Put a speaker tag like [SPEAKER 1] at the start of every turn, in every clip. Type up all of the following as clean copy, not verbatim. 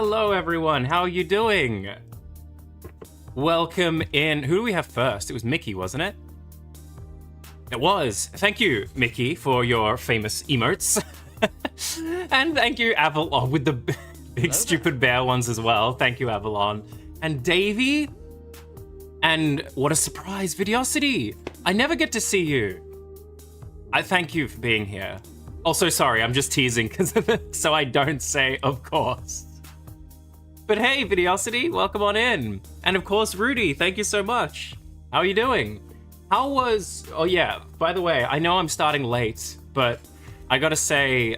[SPEAKER 1] Hello, everyone. How are you doing? Welcome in. Who do we have first? It was Mickey, wasn't it? It was. Thank you, Mickey, for your famous emotes. And thank you, Avalon, with the big stupid bear ones as well. Thank you, Avalon. And Davey. And what a surprise, Videosity. I never get to see you. I thank you for being here. Also, sorry, I'm just teasing because so I don't say, of course. But hey, Videosity, welcome on in. And of course, Rudy, thank you so much. How are you doing? How was... Oh yeah, by the way, I know I'm starting late, but I gotta say,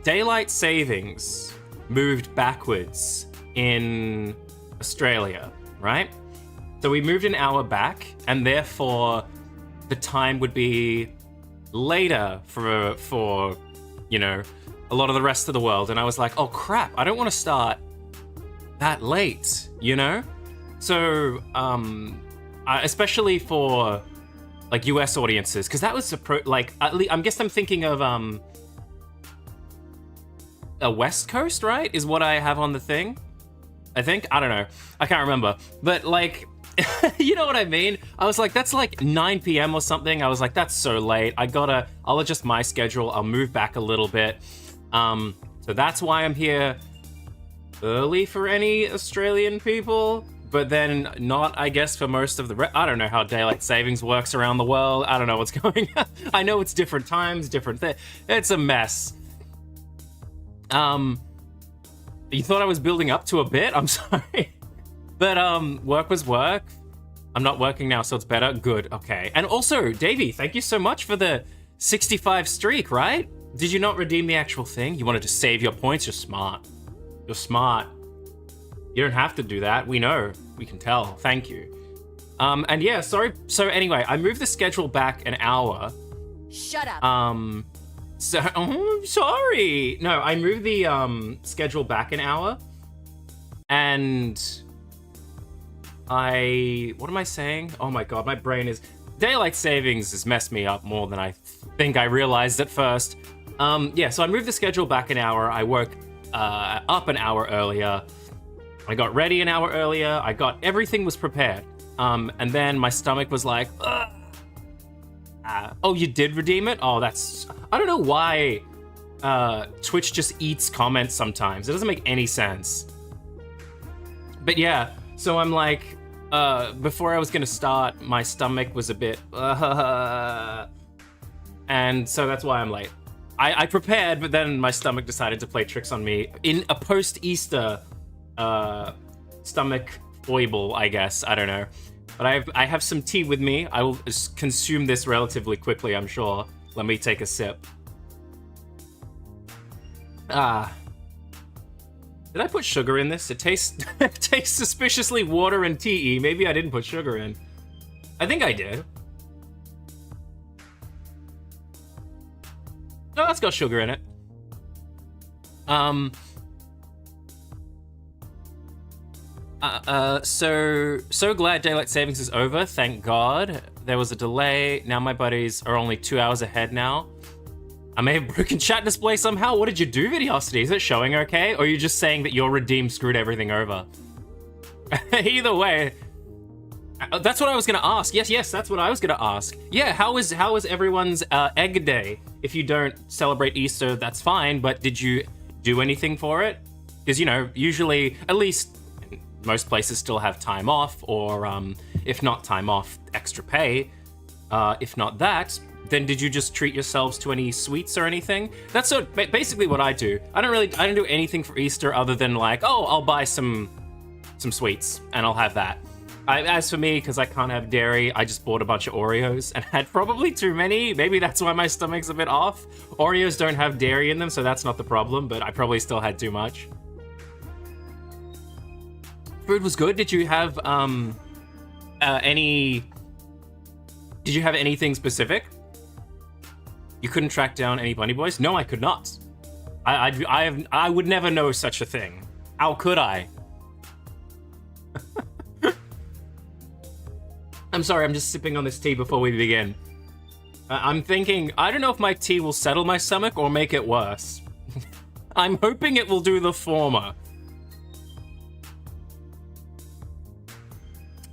[SPEAKER 1] daylight savings moved backwards in Australia, right? So we moved an hour back, and therefore the time would be later for you know, a lot of the rest of the world. And I was like, oh crap, I don't want to start that late, you know? So, especially for like US audiences, because that was I guess I'm thinking of a West Coast, right? Is what I have on the thing. I think, I don't know, I can't remember, but like, you know what I mean? I was like, that's like 9 p.m. or something. I was like, that's so late. I'll adjust my schedule. I'll move back a little bit. So that's why I'm here early for any Australian people, but then not, I guess, for most of I don't know how daylight savings works around the world. I don't know what's going on. I know it's different times, different things. It's a mess. You thought I was building up to a bit? I'm sorry. But work was work. I'm not working now, so it's better. Good, okay. And also, Davey, thank you so much for the 65 streak, right? Did you not redeem the actual thing? You wanted to save your points? You're smart. You're smart. You don't have to do that. We know. We can tell. Thank you. And yeah, sorry. So anyway, I moved the schedule back an hour.
[SPEAKER 2] Shut up.
[SPEAKER 1] So, I'm sorry. No, I moved the schedule back an hour. And what am I saying? Oh my god, my brain is... Daylight savings has messed me up more than I think I realized at first. Yeah, so I moved the schedule back an hour. I woke up an hour earlier. I got ready an hour earlier. Everything was prepared. And then my stomach was like, ugh. Oh, you did redeem it? Oh, that's... I don't know why Twitch just eats comments sometimes. It doesn't make any sense. But yeah, so I'm like, before I was gonna start, my stomach was a bit, and so that's why I'm late. I prepared, but then my stomach decided to play tricks on me in a post-Easter stomach foible, I guess. I don't know. But I have some tea with me. I will consume this relatively quickly, I'm sure. Let me take a sip. Did I put sugar in this? It tastes suspiciously water and tea. Maybe I didn't put sugar in. I think I did. No, that's got sugar in it. So glad daylight savings is over. Thank God. There was a delay. Now my buddies are only 2 hours ahead now. I may have broken chat display somehow. What did you do, Videosity? Is it showing okay? Or are you just saying that your redeem screwed everything over? Either way. That's what I was gonna ask. Yes, that's what I was gonna ask. Yeah, how is everyone's egg day? If you don't celebrate Easter, that's fine, but did you do anything for it? Because, you know, usually, at least most places still have time off, or if not time off, extra pay. If not that, then did you just treat yourselves to any sweets or anything? That's basically what I do. I don't do anything for Easter other than like, oh, I'll buy some sweets and I'll have that. As for me, because I can't have dairy, I just bought a bunch of Oreos and had probably too many. Maybe that's why my stomach's a bit off. Oreos don't have dairy in them, so that's not the problem, but I probably still had too much. Food was good. Did you have anything specific? You couldn't track down any bunny boys? No, I could not. I would never know such a thing. How could I? I'm sorry, I'm just sipping on this tea before we begin. I'm thinking, I don't know if my tea will settle my stomach or make it worse. I'm hoping it will do the former.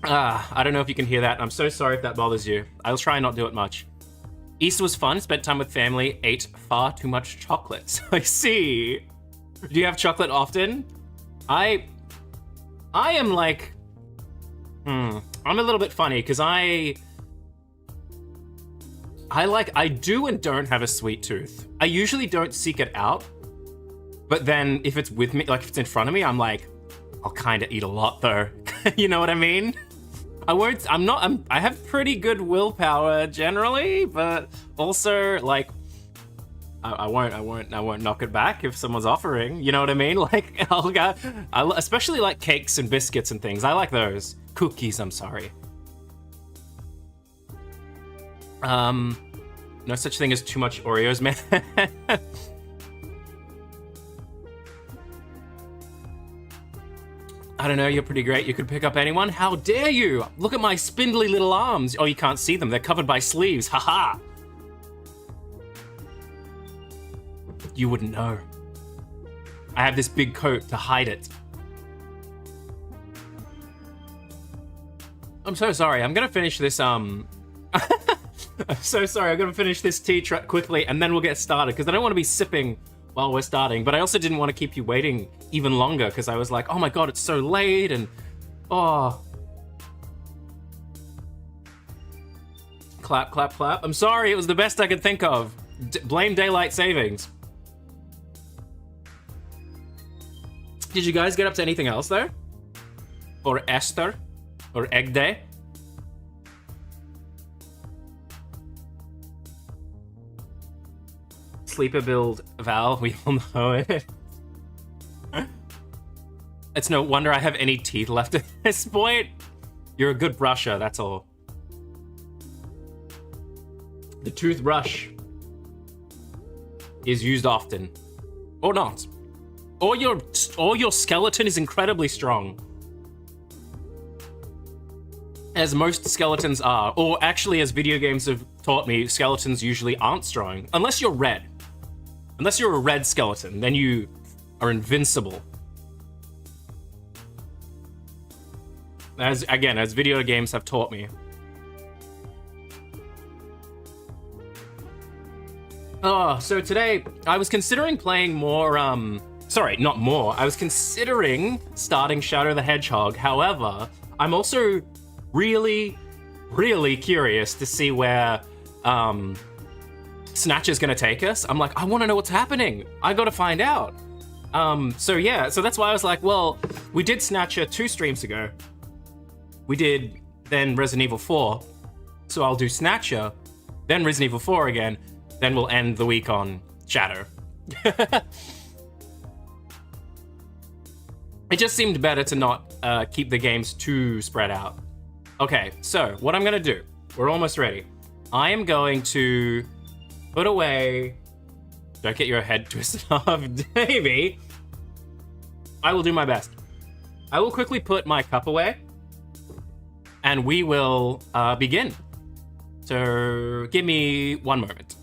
[SPEAKER 1] I don't know if you can hear that. I'm so sorry if that bothers you. I'll try and not do it much. Easter was fun, spent time with family, ate far too much chocolate. I see. Do you have chocolate often? I am like, I'm a little bit funny because I do and don't have a sweet tooth. I usually don't seek it out, but then if it's with me, like if it's in front of me, I'm like, I'll kind of eat a lot though. You know what I mean? I have pretty good willpower generally, but also like, I won't knock it back if someone's offering. You know what I mean? Like, I especially like cakes and biscuits and things. I like those. Cookies, I'm sorry. No such thing as too much Oreos, man. I don't know, you're pretty great. You could pick up anyone. How dare you? Look at my spindly little arms. Oh, you can't see them. They're covered by sleeves. Haha. You wouldn't know. I have this big coat to hide it. I'm so sorry. I'm gonna finish this, I'm so sorry. I'm gonna finish this tea quickly and then we'll get started because I don't want to be sipping while we're starting, but I also didn't want to keep you waiting even longer because I was like, oh my god, it's so late and oh. Clap, clap, clap. I'm sorry, it was the best I could think of. Blame daylight savings. Did you guys get up to anything else there? Or Esther? Or Egg Day? Sleeper build Val, we all know it. It's no wonder I have any teeth left at this point. You're a good brusher, that's all. The toothbrush is used often. Or not. Or your skeleton is incredibly strong. As most skeletons are. Or actually, as video games have taught me, skeletons usually aren't strong. Unless you're red. Unless you're a red skeleton, then you are invincible. As video games have taught me. Oh, so today I was considering playing more, sorry, not more. I was considering starting Shadow the Hedgehog. However, I'm also really, really curious to see where, Snatcher's gonna take us. I'm like, I want to know what's happening. I gotta find out. So yeah, so that's why I was like, well, we did Snatcher 2 streams ago. We did then Resident Evil 4. So I'll do Snatcher, then Resident Evil 4 again, then we'll end the week on Shadow. It just seemed better to not keep the games too spread out. Okay, so what I'm gonna do, we're almost ready. I am going to put away, don't get your head twisted off, Davey. I will do my best. I will quickly put my cup away and we will begin. So give me one moment.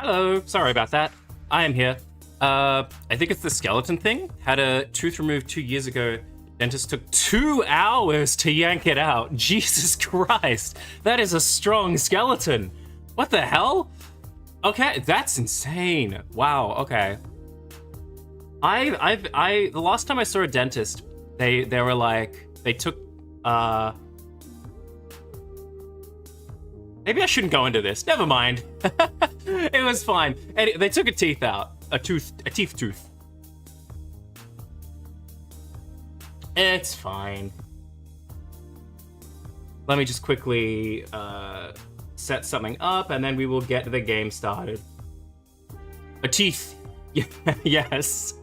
[SPEAKER 1] Hello, sorry about that. I am here. I think it's the skeleton thing. Had a tooth removed 2 years ago. Dentist took 2 hours to yank it out. Jesus Christ, that is a strong skeleton. What the hell? Okay, that's insane. Wow. Okay. The last time I saw a dentist, they were like, they took maybe I shouldn't go into this. Never mind. It was fine. And they took a teeth out. A teeth tooth. It's fine. Let me just quickly set something up, and then we will get the game started. A teeth. Yes.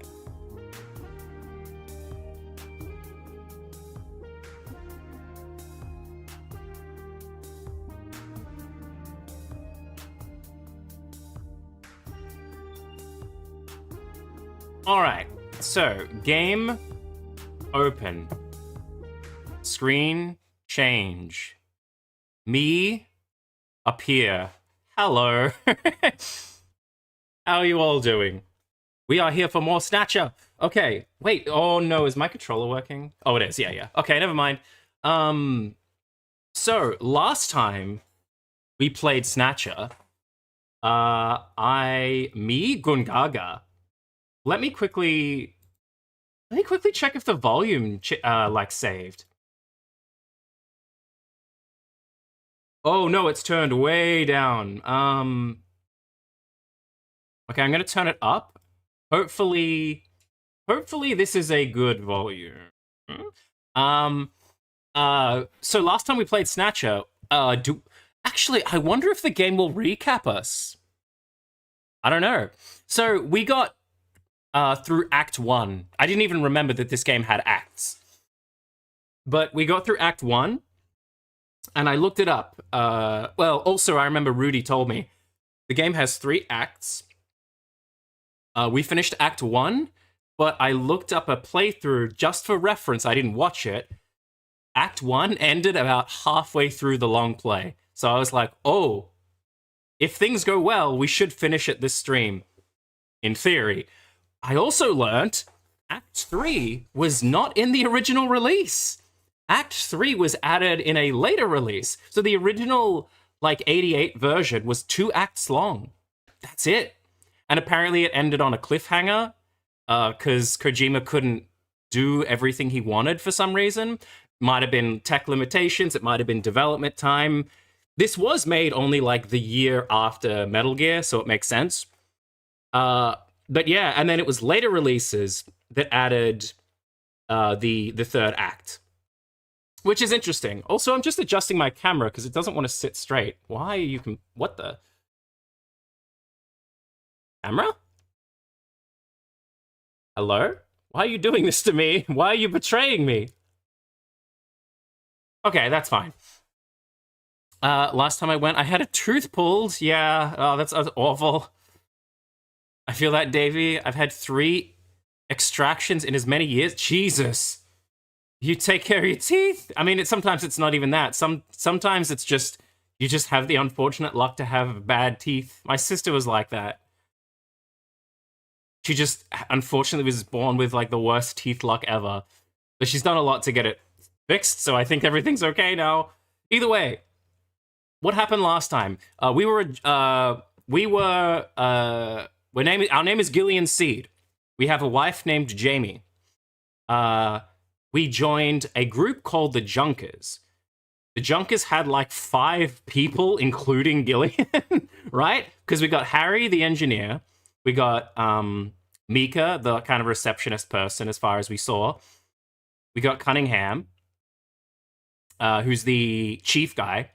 [SPEAKER 1] All right, so game open, screen change, me appear. Hello. How are you all doing? We are here for more Snatcher. Okay, wait, oh no, is my controller working? Oh, it is, yeah. Okay, never mind. So last time we played Snatcher, me Gungaga. Let me quickly check if the volume like saved. Oh no, it's turned way down. Okay, I'm gonna turn it up. Hopefully this is a good volume. So last time we played Snatcher, actually, I wonder if the game will recap us. I don't know. So we got through Act 1. I didn't even remember that this game had acts. But we got through Act 1, and I looked it up. Well, also, I remember Rudy told me the game has 3 acts. We finished Act 1, but I looked up a playthrough just for reference. I didn't watch it. Act 1 ended about halfway through the long play. So I was like, oh, if things go well, we should finish it this stream, in theory. I also learnt Act 3 was not in the original release. Act 3 was added in a later release. So the original, like, 88 version was 2 acts long. That's it. And apparently it ended on a cliffhanger, because Kojima couldn't do everything he wanted for some reason. Might have been tech limitations, it might have been development time. This was made only, like, the year after Metal Gear, so it makes sense. But yeah, and then it was later releases that added the 3rd act, which is interesting. Also, I'm just adjusting my camera because it doesn't want to sit straight. Why you can? What the? Camera? Hello? Why are you doing this to me? Why are you betraying me? Okay, that's fine. Last time I went, I had a tooth pulled. Yeah, oh, that's awful. I feel that, Davey. I've had 3 extractions in as many years. Jesus. You take care of your teeth? I mean, sometimes it's not even that. Sometimes it's just, you just have the unfortunate luck to have bad teeth. My sister was like that. She just, unfortunately, was born with, like, the worst teeth luck ever. But she's done a lot to get it fixed, so I think everything's okay now. Either way, what happened last time? Our name is Gillian Seed. We have a wife named Jamie. We joined a group called the Junkers. The Junkers had like 5 people, including Gillian, right? Because we got Harry, the engineer. We got Mika, the kind of receptionist person, as far as we saw. We got Cunningham, who's the chief guy.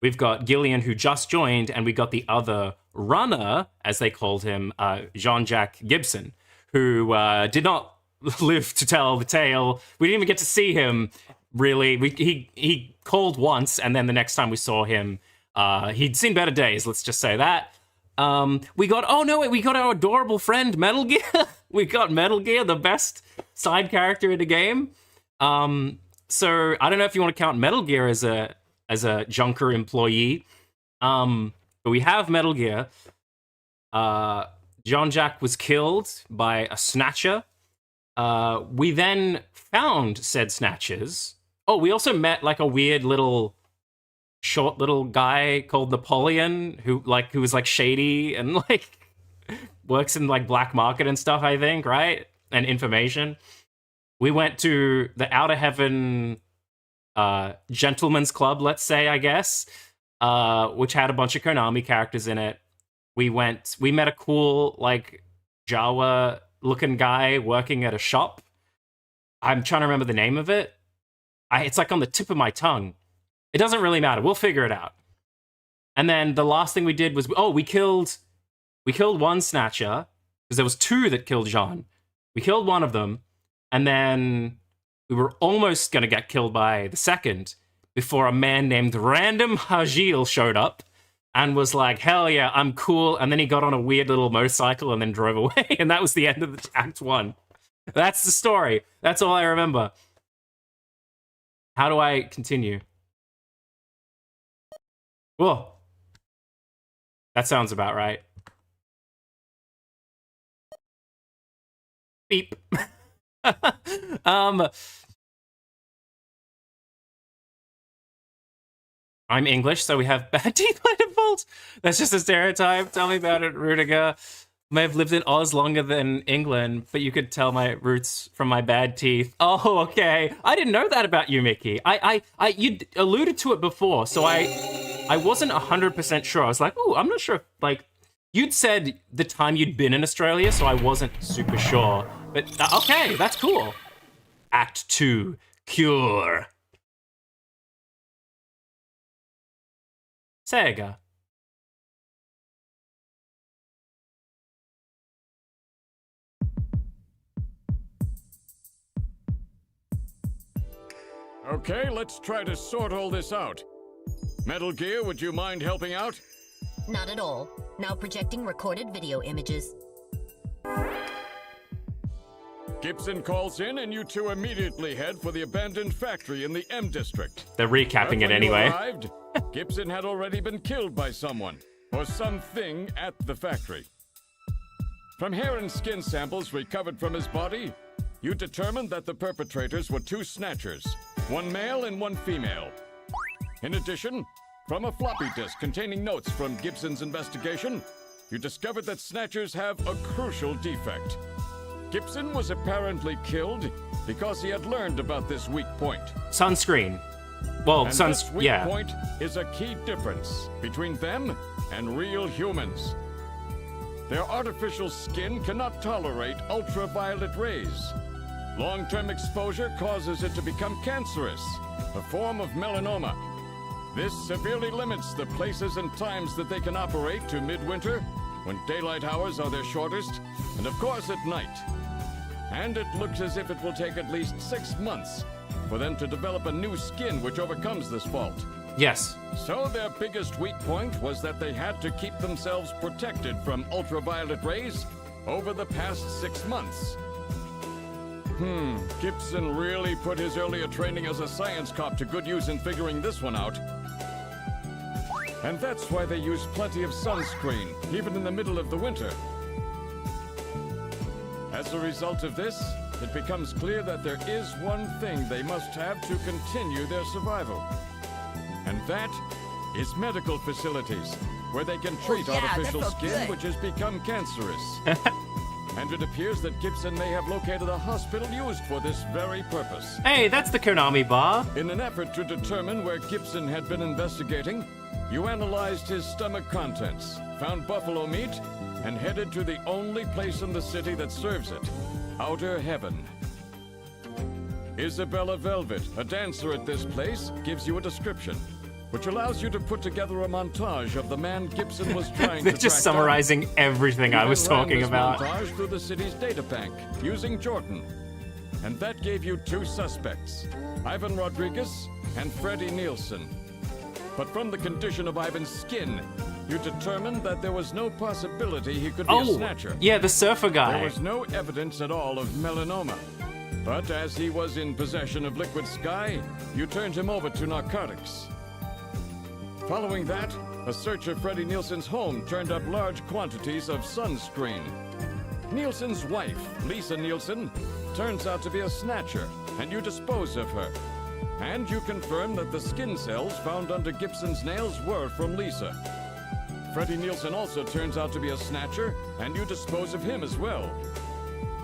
[SPEAKER 1] We've got Gillian, who just joined, and we got the other runner, as they called him, Jean-Jacques Gibson, who did not live to tell the tale. We didn't even get to see him, really. He called once, and then the next time we saw him, he'd seen better days, let's just say that. We got our adorable friend, Metal Gear. We got Metal Gear, the best side character in the game. So I don't know if you want to count Metal Gear as a Junker employee. But we have Metal Gear. John Jack was killed by a Snatcher. We then found said Snatchers. Oh, we also met like a weird short little guy called Napoleon who was like shady and like works in like black market and stuff, I think, right? And information. We went to the Outer Heaven Gentleman's Club, let's say, I guess, which had a bunch of Konami characters in it. We met a cool like Jawa looking guy working at a shop. I'm trying to remember the name of it. It's like on the tip of my tongue. It doesn't really matter. We'll figure it out. And then the last thing we did was, we killed one Snatcher, because there was two that killed Jean. We killed one of them, and then we were almost going to get killed by the second before a man named Random Hajil showed up and was like, hell yeah, I'm cool. And then he got on a weird little motorcycle and then drove away. And that was the end of the Act 1. That's the story. That's all I remember. How do I continue? Whoa. That sounds about right. Beep. I'm English, so we have bad teeth by default. That's just a stereotype. Tell me about it, Rudiger. May have lived in Oz longer than England, but you could tell my roots from my bad teeth. Oh, okay. I didn't know that about you, Mickey. You alluded to it before, so I wasn't 100% sure. I was like, oh, I'm not sure. Like, you'd said the time you'd been in Australia, so I wasn't super sure. But okay, that's cool. Act 2, Cure. Sega.
[SPEAKER 2] Okay, let's try to sort all this out. Metal Gear, would you mind helping out?
[SPEAKER 3] Not at all. Now projecting recorded video images.
[SPEAKER 2] Gibson calls in and you two immediately head for the abandoned factory in the M District.
[SPEAKER 1] They're recapping it anyway.
[SPEAKER 2] When you arrived, Gibson had already been killed by someone, or something at the factory. From hair and skin samples recovered from his body, you determined that the perpetrators were two Snatchers, one male and one female. In addition, from a floppy disk containing notes from Gibson's investigation, you discovered that Snatchers have a crucial defect. Gibson was apparently killed because he had learned about this weak point.
[SPEAKER 1] Sunscreen. Well,
[SPEAKER 2] and this weak point is a key difference between them and real humans. Their artificial skin cannot tolerate ultraviolet rays. Long-term exposure causes it to become cancerous, a form of melanoma. This severely limits the places and times that they can operate to midwinter, when daylight hours are their shortest, and of course at night. And it looks as if it will take at least 6 months for them to develop a new skin which overcomes this fault.
[SPEAKER 1] Yes.
[SPEAKER 2] So their biggest weak point was that they had to keep themselves protected from ultraviolet rays over the past 6 months. Gibson really put his earlier training as a science cop to good use in figuring this one out. And that's why they use plenty of sunscreen, even in the middle of the winter. As a result of this, it becomes clear that there is one thing they must have to continue their survival. And that is medical facilities, where they can treat artificial skin which has become cancerous. And it appears that Gibson may have located a hospital used for this very purpose.
[SPEAKER 1] Hey, that's the Konami bar.
[SPEAKER 2] In an effort to determine where Gibson had been investigating, you analyzed his stomach contents, found buffalo meat, and headed to the only place in the city that serves it, Outer Heaven. Isabella Velvet, a dancer at this place, gives you a description, which allows you to put together a montage of the man Gibson was trying to
[SPEAKER 1] They're just summarizing everything I was talking about.
[SPEAKER 2] Montage through the city's data bank using Jordan. And that gave you two suspects, Ivan Rodriguez and Freddie Nielsen. But from the condition of Ivan's skin, you determined that there was no possibility he could be a Snatcher.
[SPEAKER 1] Yeah, the surfer guy.
[SPEAKER 2] There was no evidence at all of melanoma. But as he was in possession of liquid sky, you turned him over to narcotics. Following that, A search of Freddie Nielsen's home turned up large quantities of sunscreen. Nielsen's wife, Lisa Nielsen, turns out to be a snatcher, and you dispose of her. And you confirm that the skin cells found under Gibson's nails were from Lisa. Freddie Nielsen also turns out to be a snatcher, and you dispose of him as well.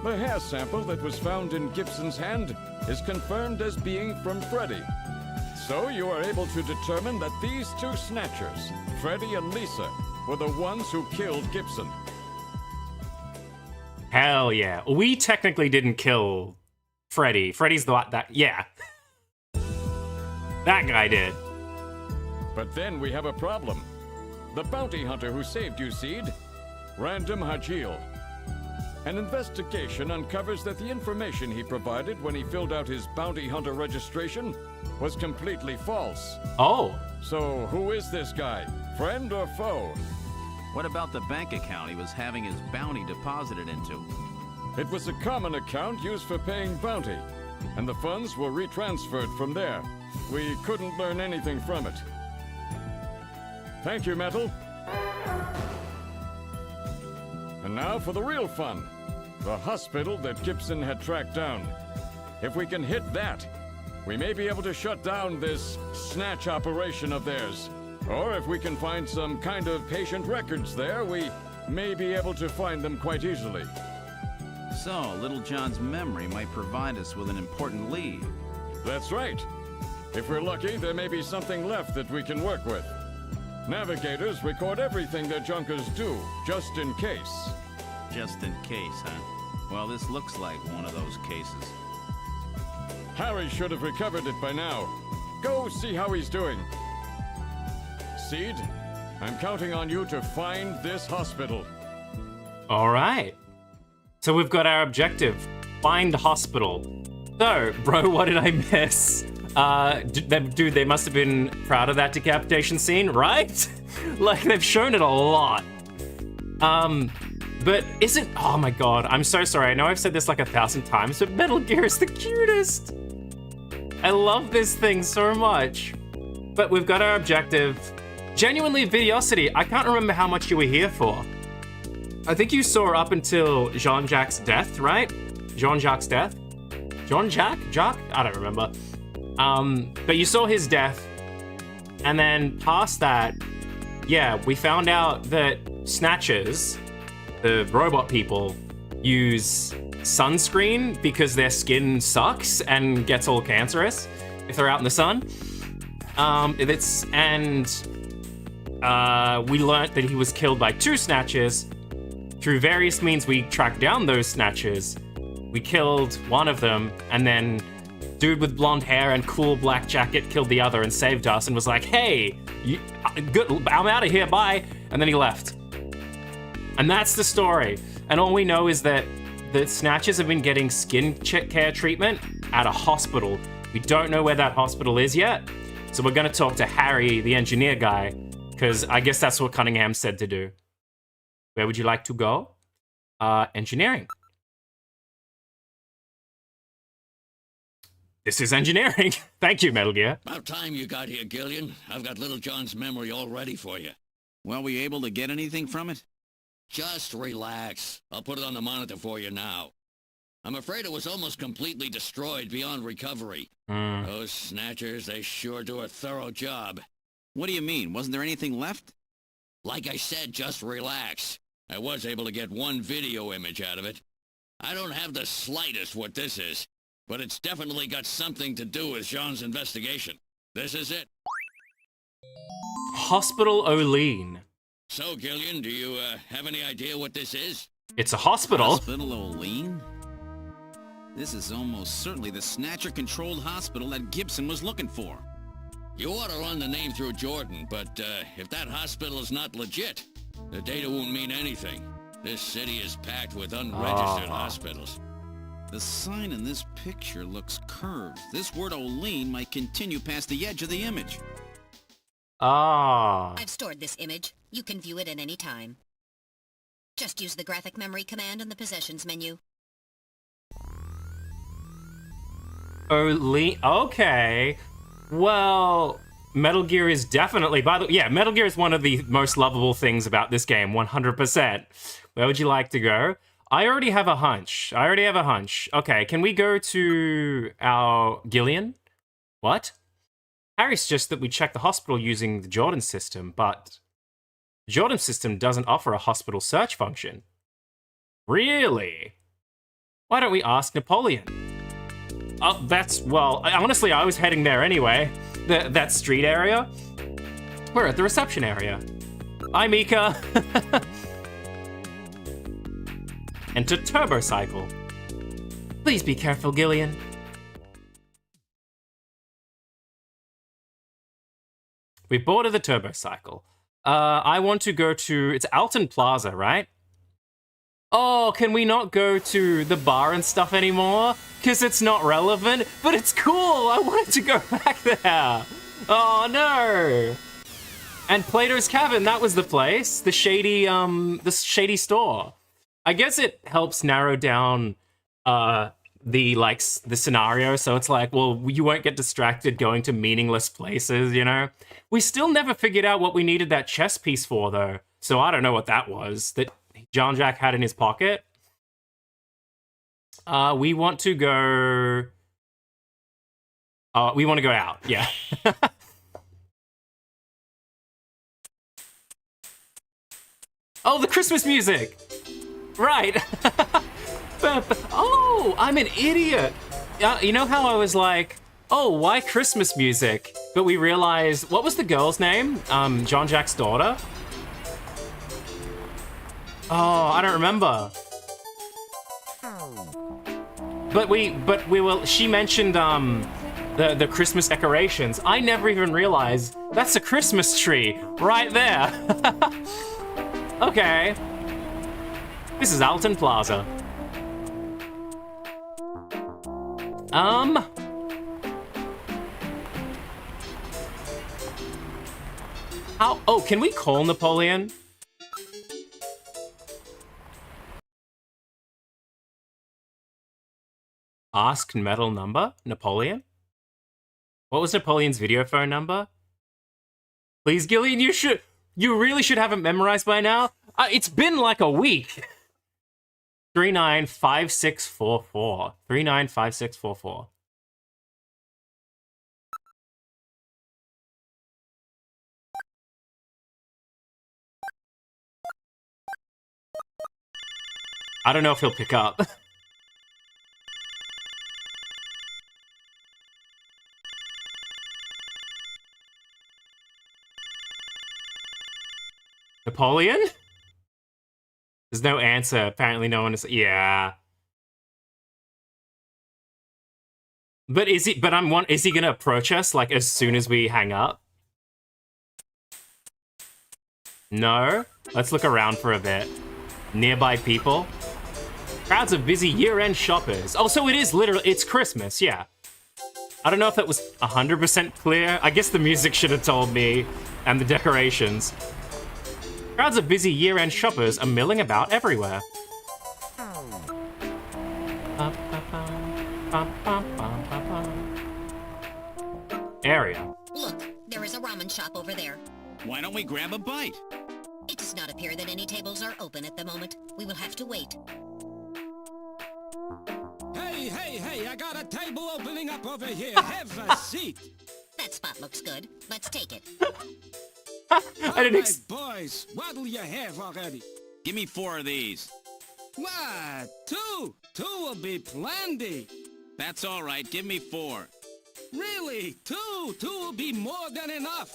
[SPEAKER 2] The hair sample that was found in Gibson's hand is confirmed as being from Freddie. So you are able to determine that these two snatchers, Freddie and Lisa, were the ones who killed Gibson.
[SPEAKER 1] Hell yeah. We technically didn't kill Freddie. Freddie's the one that, yeah. That guy did.
[SPEAKER 2] But then we have a problem. The bounty hunter who saved you, Seed, Random Hajil. An investigation uncovers that the information he provided when he filled out his bounty hunter registration was completely false.
[SPEAKER 1] Oh.
[SPEAKER 2] So who is this guy? Friend or foe?
[SPEAKER 4] What about the bank account he was having his bounty deposited into?
[SPEAKER 2] It was a common account used for paying bounty, and the funds were retransferred from there. We couldn't learn anything from it. Thank you, Metal. And now for the real fun. The hospital that Gibson had tracked down. If we can hit that, we may be able to shut down this snatch operation of theirs. Or if we can find some kind of patient records there, we may be able to find them quite easily.
[SPEAKER 4] So, Little John's memory might provide us with an important lead.
[SPEAKER 2] That's right. If we're lucky, there may be something left that we can work with. Navigators record everything their junkers do, just in case.
[SPEAKER 4] Just in case, huh? Well, this looks like one of those cases.
[SPEAKER 2] Harry should have recovered it by now. Go see how he's doing. Seed, I'm counting on you to find this hospital.
[SPEAKER 1] All right. So we've got our objective. Find hospital. So, bro, what did I miss? Dude, they must have been proud of that decapitation scene, right? Like, they've shown it a lot. But isn't... Oh my god, I'm so sorry. I know I've said this like 1,000 times, but Metal Gear is the cutest. I love this thing so much. But we've got our objective. Genuinely, Videosity, I can't remember how much you were here for. I think you saw up until Jean-Jacques' death, right? Jean-Jacques' death? Jean-Jacques? Jacques? I don't remember. But you saw his death. And then past that, yeah, we found out that Snatchers, the robot people, use sunscreen because their skin sucks and gets all cancerous if they're out in the sun. We learned that he was killed by two Snatchers. Through various means, we tracked down those Snatchers. We killed one of them, and then dude with blonde hair and cool black jacket killed the other and saved us and was like, hey, good, I'm out of here, bye. And then he left. And that's the story. And all we know is that the Snatchers have been getting skin care treatment at a hospital. We don't know where that hospital is yet. So we're gonna talk to Harry, the engineer guy, because I guess that's what Cunningham said to do. Where would you like to go? Engineering. This is engineering. Thank you, Metal Gear.
[SPEAKER 5] About time you got here, Gillian. I've got Little John's memory all ready for you.
[SPEAKER 4] Well, were you able to get anything from it?
[SPEAKER 5] Just relax. I'll put it on the monitor for you now. I'm afraid it was almost completely destroyed beyond recovery. Those Snatchers, they sure do a thorough job.
[SPEAKER 4] What do you mean? Wasn't there anything left?
[SPEAKER 5] Like I said, just relax. I was able to get one video image out of it. I don't have the slightest what this is, but it's definitely got something to do with Jean's investigation. This is it.
[SPEAKER 1] Hospital Olean.
[SPEAKER 5] So, Gillian, do you have any idea what this is?
[SPEAKER 1] It's a hospital.
[SPEAKER 4] Hospital Olean? This is almost certainly the Snatcher-controlled hospital that Gibson was looking for.
[SPEAKER 5] You ought to run the name through Jordan, but if that hospital is not legit, the data won't mean anything. This city is packed with unregistered hospitals.
[SPEAKER 4] The sign in this picture looks curved. This word Olean might continue past the edge of the image.
[SPEAKER 3] I've stored this image. You can view it at any time. Just use the graphic memory command in the possessions menu.
[SPEAKER 1] Olean. Okay. Well, Metal Gear is definitely, by the way, yeah, Metal Gear is one of the most lovable things about this game, 100%. Where would you like to go? I already have a hunch. Okay, can we go to our Gillian? What? Harry suggests that we check the hospital using the Jordan system, but the Jordan system doesn't offer a hospital search function. Really? Why don't we ask Napoleon? Oh, honestly, I was heading there anyway. That street area. We're at the reception area. Hi, Mika. Enter Turbocycle. Please be careful, Gillian. We boarded the Turbocycle. I want to go to... It's Alton Plaza, right? Oh, can we not go to the bar and stuff anymore? Because it's not relevant, but it's cool. I wanted to go back there. Oh, no. And Plato's Cabin, that was the place. The shady store. I guess it helps narrow down the scenario. So it's like, well, you won't get distracted going to meaningless places, you know? We still never figured out what we needed that chess piece for, though. So I don't know what that was that John Jack had in his pocket. We want to go... we want to go out, yeah. Oh, the Christmas music! Right. Oh, I'm an idiot. You know how I was like, oh, why Christmas music? But we realized, what was the girl's name? John Jack's daughter? Oh, I don't remember. But she mentioned the Christmas decorations. I never even realized that's a Christmas tree right there. Okay. This is Alton Plaza. How? Oh, can we call Napoleon? Ask metal number? Napoleon? What was Napoleon's video phone number? Please, Gillian, you really should have it memorized by now. It's been like a week. 395644. 395644. I don't know if he'll pick up. Napoleon? There's no answer. Apparently no one is... Yeah. But is he gonna approach us, like, as soon as we hang up? No? Let's look around for a bit. Nearby people? Crowds of busy year-end shoppers. Oh, so it is literally... It's Christmas, yeah. I don't know if that was 100% clear. I guess the music should have told me. And the decorations. Crowds of busy year-end shoppers are milling about everywhere. Area.
[SPEAKER 3] Look, there is a ramen shop over there.
[SPEAKER 4] Why don't we grab a bite?
[SPEAKER 3] It does not appear that any tables are open at the moment. We will have to wait.
[SPEAKER 6] Hey, I got a table opening up over here. Have a seat.
[SPEAKER 3] That spot looks good. Let's take it.
[SPEAKER 1] I didn't
[SPEAKER 6] boys, what'll you have already?
[SPEAKER 4] Give me 4 of these.
[SPEAKER 6] What? 2? 2 will be plenty.
[SPEAKER 4] That's all right. Give me 4.
[SPEAKER 6] Really? 2? 2 will be more than enough.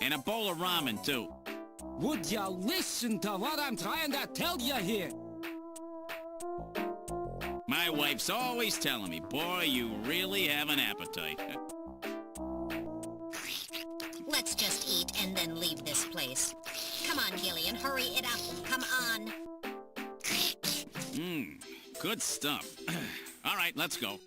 [SPEAKER 4] And a bowl of ramen, too.
[SPEAKER 6] Would you listen to what I'm trying to tell you here?
[SPEAKER 4] My wife's always telling me, boy, you really have an appetite.
[SPEAKER 3] Let's just eat and then leave this place. Come on, Gillian, hurry it up. Come on.
[SPEAKER 4] Good stuff. All right, let's go.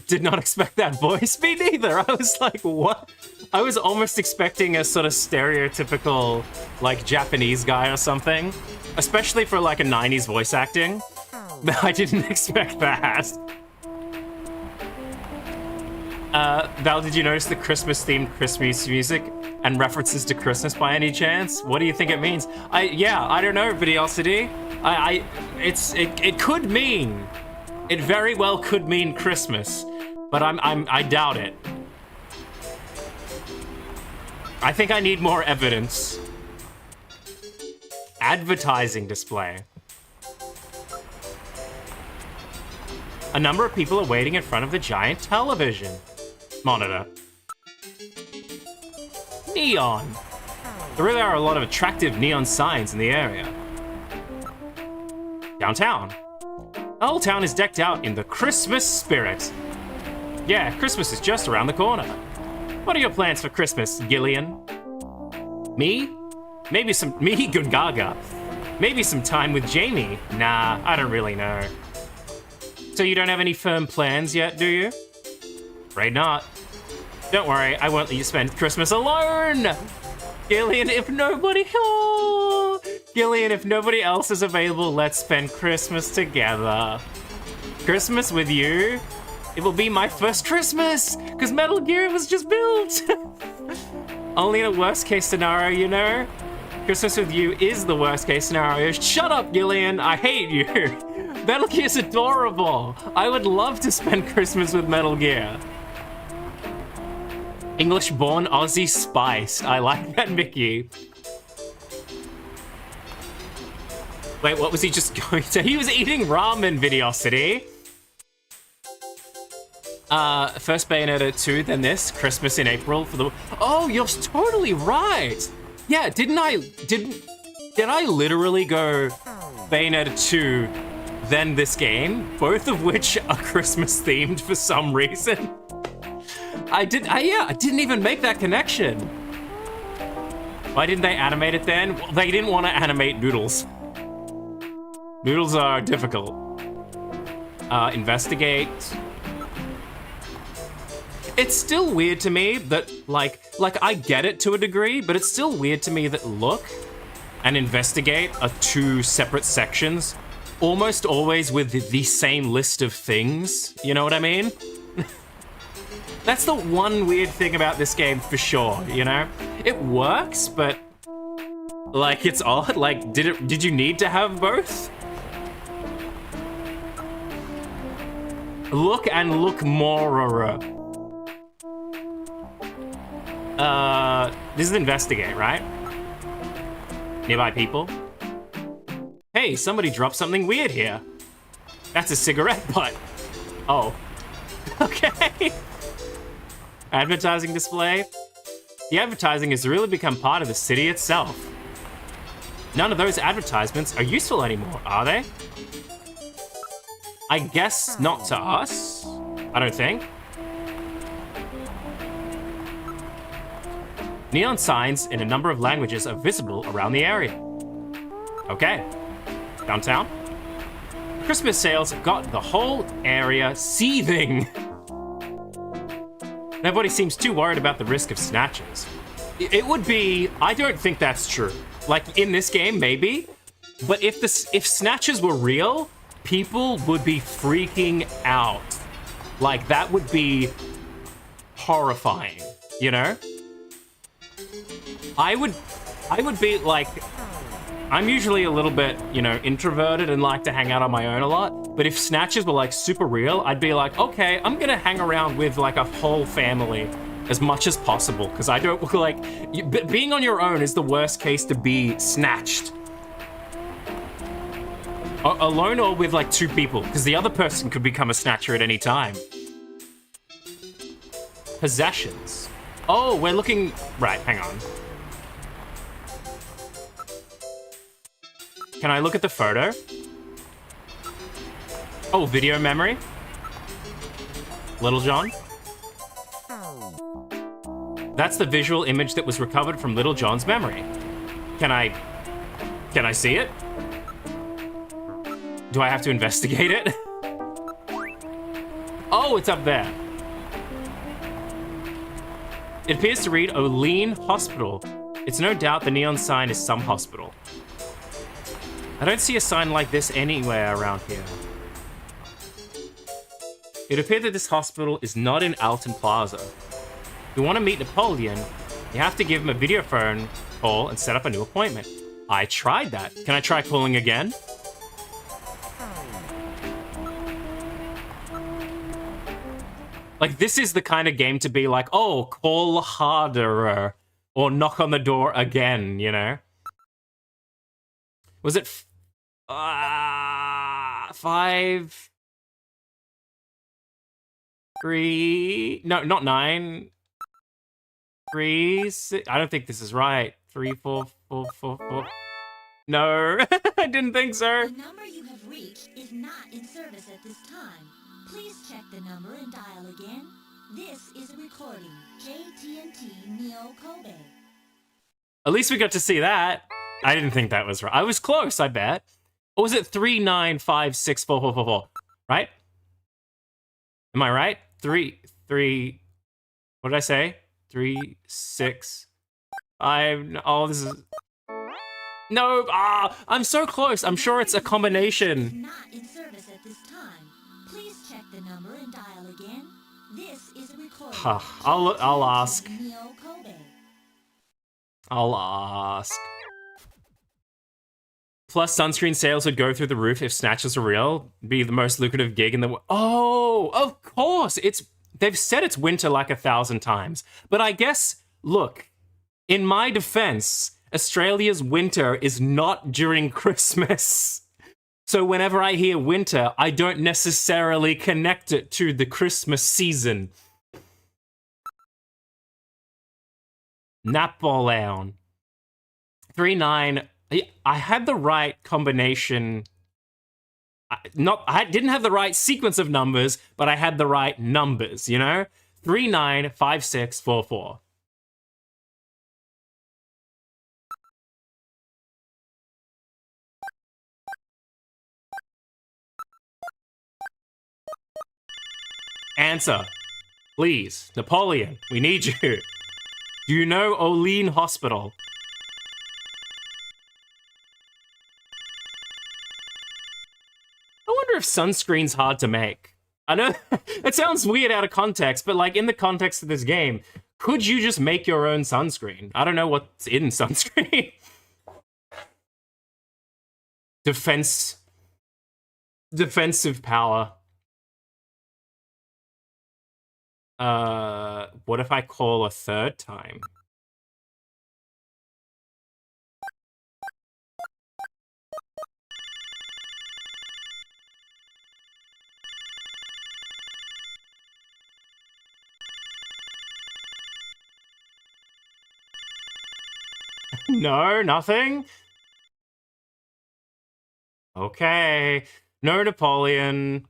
[SPEAKER 1] Did not expect that voice. Me neither. I was like, what? I was almost expecting a sort of stereotypical, like, Japanese guy or something. Especially for, like, a 90s voice acting. But I didn't expect that. Val, did you notice the Christmas-themed Christmas music and references to Christmas by any chance? What do you think it means? I don't know, Videosity. It could mean, it very well could mean Christmas, but I doubt it. I think I need more evidence. Advertising display. A number of people are waiting in front of the giant television monitor. Neon. There really are a lot of attractive neon signs in the area. Downtown. The whole town is decked out in the Christmas spirit. Yeah, Christmas is just around the corner. What are your plans for Christmas, Gillian? Me, Gungaga. Maybe some time with Jamie. Nah, I don't really know. So you don't have any firm plans yet, do you? Afraid not. Don't worry, I won't let you spend Christmas alone! Gillian, if nobody else is available, let's spend Christmas together. Christmas with you? It will be my first Christmas, because Metal Gear was just built! Only in a worst case scenario, you know? Christmas with you is the worst case scenario. Shut up, Gillian, I hate you! Metal Gear's adorable! I would love to spend Christmas with Metal Gear. English-born Aussie spiced. I like that, Mickey. Wait, what was he just going to? He was eating ramen, Videosity. First Bayonetta 2, then this. Christmas in April for the... Oh, you're totally right! Yeah, did I literally go Bayonetta 2, then this game? Both of which are Christmas themed for some reason. I didn't even make that connection. Why didn't they animate it then? Well, they didn't want to animate noodles. Noodles are difficult. Investigate. It's still weird to me that, like I get it to a degree, but it's still weird to me that look and investigate are two separate sections, almost always with the same list of things. You know what I mean? That's the one weird thing about this game for sure, you know? It works, but like it's odd. Like, did you need to have both? Look and look more. This is investigate, right? Nearby people. Hey, somebody dropped something weird here. That's a cigarette butt. Oh. Okay. Advertising display. The advertising has really become part of the city itself. None of those advertisements are useful anymore, are they? I guess not to us. I don't think. Neon signs in a number of languages are visible around the area. Okay. Downtown. Christmas sales have got the whole area seething. Nobody seems too worried about the risk of snatches. It would be, I don't think that's true. Like in this game, maybe, but if snatches were real, people would be freaking out. Like that would be horrifying, you know? I would be like, I'm usually a little bit, you know, introverted and like to hang out on my own a lot. But if snatches were like super real, I'd be like, okay, I'm gonna hang around with like a whole family as much as possible. Because I don't like, being on your own is the worst case to be snatched. Alone or with like two people, because the other person could become a snatcher at any time. Possessions. Oh, we're looking, right, hang on. Can I look at the photo? Oh, video memory. Little John. That's the visual image that was recovered from Little John's memory. Can I see it? Do I have to investigate it? Oh, it's up there. It appears to read Olean Hospital. It's no doubt the neon sign is some hospital. I don't see a sign like this anywhere around here. It appeared that this hospital is not in Alton Plaza. If you want to meet Napoleon, you have to give him a video phone call and set up a new appointment. I tried that. Can I try calling again? Like, this is the kind of game to be like, oh, call harder or knock on the door again, you know? Was it 5, 3? No, not 9. 3, 6. I don't think this is right. 3, 4, 4, 4, 4. No, I didn't think so.
[SPEAKER 7] The number you have reached is not in service at this time. Please check the number and dial again. This is a recording. JT&T Neo Kobe.
[SPEAKER 1] At least we got to see that. I didn't think that was right. I was close, I bet. Or was it 395644444? Right? Am I right? 3. What did I say? 3, 6, 5. Oh, this is. No. I'm so close. I'm sure it's a combination.
[SPEAKER 7] Not in service at this time. Please check the number and dial again. This is a recording.
[SPEAKER 1] I'll ask.
[SPEAKER 7] Neo Kobe.
[SPEAKER 1] I'll ask. Plus, sunscreen sales would go through the roof if Snatchers are real. Be the most lucrative gig in the world. Oh, of course. They've said it's winter like 1,000 times. But I guess, look, in my defense, Australia's winter is not during Christmas. So whenever I hear winter, I don't necessarily connect it to the Christmas season. Napoleon. 3-9. I had the right combination. I didn't have the right sequence of numbers, but I had the right numbers, you know? 395644. Answer. Please. Napoleon, we need you. Do you know Olean Hospital? I wonder if sunscreen's hard to make. I know it sounds weird out of context, but like in the context of this game, could you just make your own sunscreen? I don't know what's in sunscreen. Defensive power. What if I call a third time? No, nothing? Okay. No Napoleon.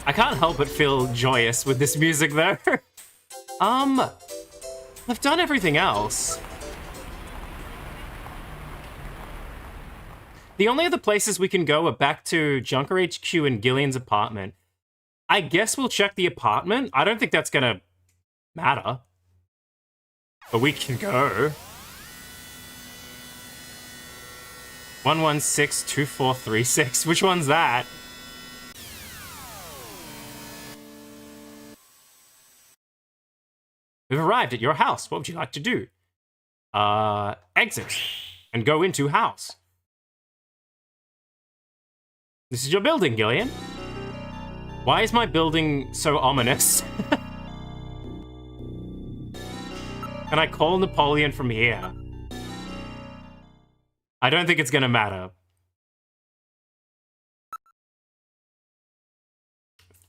[SPEAKER 1] I can't help but feel joyous with this music though. I've done everything else. The only other places we can go are back to Junker HQ and Gillian's apartment. I guess we'll check the apartment. I don't think that's gonna matter. But we can go. 1162436. Which one's that? We've arrived at your house. What would you like to do? Exit and go into house. This is your building, Gillian. Why is my building so ominous? Can I call Napoleon from here? I don't think it's gonna matter.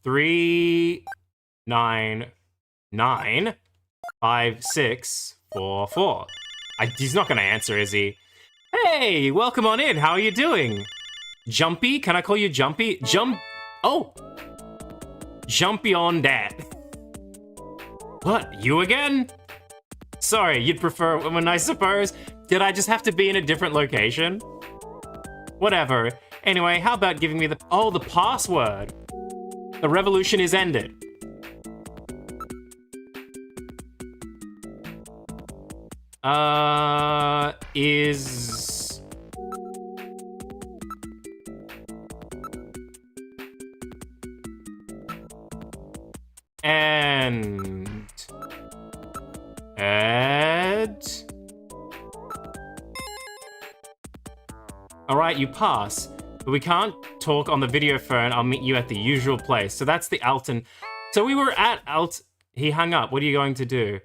[SPEAKER 1] 3995644. He's not gonna answer, is he? Hey, welcome on in. How are you doing? Jumpy? Can I call you Jumpy? Oh! Jumpy on that. What? You again? Sorry, you'd prefer a woman, I suppose. Did I just have to be in a different location? Whatever. Anyway, how about giving me the password? The revolution is ended. Is... And... Ed... Alright, you pass. But we can't talk on the video phone. I'll meet you at the usual place. So that's the Alton. So we were at He hung up. What are you going to do?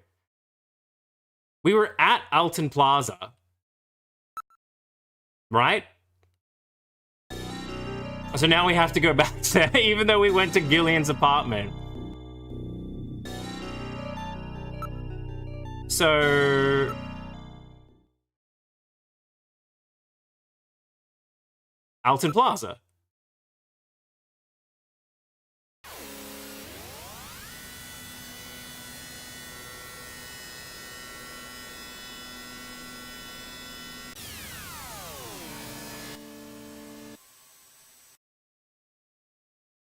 [SPEAKER 1] We were at Alton Plaza. Right? So now we have to go back there, even though we went to Gillian's apartment. So... Alton Plaza.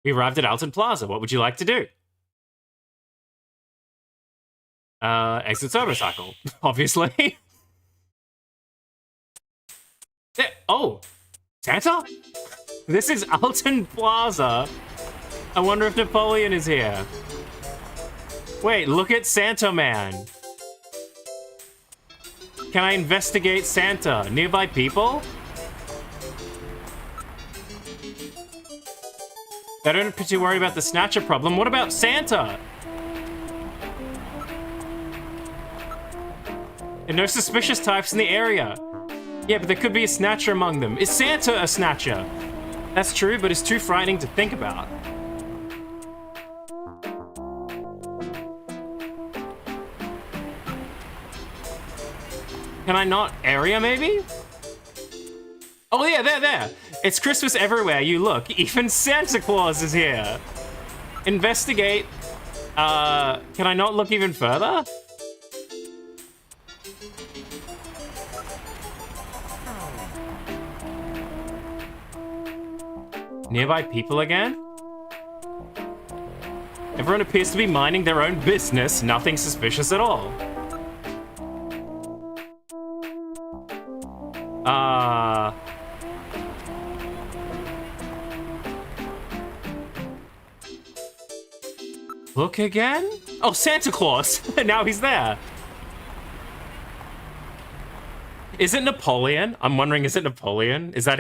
[SPEAKER 1] We arrived at Alton Plaza. What would you like to do? Exit Turbocycle, obviously. Yeah. Oh, Santa? This is Alton Plaza. I wonder if Napoleon is here. Wait, look at Santa Man. Can I investigate Santa? Nearby people? They don't appear too worried about the Snatcher problem. What about Santa? There are no suspicious types in the area. Yeah, but there could be a Snatcher among them. Is Santa a Snatcher? That's true, but it's too frightening to think about. Can I not area, maybe? Oh yeah, there. It's Christmas everywhere you look. Even Santa Claus is here. Investigate. Can I not look even further? Nearby people again? Everyone appears to be minding their own business. Nothing suspicious at all. Look again? Oh, Santa Claus! Now he's there. Is it Napoleon? I'm wondering, is it Napoleon? Is that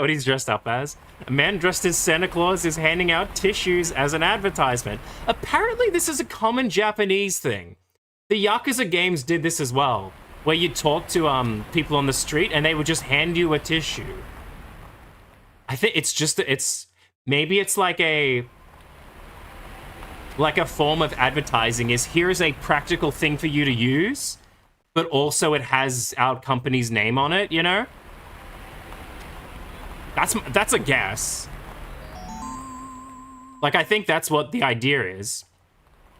[SPEAKER 1] what he's dressed up as? A man dressed as Santa Claus is handing out tissues as an advertisement. Apparently this is a common Japanese thing. The Yakuza games did this as well, where you talk to people on the street and they would just hand you a tissue. I think maybe it's like a form of advertising is here's a practical thing for you to use, but also it has our company's name on it, you know? That's a guess. Like, I think that's what the idea is.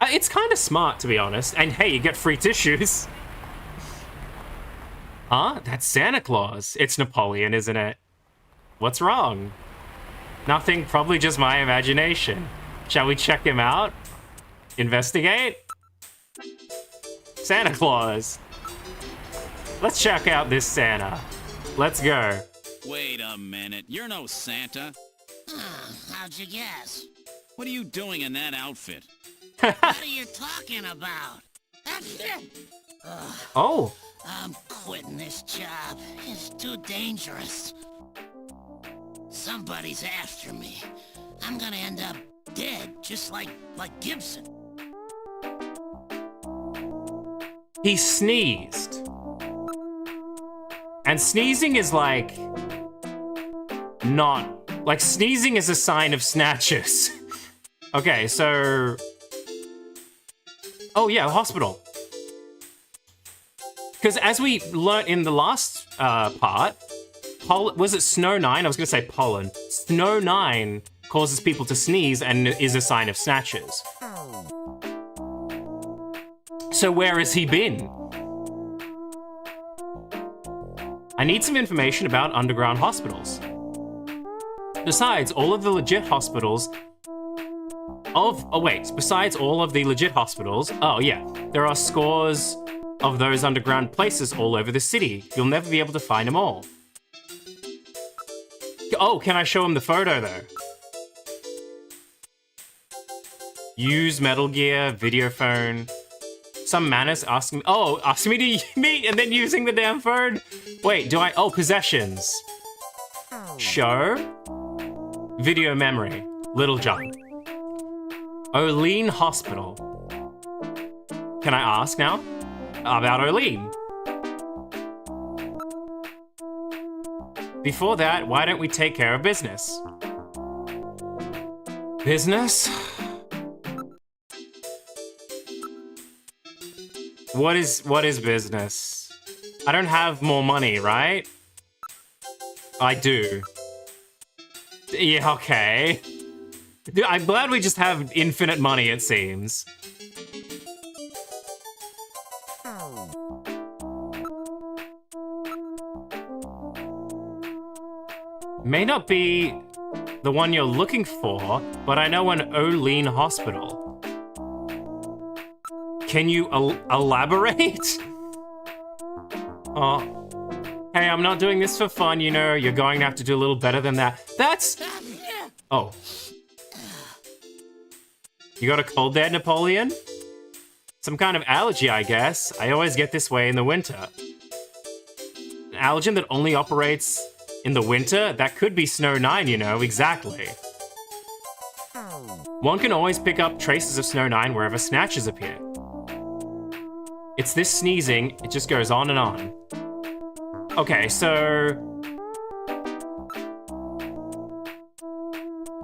[SPEAKER 1] It's kind of smart, to be honest. And hey, you get free tissues. Huh? That's Santa Claus. It's Napoleon, isn't it? What's wrong? Nothing, probably just my imagination. Shall we check him out? Investigate? Santa Claus. Let's check out this Santa. Let's go.
[SPEAKER 4] Wait a minute. You're no Santa.
[SPEAKER 5] How'd you guess?
[SPEAKER 4] What are you doing in that outfit?
[SPEAKER 5] What are you talking about? That's it.
[SPEAKER 1] Oh.
[SPEAKER 5] I'm quitting this job. It's too dangerous. Somebody's after me. I'm gonna end up dead, just like Gibson.
[SPEAKER 1] He sneezed. And sneezing is like... not... like, sneezing is a sign of snatches. Okay, so... oh yeah, hospital. Because as we learnt in the last part, was it Snow 9? I was going to say pollen. Snow 9 causes people to sneeze and is a sign of snatches. So where has he been? I need some information about underground hospitals. Besides all of the legit hospitals besides all of the legit hospitals, oh yeah, there are scores of those underground places all over the city. You'll never be able to find them all. Oh, can I show him the photo, though? Use Metal Gear, video phone. Some manners asking me... Oh, asking me to meet and then using the damn phone? Wait, do I... Oh, possessions. Show. Video memory. Little John. Olean Hospital. Can I ask now? About Olean. Before that, why don't we take care of business? Business? What is business? I don't have more money, right? I do. Yeah, okay. Dude, I'm glad we just have infinite money, it seems. May not be the one you're looking for, but I know an Olean hospital. Can you elaborate? Oh. Hey, I'm not doing this for fun, you know. You're going to have to do a little better than that. That's... Oh. You got a cold there, Napoleon? Some kind of allergy, I guess. I always get this way in the winter. An allergen that only operates in the winter? That could be Snow 9, you know, exactly. One can always pick up traces of Snow 9 wherever Snatchers appear. It's this sneezing, it just goes on and on. Okay, so...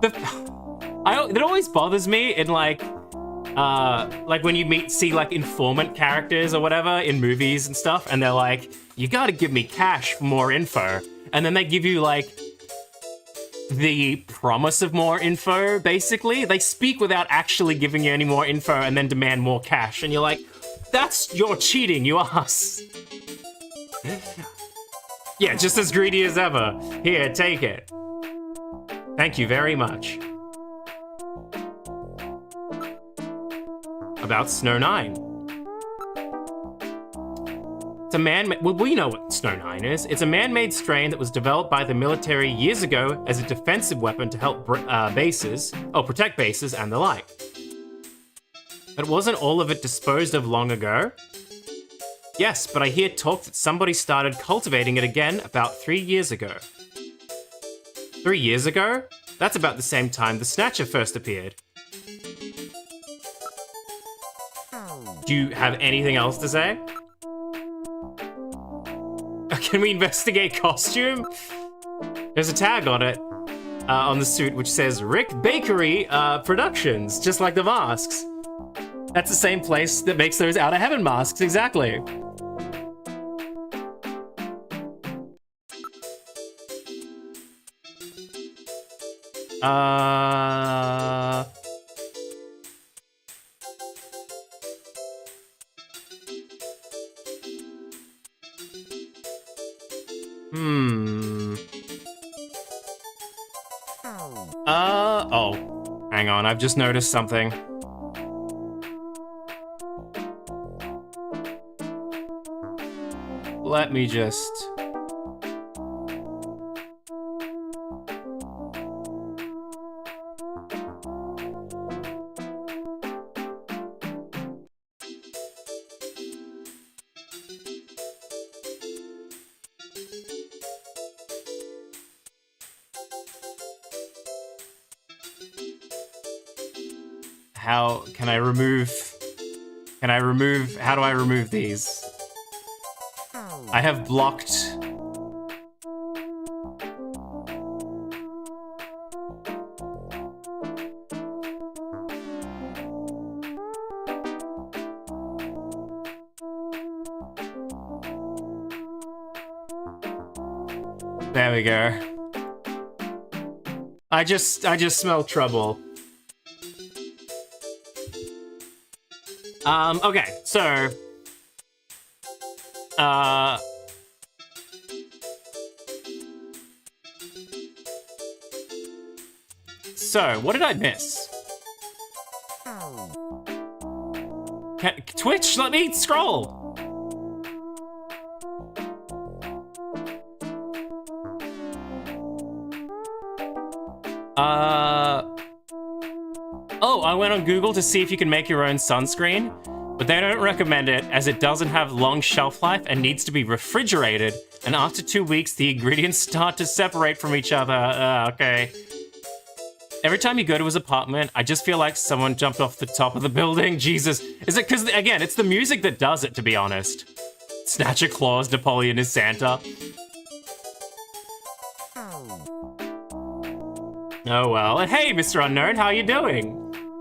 [SPEAKER 1] It always bothers me in, like when you see, like, informant characters or whatever in movies and stuff, and they're like, you gotta give me cash for more info. And then they give you, like, the promise of more info, basically. They speak without actually giving you any more info and then demand more cash. And you're like, you're cheating, you ass. Yeah, just as greedy as ever. Here, take it. Thank you very much. About Snow 9. It's a well, we know what Snow 9 is. It's a man-made strain that was developed by the military years ago as a defensive weapon to help protect bases and the like. But wasn't all of it disposed of long ago? Yes, but I hear talk that somebody started cultivating it again about 3 years ago. 3 years ago? That's about the same time the Snatcher first appeared. Do you have anything else to say? Can we investigate costume? There's a tag on it, on the suit, which says Rick Bakery Productions, just like the masks. That's the same place that makes those Out of Heaven masks, exactly. Oh. Hang on, I've just noticed something. Let me just... How do I remove these? I have blocked... There we go. I just smell trouble. Okay, so... So, what did I miss? Twitch, let me scroll! Oh, I went on Google to see if you can make your own sunscreen, but they don't recommend it as it doesn't have long shelf life and needs to be refrigerated. And after 2 weeks, the ingredients start to separate from each other. Okay. Every time you go to his apartment, I just feel like someone jumped off the top of the building. Jesus. Is it because, again, it's the music that does it, to be honest. Snatcher claws, Napoleon is Santa. Oh well. And hey, Mr. Unknown, how you doing?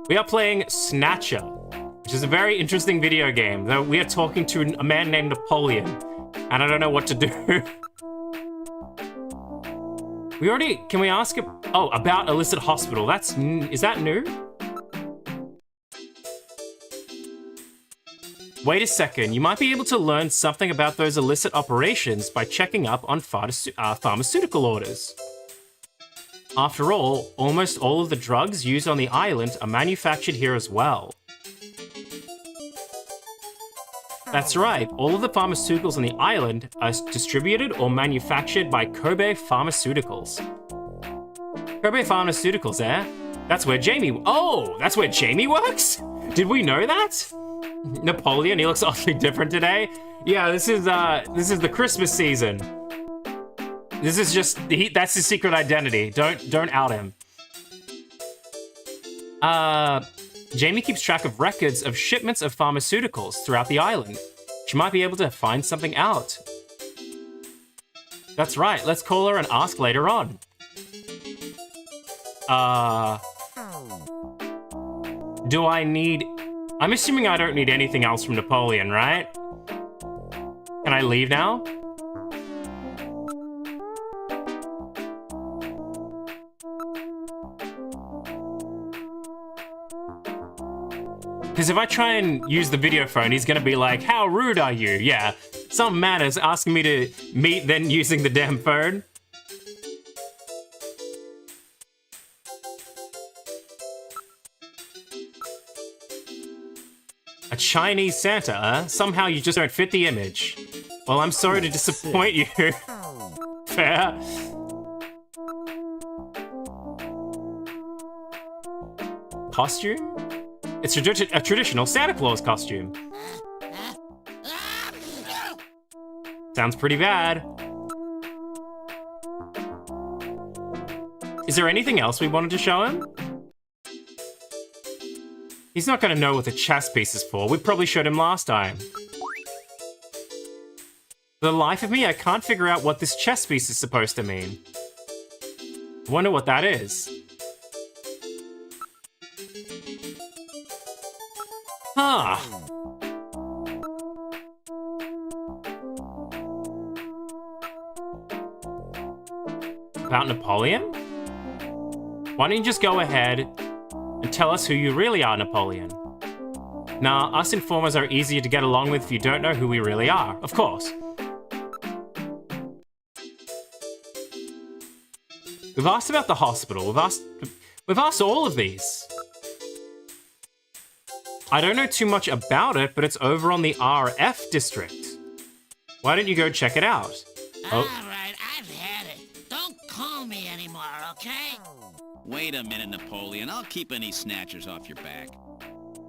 [SPEAKER 1] We are playing Snatcher, which is a very interesting video game, though we are talking to a man named Napoleon, and I don't know what to do. Can we ask him? Oh, about illicit hospital. Is that new? Wait a second, you might be able to learn something about those illicit operations by checking up on pharmaceutical orders. After all, almost all of the drugs used on the island are manufactured here as well. That's right, all of the pharmaceuticals on the island are distributed or manufactured by Kobe Pharmaceuticals. Kobe Pharmaceuticals, eh? That's where Jamie works? Did we know that? Napoleon, he looks awfully different today. Yeah, this is the Christmas season. This is just, that's his secret identity. Don't out him. Jamie keeps track of records of shipments of pharmaceuticals throughout the island. She might be able to find something out. That's right, let's call her and ask later on. I'm assuming I don't need anything else from Napoleon, right? Can I leave now? Because if I try and use the video phone, he's gonna be like, how rude are you? Yeah, some man is asking me to meet, then using the damn phone. A Chinese Santa, huh? Somehow you just don't fit the image. Well, I'm sorry to disappoint you. Fair. Costume? It's a traditional Santa Claus costume. Sounds pretty bad. Is there anything else we wanted to show him? He's not gonna know what the chess piece is for. We probably showed him last time. For the life of me, I can't figure out what this chess piece is supposed to mean. I wonder what that is. Huh. About Napoleon? Why don't you just go ahead and tell us who you really are, Napoleon? Nah, us informers are easier to get along with if you don't know who we really are, of course. We've asked about the hospital, we've asked all of these. I don't know too much about it, but it's over on the RF district. Why don't you go check it out?
[SPEAKER 5] All right, I've had it. Don't call me anymore, okay?
[SPEAKER 4] Wait a minute, Napoleon. I'll keep any snatchers off your back.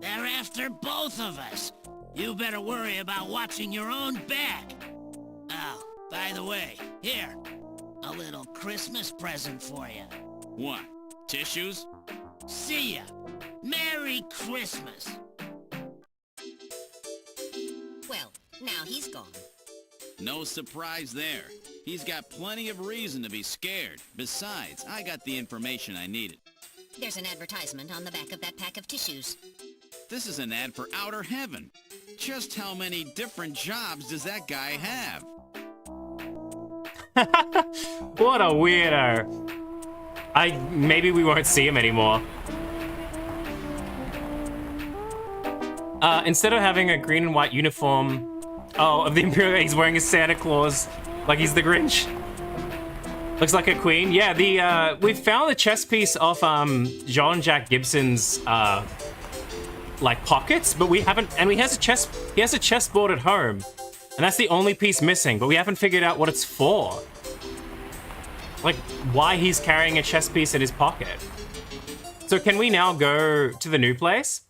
[SPEAKER 5] They're after both of us. You better worry about watching your own back. Oh, by the way, here, a little Christmas present for you.
[SPEAKER 4] What? Tissues?
[SPEAKER 5] See ya. Merry Christmas.
[SPEAKER 3] Well, now he's gone.
[SPEAKER 4] No surprise there. He's got plenty of reason to be scared. Besides, I got the information I needed.
[SPEAKER 3] There's an advertisement on the back of that pack of tissues.
[SPEAKER 4] This is an ad for outer heaven. Just how many different jobs does that guy have?
[SPEAKER 1] What a weirdo. Maybe we won't see him anymore. Instead of having a green and white uniform, of the Imperial, he's wearing a Santa Claus, like he's the Grinch. Looks like a queen. Yeah, we found the chess piece off Jean-Jacques Gibson's like pockets, but we haven't. And he has a chessboard at home, and that's the only piece missing. But we haven't figured out what it's for. Like, why he's carrying a chess piece in his pocket. So can we now go to the new place?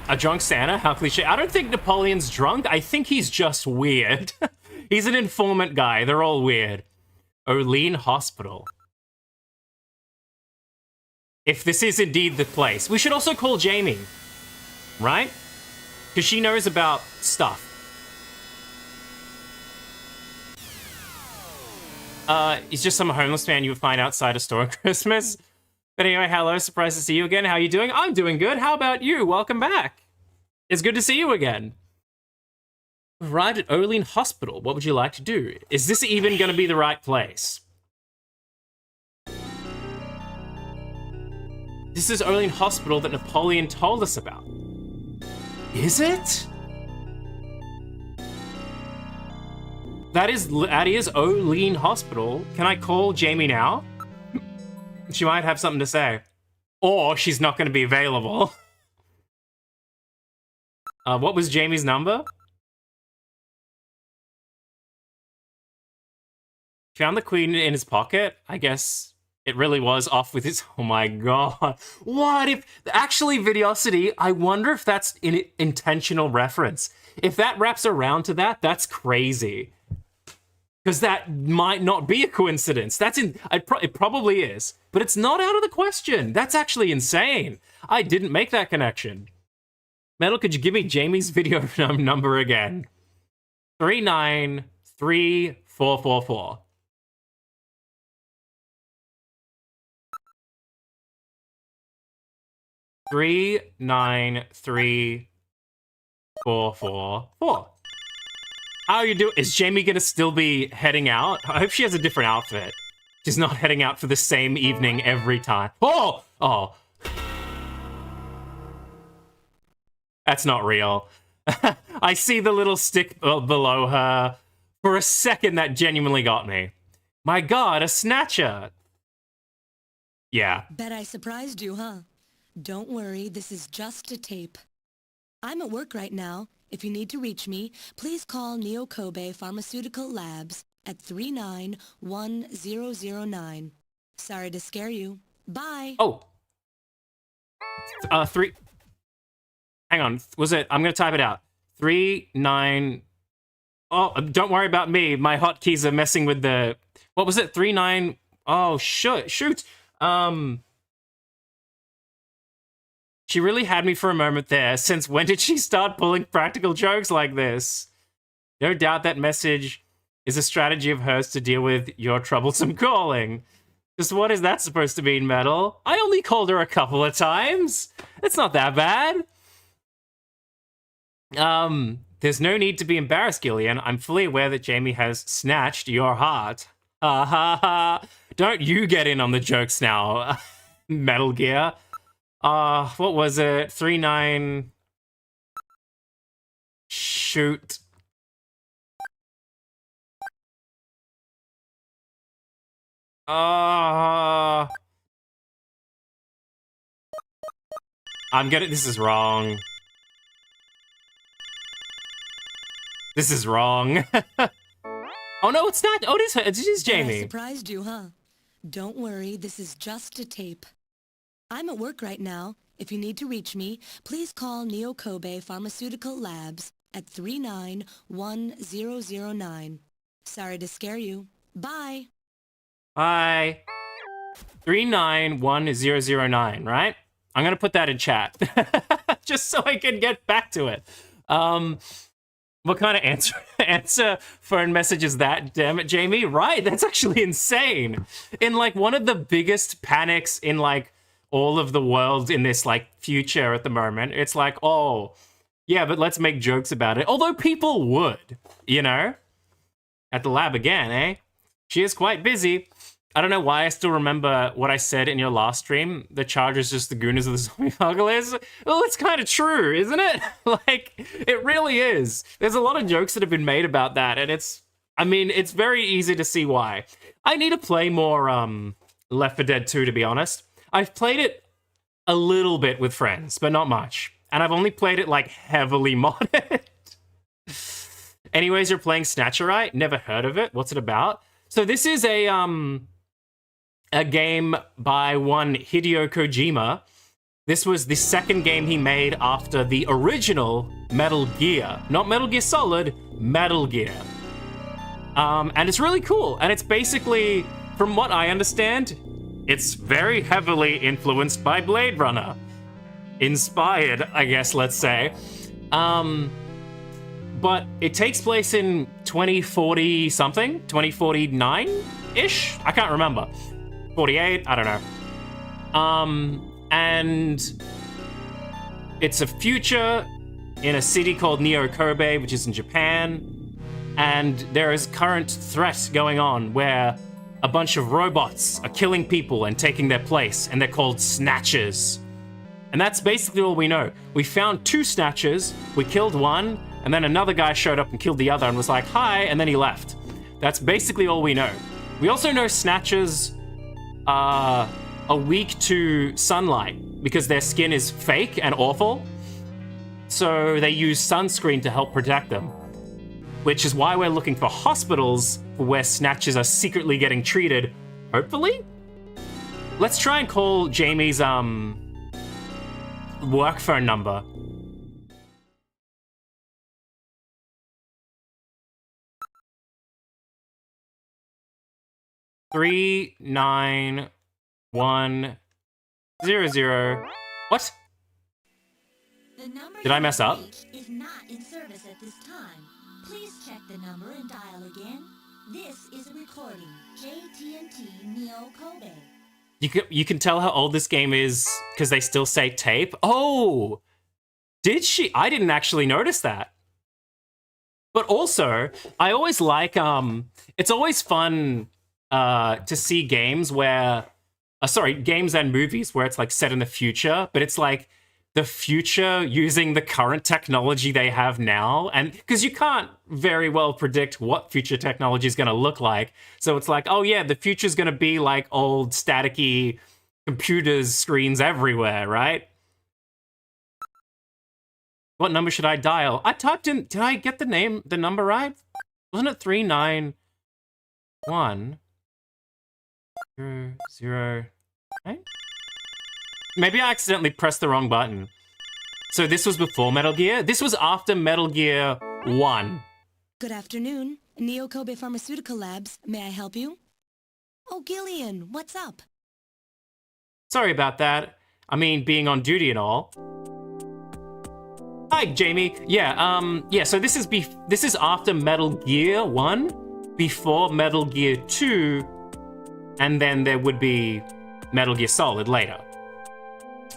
[SPEAKER 1] A drunk Santa? How cliche. I don't think Napoleon's drunk. I think he's just weird. He's an informant guy. They're all weird. Olean Hospital. If this is indeed the place. We should also call Jamie. Right? Because she knows about stuff. He's just some homeless man you would find outside a store on Christmas. But anyway, hello, surprised to see you again. How are you doing? I'm doing good. How about you? Welcome back. It's good to see you again. Arrived at Olean Hospital. What would you like to do? Is this even going to be the right place? This is Olean Hospital that Napoleon told us about. Is it? That is Olean Hospital. Can I call Jamie now? She might have something to say. Or she's not going to be available. What was Jamie's number? Found the queen in his pocket. I guess it really was off with his... Oh my god. What if... Actually, Videosity, I wonder if that's an intentional reference. If that wraps around to that, that's crazy. Because that might not be a coincidence. It probably is. But it's not out of the question. That's actually insane. I didn't make that connection. Metal, could you give me Jamie's video number again? 393444. Three, 9, 3, 4, 4, 4. How are you doing? Is Jamie gonna still be heading out? I hope she has a different outfit. She's not heading out for the same evening every time. Oh! Oh. That's not real. I see the little stick below her. For a second, that genuinely got me. My god, a Snatcher! Yeah.
[SPEAKER 8] Bet I surprised you, huh? Don't worry, this is just a tape. I'm at work right now. If you need to reach me, please call Neo Kobe Pharmaceutical Labs at 391009. Sorry to scare you. Bye.
[SPEAKER 1] Oh. 3... Hang on. Was it... I'm gonna type it out. 39... Oh, don't worry about me. My hotkeys are messing with the... What was it? 39... Oh, shoot. She really had me for a moment there. Since when did she start pulling practical jokes like this? No doubt that message is a strategy of hers to deal with your troublesome calling. Just what is that supposed to mean, Metal? I only called her a couple of times. It's not that bad. There's no need to be embarrassed, Gillian. I'm fully aware that Jamie has snatched your heart. Ha ha ha. Don't you get in on the jokes now, Metal Gear. What was it? 39... Shoot. I'm getting... This is wrong. This is wrong. Oh no, it's not. Oh, it is her. It is Jamie.
[SPEAKER 8] I surprised you, huh? Don't worry, this is just a tape. I'm at work right now. If you need to reach me, please call Neo Kobe Pharmaceutical Labs at 391009. Sorry to scare you. Bye.
[SPEAKER 1] Bye. 391009, right? I'm gonna put that in chat. Just so I can get back to it. What kind of answer phone message is that? Damn it, Jamie. Right, that's actually insane. In like one of the biggest panics in like all of the world in this like future at the moment, it's like, oh, yeah, but let's make jokes about it. Although people would, you know? At the lab again, eh? She is quite busy. I don't know why I still remember what I said in your last stream. The Charger's just the Gooners of the zombie apocalypse. Well, it's kind of true, isn't it? Like, it really is. There's a lot of jokes that have been made about that, and it's very easy to see why. I need to play more Left 4 Dead 2, to be honest. I've played it a little bit with friends, but not much. And I've only played it, like, heavily modded. Anyways, you're playing Snatcher, right? Never heard of it. What's it about? So this is a game by one Hideo Kojima. This was the second game he made after the original Metal Gear. Not Metal Gear Solid, Metal Gear. And it's really cool. And it's basically, from what I understand, it's very heavily influenced by Blade Runner. Inspired, I guess, let's say. But it takes place in 2040 something? 2049-ish? I can't remember. 48? I don't know. And it's a future in a city called Neo Kobe, which is in Japan. And there is current threat going on where a bunch of robots are killing people and taking their place, and they're called Snatchers. And that's basically all we know. We found 2 Snatchers, we killed one, and then another guy showed up and killed the other and was like, hi, and then he left. That's basically all we know. We also know Snatchers are weak to sunlight because their skin is fake and awful. So they use sunscreen to help protect them. Which is why we're looking for hospitals where Snatchers are secretly getting treated, hopefully? Let's try and call Jamie's work phone number. Three 9-1-0-0. What? Did I mess up?
[SPEAKER 7] Is not in service at this time. Please check the number and dial again. This is a recording. JTNT Neo Kobe.
[SPEAKER 1] You can tell how old this game is because they still say tape. Oh, did she? I didn't actually notice that. But also, I always like it's always fun to see games where, games and movies where it's like set in the future, but it's like the future using the current technology they have now. And because you can't very well predict what future technology is going to look like. So it's like, oh yeah, the future is going to be like old staticky computers, screens everywhere, right? What number should I dial? I typed in, did I get the number right? Wasn't it 391-0-0? Right? Maybe I accidentally pressed the wrong button. So this was before Metal Gear? This was after Metal Gear 1.
[SPEAKER 8] Good afternoon. Neo Kobe Pharmaceutical Labs. May I help you? Oh, Gillian, what's up?
[SPEAKER 1] Sorry about that. I mean, being on duty and all. Hi, Jamie. Yeah, so this is after Metal Gear 1, before Metal Gear 2, and then there would be Metal Gear Solid later.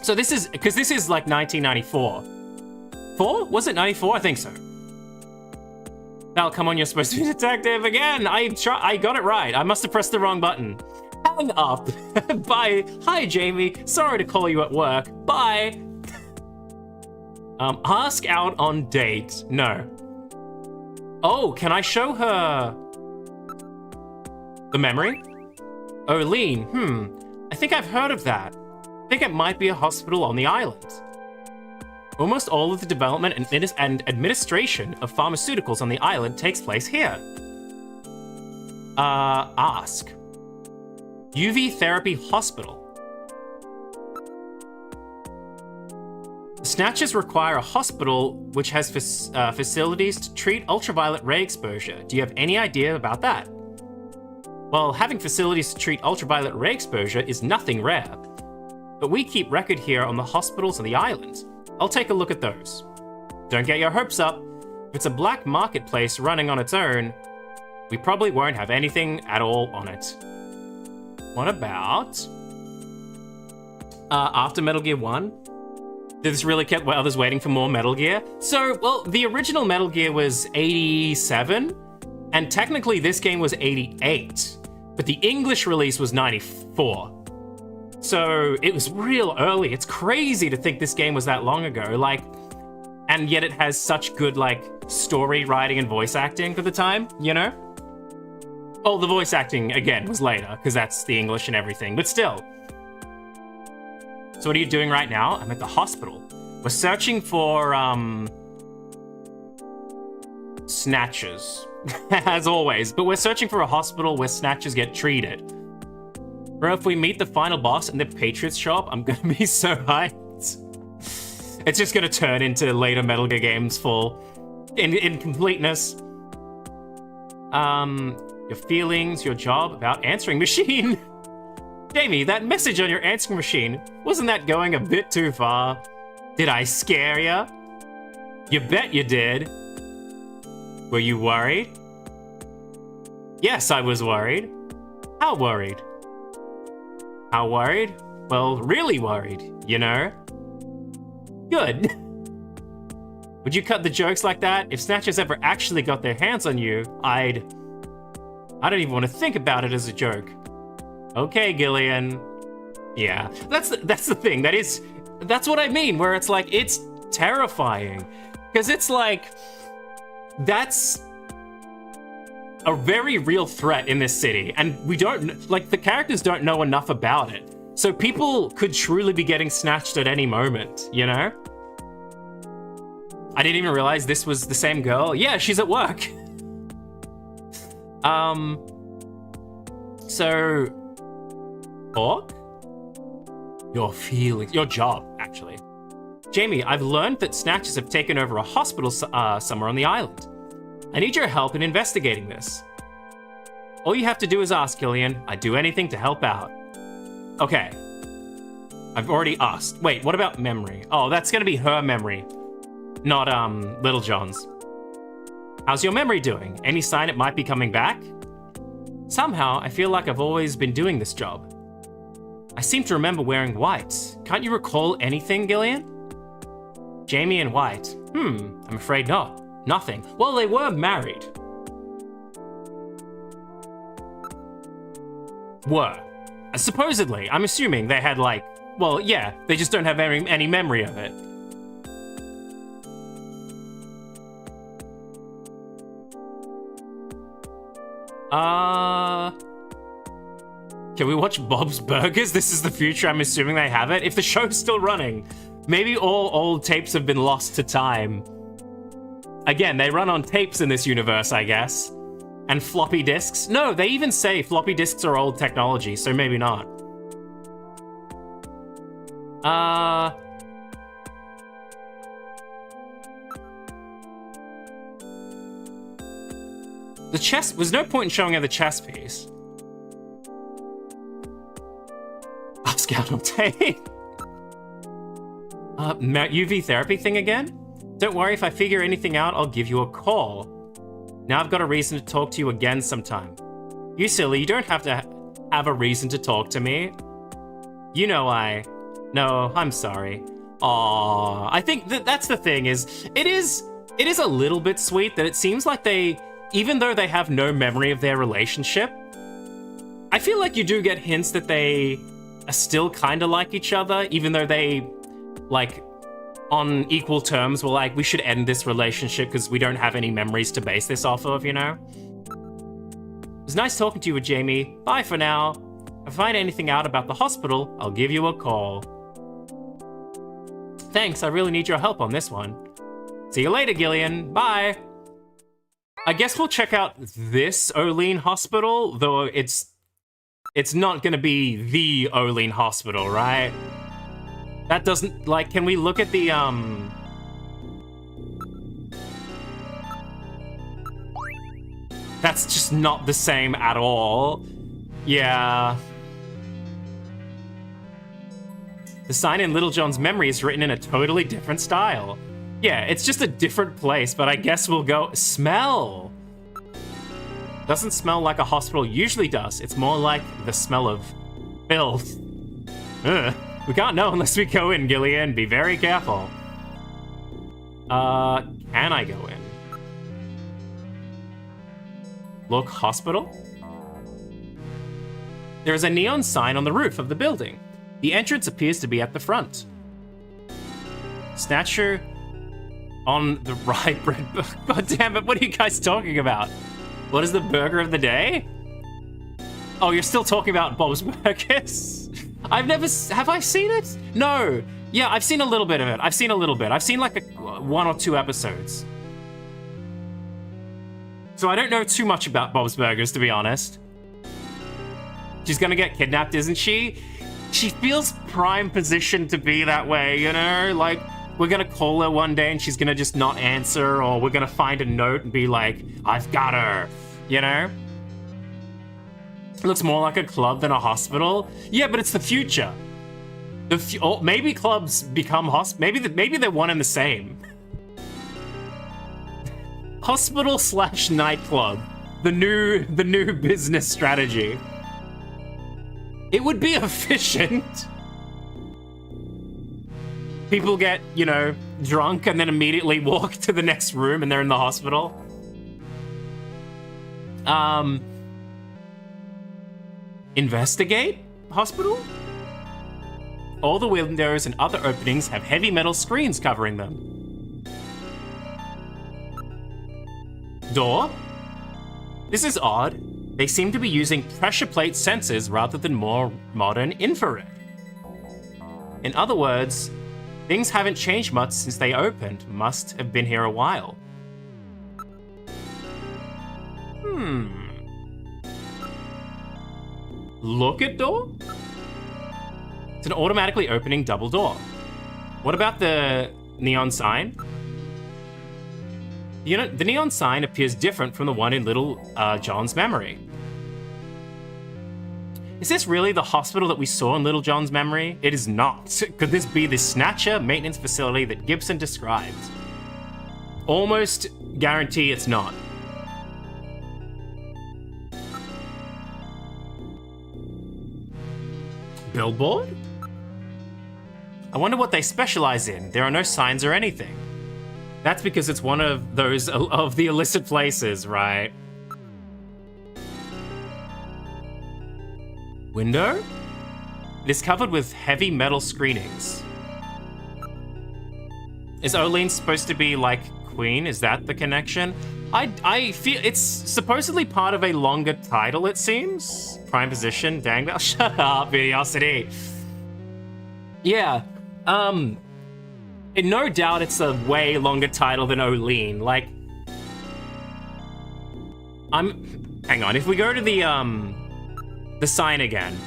[SPEAKER 1] So this is, because this is like 1994. 4? Was it 94? I think so. Now, come on, you're supposed to be a detective again. I got it right. I must have pressed the wrong button. Hang up. Bye. Hi, Jamie. Sorry to call you at work. Bye. Ask out on date. No. Oh, can I show her the memory? Olene. I think I've heard of that. I think it might be a hospital on the island. Almost all of the development and administration of pharmaceuticals on the island takes place here. Ask. UV Therapy Hospital. Snatchers require a hospital which has facilities to treat ultraviolet ray exposure. Do you have any idea about that? Well, having facilities to treat ultraviolet ray exposure is nothing rare. But we keep record here on the hospitals on the island. I'll take a look at those. Don't get your hopes up. If it's a black marketplace running on its own, we probably won't have anything at all on it. What about after Metal Gear 1? Did this really keep others waiting for more Metal Gear? So, well, the original Metal Gear was 87, and technically this game was 88, but the English release was 94. So it was real early. It's crazy to think this game was that long ago, like, and yet it has such good, like, story writing and voice acting for the time, you know? Oh, the voice acting, again, was later, because that's the English and everything, but still. So what are you doing right now? I'm at the hospital. We're searching for, snatchers, as always, but we're searching for a hospital where snatchers get treated. Bro, if we meet the final boss in the Patriots shop, I'm gonna be so hyped. It's just gonna turn into later Metal Gear games full in completeness. Your feelings, your job, about answering machine. Jamie, that message on your answering machine, wasn't that going a bit too far? Did I scare ya? You bet you did. Were you worried? Yes, I was worried. How worried? How worried? Well, really worried, you know? Good. Would you cut the jokes like that? If Snatchers ever actually got their hands on you, I don't even want to think about it as a joke. Okay, Gillian. Yeah, that's the thing. That's what I mean, where it's like, it's terrifying. Because it's like, that's a very real threat in this city, and we don't, like, the characters don't know enough about it. So people could truly be getting snatched at any moment, you know? I didn't even realize this was the same girl. Yeah, she's at work. So, talk? Your feelings, your job, actually. Jamie, I've learned that snatchers have taken over a hospital somewhere on the island. I need your help in investigating this. All you have to do is ask, Gillian. I'd do anything to help out. Okay. I've already asked. Wait, what about memory? Oh, that's gonna be her memory, not, Little John's. How's your memory doing? Any sign it might be coming back? Somehow, I feel like I've always been doing this job. I seem to remember wearing white. Can't you recall anything, Gillian? Jamie and White. I'm afraid not. Nothing. Well, they were married. Were. Supposedly. I'm assuming they had, like... Well, yeah, they just don't have any memory of it. Can we watch Bob's Burgers? This is the future. I'm assuming they have it. If the show's still running, maybe all old tapes have been lost to time. Again, they run on tapes in this universe, I guess. And floppy disks. No, they even say floppy disks are old technology, so maybe not. The chess... There's no point in showing her the chess piece. Up scout on tape. UV therapy thing again? Don't worry, if I figure anything out, I'll give you a call. Now I've got a reason to talk to you again sometime. You silly, you don't have to have a reason to talk to me. You know No, I'm sorry. Aww, I think that's the thing is, it is a little bit sweet that it seems like they, even though they have no memory of their relationship, I feel like you do get hints that they are still kind of like each other, even though they, like, on equal terms were like, we should end this relationship because we don't have any memories to base this off of, you know? It was nice talking to you, Jamie. Bye for now. If I find anything out about the hospital, I'll give you a call. Thanks, I really need your help on this one. See you later, Gillian. Bye. I guess we'll check out this Olean hospital, though it's not gonna be the Olean hospital, right? That doesn't, like, can we look at the, That's just not the same at all. Yeah. The sign in Little John's memory is written in a totally different style. Yeah, it's just a different place, but I guess we'll go... Smell! Doesn't smell like a hospital usually does. It's more like the smell of filth. Ugh. We can't know unless we go in, Gillian. Be very careful. Can I go in? Look, hospital? There is a neon sign on the roof of the building. The entrance appears to be at the front. Snatcher on the rye bread. God damn it, what are you guys talking about? What is the burger of the day? Oh, you're still talking about Bob's Burgers? I've never... Have I seen it? No. Yeah, I've seen a little bit of it. I've seen like 1 or 2 episodes. So I don't know too much about Bob's Burgers, to be honest. She's gonna get kidnapped, isn't she? She feels prime positioned to be that way, you know? Like, we're gonna call her one day and she's gonna just not answer, or we're gonna find a note and be like, I've got her, you know? It looks more like a club than a hospital. Yeah, but it's the future. Or maybe clubs become maybe they're one and the same. Hospital/nightclub. The new business strategy. It would be efficient. People get, you know, drunk and then immediately walk to the next room and they're in the hospital. Investigate hospital? All the windows and other openings have heavy metal screens covering them. Door? This is odd. They seem to be using pressure plate sensors rather than more modern infrared. In other words, things haven't changed much since they opened. Must have been here a while. Look at door? It's an automatically opening double door. What about the neon sign? You know, the neon sign appears different from the one in Little John's memory. Is this really the hospital that we saw in Little John's memory? It is not. Could this be the Snatcher maintenance facility that Gibson described? Almost guarantee it's not. Billboard? I wonder what they specialize in. There are no signs or anything. That's because it's one of those of the illicit places, right? Window? It is covered with heavy metal screenings. Is Olene supposed to be like Queen? Is that the connection? I feel it's supposedly part of a longer title, it seems. Prime position, dang that. Shut up, Videosity. Yeah, no doubt it's a way longer title than Olene. Like, hang on, if we go to the sign again.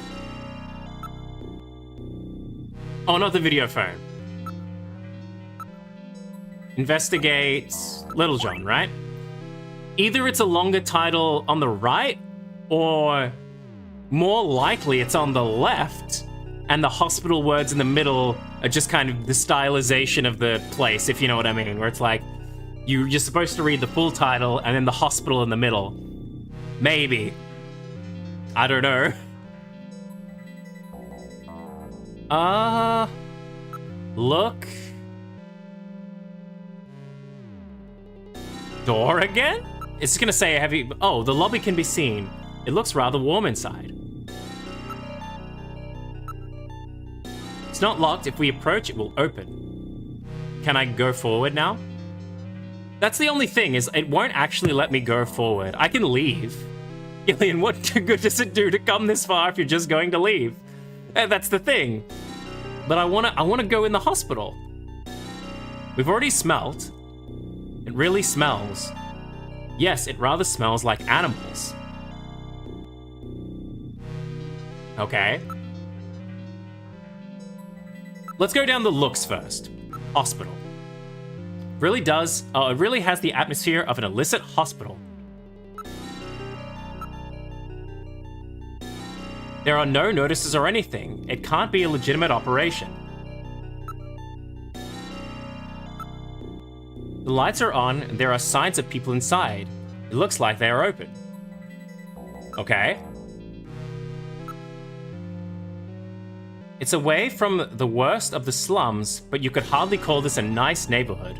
[SPEAKER 1] Oh, not the video phone. Investigate Little John, right? Either it's a longer title on the right, or more likely it's on the left, and the hospital words in the middle are just kind of the stylization of the place, if you know what I mean, where it's like, you're supposed to read the full title, and then the hospital in the middle. Maybe. I don't know. Look. Door again? It's gonna say a heavy... Oh, the lobby can be seen. It looks rather warm inside. It's not locked. If we approach, it will open. Can I go forward now? That's the only thing, is it won't actually let me go forward. I can leave. Gillian, what good does it do to come this far if you're just going to leave? That's the thing. But I wanna go in the hospital. We've already smelt. It really smells. Yes, it rather smells like animals. Okay. Let's go down the looks first. Hospital. Really does, it really has the atmosphere of an illicit hospital. There are no notices or anything. It can't be a legitimate operation. The lights are on, and there are signs of people inside. It looks like they are open. Okay. It's away from the worst of the slums, but you could hardly call this a nice neighborhood.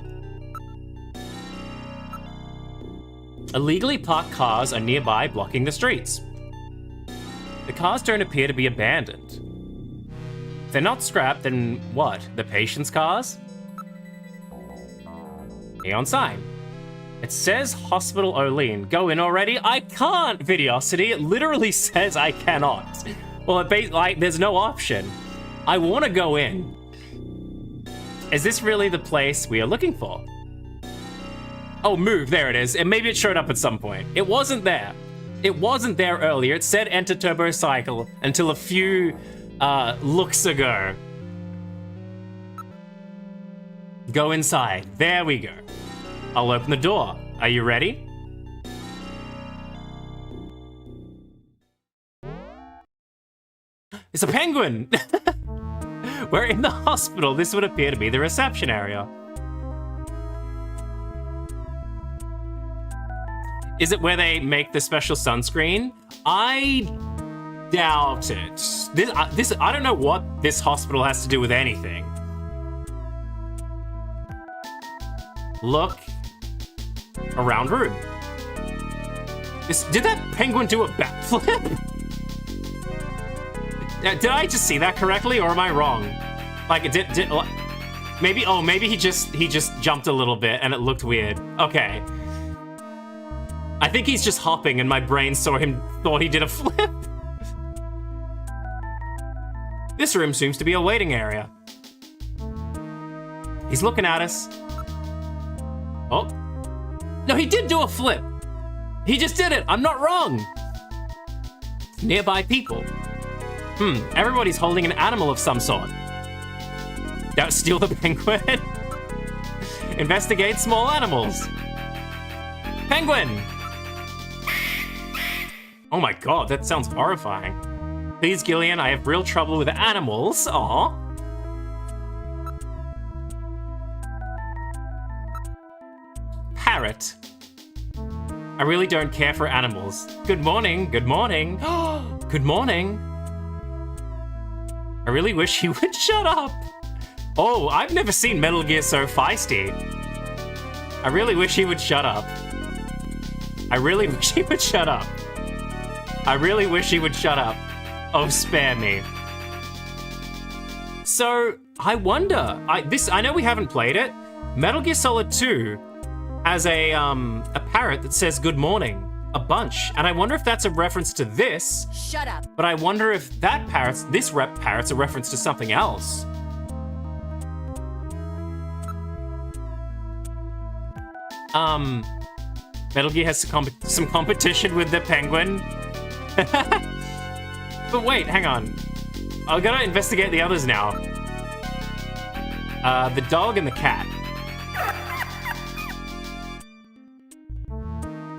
[SPEAKER 1] Illegally parked cars are nearby, blocking the streets. The cars don't appear to be abandoned. If they're not scrapped, then what? The patient's cars? Neon sign. It says Hospital Olene. Go in already? I can't, Videosity. It literally says I cannot. Well, there's no option. I want to go in. Is this really the place we are looking for? Oh, move, there it is. And maybe it showed up at some point. It wasn't there. It wasn't there earlier. It said enter turbo cycle until a few looks ago. Go inside. There we go. I'll open the door. Are you ready? It's a penguin! We're in the hospital. This would appear to be the reception area. Is it where they make the special sunscreen? I doubt it. I don't know what this hospital has to do with anything. Look around room. Did that penguin do a backflip? Did I just see that correctly, or am I wrong? Like, maybe he just jumped a little bit and it looked weird. Okay. I think he's just hopping and my brain thought he did a flip. This room seems to be a waiting area. He's looking at us. Oh. No, he did do a flip. He just did it. I'm not wrong. Nearby people. Everybody's holding an animal of some sort. Don't steal the penguin. Investigate small animals. Penguin! Oh my god, that sounds horrifying. Please, Gillian, I have real trouble with animals. Aww. Parrot. I really don't care for animals. Good morning, good morning. Good morning. I really wish he would shut up. Oh, I've never seen Metal Gear so feisty. I really wish he would shut up. I really wish he would shut up. I really wish he would shut up. Oh, spare me. So, I wonder, I know we haven't played it. Metal Gear Solid 2 has a parrot that says good morning a bunch, and I wonder if that's a reference to this.
[SPEAKER 9] Shut up.
[SPEAKER 1] But I wonder if this parrot's a reference to something else. Metal Gear has some competition with the penguin. But wait, hang on. I gotta investigate the others now. The dog and the cat.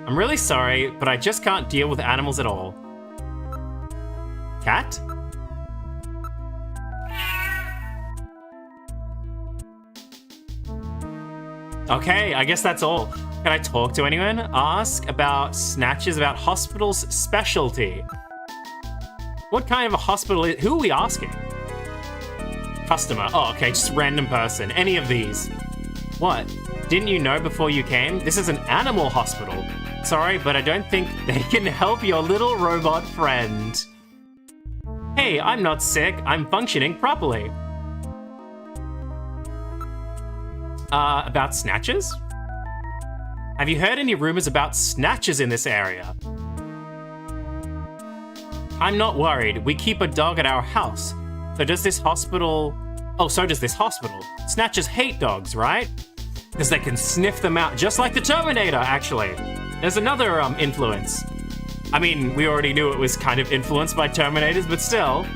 [SPEAKER 1] I'm really sorry, but I just can't deal with animals at all. Cat? Okay, I guess that's all. Can I talk to anyone? Ask about Snatchers, about hospital's specialty. What kind of a hospital is... Who are we asking? Customer. Oh, okay, just random person. Any of these. What? Didn't you know before you came? This is an animal hospital. Sorry, but I don't think they can help your little robot friend. Hey, I'm not sick. I'm functioning properly. About Snatchers? Have you heard any rumors about Snatchers in this area? I'm not worried. We keep a dog at our house. So does this hospital... Oh, so does this hospital. Snatchers hate dogs, right? Because they can sniff them out, just like the Terminator, actually. There's another influence. I mean, we already knew it was kind of influenced by Terminators, but still.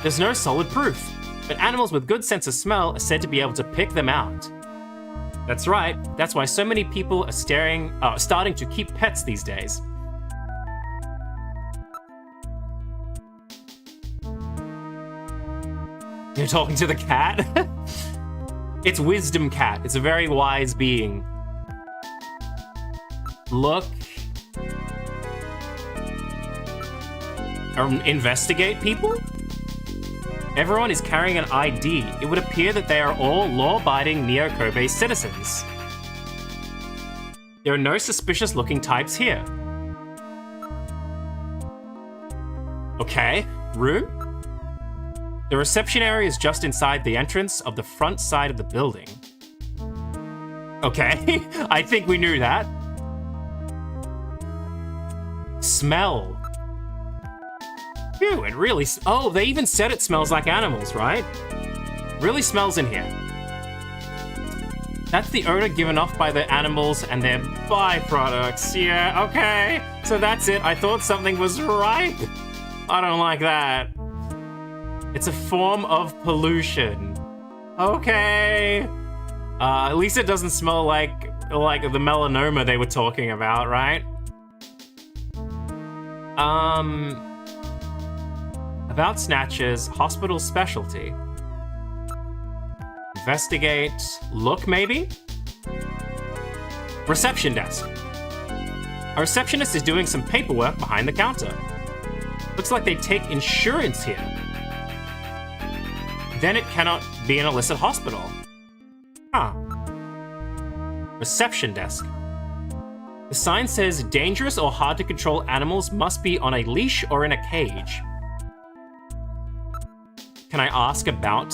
[SPEAKER 1] There's no solid proof, but animals with good sense of smell are said to be able to pick them out. That's right. That's why so many people are starting to keep pets these days. You're talking to the cat? It's Wisdom Cat. It's a very wise being. Look. Investigate people? Everyone is carrying an ID. It would appear that they are all law-abiding Neo-Kobe citizens. There are no suspicious-looking types here. Okay, room? The reception area is just inside the entrance of the front side of the building. Okay, I think we knew that. Smell. Phew, it really... Oh, they even said it smells like animals, right? Really smells in here. That's the odor given off by the animals and their byproducts. Yeah, okay. So that's it. I thought something was right. I don't like that. It's a form of pollution. Okay. At least it doesn't smell like the melanoma they were talking about, right? About Snatcher's hospital specialty. Investigate, look maybe? Reception desk. A receptionist is doing some paperwork behind the counter. Looks like they take insurance here. Then it cannot be an illicit hospital. Huh. Reception desk. The sign says dangerous or hard to control animals must be on a leash or in a cage. Can I ask about...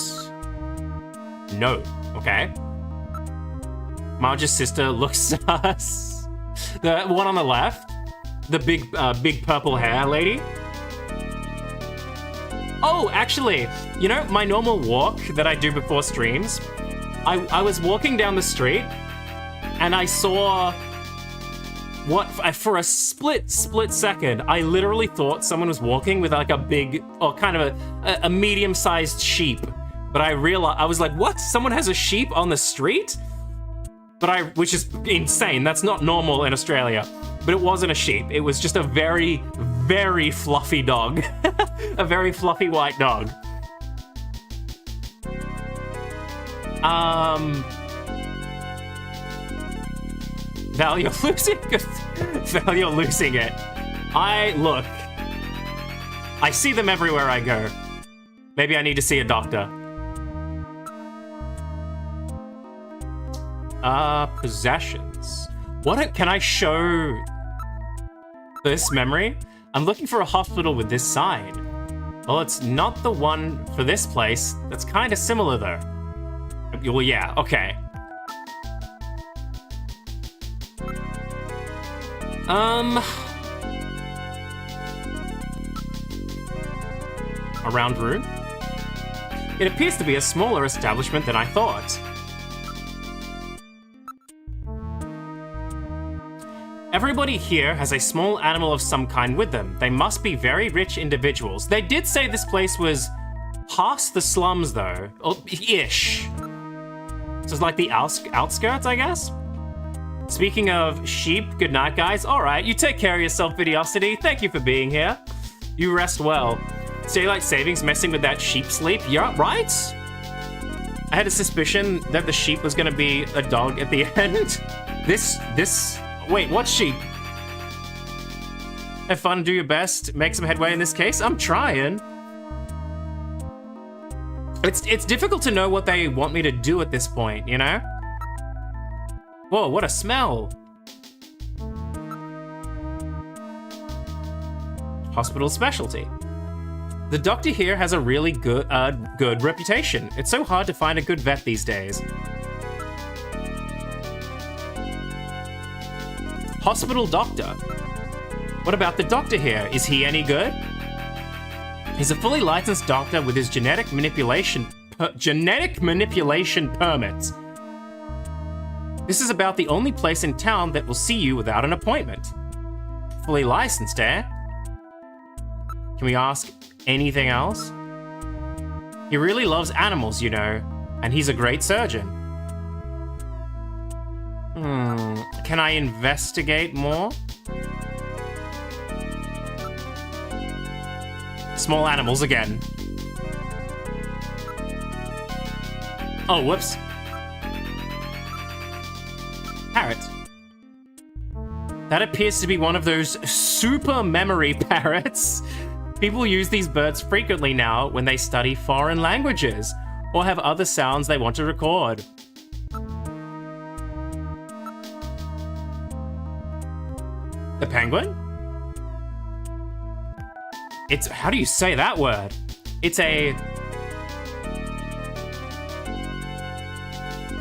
[SPEAKER 1] No. Okay. Marge's sister looks sus. The one on the left? The big purple hair lady? Oh, actually, you know, my normal walk that I do before streams, I was walking down the street and I saw what, for a split second, I literally thought someone was walking with like a big, or kind of a medium-sized sheep. But I realized, I was like, what? Someone has a sheep on the street? Which is insane. That's not normal in Australia. But it wasn't a sheep. It was just a very, very fluffy dog. A very fluffy white dog. Val, you're losing it. Val, you're losing it. Look. I see them everywhere I go. Maybe I need to see a doctor. Possessions. Can I show this memory? I'm looking for a hospital with this sign. Well, it's not the one for this place. That's kind of similar though. Well, yeah, okay. A round room? It appears to be a smaller establishment than I thought. Everybody here has a small animal of some kind with them. They must be very rich individuals. They did say this place was past the slums, though. Or ish. So it's like the outskirts, I guess? Speaking of sheep, good night, guys. All right, you take care of yourself, Videosity. Thank you for being here. You rest well. Daylight Savings messing with that sheep sleep. Yeah, right? I had a suspicion that the sheep was gonna be a dog at the end. Wait, what sheep? Have fun, do your best, make some headway in this case. I'm trying. It's difficult to know what they want me to do at this point, you know? Whoa, what a smell. Hospital specialty. The doctor here has a really good reputation. It's so hard to find a good vet these days. Hospital doctor. What about the doctor here? Is he any good? He's a fully licensed doctor with his genetic manipulation permit. This is about the only place in town that will see you without an appointment. Fully licensed, eh? Can we ask anything else? He really loves animals, you know, and he's a great surgeon. Can I investigate more? Small animals again. Oh, whoops. Parrot. That appears to be one of those super memory parrots. People use these birds frequently now when they study foreign languages or have other sounds they want to record. The penguin? It's, how do you say that word? It's a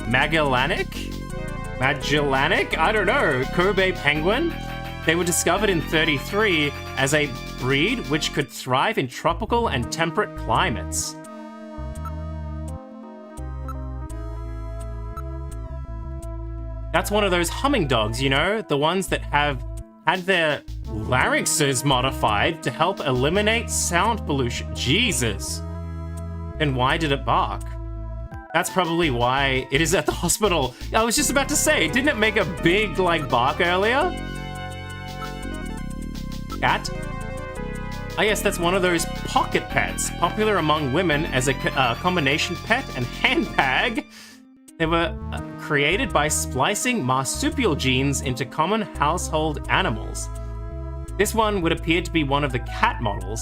[SPEAKER 1] Magellanic? I don't know. Kobe penguin? They were discovered in 1933 as a breed which could thrive in tropical and temperate climates. That's one of those humming dogs, you know? The ones that have had their larynxes modified to help eliminate sound pollution. Jesus. Then why did it bark? That's probably why it is at the hospital. I was just about to say, didn't it make a big, like, bark earlier? Cat? Ah, yes, that's one of those pocket pets, popular among women as a combination pet and handbag. They were created by splicing marsupial genes into common household animals. This one would appear to be one of the cat models.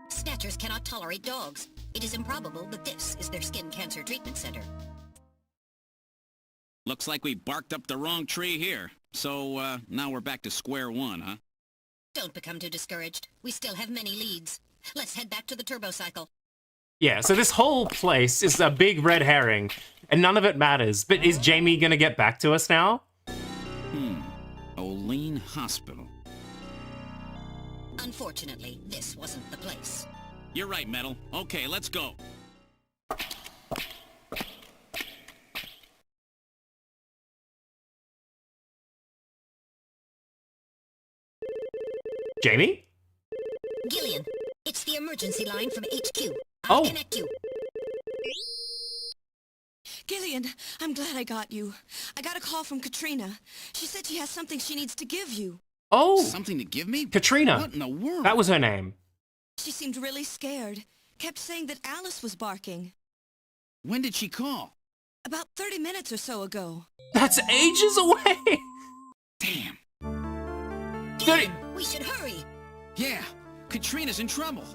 [SPEAKER 3] Snatchers cannot tolerate dogs. It is improbable that this is their skin cancer treatment center.
[SPEAKER 4] Looks like we barked up the wrong tree here. So, now we're back to square one, huh?
[SPEAKER 3] Don't become too discouraged. We still have many leads. Let's head back to the turbo cycle.
[SPEAKER 1] Yeah, so this whole place is a big red herring, and none of it matters. But is Jamie gonna get back to us now?
[SPEAKER 4] Olean Hospital.
[SPEAKER 3] Unfortunately, this wasn't the place.
[SPEAKER 4] You're right, Metal. Okay, let's go.
[SPEAKER 1] Jamie?
[SPEAKER 3] Gillian, it's the emergency line from HQ.
[SPEAKER 1] Oh.
[SPEAKER 3] I'll connect you.
[SPEAKER 8] Gillian, I'm glad I got you. I got a call from Katrina. She said she has something she needs to give you.
[SPEAKER 1] Oh,
[SPEAKER 4] Something to give me?
[SPEAKER 1] Katrina.
[SPEAKER 4] What in the world?
[SPEAKER 1] That was her name.
[SPEAKER 8] She seemed really scared. Kept saying that Alice was barking.
[SPEAKER 4] When did she call?
[SPEAKER 8] About 30 minutes or so ago.
[SPEAKER 1] That's ages away.
[SPEAKER 4] Damn.
[SPEAKER 3] Gillian, we should hurry.
[SPEAKER 4] Yeah, Katrina's in trouble.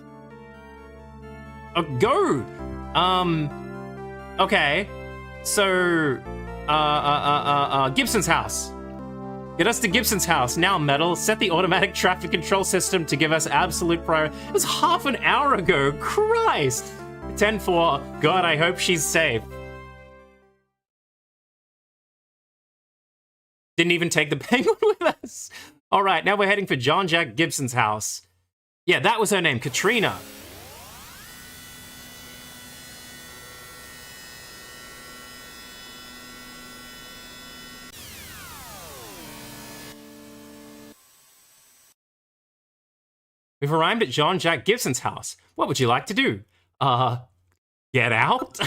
[SPEAKER 1] Go. Okay. So, Gibson's house. Get us to Gibson's house. Now, Metal, set the automatic traffic control system to give us absolute priority. It was half an hour ago. Christ. 10-4. God, I hope she's safe. Didn't even take the penguin with us. All right, now we're heading for John Jack Gibson's house. Yeah, that was her name, Katrina. We've arrived at John Jack Gibson's house. What would you like to do? Get out?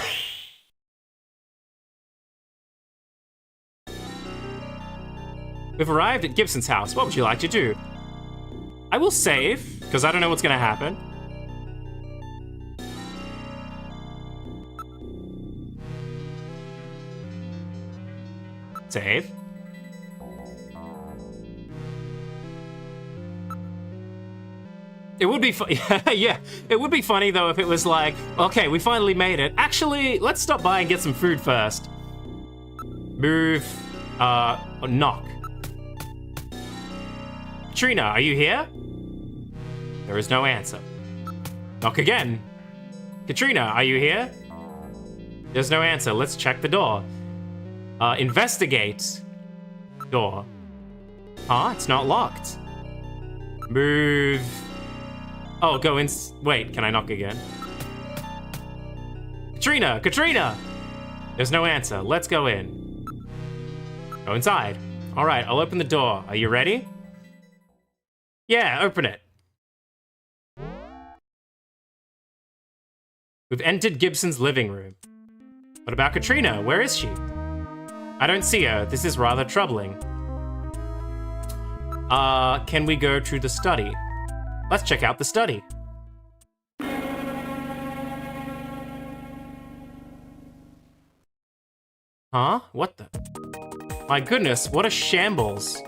[SPEAKER 1] We've arrived at Gibson's house. What would you like to do? I will save, because I don't know what's going to happen. Save. It would be yeah, it would be funny though if it was like, okay, we finally made it. Actually, let's stop by and get some food first. Move, knock. Katrina, are you here? There is no answer. Knock again. Katrina, are you here? There's no answer. Let's check the door. Investigate. Door. Huh? It's not locked. Move. Oh, go in. Wait, can I knock again? Katrina! Katrina! There's no answer. Let's go in. Go inside. All right, I'll open the door. Are you ready? Yeah, open it. We've entered Gibson's living room. What about Katrina? Where is she? I don't see her. This is rather troubling. Can we go to the study? Let's check out the study. Huh? What the? My goodness, what a shambles.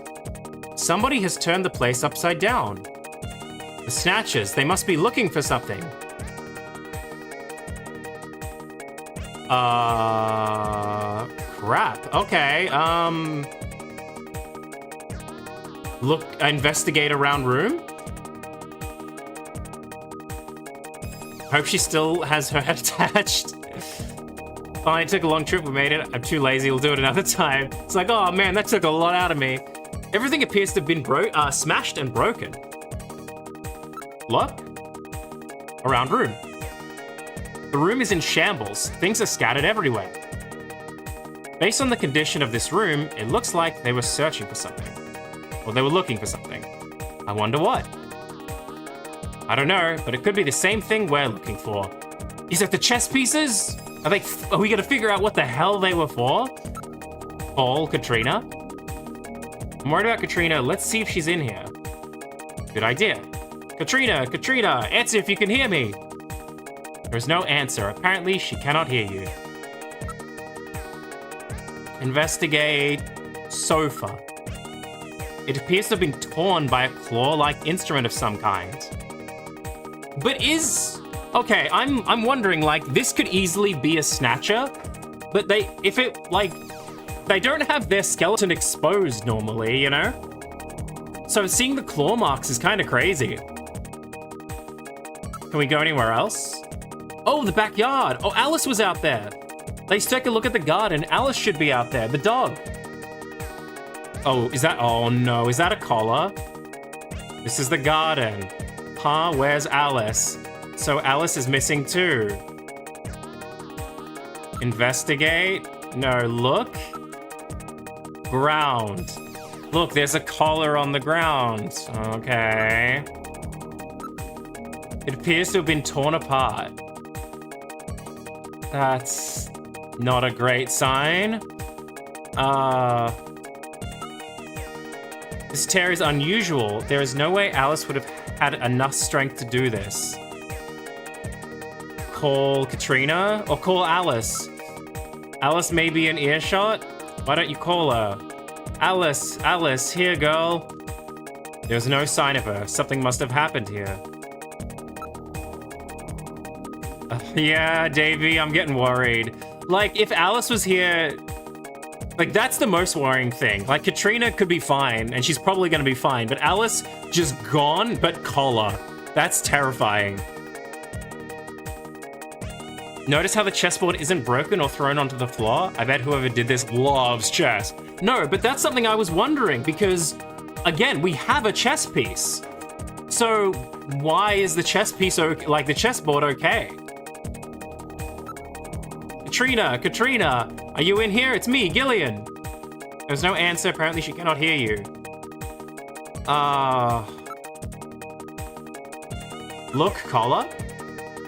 [SPEAKER 1] Somebody has turned the place upside down. The Snatchers, they must be looking for something. Crap. Okay, look, investigate around room? Hope she still has her head attached. Fine, it took a long trip, we made it. I'm too lazy, we'll do it another time. It's like, oh man, that took a lot out of me. Everything appears to have been smashed and broken. Look. Around room. The room is in shambles. Things are scattered everywhere. Based on the condition of this room, it looks like they were searching for something. Or they were looking for something. I wonder what? I don't know, but it could be the same thing we're looking for. Is it the chess pieces? Are we gonna figure out what the hell they were for? Paul, Katrina? I'm worried about Katrina. Let's see if she's in here. Good idea. Katrina, answer if you can hear me. There's no answer. Apparently, she cannot hear you. Investigate sofa. It appears to have been torn by a claw-like instrument of some kind. But okay, I'm wondering, like, this could easily be a Snatcher, but they don't have their skeleton exposed normally, you know? So seeing the claw marks is kind of crazy. Can we go anywhere else? Oh, the backyard. Oh, Alice was out there. Let's take a look at the garden. Alice should be out there. The dog. Oh, oh no, is that a collar? This is the garden. Huh, where's Alice? So Alice is missing too. Investigate. No, look. Ground. Look, there's a collar on the ground. Okay. It appears to have been torn apart. That's not a great sign. This tear is unusual. There is no way Alice would have had enough strength to do this. Call Katrina or call Alice. Alice may be in earshot. Why don't you call her? Alice, here, girl. There's no sign of her. Something must have happened here. Yeah, Davey, I'm getting worried. Like, if Alice was here, like, that's the most worrying thing. Like, Katrina could be fine, and she's probably gonna be fine, but Alice just gone, but collar. That's terrifying. Notice how the chessboard isn't broken or thrown onto the floor? I bet whoever did this loves chess. No, but that's something I was wondering, because, again, we have a chess piece. So, why is the chess piece like the chessboard okay? Katrina, are you in here? It's me, Gillian. There's no answer. Apparently she cannot hear you. Look, collar.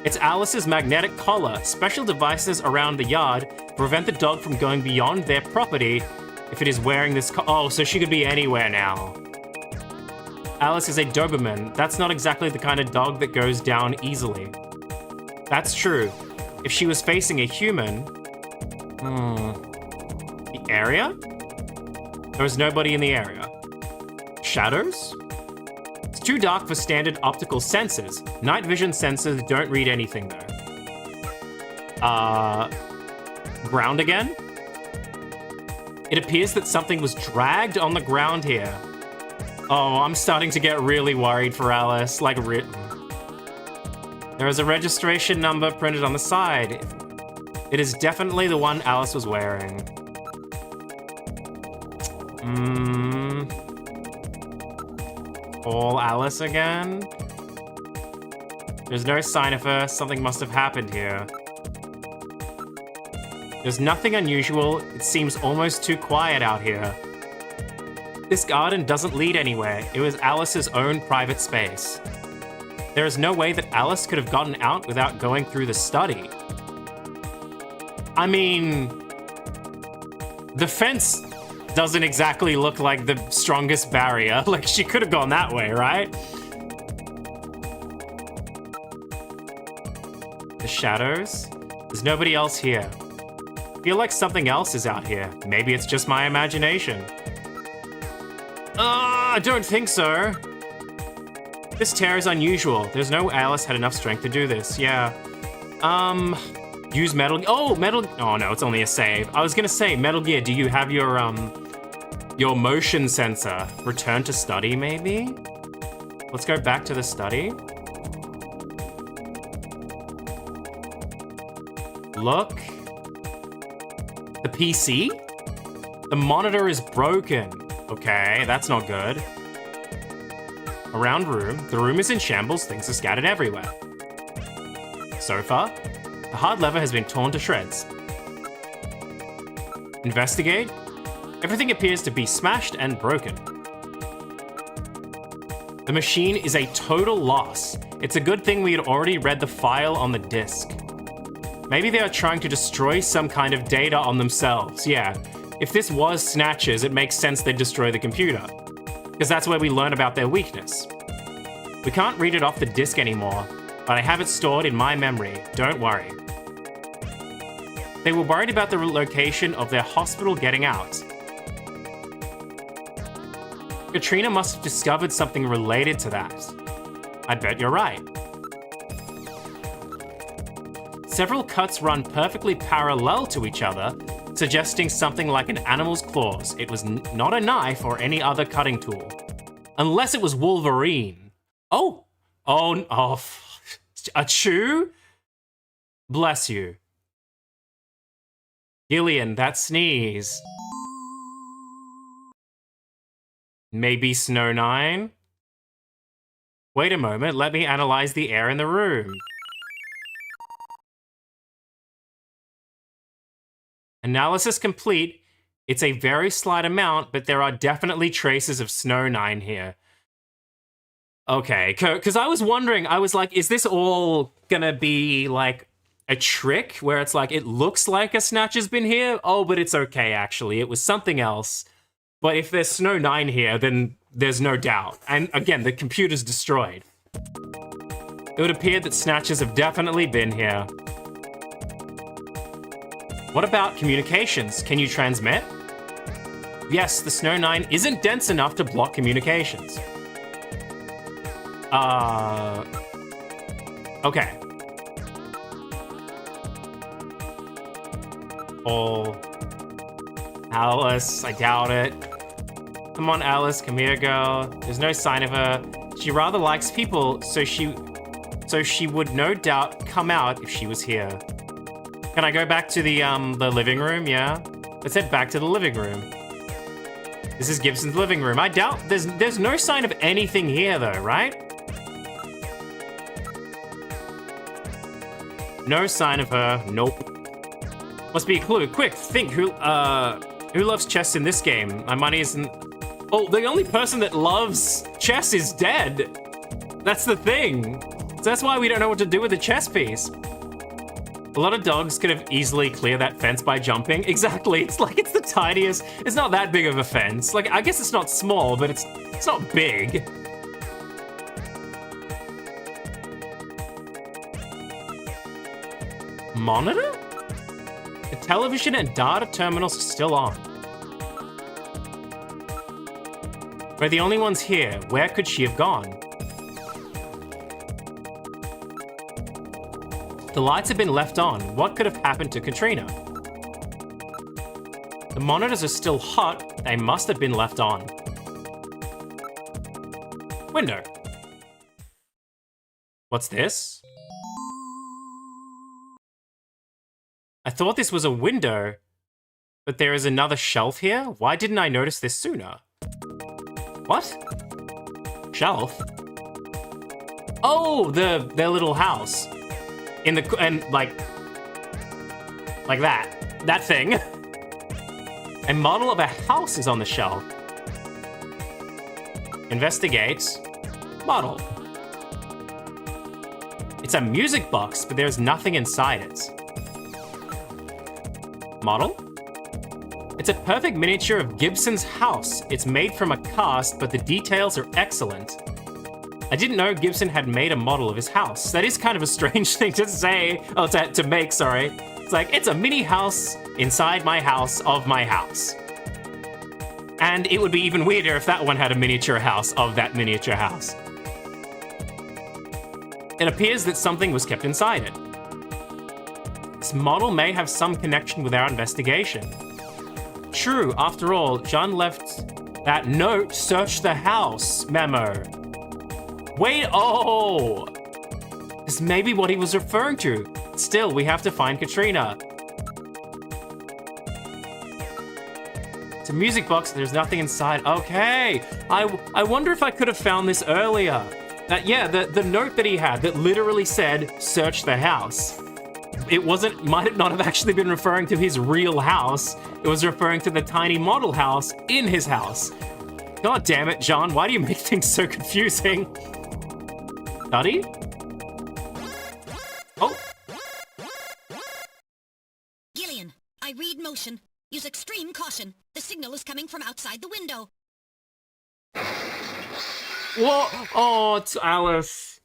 [SPEAKER 1] It's Alice's magnetic collar. Special devices around the yard prevent the dog from going beyond their property if it is wearing this oh, so she could be anywhere now. Alice is a Doberman. That's not exactly the kind of dog that goes down easily. That's true. If she was facing a human... The area? There was nobody in the area. Shadows? It's too dark for standard optical sensors. Night vision sensors don't read anything, though. Ground again? It appears that something was dragged on the ground here. Oh, I'm starting to get really worried for Alice. Like, there is a registration number printed on the side. It is definitely the one Alice was wearing. Call Alice again? There's no sign of her. Something must have happened here. There's nothing unusual. It seems almost too quiet out here. This garden doesn't lead anywhere. It was Alice's own private space. There is no way that Alice could have gotten out without going through the study. I mean, the fence doesn't exactly look like the strongest barrier. Like, she could have gone that way, right? The shadows? There's nobody else here. I feel like something else is out here. Maybe it's just my imagination. I don't think so. This tear is unusual. There's no way Alice had enough strength to do this. Yeah. Use Metal... Oh, Metal... Oh, no, it's only a save. I was gonna say, Metal Gear, do you have your motion sensor? Return to study, maybe? Let's go back to the study. Look. The PC? The monitor is broken. Okay, that's not good. Around room. The room is in shambles. Things are scattered everywhere. Sofa. The hard lever has been torn to shreds. Investigate. Everything appears to be smashed and broken. The machine is a total loss. It's a good thing we had already read the file on the disk. Maybe they are trying to destroy some kind of data on themselves. Yeah, if this was Snatchers, it makes sense they'd destroy the computer, because that's where we learn about their weakness. We can't read it off the disk anymore, but I have it stored in my memory. Don't worry. They were worried about the location of their hospital getting out. Katrina must have discovered something related to that. I bet you're right. Several cuts run perfectly parallel to each other, suggesting something like an animal's claws. It was not a knife or any other cutting tool. Unless it was Wolverine. Oh, a chew? Bless you. Gillian, that sneeze. Maybe Snow 9? Wait a moment, let me analyze the air in the room. Analysis complete. It's a very slight amount, but there are definitely traces of Snow 9 here. Okay, because I was wondering, I was like, is this all gonna be like a trick where it's like, it looks like a Snatcher's been here? Oh, but it's okay, actually. It was something else. But if there's Snow 9 here, then there's no doubt. And again, the computer's destroyed. It would appear that Snatchers have definitely been here. What about communications? Can you transmit? Yes, the Snow 9 isn't dense enough to block communications. Okay. Oh. Alice, I doubt it. Come on, Alice, come here, girl. There's no sign of her. She rather likes people, so she would no doubt come out if she was here. Can I go back to the living room? Yeah. Let's head back to the living room. This is Gibson's living room. I doubt there's no sign of anything here though, right? No sign of her. Nope. Must be a clue. Quick, think. Who loves chess in this game? My money isn't... Oh, the only person that loves chess is dead. That's the thing. So that's why we don't know what to do with the chess piece. A lot of dogs could have easily cleared that fence by jumping. Exactly. It's like it's the tiniest... It's not that big of a fence. Like, I guess it's not small, but it's not big. Monitor? The television and data terminals are still on. We're the only ones here. Where could she have gone? The lights have been left on. What could have happened to Katrina? The monitors are still hot. They must have been left on. Window. What's this? I thought this was a window, but there is another shelf here? Why didn't I notice this sooner? What? Shelf? Oh, their little house. Like that thing. A model of a house is on the shelf. Investigate. Model. It's a music box, but there's nothing inside it. Model? It's a perfect miniature of Gibson's house. It's made from a cast, but the details are excellent. I didn't know Gibson had made a model of his house. That is kind of a strange thing to say, to make, sorry. It's like, it's a mini house inside my house of my house. And it would be even weirder if that one had a miniature house of that miniature house. It appears that something was kept inside it. This model may have some connection with our investigation. True, after all, John left that note, search the house memo. Wait, oh! This may be what he was referring to. Still, we have to find Katrina. It's a music box, there's nothing inside. Okay, I wonder if I could have found this earlier. The note that he had that literally said, search the house. it might not have actually been referring to his real house. It was referring to the tiny model house in his house. God damn it, John, why do you make things so confusing? Study? Oh.
[SPEAKER 3] Gillian, I read motion. Use extreme caution. The signal is coming from outside the window.
[SPEAKER 1] What? Oh, it's Alice.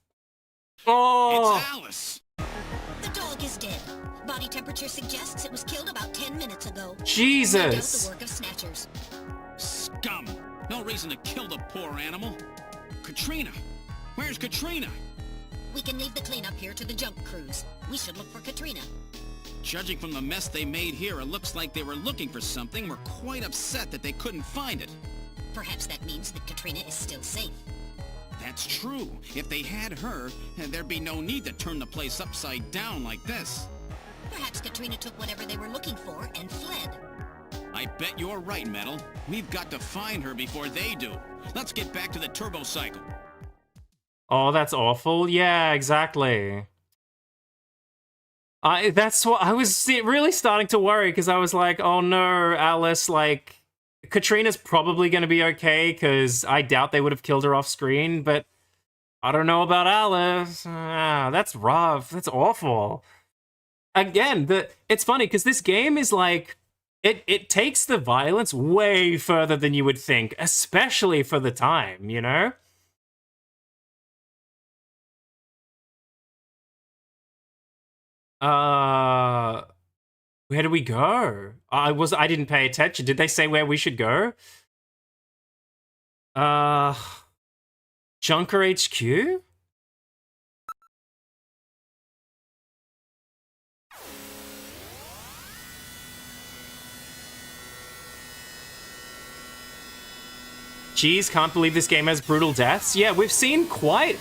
[SPEAKER 1] Oh.
[SPEAKER 4] It's Alice.
[SPEAKER 3] The dog is dead. Body temperature suggests it was killed about 10 minutes ago. No doubt
[SPEAKER 1] Jesus.
[SPEAKER 3] the work of Snatchers.
[SPEAKER 4] Scum. No reason to kill the poor animal. Katrina. Where's Katrina?
[SPEAKER 3] We can leave the cleanup here to the junk crews. We should look for Katrina.
[SPEAKER 4] Judging from the mess they made here, it looks like they were looking for something. Were quite upset that they couldn't find it.
[SPEAKER 3] Perhaps that means that Katrina is still safe.
[SPEAKER 4] That's true. If they had her, there'd be no need to turn the place upside down like this.
[SPEAKER 3] Perhaps Katrina took whatever they were looking for and fled.
[SPEAKER 4] I bet you're right, Metal. We've got to find her before they do. Let's get back to the turbo cycle.
[SPEAKER 1] Oh, that's awful. Yeah, exactly. That's what I was really starting to worry, because I was like, oh no, Alice, like, Katrina's probably going to be okay, because I doubt they would have killed her off screen, but I don't know about Alice. That's rough. That's awful. Again, it's funny, because this game is like, it takes the violence way further than you would think, especially for the time, you know? Where do we go? I didn't pay attention. Did they say where we should go? Junker HQ? Jeez, can't believe this game has brutal deaths. Yeah, we've seen quite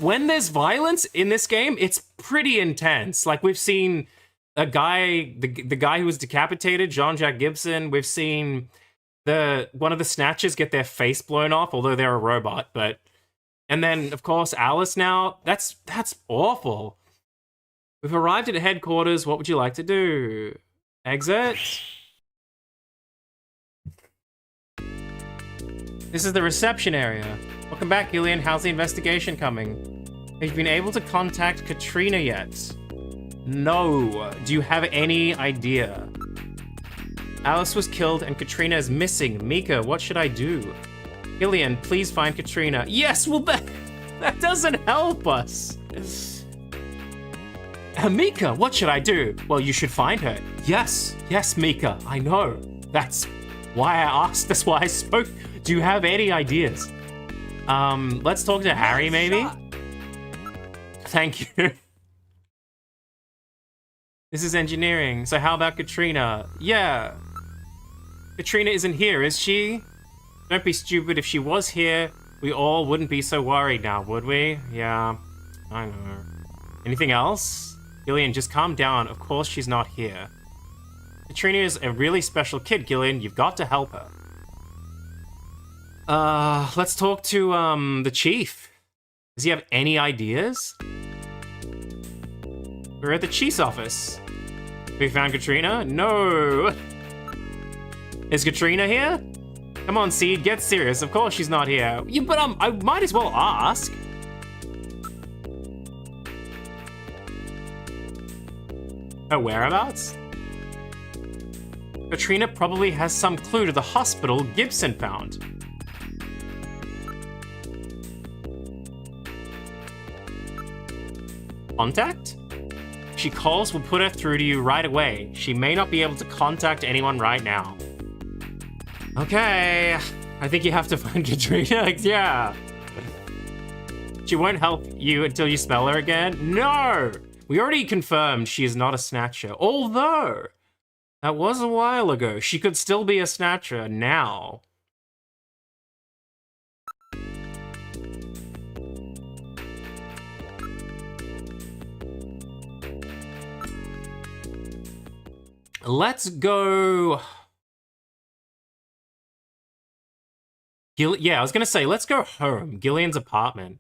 [SPEAKER 1] when there's violence in this game, it's pretty intense. Like, we've seen a guy, the guy who was decapitated, John Jack Gibson. We've seen one of the Snatchers get their face blown off, although they're a robot. And then of course Alice. Now that's awful. We've arrived at headquarters. What would you like to do? Exit. This is the reception area. Welcome back, Gillian. How's the investigation coming? Have you been able to contact Katrina yet? No. Do you have any idea? Alice was killed and Katrina is missing. Mika, what should I do? Gillian, please find Katrina. Yes, well, that doesn't help us. Mika, what should I do? Well, you should find her. Yes, Mika, I know. That's why I asked. That's why I spoke. Do you have any ideas? Let's talk to Harry, maybe? Thank you. This is engineering. So how about Katrina? Yeah. Katrina isn't here, is she? Don't be stupid. If she was here, we all wouldn't be so worried now, would we? Yeah, I know. Anything else? Gillian, just calm down. Of course she's not here. Katrina is a really special kid, Gillian. You've got to help her. Let's talk to, the chief. Does he have any ideas? We're at the chief's office. We found Katrina? No. Is Katrina here? Come on, Seed, get serious. Of course she's not here. Yeah, but I might as well ask. Her whereabouts? Katrina probably has some clue to the hospital Gibson found. Contact? If she calls, we'll put her through to you right away. She may not be able to contact anyone right now. Okay, I think you have to find Katrina. Yeah. She won't help you until you spell her again? No! We already confirmed she is not a Snatcher. Although, that was a while ago. She could still be a Snatcher now. Let's go... Yeah, I was gonna say, let's go home. Gillian's apartment.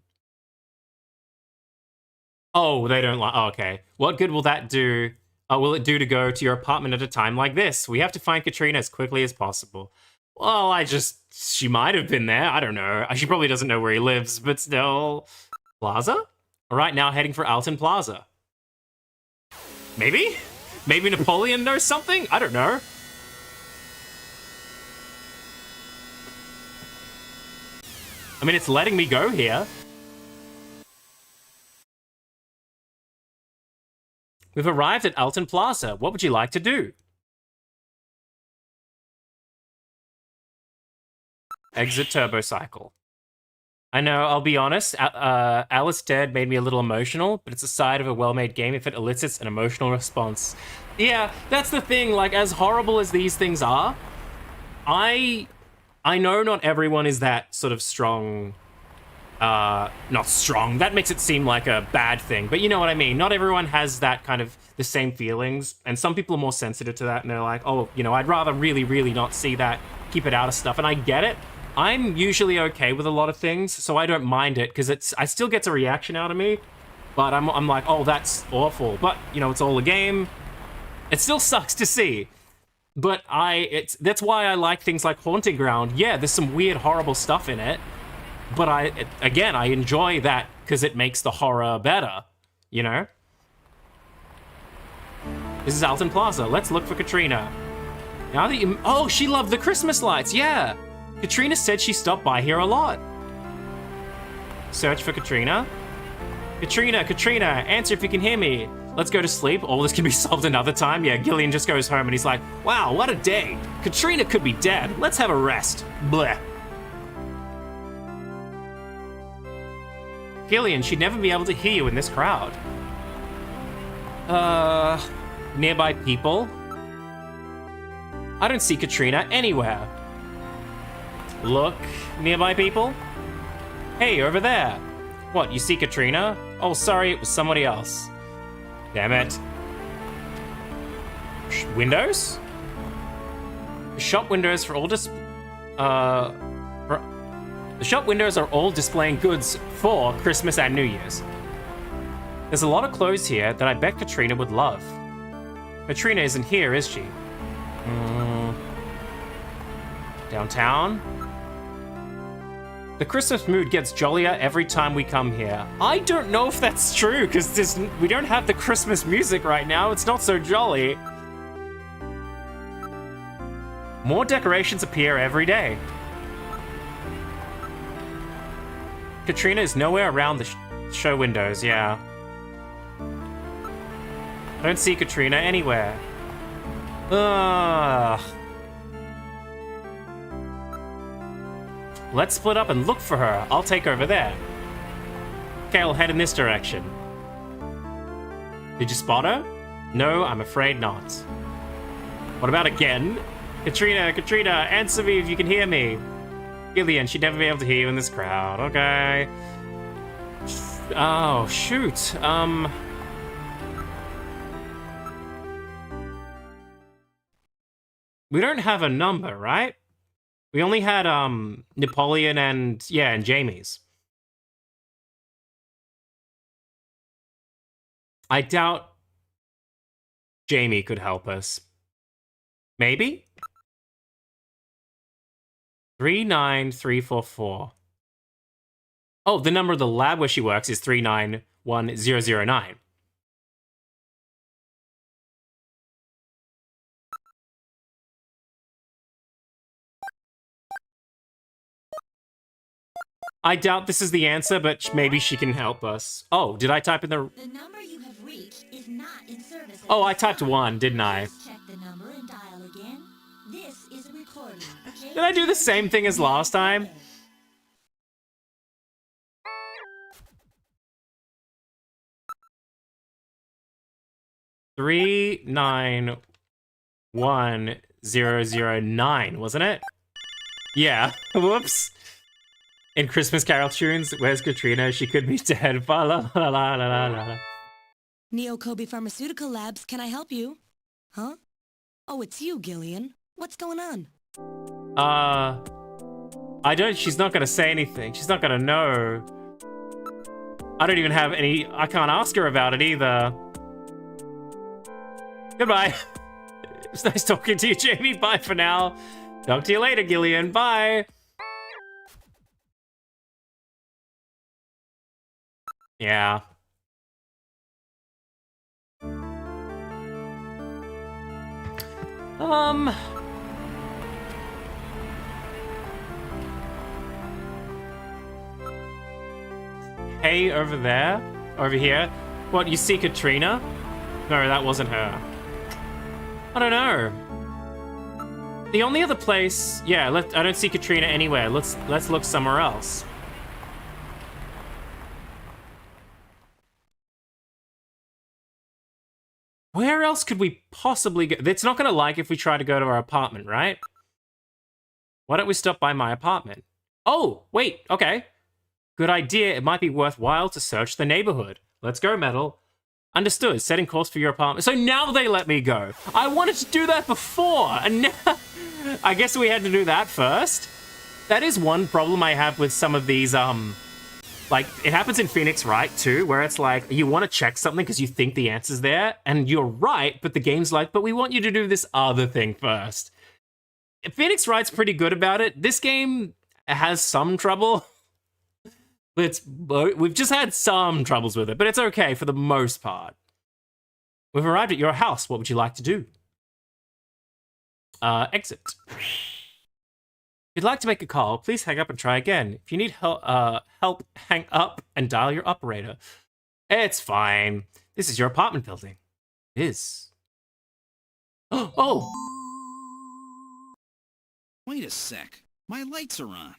[SPEAKER 1] Oh, they don't like... Oh, okay. What good will that do? Will it do to go to your apartment at a time like this? We have to find Katrina as quickly as possible. Well, she might have been there. I don't know. She probably doesn't know where he lives, but still... Plaza? All right, now heading for Alton Plaza. Maybe? Maybe Napoleon knows something? I don't know. I mean, it's letting me go here. We've arrived at Alton Plaza. What would you like to do? Exit turbocycle. I know, I'll be honest, Alice Dead made me a little emotional, but it's a side of a well-made game if it elicits an emotional response. Yeah, that's the thing, like, as horrible as these things are, I know not everyone is that sort of strong, not strong, that makes it seem like a bad thing, but you know what I mean, not everyone has that kind of, the same feelings, and some people are more sensitive to that, and they're like, oh, you know, I'd rather really, really not see that, keep it out of stuff, and I get it. I'm usually okay with a lot of things, so I don't mind it, because I still gets a reaction out of me, but I'm like, oh, that's awful. But, you know, it's all a game. It still sucks to see. But that's why I like things like Haunting Ground. Yeah, there's some weird, horrible stuff in it, but I enjoy that, because it makes the horror better, you know? This is Alton Plaza. Let's look for Katrina. Now that you... Oh, she loved the Christmas lights, yeah! Katrina said she stopped by here a lot. Search for Katrina. Katrina, answer if you can hear me. Let's go to sleep. All this can be solved another time. Yeah, Gillian just goes home and he's like, wow, what a day. Katrina could be dead. Let's have a rest. Bleh. Gillian, she'd never be able to hear you in this crowd. Nearby people? I don't see Katrina anywhere. Look, nearby people? Hey, over there. What, you see Katrina? Oh, sorry, it was somebody else. Damn it. Windows? The shop windows for all the shop windows are all displaying goods for Christmas and New Year's. There's a lot of clothes here that I bet Katrina would love. Katrina isn't here, is she? Downtown? The Christmas mood gets jollier every time we come here. I don't know if that's true, because we don't have the Christmas music right now. It's not so jolly. More decorations appear every day. Katrina is nowhere around the show windows, yeah. I don't see Katrina anywhere. Ugh. Let's split up and look for her. I'll take over there. Okay, I'll head in this direction. Did you spot her? No, I'm afraid not. What about again? Katrina, answer me if you can hear me. Gillian, she'd never be able to hear you in this crowd. Okay. Oh, shoot. We don't have a number, right? We only had, Napoleon and Jamie's. I doubt Jamie could help us. Maybe? 39344. Oh, the number of the lab where she works is 391009. I doubt this is the answer, but maybe she can help us. Oh, did I type in the...
[SPEAKER 7] The number you have reached is not in service.
[SPEAKER 1] Oh, I typed 1, didn't I?
[SPEAKER 7] Check the number and dial again. This is a recording.
[SPEAKER 1] Did I do the same thing as last time? Three 91009, wasn't it? Yeah. Whoops. In Christmas Carol tunes, where's Katrina? She could be dead. La la la la la la.
[SPEAKER 8] Neo Kobe Pharmaceutical Labs, can I help you? Huh? Oh, it's you, Gillian. What's going on?
[SPEAKER 1] I don't... She's not gonna say anything. She's not gonna know. I don't even have any... I can't ask her about it either. Goodbye. It's nice talking to you, Jamie. Bye for now. Talk to you later, Gillian. Bye. Yeah. Hey, over there? Over here? What, you see Katrina? No, that wasn't her. I don't know. The only other place... Yeah, I don't see Katrina anywhere. Let's look somewhere else. Where else could we possibly go? It's not going to like if we try to go to our apartment, right? Why don't we stop by my apartment? Oh, wait, okay. Good idea. It might be worthwhile to search the neighborhood. Let's go, Metal. Understood. Setting course for your apartment. So now they let me go. I wanted to do that before, and now... I guess we had to do that first. That is one problem I have with some of these, like, it happens in Phoenix Wright, too, where it's like, you want to check something because you think the answer's there, and you're right, but the game's like, but we want you to do this other thing first. Phoenix Wright's pretty good about it. This game has some trouble. We've just had some troubles with it, but it's okay for the most part. We've arrived at your house. What would you like to do? Exit. If you'd like to make a call, please hang up and try again. If you need help, hang up and dial your operator. It's fine. This is your apartment building. It is. Oh!
[SPEAKER 4] Wait a sec. My lights are on.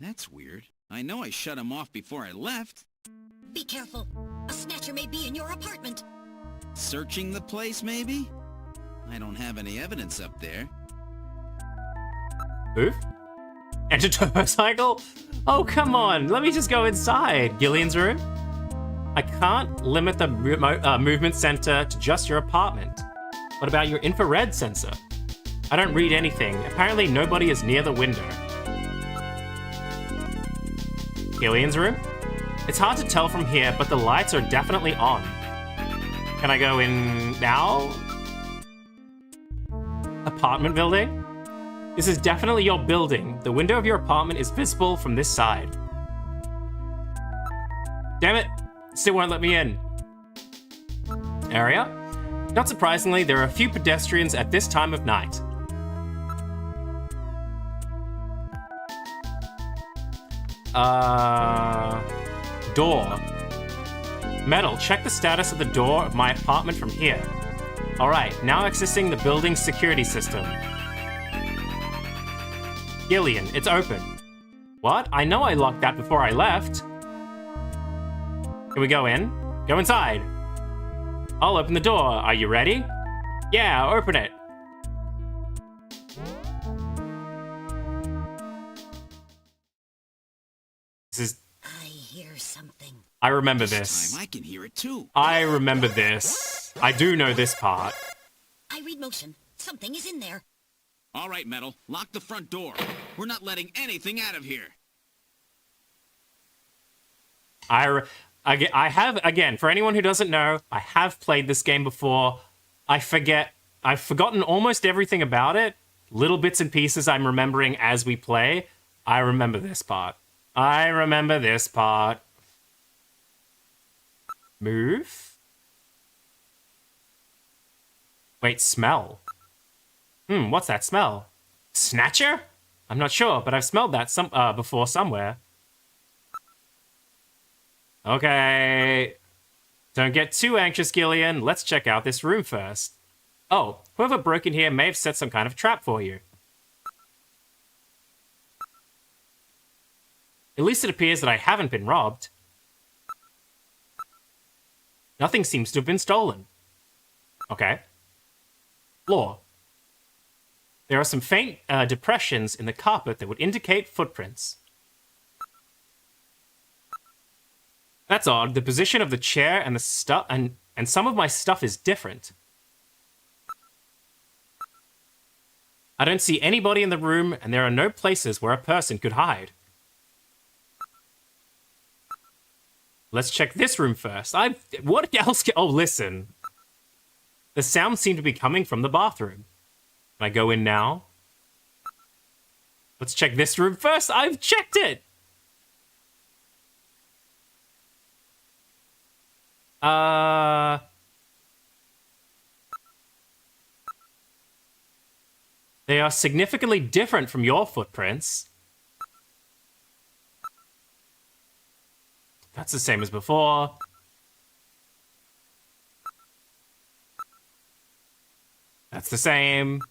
[SPEAKER 4] That's weird. I know I shut them off before I left.
[SPEAKER 3] Be careful. A Snatcher may be in your apartment.
[SPEAKER 4] Searching the place, maybe? I don't have any evidence up there.
[SPEAKER 1] Move? Enter Turbocycle? Oh, come on. Let me just go inside. Gillian's room? I can't limit the movement center to just your apartment. What about your infrared sensor? I don't read anything. Apparently nobody is near the window. Gillian's room? It's hard to tell from here, but the lights are definitely on. Can I go in now? Apartment building? This is definitely your building. The window of your apartment is visible from this side. Damn it! Still won't let me in. Area? Not surprisingly, there are a few pedestrians at this time of night. Door. Metal, check the status of the door of my apartment from here. Alright, now accessing the building's security system. Gillian, it's open. What? I know I locked that before I left. Can we go in? Go inside. I'll open the door. Are you ready? Yeah, open it. This is...
[SPEAKER 3] I hear something.
[SPEAKER 1] I remember this.
[SPEAKER 4] Time I can hear it too.
[SPEAKER 1] I remember this. I do know this part.
[SPEAKER 3] I read motion. Something is in there.
[SPEAKER 4] All right, Metal. Lock the front door. We're not letting anything out of here.
[SPEAKER 1] I have, again, for anyone who doesn't know, I have played this game before. I've forgotten almost everything about it. Little bits and pieces I'm remembering as we play. I remember this part. I remember this part. Move? Wait, smell. What's that smell? Snatcher? I'm not sure, but I've smelled that before somewhere. Okay. Don't get too anxious, Gillian. Let's check out this room first. Oh, whoever broke in here may have set some kind of trap for you. At least it appears that I haven't been robbed. Nothing seems to have been stolen. Okay. Floor. There are some faint depressions in the carpet that would indicate footprints. That's odd. The position of the chair and the stuff and some of my stuff is different. I don't see anybody in the room, and there are no places where a person could hide. Let's check this room first. What else? Oh, listen. The sound seemed to be coming from the bathroom. Can I go in now? Let's check this room first. I've checked it. They are significantly different from your footprints. That's the same as before. That's the same.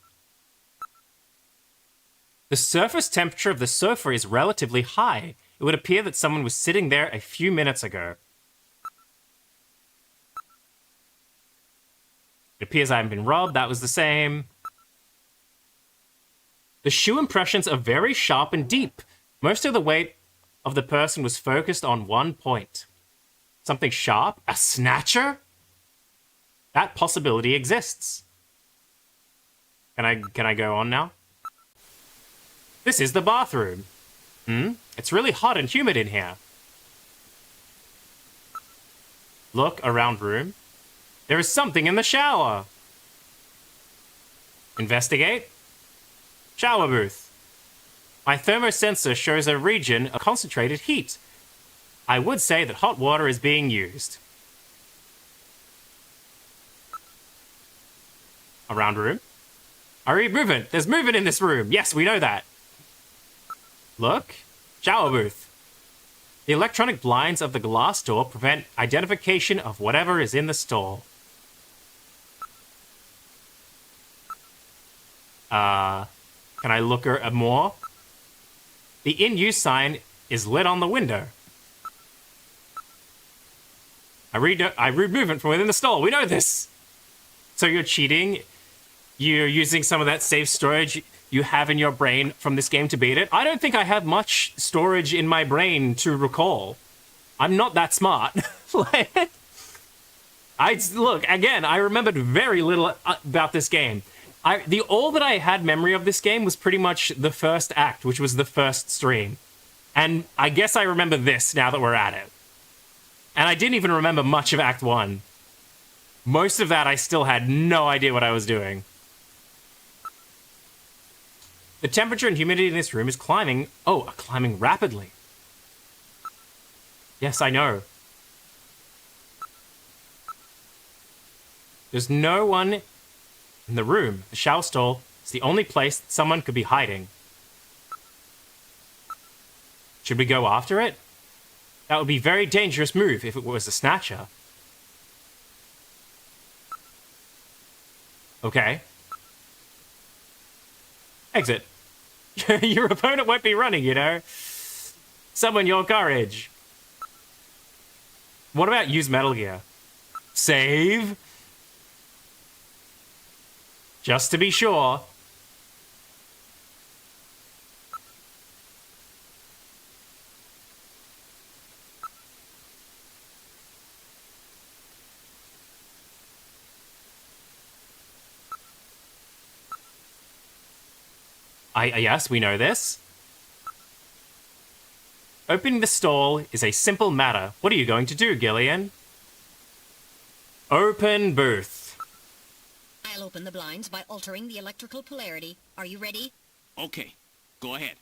[SPEAKER 1] The surface temperature of the sofa is relatively high. It would appear that someone was sitting there a few minutes ago. It appears I haven't been robbed. That was the same. The shoe impressions are very sharp and deep. Most of the weight of the person was focused on one point. Something sharp? A snatcher? That possibility exists. Can I go on now? This is the bathroom. It's really hot and humid in here. Look around room. There is something in the shower. Investigate. Shower booth. My thermosensor shows a region of concentrated heat. I would say that hot water is being used. Around room. I read movement. There's movement in this room. Yes, we know that. Look. Shower booth. The electronic blinds of the glass door prevent identification of whatever is in the stall. Can I look at more? The in-use sign is lit on the window. I read movement from within the stall. We know this. So you're cheating. You're using some of that safe storage you have in your brain from this game to beat it. I don't think I have much storage in my brain to recall. I'm not that smart. Look, again, I remembered very little about this game. All that I had memory of this game was pretty much the first act, which was the first stream. And I guess I remember this now that we're at it. And I didn't even remember much of Act 1. Most of that I still had no idea what I was doing. The temperature and humidity in this room is climbing. Oh, climbing rapidly. Yes, I know. There's no one in the room. The shower stall is the only place that someone could be hiding. Should we go after it? That would be a very dangerous move if it was a Snatcher. Okay. Exit. Your opponent won't be running, you know. Summon your courage. What about use Metal Gear? Save? Just to be sure. Yes, we know this. Opening the stall is a simple matter. What are you going to do, Gillian? Open booth.
[SPEAKER 3] I'll open the blinds by altering the electrical polarity. Are you ready?
[SPEAKER 4] Okay, go ahead.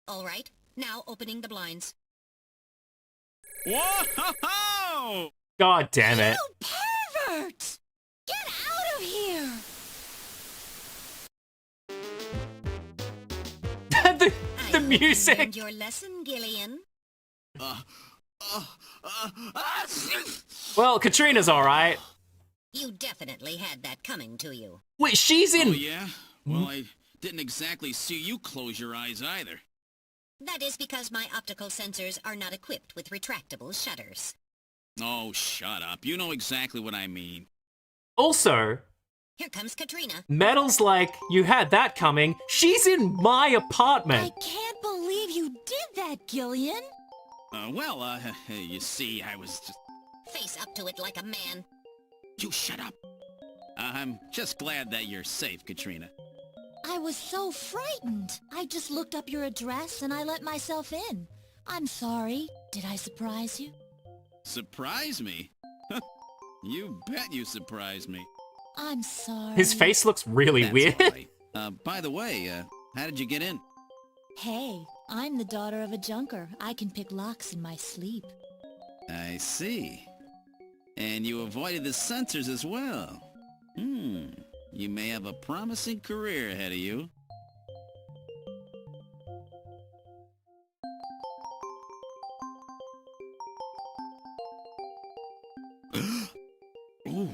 [SPEAKER 3] All right. Now opening the blinds.
[SPEAKER 4] Whoa!
[SPEAKER 1] God damn it.
[SPEAKER 8] You pervert! Get out of here!
[SPEAKER 1] the music.
[SPEAKER 3] And your lesson, Gillian.
[SPEAKER 1] Well, Katrina's all right.
[SPEAKER 3] You definitely had that coming to you.
[SPEAKER 1] Wait, she's in.
[SPEAKER 4] Oh, yeah? Well, I didn't exactly see you close your eyes either.
[SPEAKER 3] That is because my optical sensors are not equipped with retractable shutters.
[SPEAKER 4] Oh, shut up. You know exactly what I mean.
[SPEAKER 1] Also,
[SPEAKER 3] Here comes Katrina.
[SPEAKER 1] Metal's like, you had that coming. She's in my apartment.
[SPEAKER 8] I can't believe you did that, Gillian.
[SPEAKER 4] You see, I was just...
[SPEAKER 3] Face up to it like a man.
[SPEAKER 4] You shut up. I'm just glad that you're safe, Katrina.
[SPEAKER 7] I was so frightened. I just looked up your address and I let myself in. I'm sorry. Did I surprise you?
[SPEAKER 4] Surprise me? You bet you surprised me.
[SPEAKER 7] I'm sorry.
[SPEAKER 1] His face looks really
[SPEAKER 4] That's
[SPEAKER 1] weird.
[SPEAKER 4] all right. By the way, how did you get in?
[SPEAKER 7] Hey, I'm the daughter of a junker. I can pick locks in my sleep.
[SPEAKER 4] I see. And you avoided the sensors as well. You may have a promising career ahead of you. Ooh.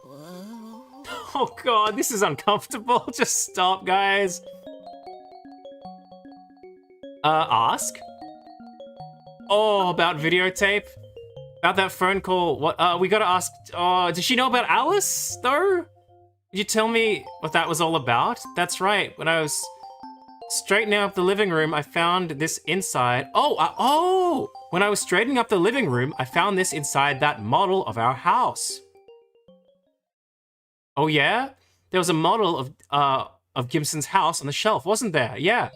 [SPEAKER 3] Whoa.
[SPEAKER 1] Oh god, this is uncomfortable. Just stop, guys. Ask? Oh, about videotape? About that phone call? What, we gotta ask, does she know about Alice, though? Did you tell me what that was all about? That's right, when I was straightening up the living room, I found this inside. When I was straightening up the living room, I found this inside that model of our house. Oh yeah? There was a model of Gibson's house on the shelf, wasn't there? Yeah.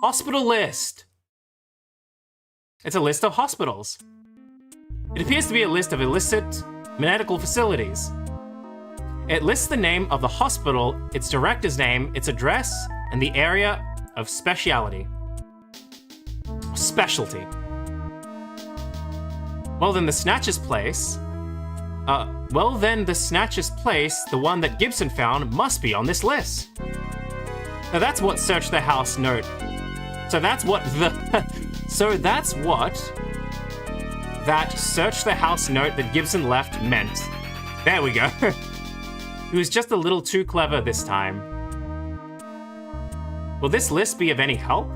[SPEAKER 1] Hospital list. It's a list of hospitals. It appears to be a list of illicit medical facilities. It lists the name of the hospital, its director's name, its address, and the area of specialty. Specialty. Well then the Snatcher's place, the one that Gibson found, must be on this list. Now that's what search the house note. That search the house note that Gibson left meant. There we go. He was just a little too clever this time. Will this list be of any help?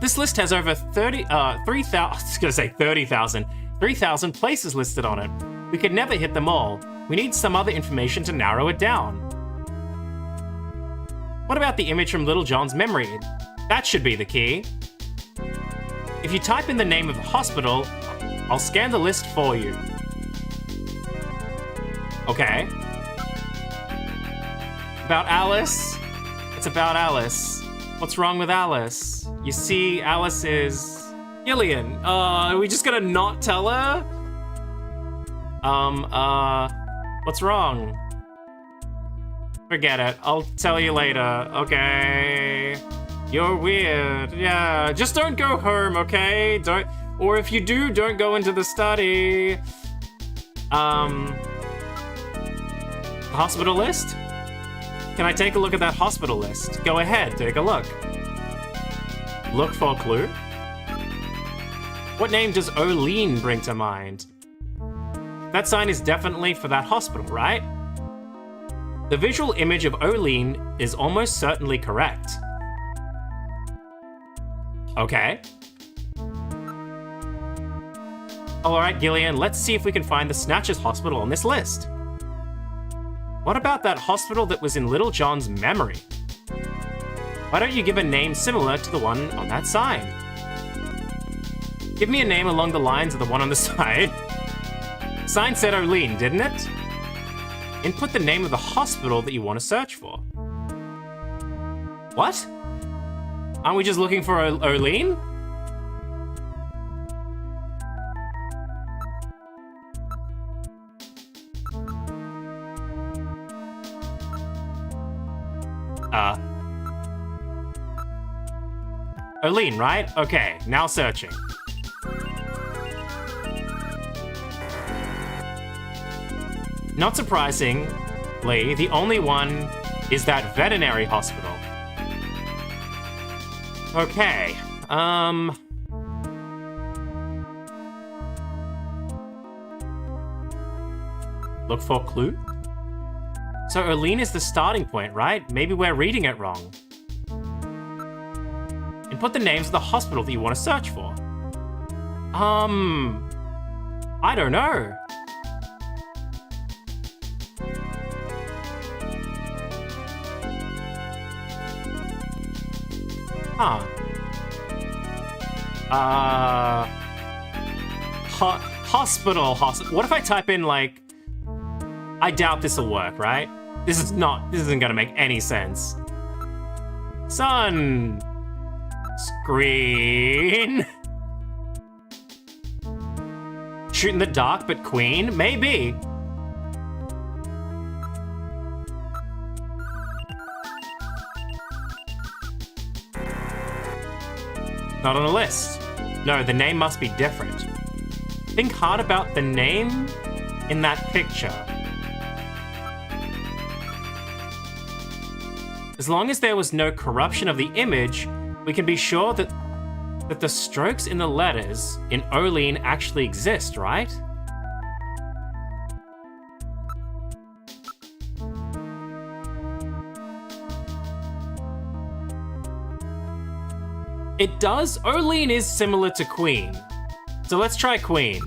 [SPEAKER 1] This list has over 3,000 places listed on it. We could never hit them all. We need some other information to narrow it down. What about the image from Little John's memory? That should be the key. If you type in the name of the hospital, I'll scan the list for you. Okay. About Alice? It's about Alice. What's wrong with Alice? You see, Alice is... Gillian. Are we just gonna not tell her? What's wrong? Forget it. I'll tell you later, okay? You're weird. Yeah, just don't go home, okay? Don't... Or if you do, don't go into the study. Hospital list? Can I take a look at that hospital list? Go ahead, take a look. Look for a clue? What name does O'Lean bring to mind? That sign is definitely for that hospital, right? The visual image of O'Lean is almost certainly correct. Okay. Alright, Gillian, let's see if we can find the Snatcher's hospital on this list. What about that hospital that was in Little John's memory? Why don't you give a name similar to the one on that sign? Give me a name along the lines of the one on the side. Sign said O'Lean, didn't it? Input the name of the hospital that you want to search for. What? Aren't we just looking for O'Lean? O'Lean, right? Okay, now searching. Not surprisingly, the only one is that veterinary hospital. Okay, look for a clue? So O'Lean is the starting point, right? Maybe we're reading it wrong. Input the names of the hospital that you want to search for. I don't know. Huh. Hospital. What if I type in, like... I doubt this will work, right? This isn't gonna make any sense. Son! Screen. Shoot in the dark, but Queen? Maybe. Not on the list. No, the name must be different. Think hard about the name in that picture. As long as there was no corruption of the image, we can be sure that the strokes in the letters in Olean actually exist, right? It does. Olean is similar to Queen. So let's try Queen.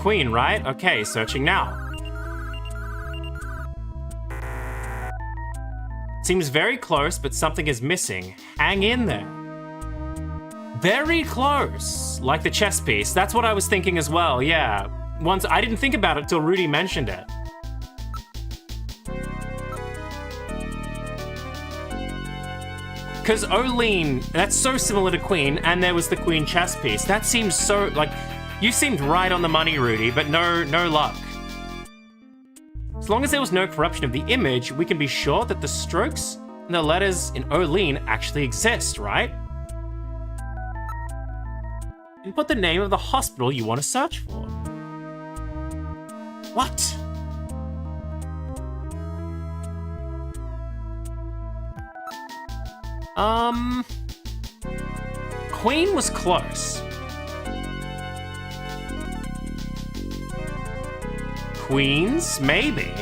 [SPEAKER 1] Queen, right? Okay, searching now. Seems very close, but something is missing. Hang in there. Very close. Like the chess piece. That's what I was thinking as well, yeah. Once I didn't think about it till Rudy mentioned it. Because Olean, that's so similar to Queen, and there was the Queen chess piece. That seems so, like, you seemed right on the money, Rudy, but no luck. As long as there was no corruption of the image, we can be sure that the strokes and the letters in Olean actually exist, right? Input the name of the hospital you want to search for. What? Queen was close. Queens? Maybe.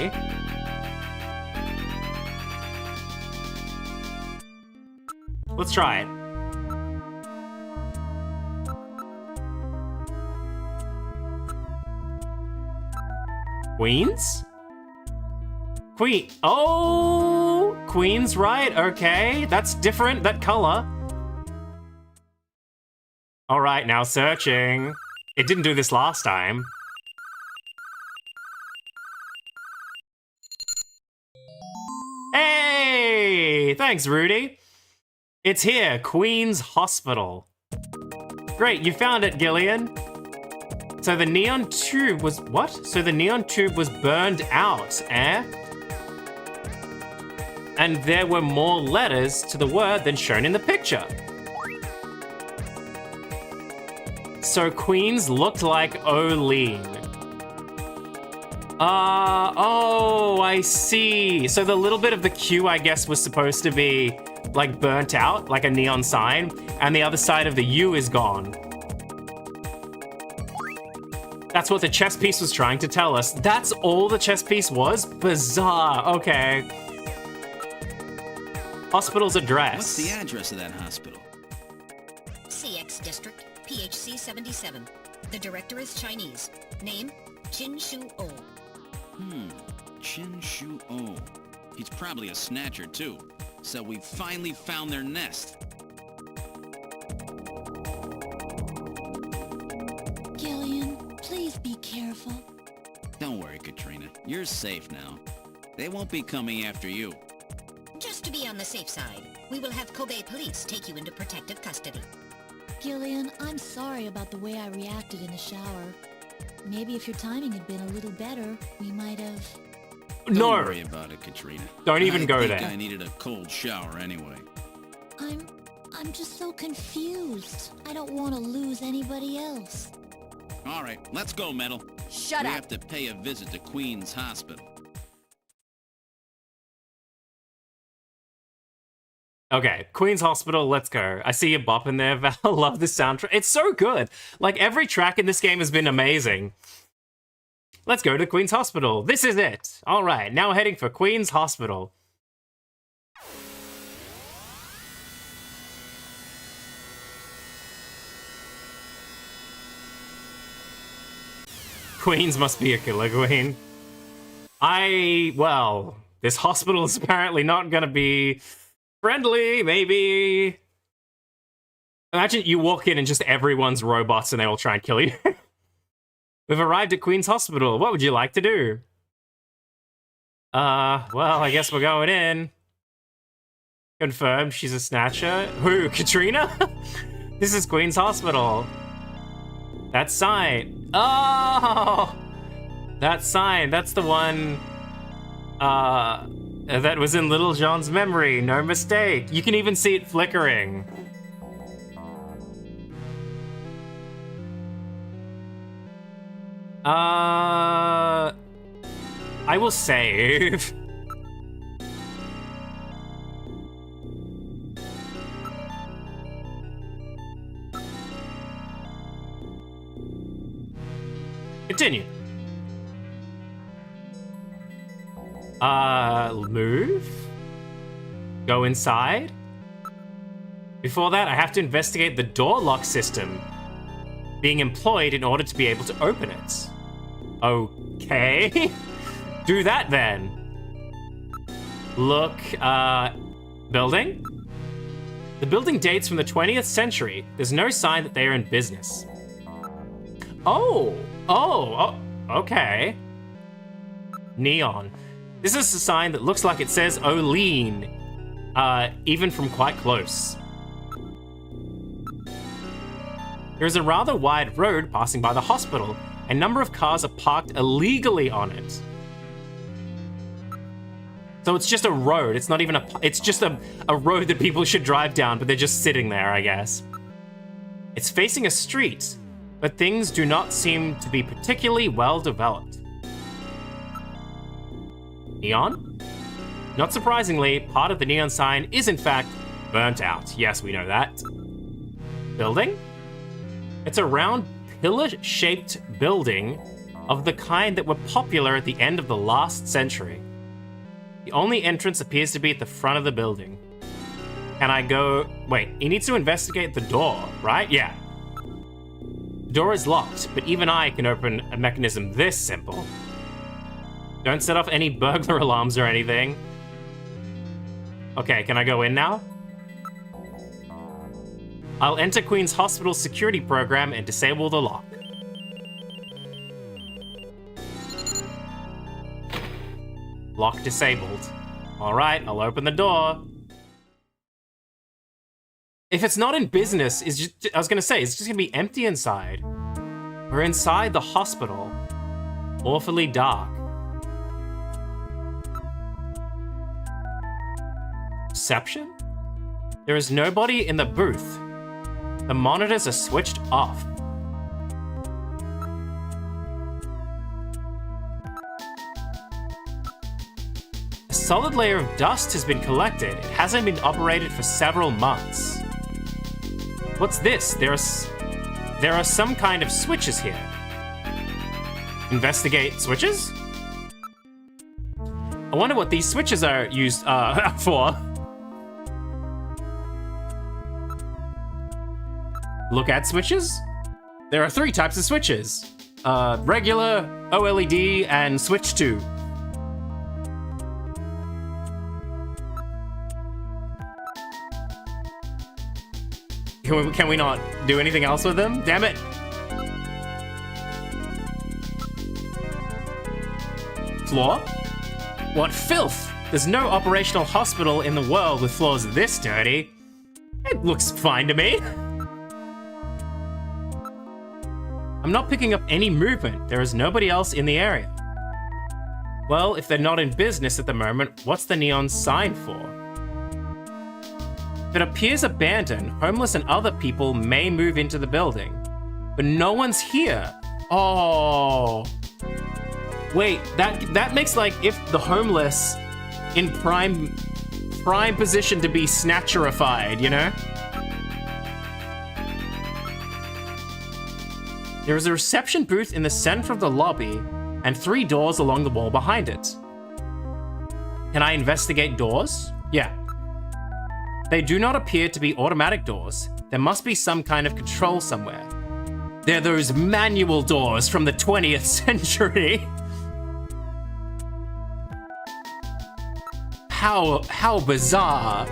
[SPEAKER 1] Let's try it. Queens? Queen. Oh! Queens, right? Okay. That's different. That color. Alright, now searching. It didn't do this last time. Hey! Thanks, Rudy. It's here, Queen's Hospital. Great, you found it, Gillian. So the neon tube was... what? So the neon tube was burned out, eh? And there were more letters to the word than shown in the picture. So Queens looked like Olean. Oh, I see. So the little bit of the Q, I guess, was supposed to be like burnt out, like a neon sign, and the other side of the U is gone. That's what the chess piece was trying to tell us. That's all the chess piece was? Bizarre. Okay. Hospital's address.
[SPEAKER 4] What's the address of that hospital?
[SPEAKER 3] CX District, PHC 77. The director is Chinese. Name, Chin Shu Oh.
[SPEAKER 4] Chin Shu Oh. He's probably a snatcher, too. So we finally found their nest.
[SPEAKER 7] Gillian, please be careful.
[SPEAKER 4] Don't worry, Katrina. You're safe now. They won't be coming after you.
[SPEAKER 3] Just to be on the safe side, we will have Kobe police take you into protective custody.
[SPEAKER 7] Gillian, I'm sorry about the way I reacted in the shower. Maybe if your timing had been a little better, we might have...
[SPEAKER 1] No.
[SPEAKER 4] Don't worry about it, Katrina.
[SPEAKER 1] Don't even go there.
[SPEAKER 4] I needed a cold shower anyway.
[SPEAKER 7] I'm just so confused. I don't want to lose anybody else.
[SPEAKER 4] All right, let's go, Metal.
[SPEAKER 3] Shut
[SPEAKER 4] we
[SPEAKER 3] up.
[SPEAKER 4] have to pay a visit to Queen's Hospital.
[SPEAKER 1] Okay, Queen's Hospital, let's go. I see you bopping there, Val. Love the soundtrack. It's so good. Like, every track in this game has been amazing. Let's go to Queen's Hospital. This is it. All right, now we're heading for Queen's Hospital. Queens must be a killer queen. Well, this hospital is apparently not gonna be friendly, maybe. Imagine you walk in and just everyone's robots and they all try and kill you. We've arrived at Queen's Hospital. What would you like to do? Well, I guess we're going in. Confirmed, she's a snatcher. Who, Katrina? This is Queen's Hospital. That sign. Oh! That sign, that's the one, that was in Little John's memory. No mistake. You can even see it flickering. I will save. Continue. Move? Go inside? Before that, I have to investigate the door lock system being employed in order to be able to open it. Okay. Do that then. Look, building? The building dates from the 20th century. There's no sign that they are in business. Oh, okay. Neon. This is a sign that looks like it says Olean, even from quite close. There is a rather wide road passing by the hospital. A number of cars are parked illegally on it. So it's just a road. It's not even it's just a road that people should drive down, but they're just sitting there, I guess. It's facing a street, but things do not seem to be particularly well developed. Neon? Not surprisingly, part of the neon sign is in fact burnt out. Yes, we know that. Building? It's a round pillar-shaped building of the kind that were popular at the end of the last century. The only entrance appears to be at the front of the building. Can I go... Wait, he needs to investigate the door, right? Yeah. The door is locked, but even I can open a mechanism this simple. Don't set off any burglar alarms or anything. Okay, can I go in now? I'll enter Queen's Hospital security program and disable the lock. Lock disabled. All right, I'll open the door. If it's not in business, I was gonna say, it's just gonna be empty inside. We're inside the hospital. Awfully dark. Reception? There is nobody in the booth. The monitors are switched off. A solid layer of dust has been collected. It hasn't been operated for several months. What's this? There are some kind of switches here. Investigate switches? I wonder what these switches are used for. Look at switches? There are 3 types of switches. Regular, OLED, and switch 2. Can we not do anything else with them? Damn it! Floor? What filth! There's no operational hospital in the world with floors this dirty. It looks fine to me. I'm not picking up any movement. There is nobody else in the area. Well, if they're not in business at the moment, what's the neon sign for? If it appears abandoned, homeless and other people may move into the building. But no one's here. Oh. Wait, that makes like if the homeless in prime position to be snatcherified, you know? There is a reception booth in the center of the lobby and 3 doors along the wall behind it. Can I investigate doors? Yeah. They do not appear to be automatic doors. There must be some kind of control somewhere. They're those manual doors from the 20th century. How bizarre.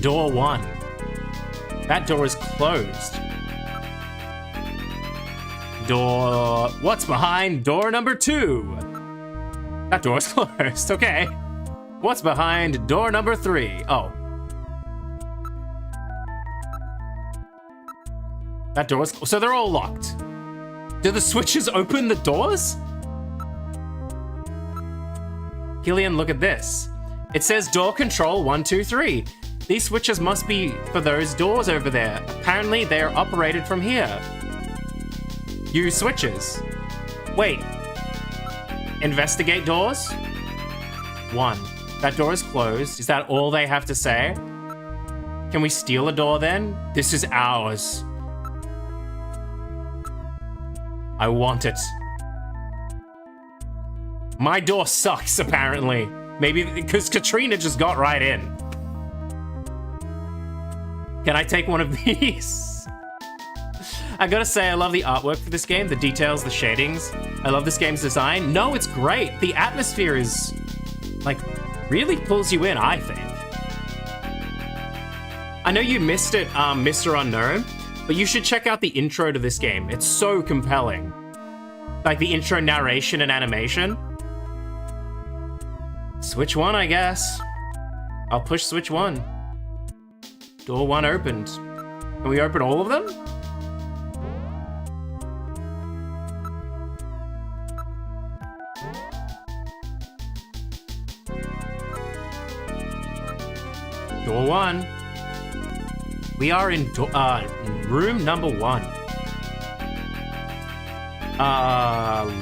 [SPEAKER 1] door 1. That door is closed. What's behind door number 2? That door is closed, okay. What's behind door number 3? Oh. That door is, so they're all locked. Do the switches open the doors? Killian, look at this. It says door control 1, 2, 3. These switches must be for those doors over there. Apparently they are operated from here. Use switches. Wait. Investigate doors? 1. That door is closed. Is that all they have to say? Can we steal a door then? This is ours. I want it. My door sucks, apparently. Maybe because Katrina just got right in. Can I take one of these? I gotta say, I love the artwork for this game, the details, the shadings. I love this game's design. No, it's great. The atmosphere is, like, really pulls you in, I think. I know you missed it, Mr. Unknown, but you should check out the intro to this game. It's so compelling. Like, the intro narration and animation. Switch 1, I guess. I'll push switch 1. Door 1 opened. Can we open all of them? Door 1. We are in room number 1.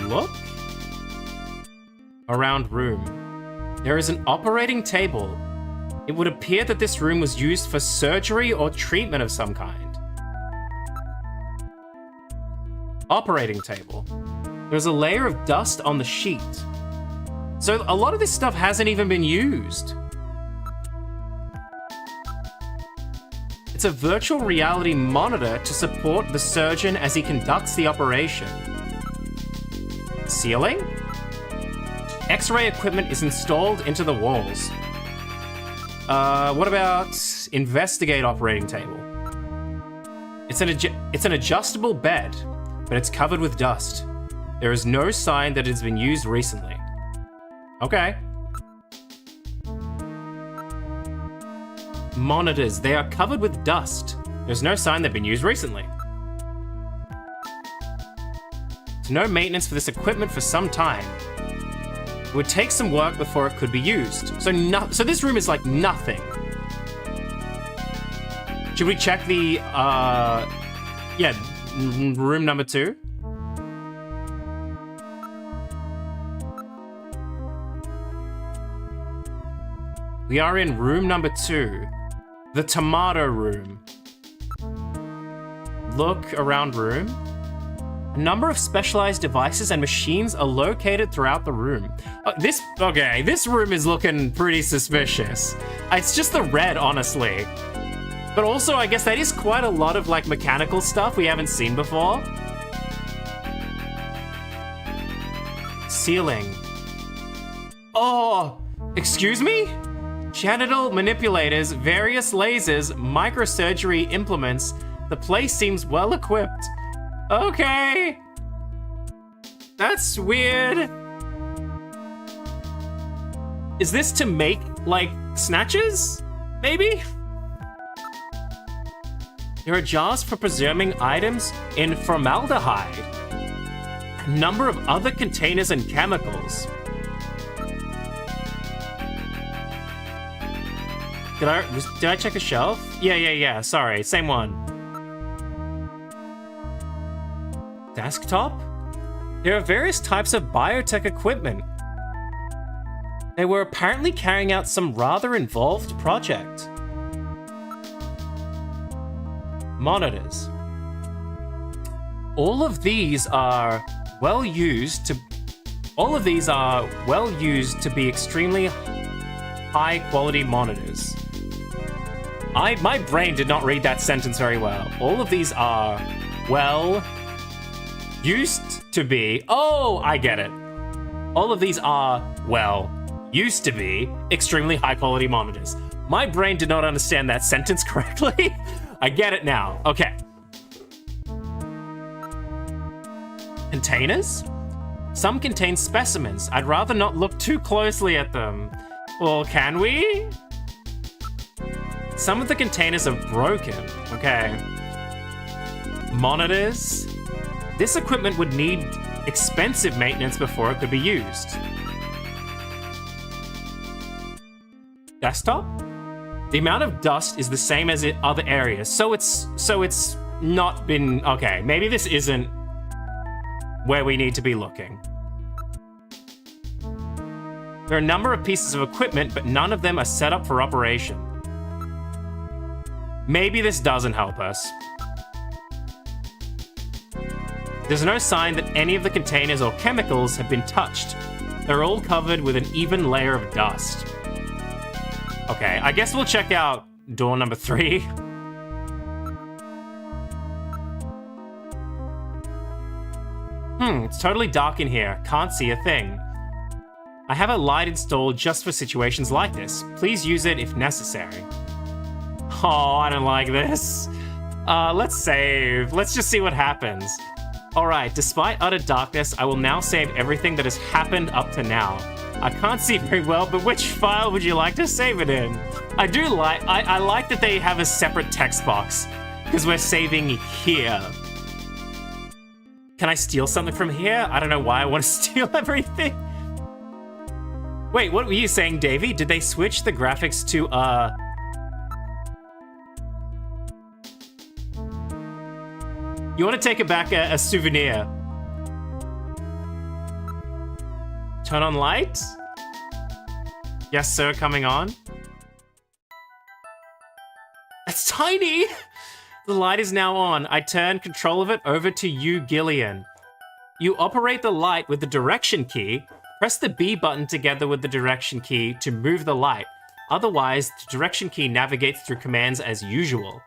[SPEAKER 1] Look. Around room. There is an operating table. It would appear that this room was used for surgery or treatment of some kind. Operating table. There's a layer of dust on the sheet. So a lot of this stuff hasn't even been used. It's a virtual reality monitor to support the surgeon as he conducts the operation. Ceiling? X-ray equipment is installed into the walls. What about investigate operating table? It's an adjustable bed, but it's covered with dust. There is no sign that it has been used recently. Okay. Monitors, they are covered with dust. There's no sign they've been used recently. So no maintenance for this equipment for some time. It would take some work before it could be used. So this room is like nothing. Should we check the, room number 2? We are in room number 2. The tomato room. Look around room. A number of specialized devices and machines are located throughout the room. This room is looking pretty suspicious. It's just the red, honestly. But also, I guess that is quite a lot of, like, mechanical stuff we haven't seen before. Ceiling. Oh, excuse me? Genital manipulators, various lasers, microsurgery implements. The place seems well equipped. Okay. That's weird. Is this to make, like, snatches? Maybe? There are jars for preserving items in formaldehyde. A number of other containers and chemicals. Did I check the shelf? Yeah. Sorry, same one. Desktop? There are various types of biotech equipment. They were apparently carrying out some rather involved project. Monitors. All of these are well used to be extremely high quality monitors. My brain did not read that sentence very well. All of these are, well, used to be... Oh, I get it. All of these are, well, used to be extremely high quality monitors. My brain did not understand that sentence correctly. I get it now. Okay. Containers? Some contain specimens. I'd rather not look too closely at them. Well, can we? Some of the containers are broken. Okay. Monitors? This equipment would need expensive maintenance before it could be used. Desktop? The amount of dust is the same as in other areas, so it's not been... Okay, maybe this isn't where we need to be looking. There are a number of pieces of equipment, but none of them are set up for operation. Maybe this doesn't help us. There's no sign that any of the containers or chemicals have been touched. They're all covered with an even layer of dust. Okay, I guess we'll check out door number 3. It's totally dark in here. Can't see a thing. I have a light installed just for situations like this. Please use it if necessary. Oh, I don't like this. Let's save. Let's just see what happens. Alright, despite utter darkness, I will now save everything that has happened up to now. I can't see very well, but which file would you like to save it in? I like that they have a separate text box, because we're saving here. Can I steal something from here? I don't know why I want to steal everything. Wait, what were you saying, Davey? Did they switch the graphics to, You want to take it back a souvenir? Turn on light? Yes, sir, coming on. That's tiny! The light is now on. I turn control of it over to you, Gillian. You operate the light with the direction key. Press the B button together with the direction key to move the light. Otherwise, the direction key navigates through commands as usual.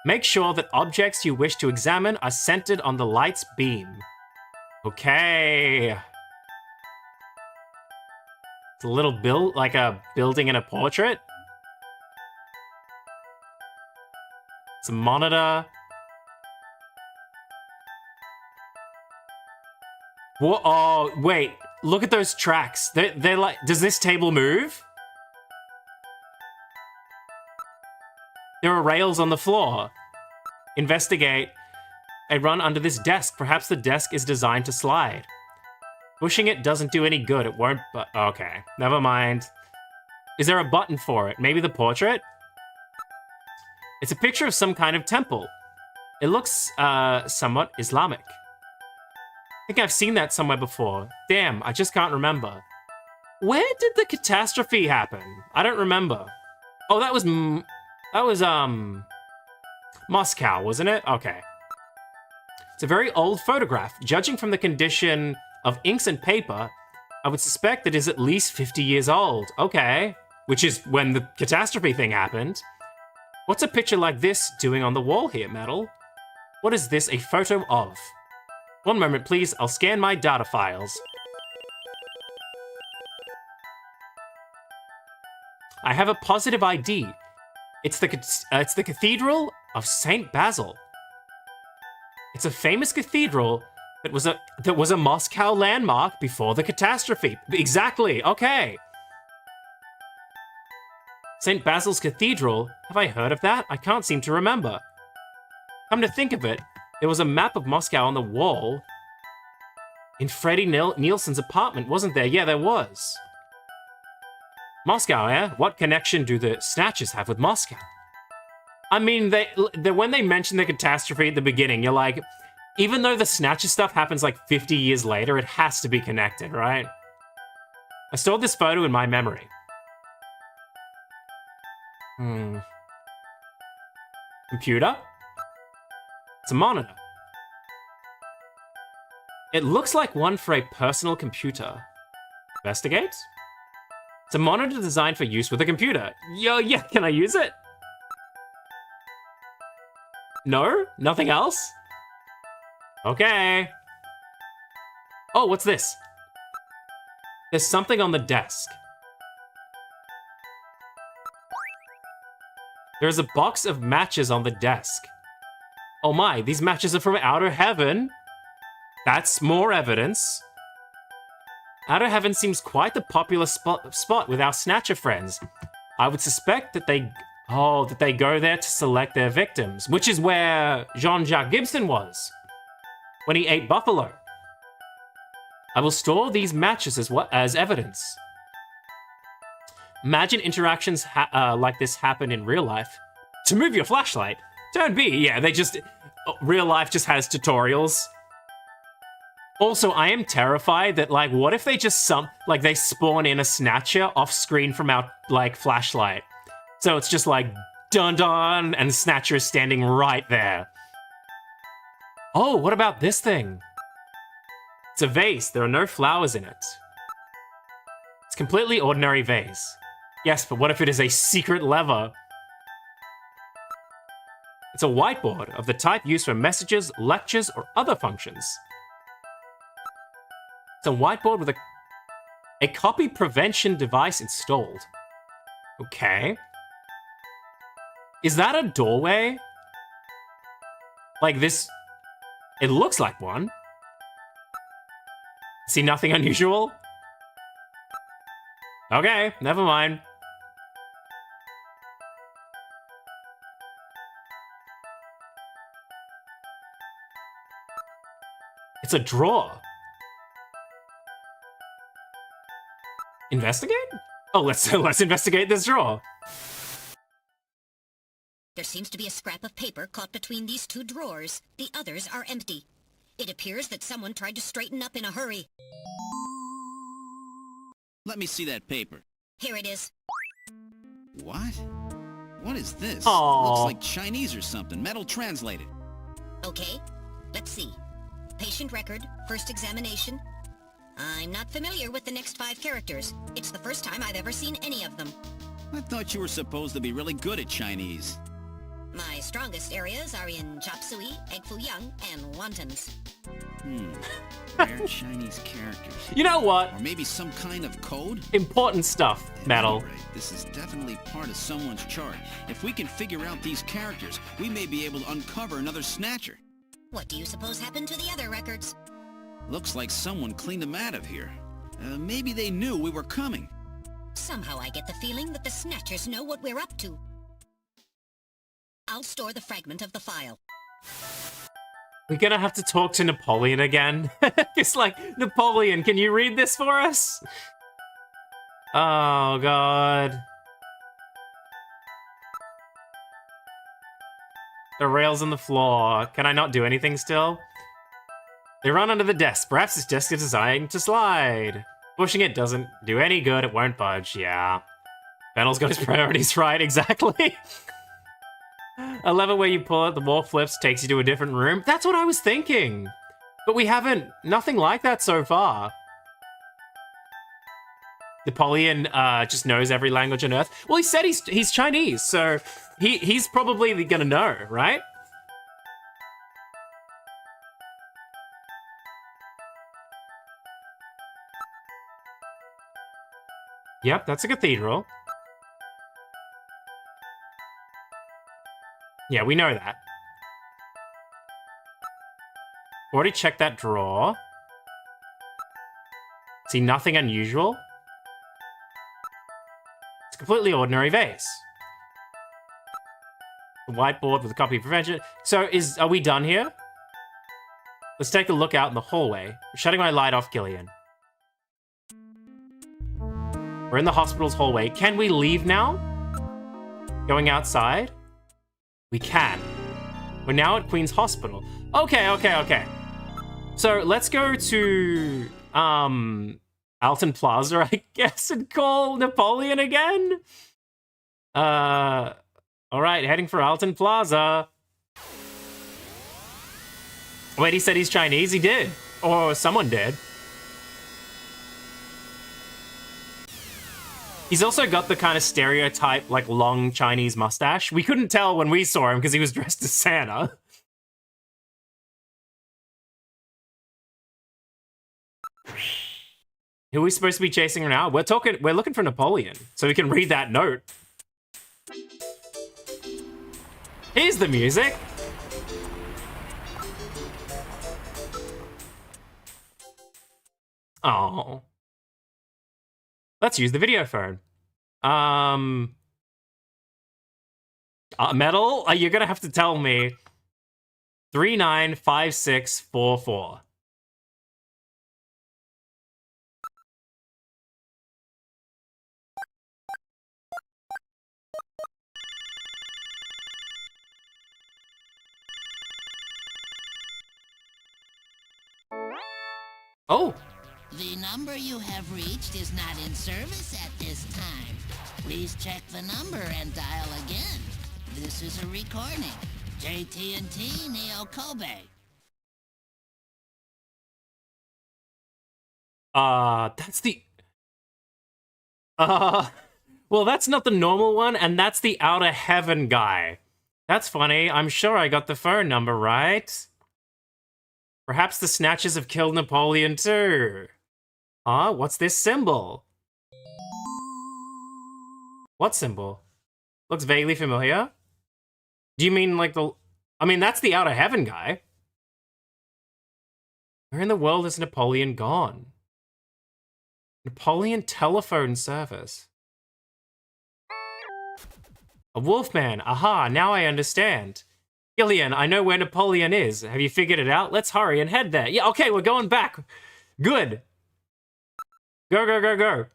[SPEAKER 1] Make sure that objects you wish to examine are centered on the light's beam. Okay. It's a little build, like a building in a portrait. It's a monitor. Whoa, oh, wait. Look at those tracks. They're like, does this table move? There are rails on the floor. Investigate. I run under this desk. Perhaps the desk is designed to slide. Pushing it doesn't do any good. It won't, but okay. Never mind. Is there a button for it? Maybe the portrait? It's a picture of some kind of temple. It looks, somewhat Islamic. I think I've seen that somewhere before. Damn, I just can't remember. Where did the catastrophe happen? I don't remember. Oh, that was Moscow, wasn't it? Okay. It's a very old photograph. Judging from the condition of inks and paper, I would suspect that it is at least 50 years old. Okay. Which is when the catastrophe thing happened. What's a picture like this doing on the wall here, Metal? What is this a photo of? One moment, please. I'll scan my data files. I have a positive ID. It's the Cathedral of St. Basil. It's a famous cathedral that was a Moscow landmark before the catastrophe. Exactly. Okay. St. Basil's Cathedral. Have I heard of that? I can't seem to remember. Come to think of it, there was a map of Moscow on the wall in Freddie Nielsen's apartment, wasn't there? Yeah, there was. Moscow, eh? What connection do the Snatchers have with Moscow? I mean, when they mention the catastrophe at the beginning, you're like, even though the Snatcher stuff happens like 50 years later, it has to be connected, right? I stored this photo in my memory. Computer? It's a monitor. It looks like one for a personal computer. Investigate? It's a monitor designed for use with a computer. Yo, yeah, can I use it? No? Nothing else? Okay. Oh, what's this? There's something on the desk. There's a box of matches on the desk. Oh my, these matches are from Outer Heaven. That's more evidence. Outer Heaven seems quite the popular spot with our Snatcher friends. I would suspect that they go there to select their victims, which is where Jean-Jacques Gibson was when he ate buffalo. I will store these matches as evidence. Imagine interactions like this happen in real life. To move your flashlight, turn B. Yeah, real life just has tutorials. Also, I am terrified that, like, what if they just they spawn in a Snatcher off screen from our, like, flashlight? So it's just like, dun dun, and Snatcher is standing right there. Oh, what about this thing? It's a vase. There are no flowers in it. It's a completely ordinary vase. Yes, but what if it is a secret lever? It's a whiteboard of the type used for messages, lectures, or other functions. It's a whiteboard with a copy prevention device installed. Okay. Is that a doorway? Like this... It looks like one. See nothing unusual? Okay, never mind. It's a drawer. Investigate? Oh, let's investigate this drawer.
[SPEAKER 3] There seems to be a scrap of paper caught between these two drawers. The others are empty. It appears that someone tried to straighten up in a hurry.
[SPEAKER 4] Let me see that paper.
[SPEAKER 3] Here it is.
[SPEAKER 4] What? What is this?
[SPEAKER 1] Aww.
[SPEAKER 4] Looks like Chinese or something. Metal translated.
[SPEAKER 3] Okay, let's see. Patient record, first examination. I'm not familiar with the next 5 characters. It's the first time I've ever seen any of them.
[SPEAKER 4] I thought you were supposed to be really good at Chinese.
[SPEAKER 3] My strongest areas are in chop suey, egg foo young, and wontons.
[SPEAKER 4] Rare Chinese characters.
[SPEAKER 1] You know what?
[SPEAKER 4] Or maybe some kind of code?
[SPEAKER 1] Important stuff, Metal.
[SPEAKER 4] Right. This is definitely part of someone's chart. If we can figure out these characters, we may be able to uncover another Snatcher.
[SPEAKER 3] What do you suppose happened to the other records?
[SPEAKER 4] Looks like someone cleaned them out of here. Maybe they knew we were coming.
[SPEAKER 3] Somehow I get the feeling that the Snatchers know what we're up to. I'll store the fragment of the file.
[SPEAKER 1] We're gonna have to talk to Napoleon again. It's like, Napoleon, can you read this for us? Oh, God. The rails on the floor. Can I not do anything still? They run under the desk. Perhaps this desk is designed to slide. Pushing it doesn't do any good. It won't budge. Yeah. Fennel's got his priorities right. Exactly. A lever where you pull it, the wall flips, takes you to a different room. That's what I was thinking. But we haven't... Nothing like that so far. Napoleon just knows every language on Earth. Well, he said he's Chinese, so he's probably gonna know, right? Yep, that's a cathedral. Yeah, we know that. Already checked that drawer. See nothing unusual? It's a completely ordinary vase. A whiteboard with a copy of prevention. So are we done here? Let's take a look out in the hallway. I'm shutting my light off, Gillian. We're in the hospital's hallway. Can we leave now? Going outside? We can. We're now at Queen's Hospital. Okay. So let's go to Alton Plaza, I guess, and call Napoleon again. All right, heading for Alton Plaza. Wait, he said he's Chinese? He did. Or someone did. He's also got the kind of stereotype, like, long Chinese mustache. We couldn't tell when we saw him because he was dressed as Santa. Who are we supposed to be chasing now? We're looking for Napoleon, so we can read that note. Here's the music. Oh. Let's use the video phone. Metal? You're gonna have to tell me. 395644. Oh.
[SPEAKER 9] The number you have reached is not in service at this time. Please check the number and dial again. This is a recording. JT&T Neo Kobe.
[SPEAKER 1] That's the... well, that's not the normal one, and that's the Outer Heaven guy. That's funny. I'm sure I got the phone number right. Perhaps the Snatchers have killed Napoleon too. Huh? What's this symbol? What symbol? Looks vaguely familiar. Do you mean like the... I mean, that's the Outer Heaven guy. Where in the world is Napoleon gone? Napoleon telephone service. A wolfman. Aha, now I understand. Gillian, I know where Napoleon is. Have you figured it out? Let's hurry and head there. Yeah, okay, we're going back. Good. Go, go, go, go.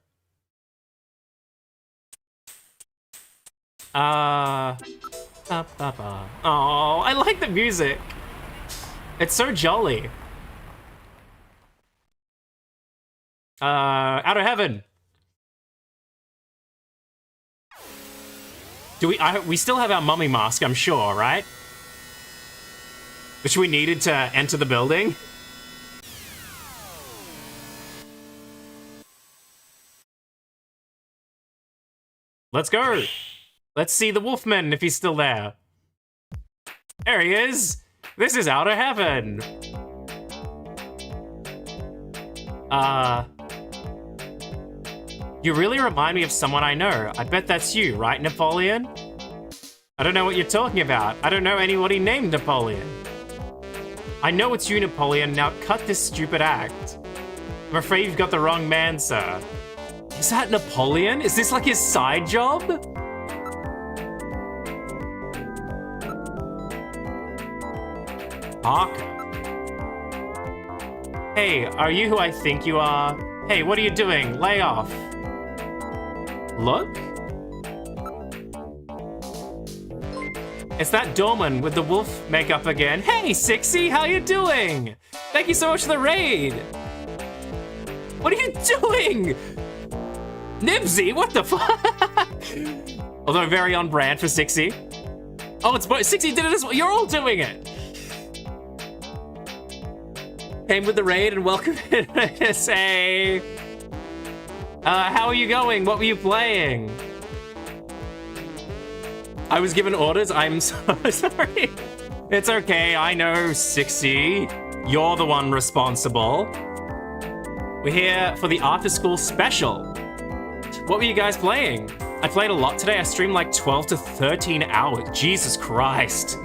[SPEAKER 1] Oh, I like the music. It's so jolly. Outer Heaven. Do we still have our mummy mask, I'm sure, right? Which we needed to enter the building. Let's go. Let's see the Wolfman if he's still there. There he is. This is Outer Heaven. You really remind me of someone I know. I bet that's you, right, Napoleon? I don't know what you're talking about. I don't know anybody named Napoleon. I know it's you, Napoleon. Now cut this stupid act. I'm afraid you've got the wrong man, sir. Is that Napoleon? Is this like his side job? Parker. Hey, are you who I think you are? Hey, what are you doing? Lay off. Look? It's that doorman with the wolf makeup again. Hey, Sixy, how you doing? Thank you so much for the raid. What are you doing? Nibsy, what the fuck? Although very on brand for Sixy. Oh, it's Sixy did it as well. You're all doing it. Came with the raid and welcome to say. How are you going? What were you playing? I was given orders. I'm so sorry. It's okay. I know, Sixy. You're the one responsible. We're here for the after school special. What were you guys playing? I played a lot today. I streamed like 12 to 13 hours. Jesus Christ.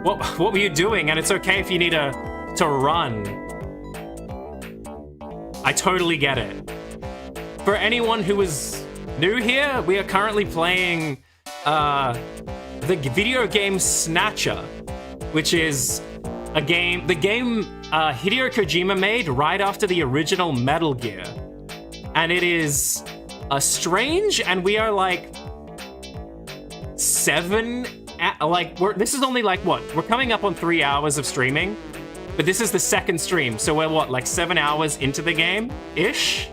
[SPEAKER 1] What were you doing? And it's okay if you need to run. I totally get it. For anyone who is new here, we are currently playing the video game Snatcher, which is the game Hideo Kojima made right after the original Metal Gear. And it is strange, and we are like this is only like what? We're coming up on 3 hours of streaming, but this is the second stream, so we're what, like 7 hours into the game-ish?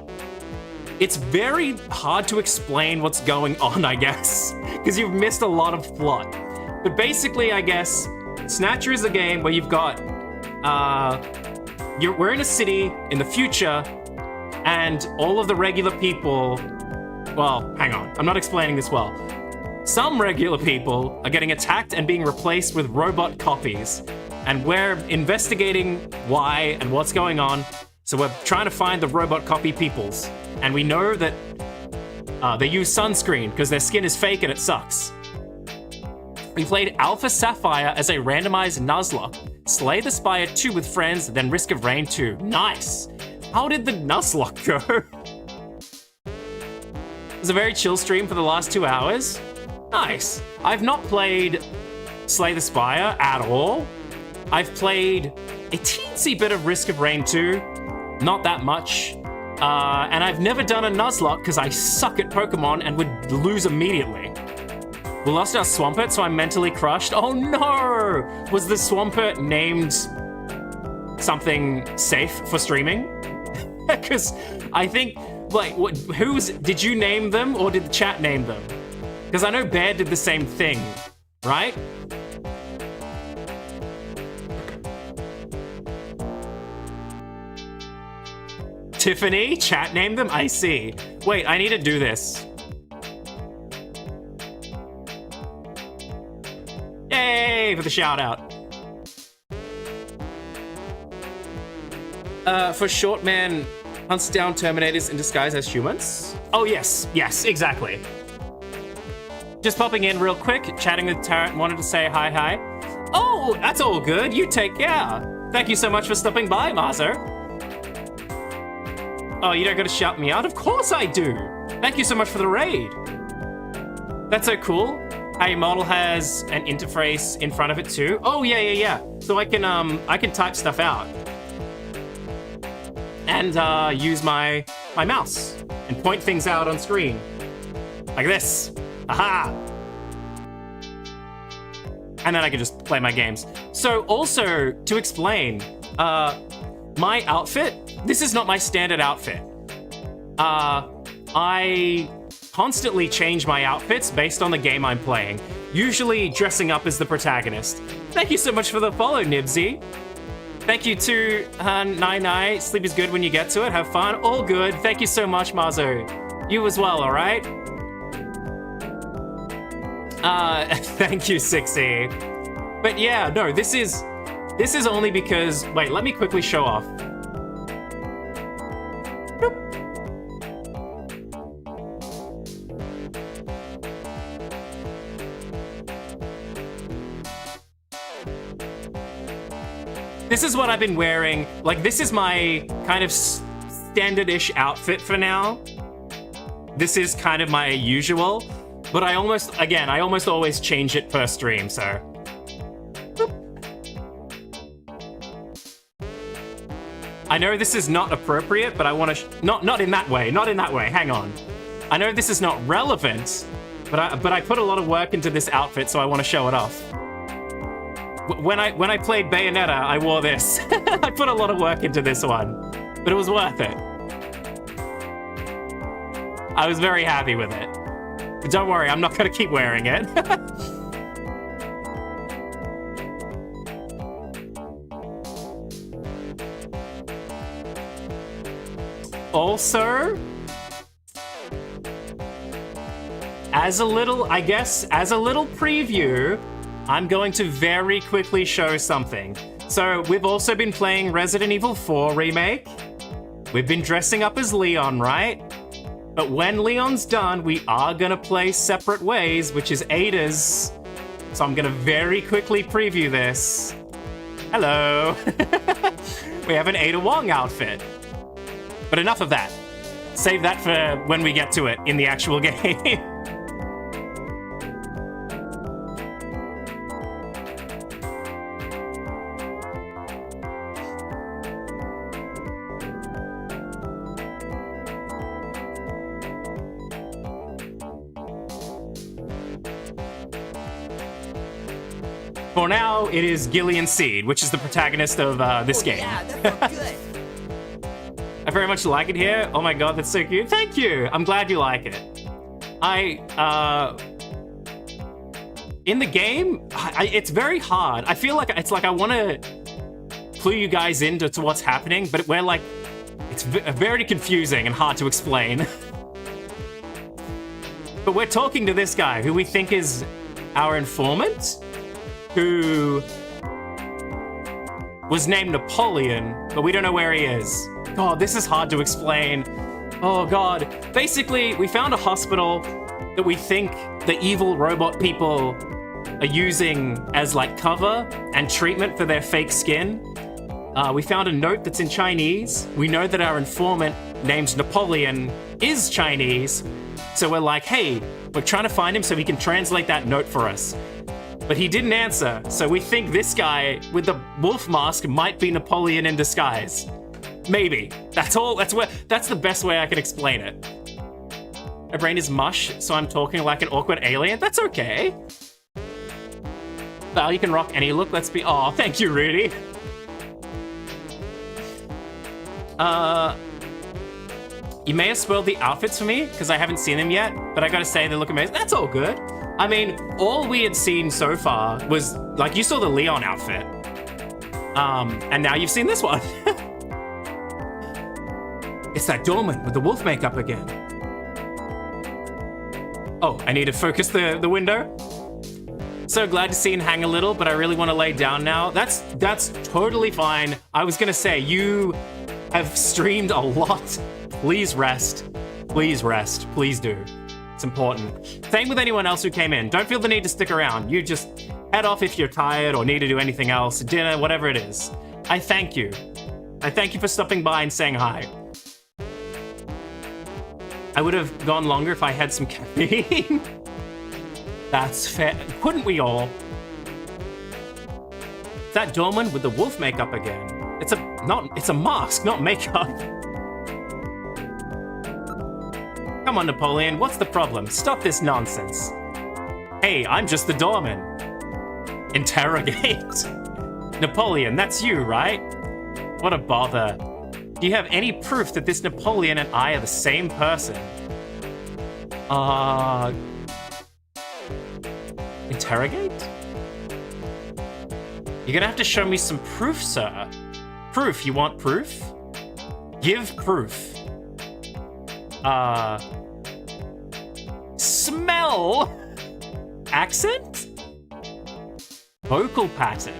[SPEAKER 1] It's very hard to explain what's going on, I guess, because you've missed a lot of plot. But basically, I guess, Snatcher is a game where you've got, we're in a city in the future, and all of the regular people, well, hang on, I'm not explaining this well. Some regular people are getting attacked and being replaced with robot copies, and we're investigating why and what's going on, so we're trying to find the robot copy peoples. And we know that they use sunscreen because their skin is fake and it sucks. We played Alpha Sapphire as a randomized Nuzlocke. Slay the Spire 2 with friends, then Risk of Rain 2. Nice! How did the Nuzlocke go? It was a very chill stream for the last 2 hours. Nice. I've not played Slay the Spire at all. I've played a teensy bit of Risk of Rain 2. Not that much. And I've never done a Nuzlocke because I suck at Pokemon and would lose immediately. We lost our Swampert, so I'm mentally crushed. Oh no! Was the Swampert named something safe for streaming? Because I think, like, did you name them or did the chat name them? Because I know Bear did the same thing, right? Tiffany? Chat named them? I see. Wait, I need to do this. Yay for the shout out. For short man hunts down Terminators in disguise as humans? Oh yes, yes, exactly. Just popping in real quick, chatting with Tarrant, wanted to say hi. Oh, that's all good. You take care. Thank you so much for stopping by, Marzo. Oh, you don't gotta shout me out? Of course I do. Thank you so much for the raid. That's so cool. How your model has an interface in front of it too. Oh yeah. So I can type stuff out and use my mouse and point things out on screen like this. Aha! And then I can just play my games. So also to explain, my outfit. This is not my standard outfit. I constantly change my outfits based on the game I'm playing, usually dressing up as the protagonist. Thank you so much for the follow, Nibsy. Thank you to Nai. Sleep is good when you get to it. Have fun. All good. Thank you so much, Mazo. You as well, all right? Thank you, Sixy. But yeah, no, this is only because, wait, let me quickly show off. This is what I've been wearing. Like, this is my kind of standard-ish outfit for now. This is kind of my usual, but I almost always change it per stream, so. I know this is not appropriate, but I want to, not in that way, hang on. I know this is not relevant, but I put a lot of work into this outfit, so I want to show it off. When I played Bayonetta, I wore this. I put a lot of work into this one, but it was worth it. I was very happy with it. But don't worry, I'm not going to keep wearing it. Also, as a little preview, I'm going to very quickly show something. So we've also been playing Resident Evil 4 Remake. We've been dressing up as Leon, right? But when Leon's done, we are gonna play Separate Ways, which is Ada's. So I'm gonna very quickly preview this. Hello. We have an Ada Wong outfit. But enough of that. Save that for when we get to it in the actual game. For now, it is Gillian Seed, which is the protagonist of this game.
[SPEAKER 10] Yeah, that felt good.
[SPEAKER 1] I very much like it here. Oh my god, that's so cute. Thank you. I'm glad you like it. In the game, it's very hard. I feel like it's like I want to clue you guys into what's happening, but we're like, it's very confusing and hard to explain. But we're talking to this guy who we think is our informant, who was named Napoleon, but we don't know where he is. God, this is hard to explain. Oh god. Basically, we found a hospital that we think the evil robot people are using as like cover and treatment for their fake skin. We found a note that's in Chinese. We know that our informant named Napoleon is Chinese. So we're like, hey, we're trying to find him so he can translate that note for us. But he didn't answer, so we think this guy with the wolf mask might be Napoleon in disguise. Maybe. That's all. That's the best way I can explain it. My brain is mush, so I'm talking like an awkward alien. That's okay. Val, you can rock any look. Let's be. Oh, thank you, Rudy. You may have spoiled the outfits for me because I haven't seen them yet, but I gotta say they look amazing. That's all good. I mean, all we had seen so far was like you saw the Leon outfit, and now you've seen this one. It's that doorman with the wolf makeup again. Oh, I need to focus the window. So glad to see him hang a little, but I really want to lay down now. That's totally fine. I was gonna say you have streamed a lot. Please rest. Please rest. Please do. It's important. Same with anyone else who came in. Don't feel the need to stick around. You just head off if you're tired or need to do anything else, dinner, whatever it is. I thank you. I thank you for stopping by and saying hi. I would have gone longer if I had some caffeine. That's fair. Couldn't we all? That doorman with the wolf makeup again. It's a mask, not makeup. Come on, Napoleon, what's the problem? Stop this nonsense. Hey, I'm just the doorman. Interrogate. Napoleon, that's you, right? What a bother. Do you have any proof that this Napoleon and I are the same person? Interrogate? You're gonna have to show me some proof, sir. Proof, you want proof? Give proof. Smell? Accent? Vocal pattern?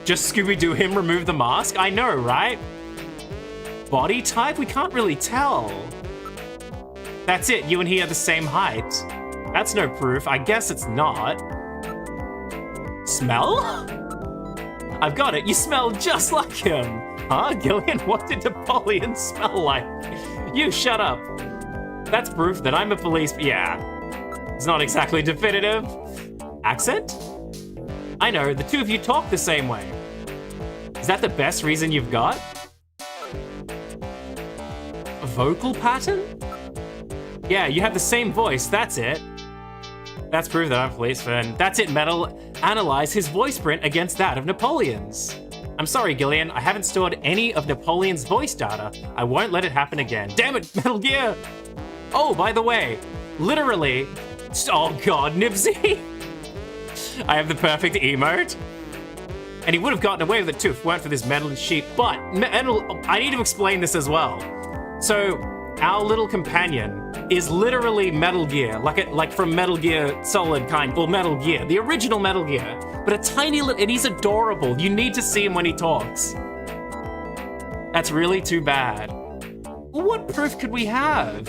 [SPEAKER 1] Just Scooby-Doo him remove the mask? I know, right? Body type? We can't really tell. That's it, you and he are the same height. That's no proof. I guess it's not. Smell? I've got it. You smell just like him. Huh, Gillian? What did Napoleon smell like? You shut up. That's proof that I'm a police... Yeah. It's not exactly definitive. Accent? I know, the two of you talk the same way. Is that the best reason you've got? A vocal pattern? Yeah, you have the same voice, that's it. That's proof that I'm a policeman. That's it, Metal. Analyze his voice print against that of Napoleon's. I'm sorry, Gillian, I haven't stored any of Napoleon's voice data. I won't let it happen again. Damn it, Metal Gear! Oh, by the way, literally... Oh god, Nibsy! I have the perfect emote. And he would have gotten away with it too if it weren't for this Metal sheep. But, I need to explain this as well. So, our little companion is literally Metal Gear, like from Metal Gear Solid kind, or Metal Gear, the original Metal Gear. But a tiny little, and he's adorable. You need to see him when he talks. That's really too bad. Well, what proof could we have?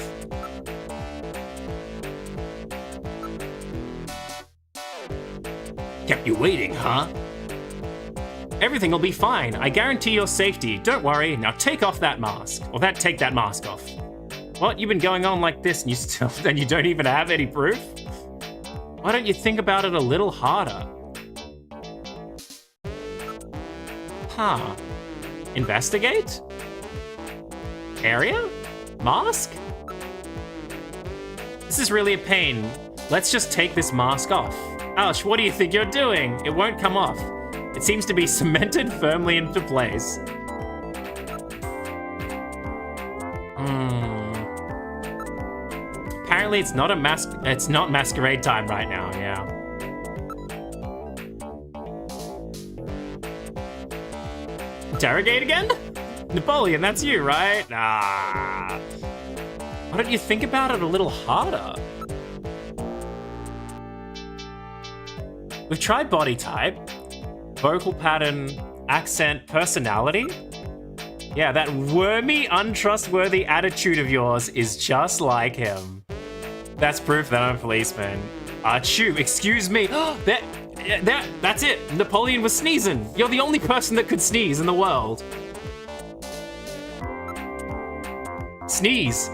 [SPEAKER 1] Kept you waiting, huh? Everything will be fine. I guarantee your safety. Don't worry. Now take off that mask. Or take that mask off. What? You've been going on like this and you don't even have any proof? Why don't you think about it a little harder? Huh. Investigate? Area? Mask? This is really a pain. Let's just take this mask off. Ouch, what do you think you're doing? It won't come off. It seems to be cemented firmly into place. Apparently it's not masquerade time right now, yeah. Interrogate again? Napoleon, that's you, right? Ah. Why don't you think about it a little harder? We've tried body type, vocal pattern, accent, personality. Yeah, that wormy, untrustworthy attitude of yours is just like him. That's proof that I'm a policeman. Achoo, excuse me. That's it. Napoleon was sneezing. You're the only person that could sneeze in the world. Sneeze.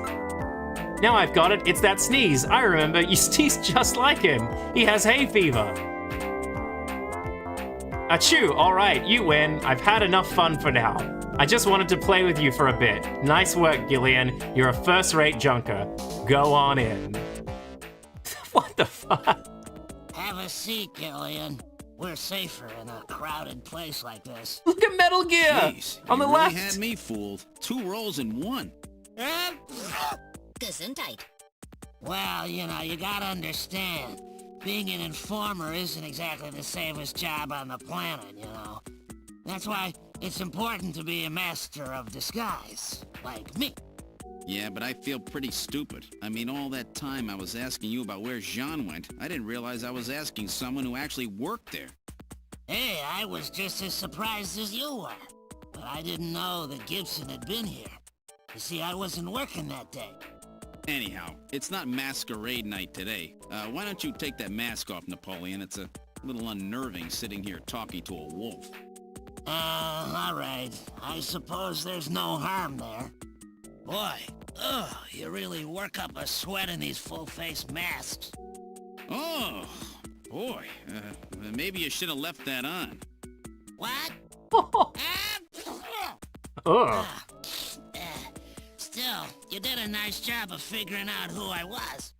[SPEAKER 1] Now I've got it. It's that sneeze. I remember. You sneeze just like him. He has hay fever. Achoo, alright, you win. I've had enough fun for now. I just wanted to play with you for a bit. Nice work, Gillian. You're a first-rate junker. Go on in. What the fuck?
[SPEAKER 9] Have a seat, Gillian. We're safer in a crowded place like this.
[SPEAKER 1] Look at Metal Gear!
[SPEAKER 4] Jeez,
[SPEAKER 1] On the
[SPEAKER 4] you really
[SPEAKER 1] left!
[SPEAKER 4] had me fooled. 2 rolls in 1.
[SPEAKER 3] Gesundheit.
[SPEAKER 9] Well, you know, you gotta understand. Being an informer isn't exactly the safest job on the planet, you know. That's why it's important to be a master of disguise, like me.
[SPEAKER 4] Yeah, but I feel pretty stupid. I mean, all that time I was asking you about where Jean went, I didn't realize I was asking someone who actually worked there.
[SPEAKER 9] Hey, I was just as surprised as you were. But I didn't know that Gibson had been here. You see, I wasn't working that day.
[SPEAKER 4] Anyhow, it's not masquerade night today. Why don't you take that mask off, Napoleon? It's a little unnerving sitting here talking to a wolf.
[SPEAKER 9] All right. I suppose there's no harm there. Boy, you really work up a sweat in these full-face masks.
[SPEAKER 4] Oh, boy. Maybe you should have left that on.
[SPEAKER 9] What?
[SPEAKER 1] Ugh.
[SPEAKER 9] Still, you did a nice job of figuring out who I was.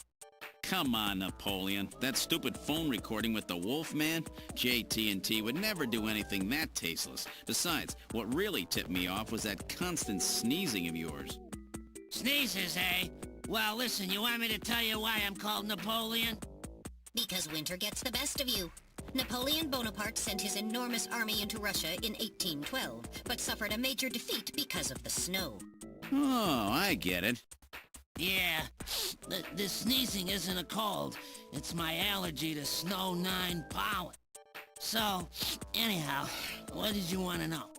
[SPEAKER 4] Come on, Napoleon. That stupid phone recording with the wolf man? JT&T would never do anything that tasteless. Besides, what really tipped me off was that constant sneezing of yours.
[SPEAKER 9] Sneezes, eh? Well, listen, you want me to tell you why I'm called Napoleon?
[SPEAKER 3] Because winter gets the best of you. Napoleon Bonaparte sent his enormous army into Russia in 1812, but suffered a major defeat because of the snow.
[SPEAKER 4] Oh, I get it.
[SPEAKER 9] Yeah, the sneezing isn't a cold. It's my allergy to snow 9 pollen. So, anyhow, what did you want to know?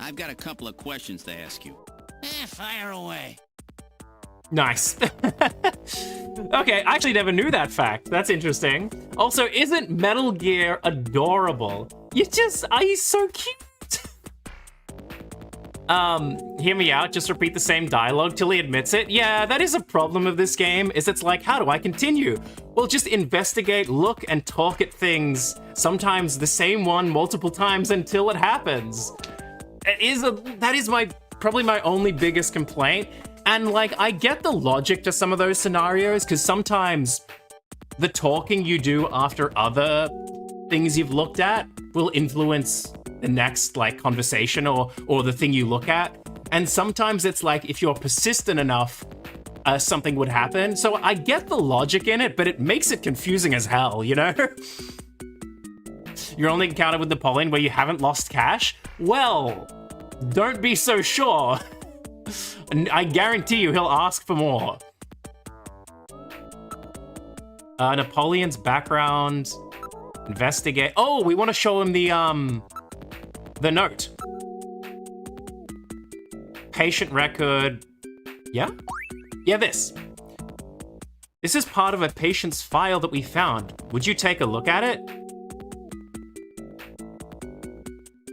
[SPEAKER 4] I've got a couple of questions to ask you.
[SPEAKER 9] Fire away.
[SPEAKER 1] Nice. Okay, I actually never knew that fact. That's interesting. Also, isn't Metal Gear adorable? He's so cute. Hear me out, just repeat the same dialogue till he admits it. Yeah, that is a problem of this game, is it's like, how do I continue? Well, just investigate, look, and talk at things, sometimes the same one multiple times until it happens. That is probably my only biggest complaint. And like, I get the logic to some of those scenarios, because sometimes the talking you do after other things you've looked at will influence the next like conversation or the thing you look at. And sometimes it's like, if you're persistent enough, something would happen. So I get the logic in it, but it makes it confusing as hell, you know? Your only encounter with Napoleon where you haven't lost cash? Well, don't be so sure. I guarantee you he'll ask for more. Napoleon's background, investigate. Oh, we want to show him the note. Patient record. Yeah? Yeah, this. This is part of a patient's file that we found. Would you take a look at it?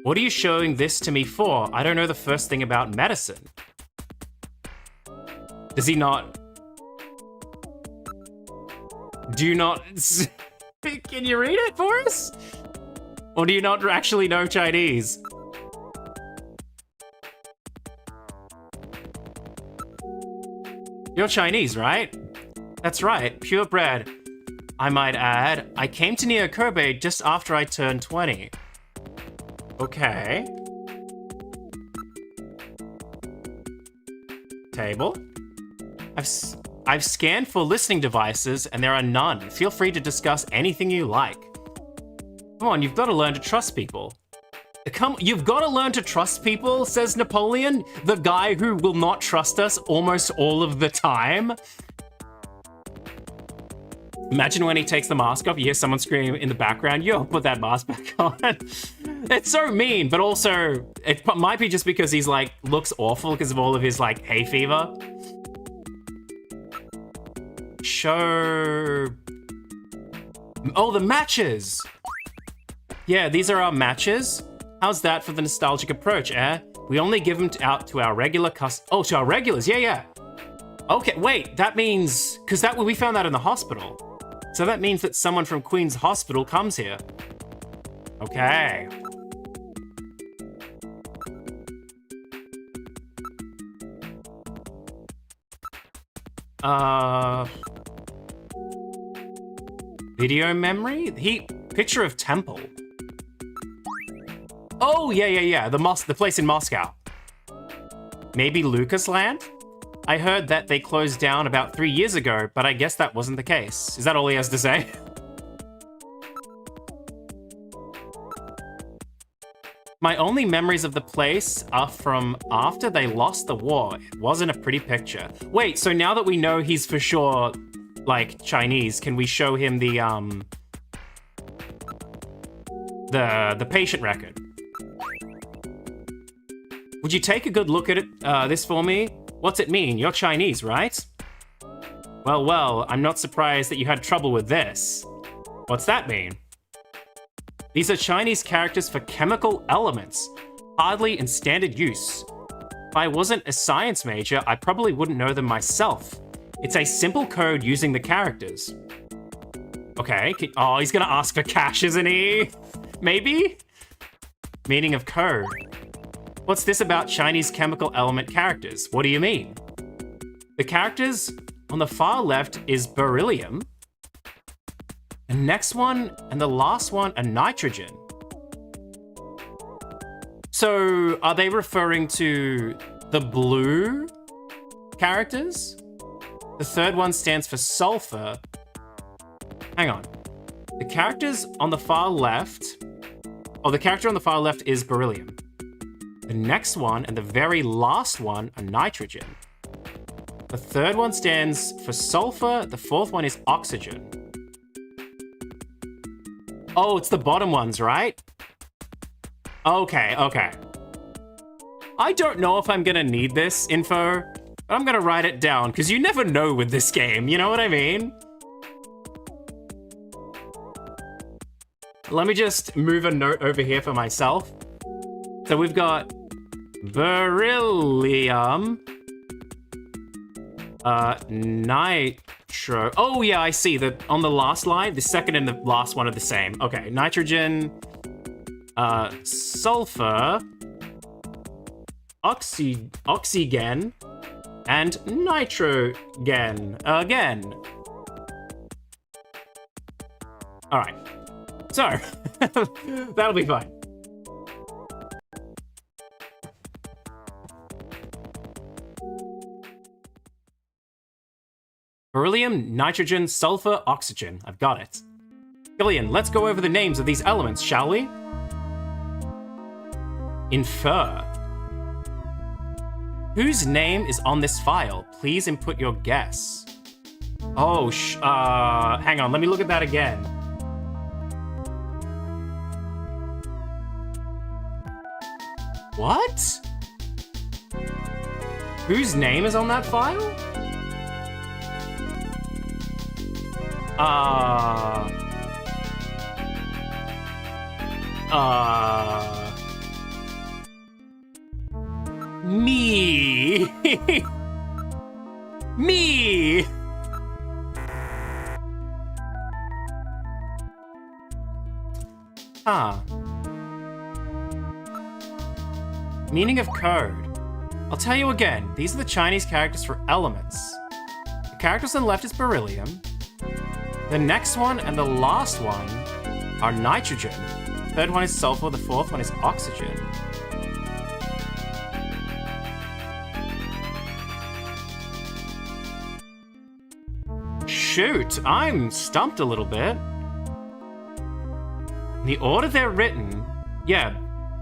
[SPEAKER 1] What are you showing this to me for? I don't know the first thing about medicine. Does he not? Do you not? Can you read it for us? Or do you not actually know Chinese? You're Chinese, right? That's right, purebred. I might add, I came to Neo Kobe just after I turned 20. Okay. Table. I've scanned for listening devices and there are none. Feel free to discuss anything you like. Come on, you've got to learn to trust people. You've got to learn to trust people, says Napoleon, the guy who will not trust us almost all of the time. Imagine when he takes the mask off, you hear someone scream in the background, yo, put that mask back on. It's so mean, but also, it might be just because he's like, looks awful because of all of his like hay fever. Show Oh, the matches! Yeah, these are our matches. How's that for the nostalgic approach, eh? We only give them out to our regular Oh, to our regulars, yeah. Okay, wait, that means... Because we found that in the hospital. So that means that someone from Queen's Hospital comes here. Okay. Video memory? Picture of temple. Oh, yeah. The place in Moscow. Maybe Lucasland? I heard that they closed down about 3 years ago, but I guess that wasn't the case. Is that all he has to say? My only memories of the place are from after they lost the war. It wasn't a pretty picture. Wait, so now that we know he's for sure, like, Chinese, can we show him the patient record? Would you take a good look at it, this for me? What's it mean? You're Chinese, right? Well, I'm not surprised that you had trouble with this. What's that mean? These are Chinese characters for chemical elements, hardly in standard use. If I wasn't a science major, I probably wouldn't know them myself. It's a simple code using the characters. Okay, oh, he's gonna ask for cash, isn't he? Maybe? Meaning of code. What's this about Chinese chemical element characters? What do you mean? The characters on the far left is beryllium. The next one and the last one are nitrogen. So are they referring to the blue characters? The third one stands for sulfur. Hang on. The characters on the far left... Oh, the character on the far left is beryllium. The next one and the very last one are nitrogen. The third one stands for sulfur. The fourth one is oxygen. Oh, it's the bottom ones, right? Okay. I don't know if I'm gonna need this info, but I'm gonna write it down, because you never know with this game, you know what I mean? Let me just move a note over here for myself. So we've got beryllium, nitro. Oh yeah, I see that on the last line, the second and the last one are the same. Okay, nitrogen, sulfur, oxygen, and nitrogen again. All right, so that'll be fine. Beryllium, nitrogen, sulfur, oxygen. I've got it. Gillian, let's go over the names of these elements, shall we? Infer. Whose name is on this file? Please input your guess. Oh, hang on, let me look at that again. What? Whose name is on that file? Me. Me. Huh. Meaning of code. I'll tell you again, these are the Chinese characters for elements. The characters on the left is beryllium. The next one and the last one are nitrogen. The third one is sulfur, the fourth one is oxygen. Shoot, I'm stumped a little bit. The order they're written, yeah,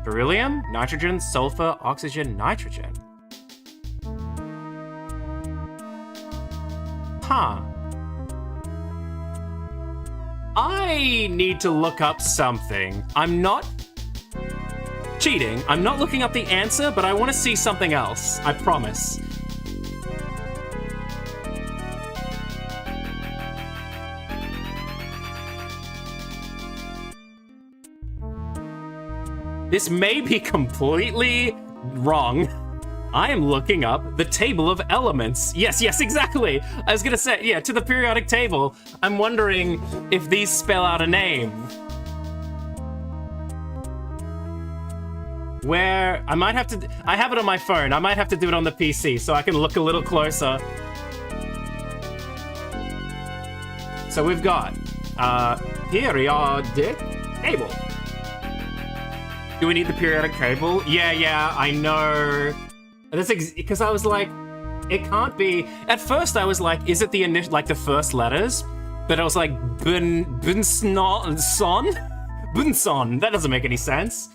[SPEAKER 1] beryllium, nitrogen, sulfur, oxygen, nitrogen. Huh. I need to look up something. I'm not cheating. I'm not looking up the answer, but I want to see something else. I promise. This may be completely wrong. I am looking up the table of elements. Yes, exactly. I was gonna say, yeah, to the periodic table. I'm wondering if these spell out a name. Where, I might have to, I have it on my phone. I might have to do it on the PC so I can look a little closer. So we've got, periodic table. Do we need the periodic table? Yeah, I know. That's because I was like, it can't be. At first, I was like, is it the initial, like the first letters? But I was like, Bunson. That doesn't make any sense.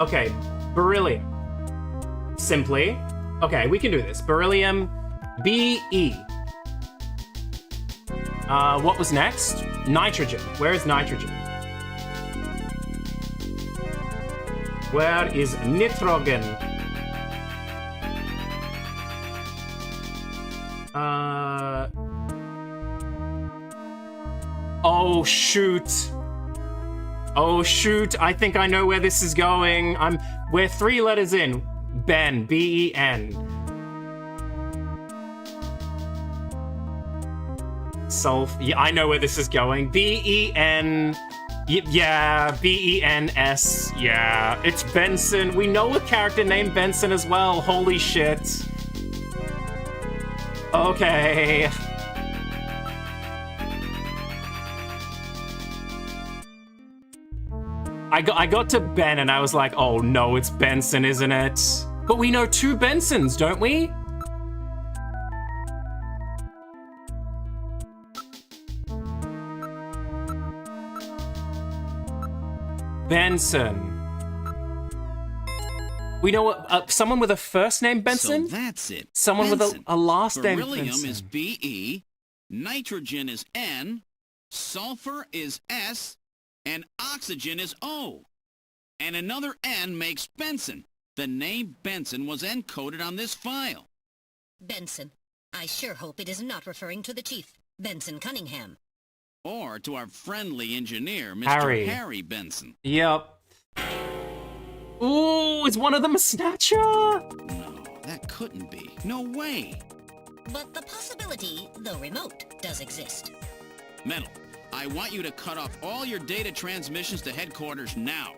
[SPEAKER 1] Okay, beryllium. Simply. Okay, we can do this. Beryllium, BE. What was next? Nitrogen. Where is nitrogen? Where is nitrogen? Oh shoot. Oh shoot, I think I know where this is going. We're 3 letters in. Ben, B-E-N. Yeah, I know where this is going. B-E-N. Yeah, B-E-N-S. Yeah, it's Benson. We know a character named Benson as well. Holy shit. Okay. I got to Ben and I was like, oh no, it's Benson, isn't it? But we know 2 Bensons, don't we? Benson. We know someone with a first name Benson?
[SPEAKER 4] So that's it.
[SPEAKER 1] Someone
[SPEAKER 4] Benson.
[SPEAKER 1] with a last name
[SPEAKER 4] Beryllium
[SPEAKER 1] Benson.
[SPEAKER 4] is BE, nitrogen is N, sulfur is S, and oxygen is O. And another N makes Benson. The name Benson was encoded on this file.
[SPEAKER 3] Benson. I sure hope it is not referring to the chief, Benson Cunningham.
[SPEAKER 4] Or to our friendly engineer, Mr. Harry Benson.
[SPEAKER 1] Yep. Ooh, is one of them a Snatcher?
[SPEAKER 4] No, that couldn't be. No way.
[SPEAKER 3] But the possibility, though remote, does exist.
[SPEAKER 4] Metal, I want you to cut off all your data transmissions to headquarters now.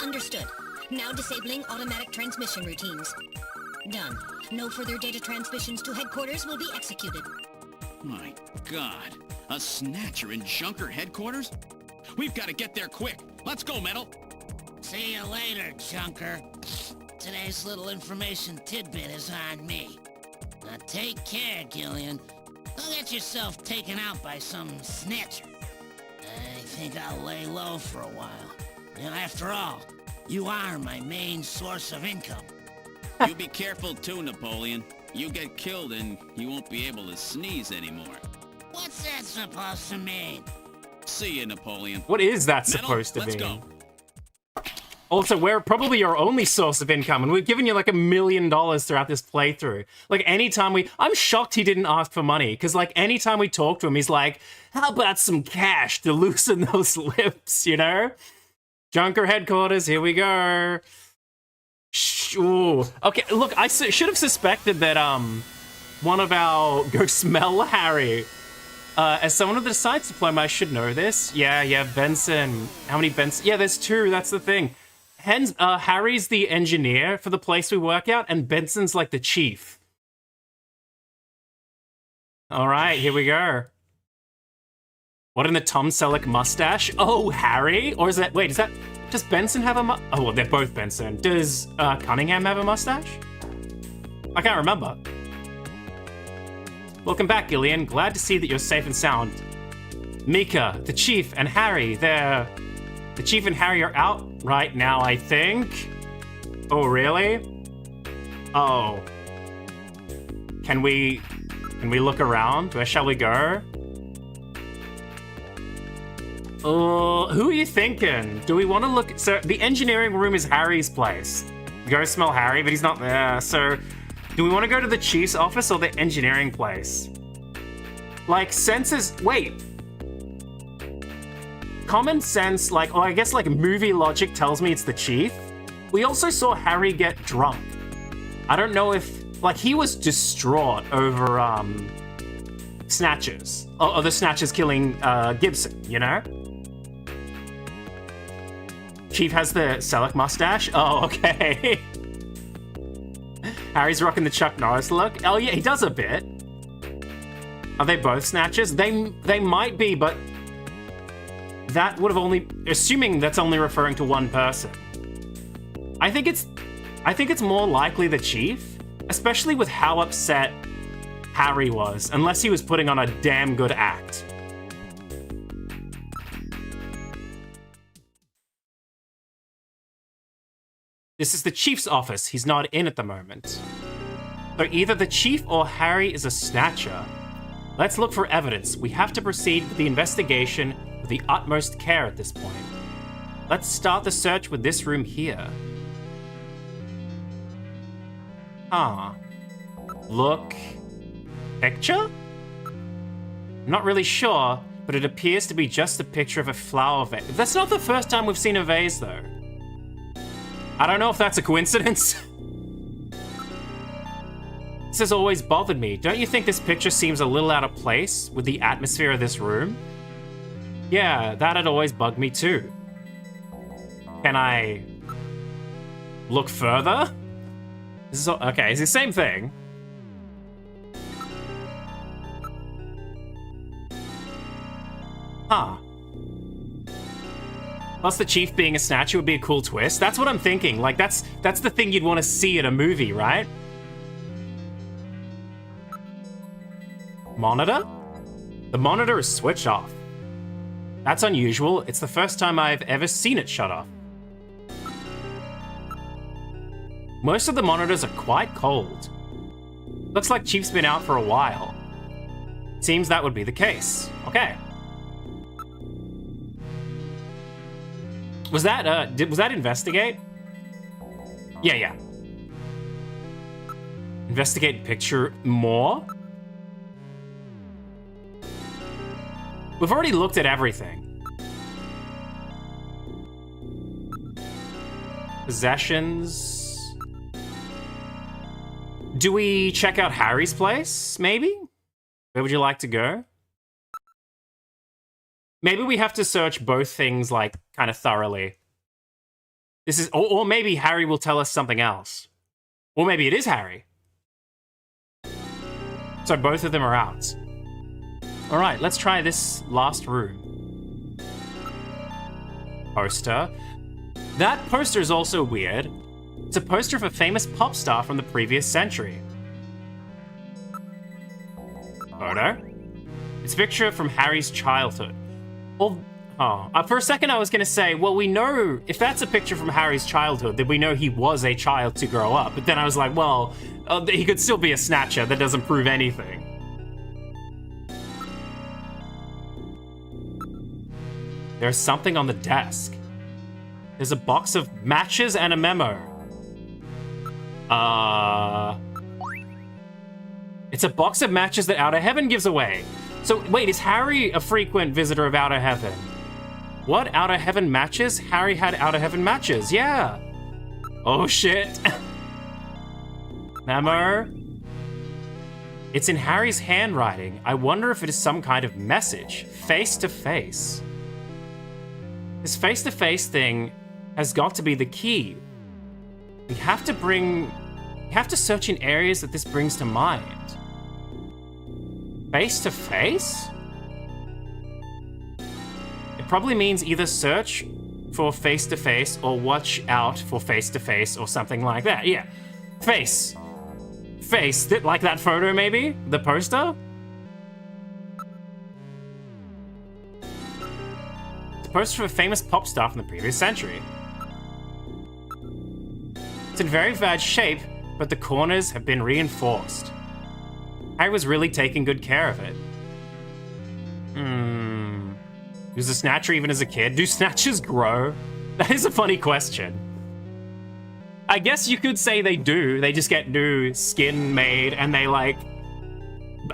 [SPEAKER 3] Understood. Now disabling automatic transmission routines. Done. No further data transmissions to headquarters will be executed.
[SPEAKER 4] My God, a Snatcher in Junker headquarters? We've got to get there quick. Let's go, Metal.
[SPEAKER 9] See you later, Junker. Today's little information tidbit is on me. Now take care, Gillian. Don't get yourself taken out by some Snatcher. I think I'll lay low for a while. You know, after all, you are my main source of income.
[SPEAKER 4] You be careful too, Napoleon. You get killed and you won't be able to sneeze anymore.
[SPEAKER 9] What's that supposed to mean?
[SPEAKER 4] See you, Napoleon.
[SPEAKER 1] What is that
[SPEAKER 4] Metal,
[SPEAKER 1] supposed to
[SPEAKER 4] let's
[SPEAKER 1] be?
[SPEAKER 4] go.
[SPEAKER 1] Also, we're probably your only source of income, and we've given you like $1 million throughout this playthrough. Like, anytime I'm shocked he didn't ask for money, because like, anytime we talk to him, he's like, how about some cash to loosen those lips, you know? Junker headquarters, here we go. Ooh. Okay, look, I should have suspected that, one of our go smell Harry. As someone with the science diploma, I should know this. Yeah, Benson. How many Benson? Yeah, there's 2, that's the thing. Harry's the engineer for the place we work out, and Benson's like the chief. All right, here we go. What in the Tom Selleck mustache? Oh, Harry? Or is that, wait, does Benson have a oh, well, they're both Benson. Does Cunningham have a mustache? I can't remember. Welcome back, Gillian. Glad to see that you're safe and sound. Mika, the Chief, and Harry, the Chief and Harry are out right now, I think. Oh, really? Oh. Can we look around? Where shall we go? Who are you thinking? Do we want to look? So the engineering room is Harry's place. Go smell Harry, but he's not there. So do we want to go to the chief's office or the engineering place? Like, sensors, wait. common sense, like, or I guess like movie logic tells me it's the chief. We also saw Harry get drunk. I don't know if, like, he was distraught over, Snatchers. Or the Snatchers killing, Gibson, you know? Chief has the Selleck mustache? Oh, okay. Harry's rocking the Chuck Norris look. Oh yeah, he does a bit. Are they both Snatchers? They might be, but that would have only, assuming that's only referring to one person. I think it's more likely the Chief, especially with how upset Harry was, unless he was putting on a damn good act. This is the Chief's office. He's not in at the moment. So either the Chief or Harry is a Snatcher. Let's look for evidence. We have to proceed with the investigation with the utmost care at this point. Let's start the search with this room here. Look. Picture? I'm not really sure, but it appears to be just a picture of a flower vase. That's not the first time we've seen a vase, though. I don't know if that's a coincidence. This has always bothered me. Don't you think this picture seems a little out of place with the atmosphere of this room? Yeah, that had always bugged me too. Can I look further? This is okay, it's the same thing. Plus the Chief being a Snatcher would be a cool twist. That's what I'm thinking. Like, that's the thing you'd want to see in a movie, right? Monitor? The monitor is switched off. That's unusual. It's the first time I've ever seen it shut off. Most of the monitors are quite cold. Looks like Chief's been out for a while. Seems that would be the case. Okay. Was that investigate? Yeah. Investigate picture more? We've already looked at everything. Possessions. Do we check out Harry's place, maybe? Where would you like to go? Maybe we have to search both things, like, kind of thoroughly. This is, or maybe Harry will tell us something else. Or maybe it is Harry. So both of them are out. All right, let's try this last room. Poster. That poster is also weird. It's a poster of a famous pop star from the previous century. Photo. It's a picture from Harry's childhood. Well, for a second I was going to say, well, we know, if that's a picture from Harry's childhood, then we know he was a child to grow up. But then I was like, well, he could still be a Snatcher. That doesn't prove anything. There's something on the desk. There's a box of matches and a memo. It's a box of matches that Outer Heaven gives away. So, wait, is Harry a frequent visitor of Outer Heaven? What? Outer Heaven matches? Harry had Outer Heaven matches, yeah. Oh, shit. Memo. It's in Harry's handwriting. I wonder if it is some kind of message. Face to face. This face-to-face thing has got to be the key. We have to search in areas that this brings to mind. Face-to-face? It probably means either search for face-to-face or watch out for face-to-face or something like that. Yeah, face. Face, like that photo maybe? The poster? Poster of a famous pop star from the previous century. It's in very bad shape, but the corners have been reinforced. Harry was really taking good care of it. He was a Snatcher even as a kid? Do Snatchers grow? That is a funny question. I guess you could say they do. They just get new skin made and they, like,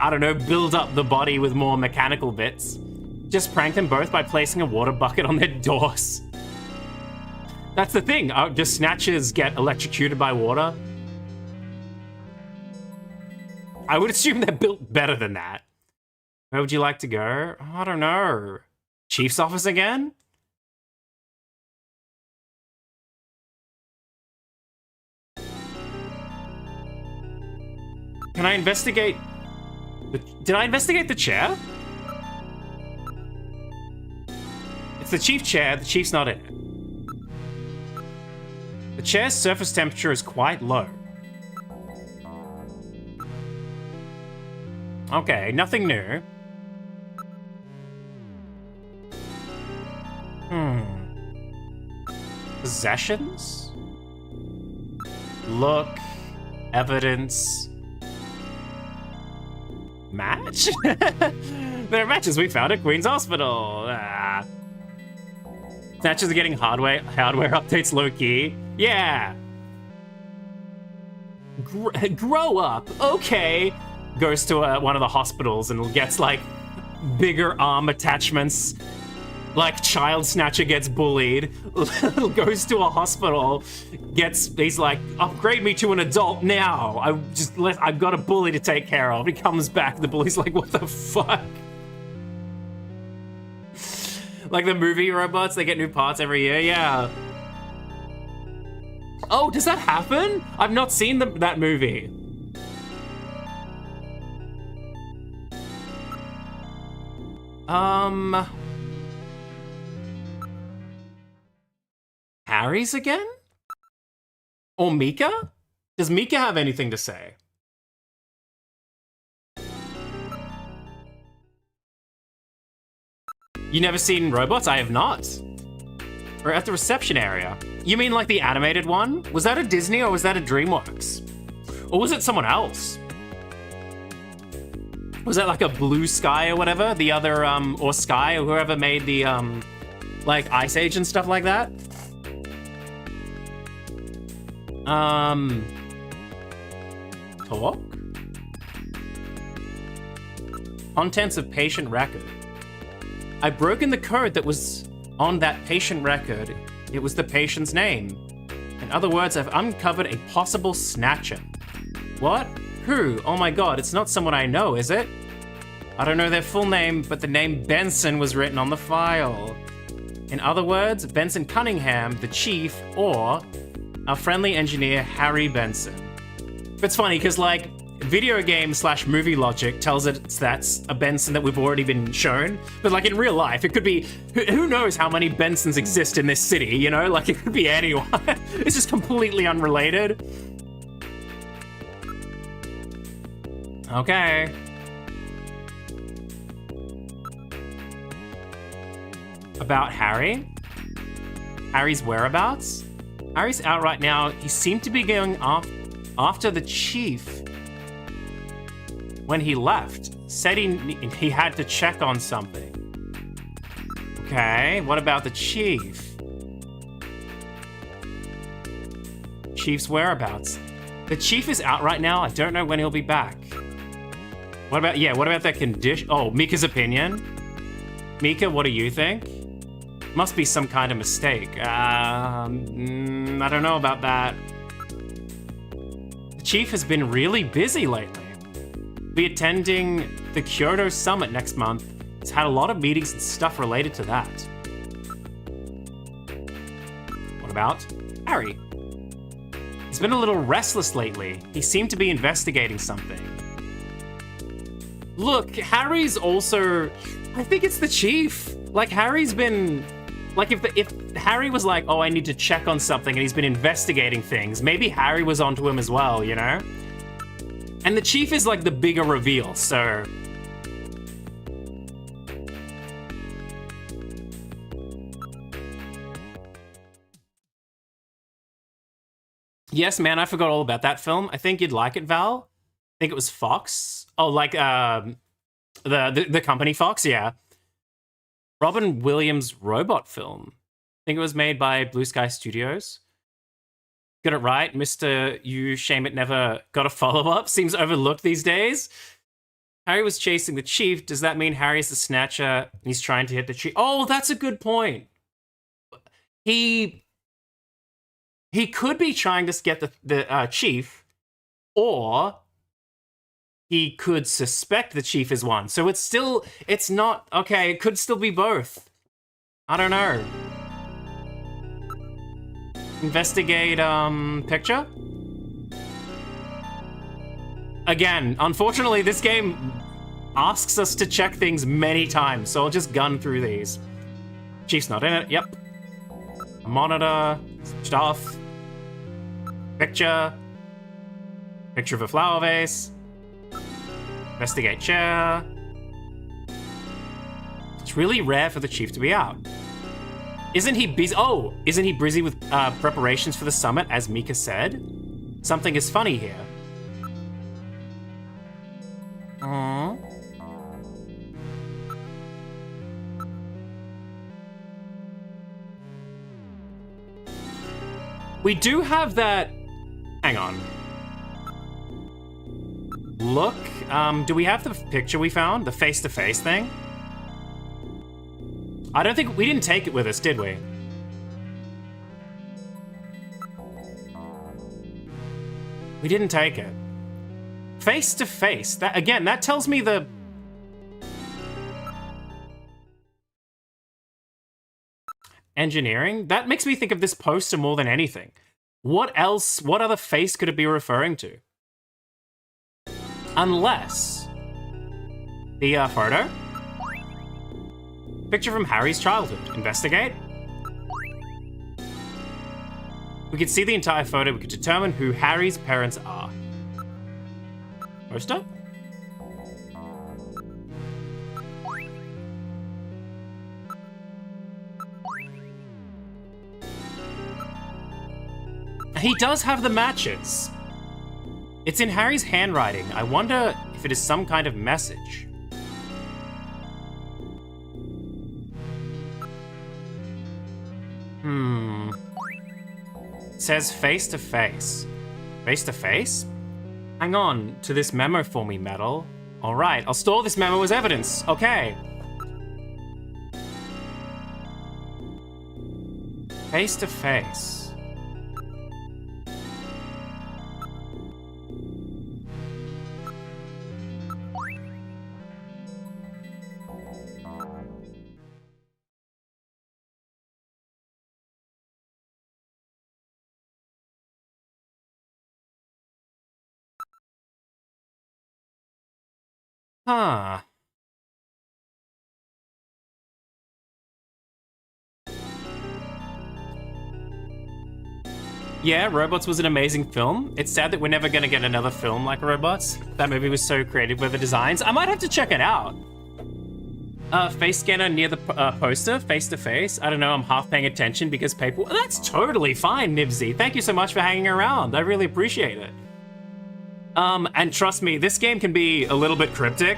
[SPEAKER 1] I don't know, build up the body with more mechanical bits. Just prank them both by placing a water bucket on their doors. That's the thing. Do snatchers get electrocuted by water? I would assume they're built better than that. Where would you like to go? I don't know. Chief's office again? Can I investigate? Did I investigate the chair? It's the chief chair. The chief's not in it. The chair's surface temperature is quite low. Okay, nothing new. Possessions? Look. Evidence. Match? There are matches we found at Queen's Hospital. Snatchers are getting hardware updates low-key. Yeah. Grow up. Okay. Goes to one of the hospitals and gets, like, bigger arm attachments. Like, child snatcher gets bullied. Goes to a hospital. He's like, upgrade me to an adult now. I've got a bully to take care of. He comes back. The bully's like, what the fuck? Like the movie robots, they get new parts every year. Yeah. Oh, does that happen? I've not seen that movie. Harry's again? Or Mika? Does Mika have anything to say? You never seen Robots? I have not. We're at the reception area. You mean like the animated one? Was that a Disney or was that a DreamWorks? Or was it someone else? Was that like a Blue Sky or whatever? The other, or Sky or whoever made the, like Ice Age and stuff like that? Talk? Contents of patient record. I've broken the code that was on that patient record. It was the patient's name. In other words, I've uncovered a possible snatcher. What? Who? Oh my god, it's not someone I know, is it? I don't know their full name, but the name Benson was written on the file. In other words, Benson Cunningham, the chief, or our friendly engineer, Harry Benson. It's funny, because, like, video game / movie logic tells it that's a Benson that we've already been shown. But, like, in real life, it could be... Who knows how many Bensons exist in this city, you know? Like, it could be anyone. It's just completely unrelated. Okay. About Harry? Harry's whereabouts? Harry's out right now. He seemed to be going after the chief when he left. Said he had to check on something. Okay, what about the chief? Chief's whereabouts? The chief is out right now. I don't know when he'll be back. What about that condition? Oh, Mika's opinion? Mika, what do you think? Must be some kind of mistake. I don't know about that. The chief has been really busy lately. Be attending the Kyoto Summit next month. He's had a lot of meetings and stuff related to that. What about Harry? He's been a little restless lately. He seemed to be investigating something. Look, Harry's also... I think it's the chief. Like, Harry's been... Like, if Harry was like, oh, I need to check on something, and he's been investigating things, maybe Harry was onto him as well, you know? And the chief is, like, the bigger reveal, so... Yes, man, I forgot all about that film. I think you'd like it, Val. I think it was Fox. Oh, like, the company Fox, yeah. Robin Williams' robot film. I think it was made by Blue Sky Studios. Got it right, Mr. You Shame It Never got a follow-up. Seems overlooked these days. Harry was chasing the chief. Does that mean Harry's the Snatcher and he's trying to hit the chief? Oh, that's a good point. He could be trying to get the chief, or he could suspect the chief is one. So it's not, okay, it could still be both. I don't know. Investigate, picture? Again, unfortunately, this game asks us to check things many times, so I'll just gun through these. Chief's not in it, yep. Monitor, switched off. Picture. Picture of a flower vase. Investigate chair. It's really rare for the chief to be out. Isn't he busy? Oh, isn't he busy with preparations for the summit, as Mika said? Something is funny here. Aww. We do have that. Hang on. Look, do we have the picture we found? The face-to-face thing? I don't think we didn't take it with us, did we? We didn't take it. Face-to-face. That again, that tells me the engineering. That makes me think of this poster more than anything. What else? What other face could it be referring to? Unless the photo. Picture from Harry's childhood. Investigate. We could see the entire photo. We could determine who Harry's parents are. Poster? He does have the matches. It's in Harry's handwriting. I wonder if it is some kind of message. It says face to face. Face to face? Hang on to this memo for me, Metal. Alright, I'll store this memo as evidence. Okay. Face to face. Huh. Yeah, Robots was an amazing film. It's sad that we're never gonna get another film like Robots. That movie was so creative with the designs. I might have to check it out. Face scanner near the poster, face to face. I don't know, I'm half paying attention because people... That's totally fine, Nibsy. Thank you so much for hanging around. I really appreciate it. And trust me, this game can be a little bit cryptic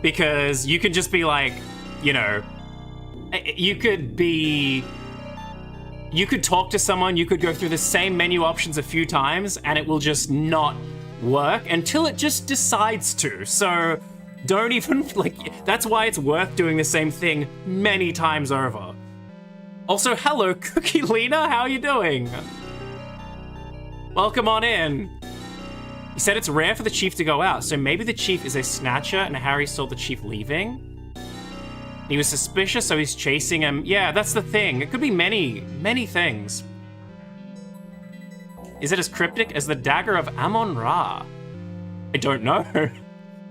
[SPEAKER 1] because you can just be like, you know, you could talk to someone, you could go through the same menu options a few times and it will just not work until it just decides to. So don't even, like, that's why it's worth doing the same thing many times over. Also, hello, Cookie Lena, how are you doing? Welcome on in. He said it's rare for the chief to go out, so maybe the chief is a snatcher and Harry saw the chief leaving. He was suspicious, so he's chasing him. Yeah, that's the thing. It could be many, many things. Is it as cryptic as the dagger of Amun-Ra? I don't know.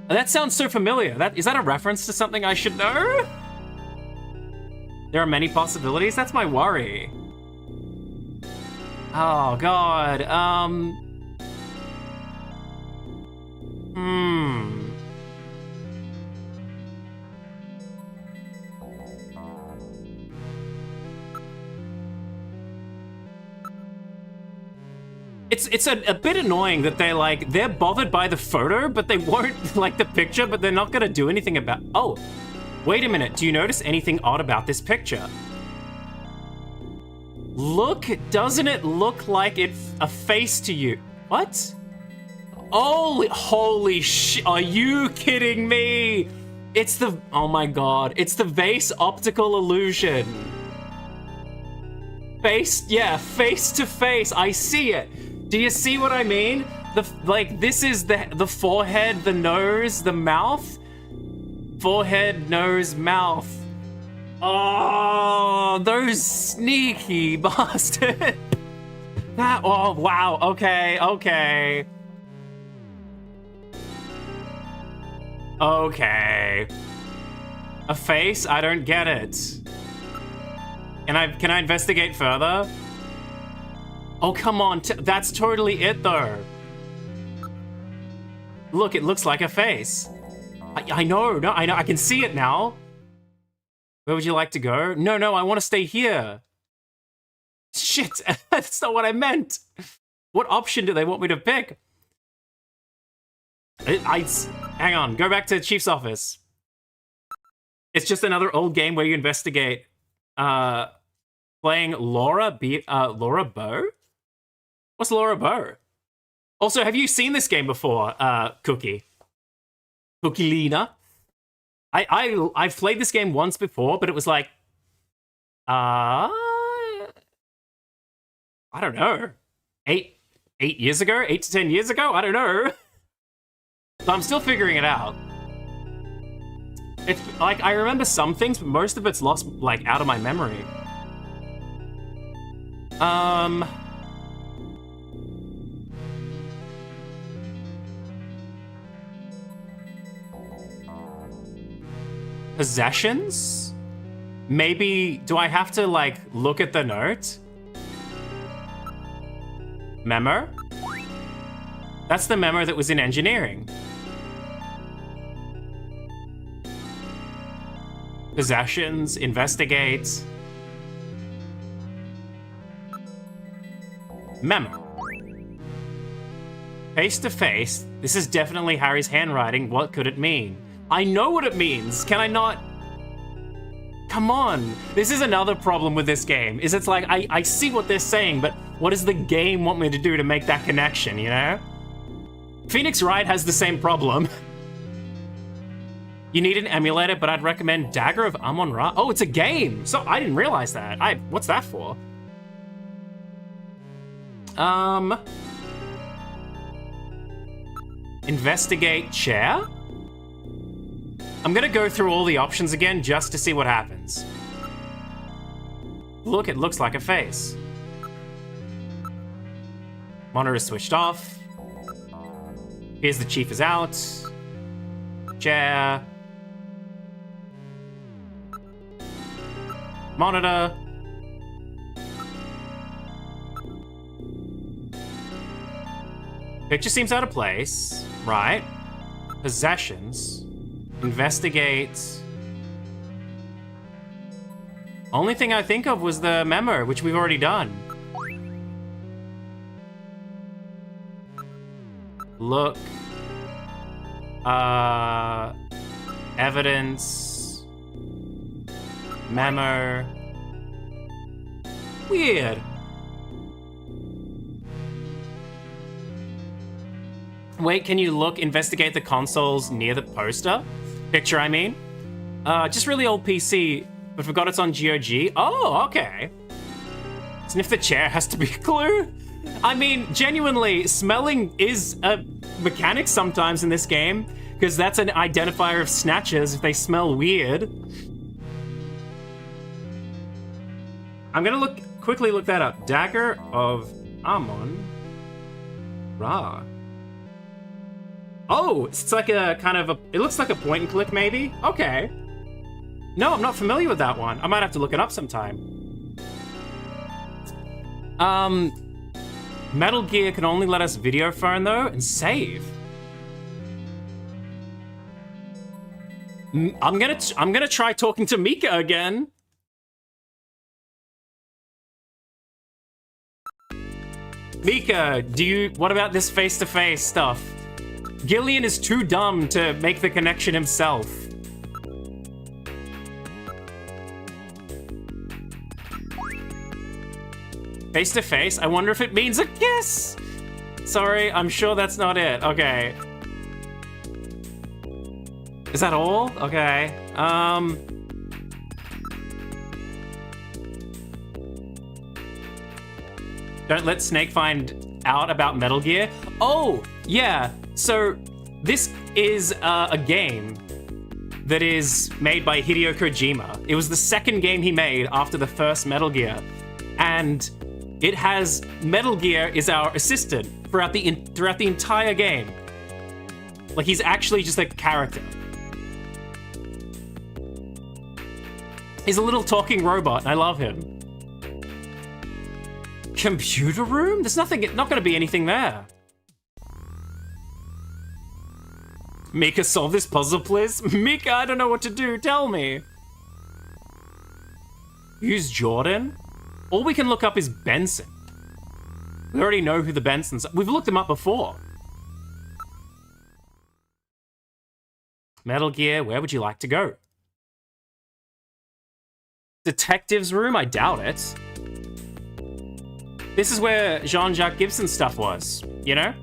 [SPEAKER 1] That sounds so familiar. Is that a reference to something I should know? There are many possibilities. That's my worry. Oh, God. It's a bit annoying that they're bothered by the photo, but they won't like the picture, but they're not gonna do anything about... Oh, wait a minute. Do you notice anything odd about this picture? Look, doesn't it look like it's a face to you? What? Oh, holy shit. Are you kidding me? It's the, oh my god. It's the Vase optical illusion. Face to face. I see it. Do you see what I mean? This is the forehead, the nose, the mouth. Forehead, nose, mouth. Oh, those sneaky bastards. Oh, wow. Okay. Okay. A face? I don't get it. Can I investigate further? Oh, come on. That's totally it, though. Look, it looks like a face. I know. No, I know. I can see it now. Where would you like to go? No, I want to stay here. Shit. That's not what I meant. What option do they want me to pick? Hang on, go back to Chief's office. It's just another old game where you investigate. Playing Laura Bow? What's Laura Bow? Also, have you seen this game before, Cookie Lena? I've played this game once before, but it was like, I don't know, 8 years ago, 8 to 10 years ago. I don't know. So I'm still figuring it out. It's like, I remember some things, but most of it's lost, like, out of my memory. Possessions? Maybe, do I have to, like, look at the note? Memo? That's the memo that was in engineering. Possessions, investigate. Memo. Face to face. This is definitely Harry's handwriting. What could it mean? I know what it means. Can I not? Come on. This is another problem with this game. Is it's like, I see what they're saying, but what does the game want me to do to make that connection, you know? Phoenix Wright has the same problem. You need an emulator, but I'd recommend Dagger of Amon-Ra. Oh, it's a game. So I didn't realize that. What's that for? Investigate chair? I'm gonna go through all the options again just to see what happens. Look, it looks like a face. Monitor is switched off. Here's the chief is out. Chair. Monitor. Picture seems out of place. Right. Possessions. Investigate. Only thing I think of was the memo, which we've already done. Look. Evidence. Memo. Weird. Wait, can you look, investigate the consoles near the poster? Picture, I mean. Just really old PC, but forgot it's on GOG. Oh, okay. Sniff the chair has to be a clue? I mean, genuinely, smelling is a mechanic sometimes in this game, because that's an identifier of snatchers if they smell weird. I'm gonna quickly look that up. Dagger of Amon-Ra. Oh, it's like a kind of it looks like a point and click maybe? Okay. No, I'm not familiar with that one. I might have to look it up sometime. Metal Gear can only let us video phone though and save. I'm gonna try talking to Mika again. Mika, what about this face-to-face stuff? Gillian is too dumb to make the connection himself. Face to face, I wonder if it means a kiss. Sorry, I'm sure that's not it. Okay. Is that all? Okay. Don't let Snake find out about Metal Gear. Oh, yeah. So this is a game that is made by Hideo Kojima. It was the second game he made after the first Metal Gear. And it has Metal Gear is our assistant throughout the entire game. Like, he's actually just a character. He's a little talking robot, and I love him. Computer room? There's not gonna be anything there. Mika, solve this puzzle, please. Mika, I don't know what to do. Tell me. Use Jordan? All we can look up is Benson. We already know who the Bensons are. We've looked them up before. Metal Gear, where would you like to go? Detective's room? I doubt it. This is where Jean-Jacques Gibson's stuff was, you know?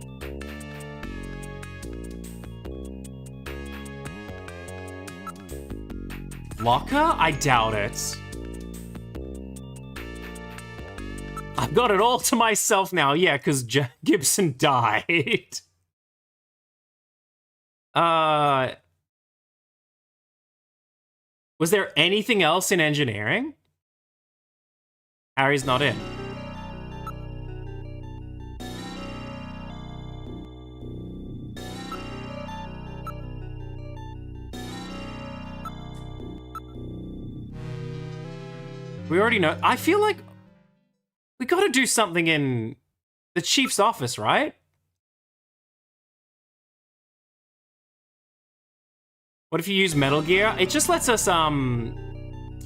[SPEAKER 1] Locker? I doubt it. I've got it all to myself now. Yeah, because Gibson died. Was there anything else in engineering? Harry's not in. We already know. I feel like we gotta do something in the chief's office, right? What if you use Metal Gear? It just lets us,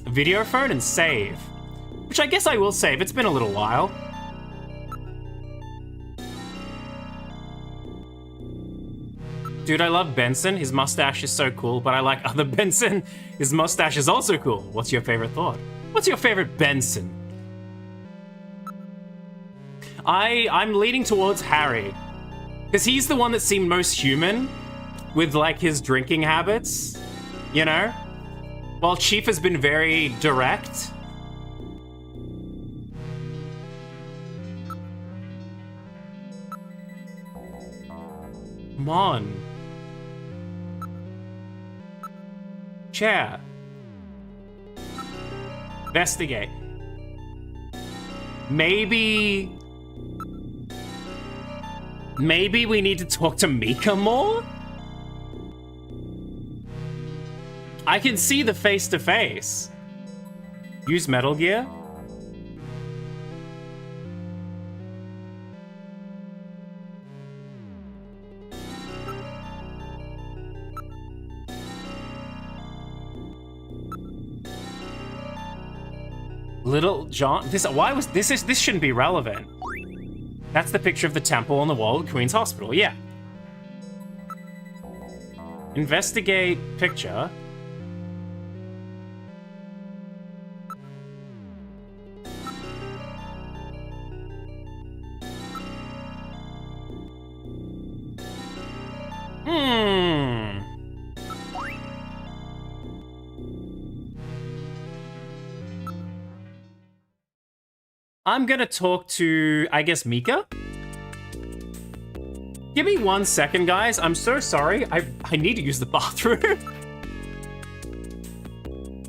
[SPEAKER 1] video phone and save. Which I guess I will save. It's been a little while. Dude, I love Benson. His mustache is so cool, but I like other Benson. His mustache is also cool. What's your favorite thought? What's your favorite Benson? I'm leaning towards Harry. Because he's the one that seemed most human with, like, his drinking habits, you know? While Chief has been very direct. Come on. Chair. Investigate. Maybe we need to talk to Mika more? I can see the face-to-face. Use Metal Gear? Little John, this shouldn't be relevant. That's the picture of the temple on the wall at Queen's Hospital, yeah. Investigate picture. I'm gonna talk to, I guess, Mika? Give me 1 second, guys. I'm so sorry. I need to use the bathroom.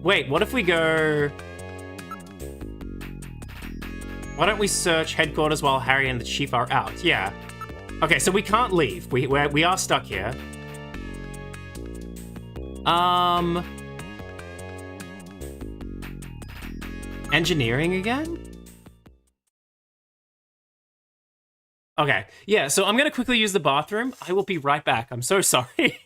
[SPEAKER 1] Wait, what if we go... Why don't we search headquarters while Harry and the chief are out? Yeah. Okay, so we can't leave. We are stuck here. Engineering again? Okay, yeah, so I'm gonna quickly use the bathroom. I will be right back. I'm so sorry.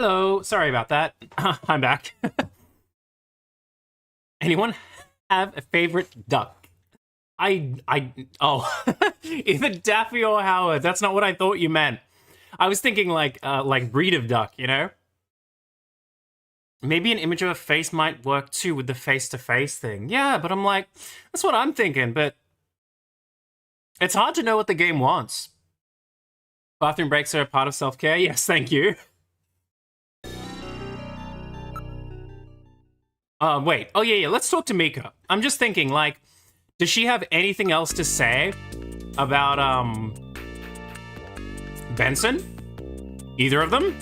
[SPEAKER 1] Hello, sorry about that. I'm back. Anyone have a favorite duck? Oh, either Daffy or Howard. That's not what I thought you meant. I was thinking like breed of duck, you know? Maybe an image of a face might work too with the face-to-face thing. Yeah, but I'm like, that's what I'm thinking, but it's hard to know what the game wants. Bathroom breaks are a part of self-care? Yes, thank you. Wait. Oh, yeah, let's talk to Mika. I'm just thinking, like, does she have anything else to say about, Benson? Either of them?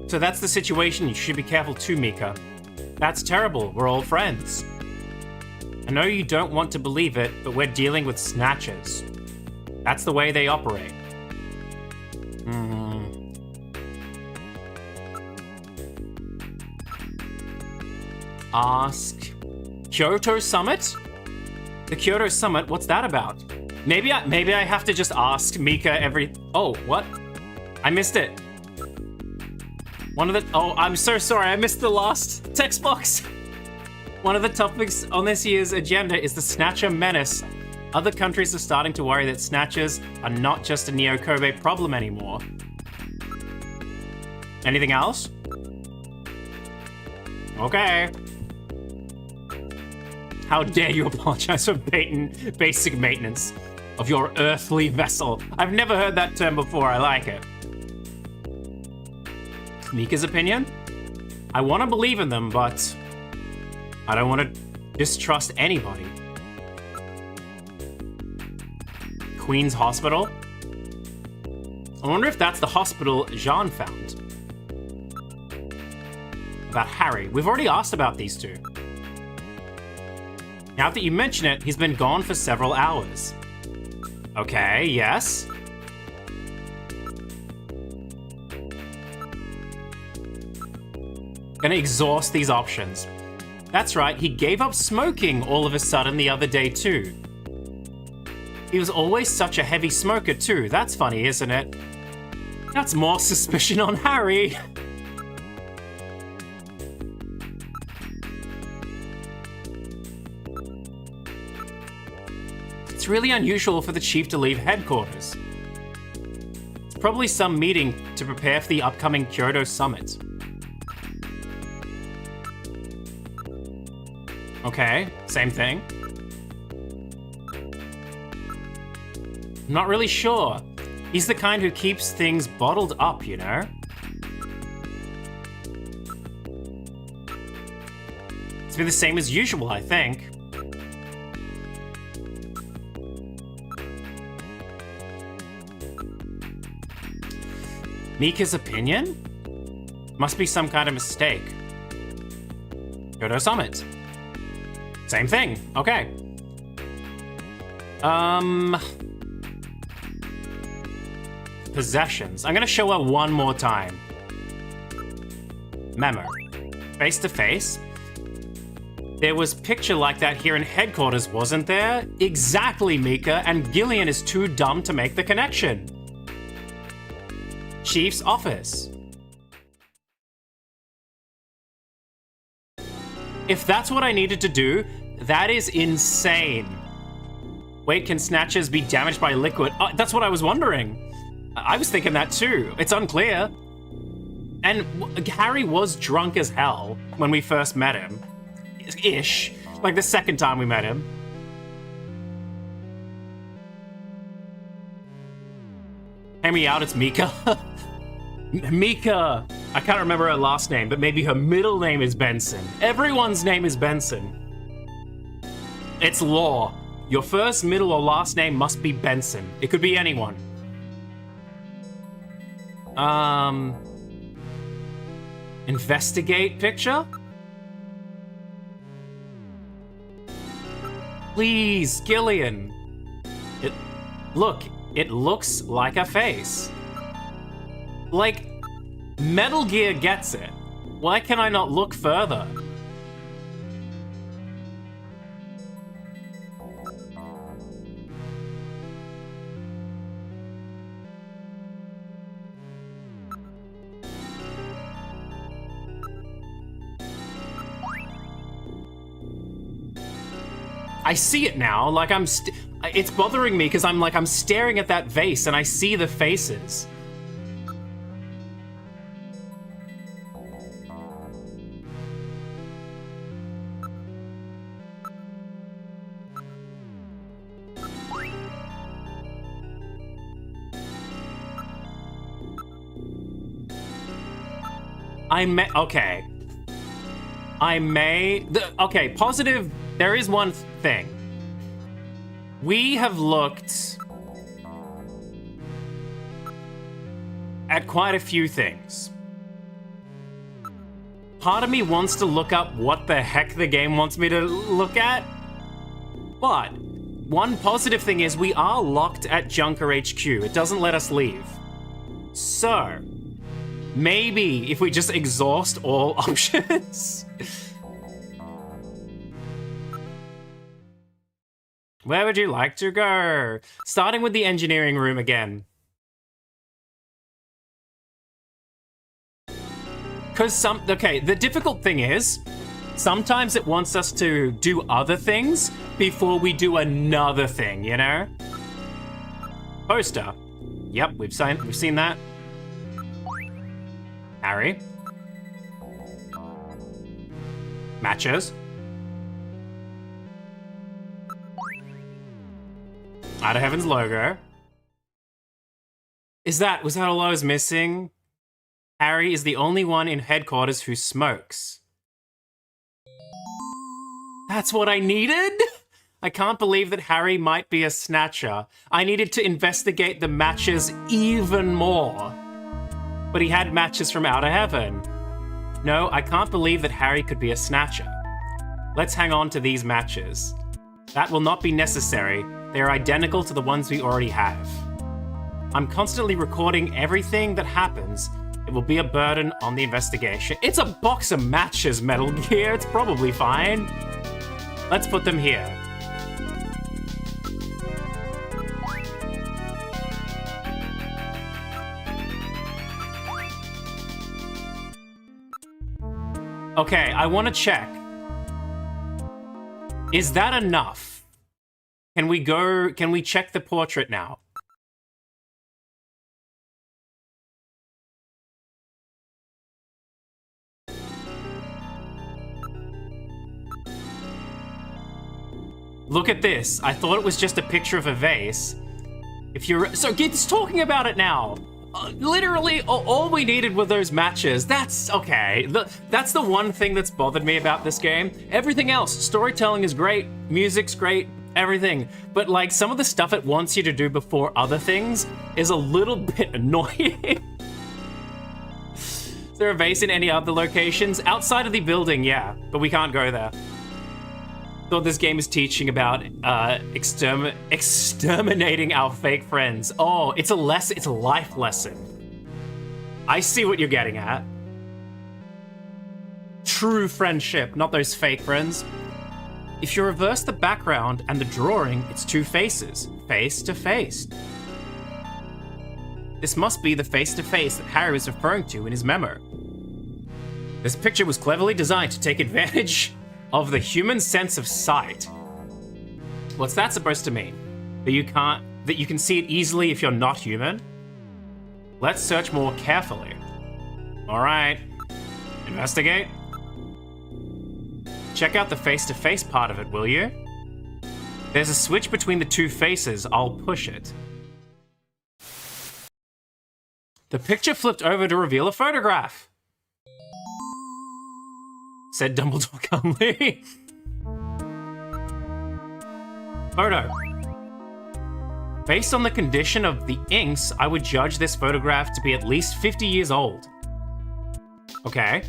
[SPEAKER 1] So that's the situation. You should be careful too, Mika. That's terrible. We're all friends. I know you don't want to believe it, but we're dealing with Snatchers. That's the way they operate. Ask Kyoto Summit? The Kyoto Summit, what's that about? Maybe I have to just ask Mika every... Oh, what? I missed it. Oh, I'm so sorry, I missed the last text box. One of the topics on this year's agenda is the Snatcher menace. Other countries are starting to worry that Snatchers are not just a Neo-Kobe problem anymore. Anything else? Okay. How dare you apologize for basic maintenance of your earthly vessel. I've never heard that term before, I like it. Mika's opinion? I want to believe in them, but I don't want to distrust anybody. Queen's Hospital? I wonder if that's the hospital Jean found. About Harry. We've already asked about these two. Now that you mention it, he's been gone for several hours. Okay, yes. Gonna exhaust these options. That's right, he gave up smoking all of a sudden the other day too. He was always such a heavy smoker too. That's funny, isn't it? That's more suspicion on Harry. It's really unusual for the chief to leave headquarters. It's probably some meeting to prepare for the upcoming Kyoto Summit. Okay, same thing. I'm not really sure. He's the kind who keeps things bottled up, you know? It's been the same as usual, I think. Mika's opinion? Must be some kind of mistake. Kyoto Summit. Same thing. Okay. Possessions. I'm gonna show her one more time. Memo. Face to face. There was picture like that here in headquarters, wasn't there? Exactly, Mika, and Gillian is too dumb to make the connection. Chief's office. If that's what I needed to do, that is insane. Wait, can Snatchers be damaged by liquid? Oh, that's what I was wondering. I was thinking that too. It's unclear. And Harry was drunk as hell when we first met him. Ish. Like the second time we met him. Hear me out, it's Mika. Mika. I can't remember her last name, but maybe her middle name is Benson. Everyone's name is Benson. It's law. Your first, middle, or last name must be Benson. It could be anyone. Investigate picture? Please, Gillian. Look, it looks like a face. Like, Metal Gear gets it. Why can I not look further? I see it now. Like, it's bothering me because I'm staring at that vase and I see the faces. Okay. Okay, positive, there is one thing. We have looked at quite a few things. Part of me wants to look up what the heck the game wants me to look at. But one positive thing is we are locked at Junker HQ. It doesn't let us leave. So, maybe if we just exhaust all options. Where would you like to go? Starting with the engineering room again. Okay, the difficult thing is, sometimes it wants us to do other things before we do another thing, you know? Poster. Yep, we've seen that. Harry. Matches. Out of Heaven's logo. Was that all I was missing? Harry is the only one in headquarters who smokes. That's what I needed? I can't believe that Harry might be a snatcher. I needed to investigate the matches even more. But he had matches from Outer Heaven. No, I can't believe that Harry could be a snatcher. Let's hang on to these matches. That will not be necessary. They are identical to the ones we already have. I'm constantly recording everything that happens. It will be a burden on the investigation. It's a box of matches, Metal Gear. It's probably fine. Let's put them here. Okay, I want to check. Is that enough? Can we check the portrait now? Look at this. I thought it was just a picture of a vase. So it's talking about it now. Literally, all we needed were those matches. That's okay. That's the one thing that's bothered me about this game. Everything else, storytelling is great, music's great, everything. But like some of the stuff it wants you to do before other things is a little bit annoying. Is there a vase in any other locations? Outside of the building, yeah, but we can't go there. Thought this game is teaching about exterminating our fake friends. Oh, it's a life lesson. I see what you're getting at. True friendship, not those fake friends. If you reverse the background and the drawing, it's two faces, face to face. This must be the face-to-face that Harry was referring to in his memo. This picture was cleverly designed to take advantage of the human sense of sight. What's that supposed to mean? That you can see it easily if you're not human? Let's search more carefully. All right, investigate. Check out the face-to-face part of it, will you? There's a switch between the two faces. I'll push it. The picture flipped over to reveal a photograph. Said Dumbledore calmly. Photo. Based on the condition of the inks, I would judge this photograph to be at least 50 years old. Okay.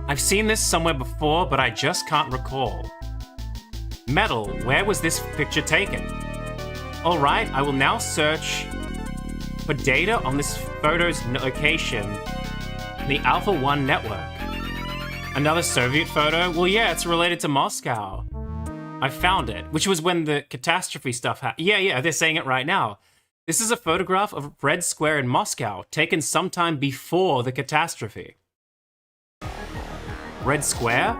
[SPEAKER 1] I've seen this somewhere before, but I just can't recall. Metal, where was this picture taken? All right, I will now search for data on this photo's location in the Alpha 1 network. Another Soviet photo? Well, yeah, it's related to Moscow. I found it, which was when the catastrophe stuff happened. Yeah, they're saying it right now. This is a photograph of Red Square in Moscow, taken sometime before the catastrophe. Red square?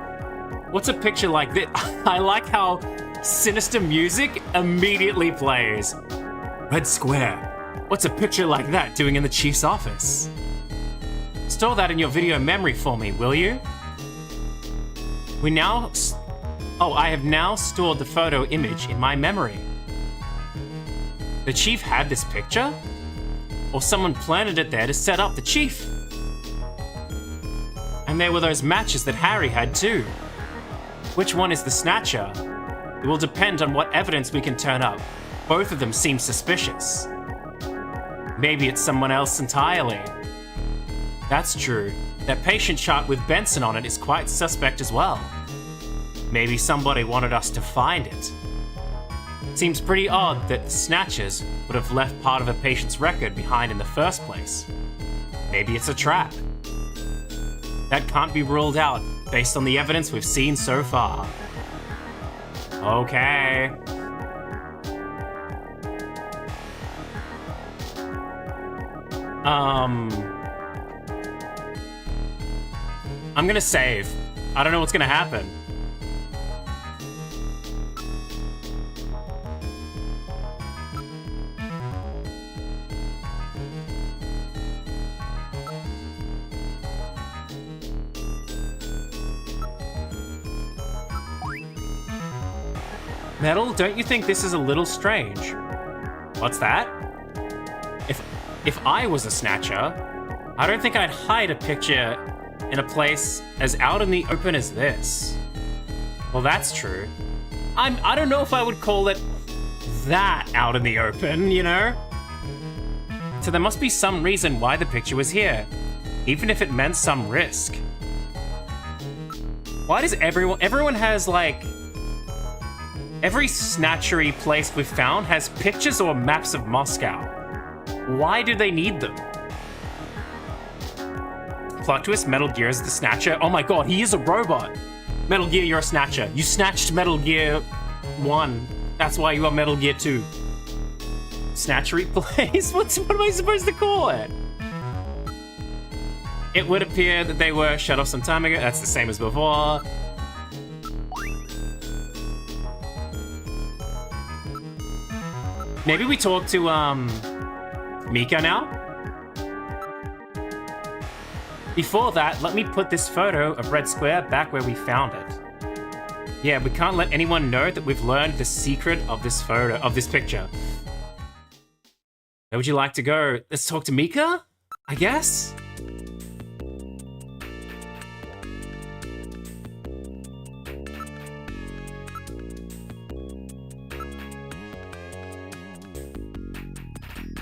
[SPEAKER 1] What's a picture like this? I like how sinister music immediately plays. Red square. What's a picture like that doing in the chief's office? Store that in your video memory for me, will you? I have now stored the photo image in my memory. The chief had this picture? Or someone planted it there to set up the chief? And there were those matches that Harry had too. Which one is the Snatcher? It will depend on what evidence we can turn up. Both of them seem suspicious. Maybe it's someone else entirely. That's true. That patient chart with Benson on it is quite suspect as well. Maybe somebody wanted us to find it. Seems pretty odd that the Snatchers would have left part of a patient's record behind in the first place. Maybe it's a trap. That can't be ruled out based on the evidence we've seen so far. Okay. I'm gonna save. I don't know what's gonna happen. Metal, don't you think this is a little strange? What's that? If I was a Snatcher, I don't think I'd hide a picture in a place as out in the open as this. Well, that's true. I don't know if I would call it that out in the open, you know? So there must be some reason why the picture was here, even if it meant some risk. Why does everyone has like, every snatchery place we've found has pictures or maps of Moscow. Why do they need them? Plot twist, Metal Gear is the Snatcher. Oh my god, he is a robot. Metal Gear, you're a Snatcher. You snatched Metal Gear 1. That's why you are Metal Gear 2. Snatchery place? What am I supposed to call it? It would appear that they were shut off some time ago. That's the same as before. Maybe we talk to, Mika now? Before that, let me put this photo of Red Square back where we found it. Yeah, we can't let anyone know that we've learned the secret of this photo, of this picture. Where would you like to go? Let's talk to Mika, I guess?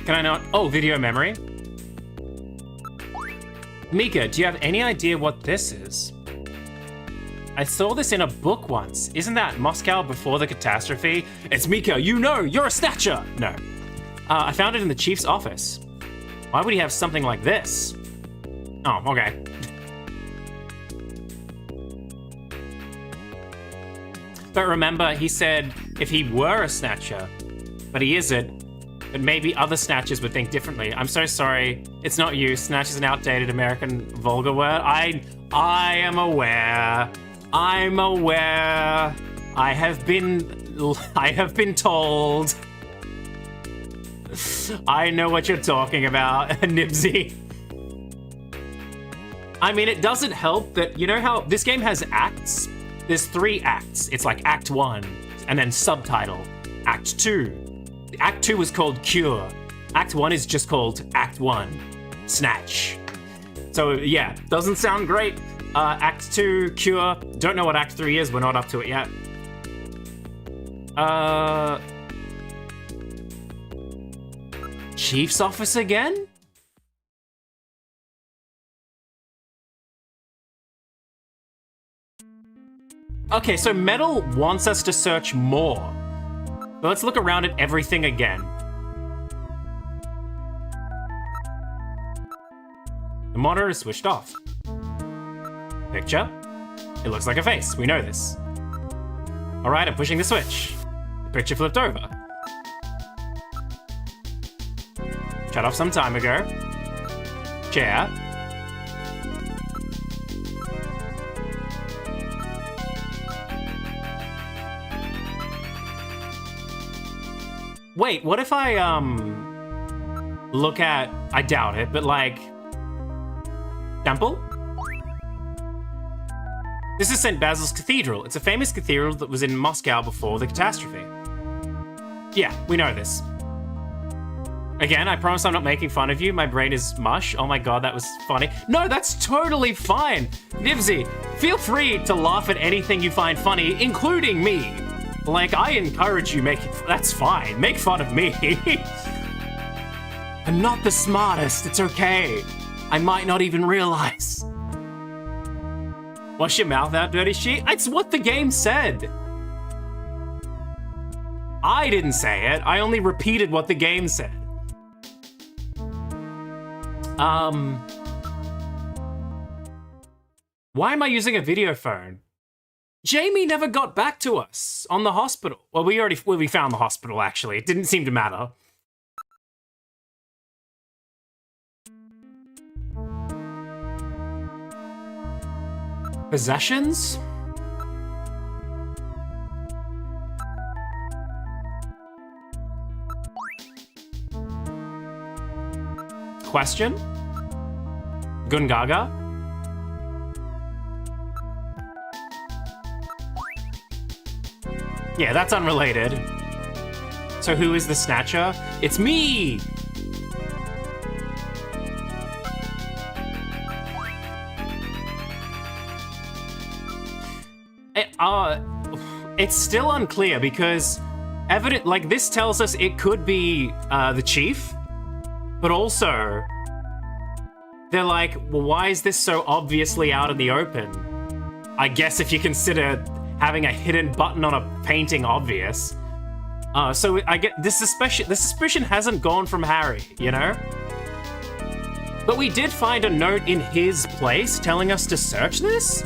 [SPEAKER 1] Can I not? Oh, video memory. Mika, do you have any idea what this is? I saw this in a book once. Isn't that Moscow before the catastrophe? It's Mika, you know, you're a Snatcher! No. I found it in the chief's office. Why would he have something like this? Oh, okay. But remember, he said if he were a Snatcher, but he isn't, but maybe other Snatchers would think differently. I'm so sorry. It's not you. Snatch is an outdated American vulgar word. I am aware. I'm aware. I have been told. I know what you're talking about, Nibsy. I mean, it doesn't help that, you know how this game has acts? There's 3 acts. It's like Act 1, and then subtitle, Act 2. Act 2 is called Cure. Act 1 is just called Act 1, Snatch. So yeah, doesn't sound great. Act 2, Cure. Don't know what Act 3 is, we're not up to it yet. Chief's office again? Okay, so Metal wants us to search more. But let's look around at everything again. The monitor is switched off. Picture? It looks like a face, we know this. Alright, I'm pushing the switch. The picture flipped over. Shut off some time ago. Chair. Wait, what if I, look at... I doubt it, but like... Temple? This is St. Basil's Cathedral. It's a famous cathedral that was in Moscow before the catastrophe. Yeah, we know this. Again, I promise I'm not making fun of you. My brain is mush. Oh my god, that was funny. No, that's totally fine. Nibsy, feel free to laugh at anything you find funny, including me. Like, I encourage you that's fine. Make fun of me. I'm not the smartest. It's okay. I might not even realize. Wash your mouth out, dirty sheet. It's what the game said. I didn't say it. I only repeated what the game said. Why am I using a video phone? Jamie never got back to us on the hospital. Well, we found the hospital, actually. It didn't seem to matter. Possessions? Question? Gungaga? Yeah, that's unrelated. So who is the Snatcher? It's me! It's still unclear because this tells us it could be the chief, but also they're like, well, why is this so obviously out in the open? I guess if you consider having a hidden button on a painting obvious. So I get this suspicion hasn't gone from Harry, you know? But we did find a note in his place telling us to search this?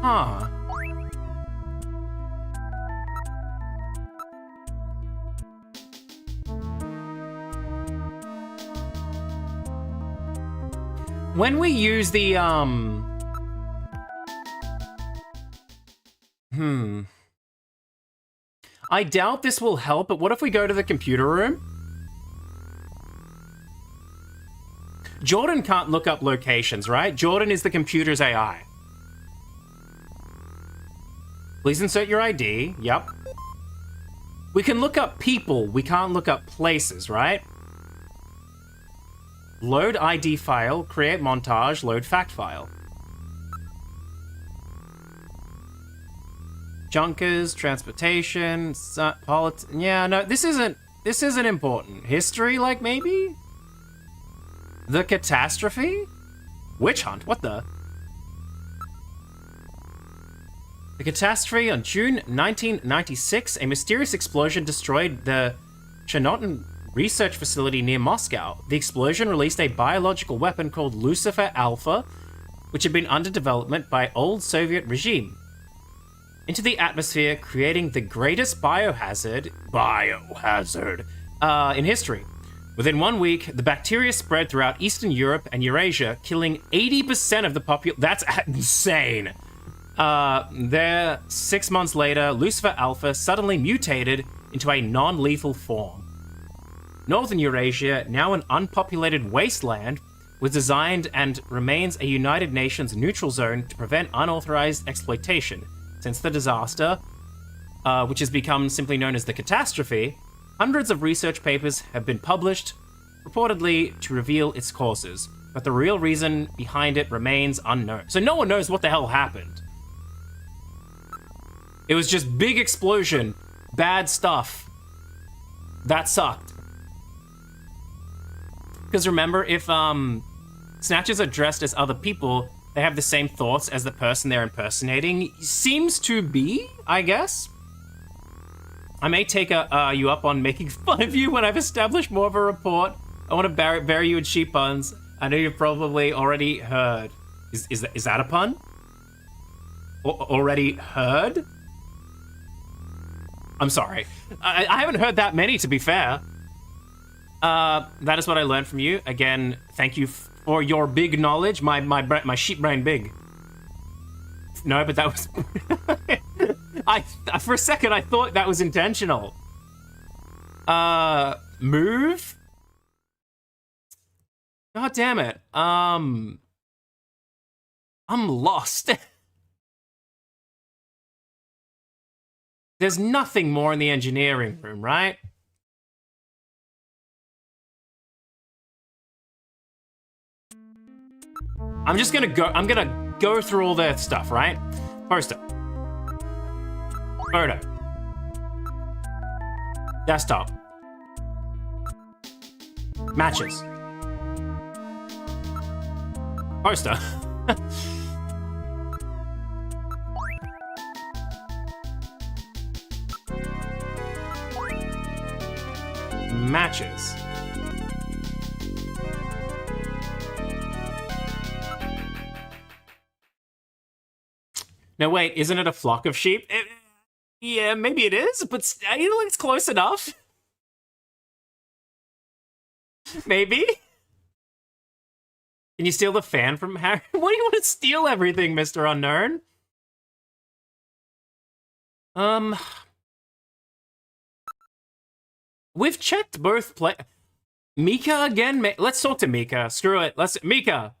[SPEAKER 1] Huh. When we use the, I doubt this will help, but what if we go to the computer room? Jordan can't look up locations, right? Jordan is the computer's AI. Please insert your ID. Yep. We can look up people. We can't look up places, right? Load ID file, create montage, load fact file. Junkers, transportation, yeah, no, this isn't important. History, like, maybe? The catastrophe? Witch hunt, what the? The catastrophe on June 1996, a mysterious explosion destroyed the Chernobyl research facility near Moscow. The explosion released a biological weapon called Lucifer Alpha, which had been under development by old Soviet regime, into the atmosphere, creating the greatest biohazard in history. Within 1 week, the bacteria spread throughout Eastern Europe and Eurasia, killing 80% of the population. That's insane. 6 months later, Lucifer Alpha suddenly mutated into a non-lethal form. Northern Eurasia, now an unpopulated wasteland, was designed and remains a United Nations neutral zone to prevent unauthorized exploitation. Since the disaster, which has become simply known as the catastrophe, hundreds of research papers have been published, reportedly to reveal its causes, but the real reason behind it remains unknown. So no one knows what the hell happened. It was just big explosion, bad stuff. That sucked. Because remember, if Snatchers are dressed as other people, they have the same thoughts as the person they're impersonating. Seems to be, I guess. I may take you up on making fun of you when I've established more of a report. I want to bury you in sheep puns. I know you've probably already heard. Is that a pun? Already heard? I'm sorry. I haven't heard that many, to be fair. That is what I learned from you. Again, thank you for your big knowledge. My sheep brain big. No, but that was... For a second, I thought that was intentional. Move? God damn it. I'm lost. There's nothing more in the engineering room, right? I'm gonna go through all their stuff, right? Poster. Photo. Desktop. Matches. Poster. Matches. No, wait, isn't it a flock of sheep? Yeah, maybe it is, but it's close enough. Maybe? Can you steal the fan from Harry? Why do you want to steal everything, Mr. Unknown? We've checked both Mika again? Let's talk to Mika. Screw it. Mika!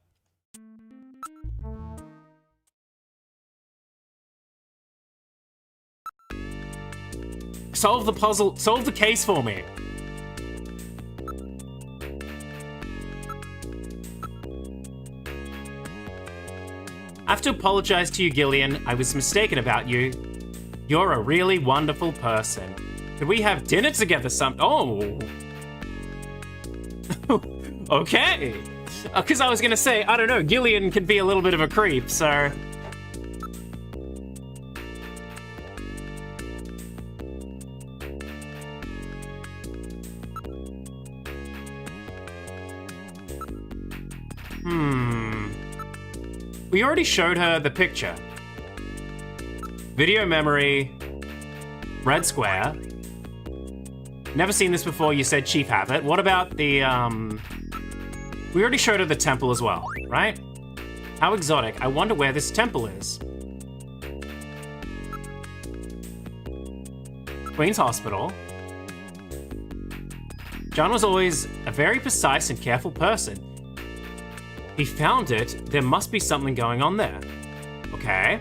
[SPEAKER 1] Solve the puzzle. Solve the case for me. I have to apologize to you, Gillian. I was mistaken about you. You're a really wonderful person. Could we have dinner together Oh. Okay. Because I was going to say, I don't know, Gillian can be a little bit of a creep, so... We already showed her the picture. Video memory. Red square. Never seen this before, you said Chief have it. What about the, We already showed her the temple as well, right? How exotic. I wonder where this temple is. Queen's Hospital. John was always a very precise and careful person. He found it. There must be something going on there. Okay.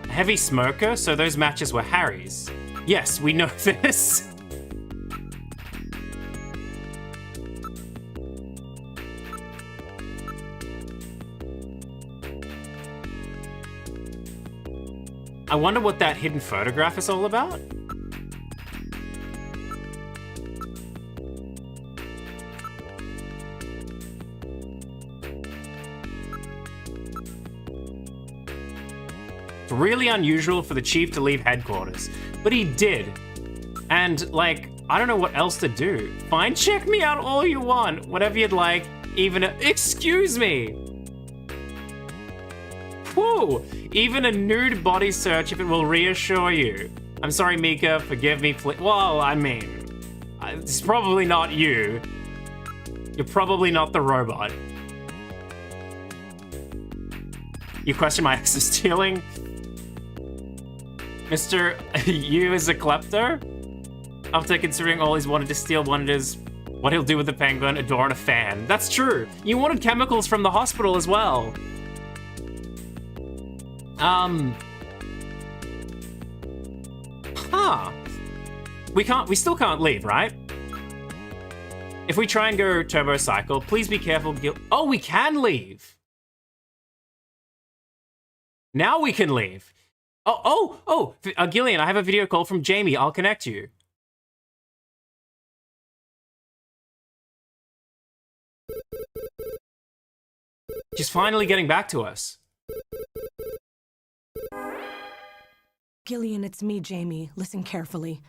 [SPEAKER 1] A heavy smoker? So those matches were Harry's. Yes, we know this. I wonder what that hidden photograph is all about. It's really unusual for the chief to leave headquarters, but he did. And, like, I don't know what else to do. Fine, check me out all you want, whatever you'd like, even excuse me! Whoa! Even a nude body search if it will reassure you. I'm sorry, Mika, forgive me, please. Well, I mean, it's probably not you. You're probably not the robot. You question my ex's stealing? Mr. You is a klepto? After considering all he's wanted to steal, wonders what he'll do with the penguin, a door, and a fan. That's true. You wanted chemicals from the hospital as well. We still can't leave, right? If we try and go turbo cycle, please be careful. Oh, we can leave. Now we can leave. Gillian, I have a video call from Jamie. I'll connect you. She's finally getting back to us.
[SPEAKER 8] Gillian, it's me, Jamie. Listen carefully.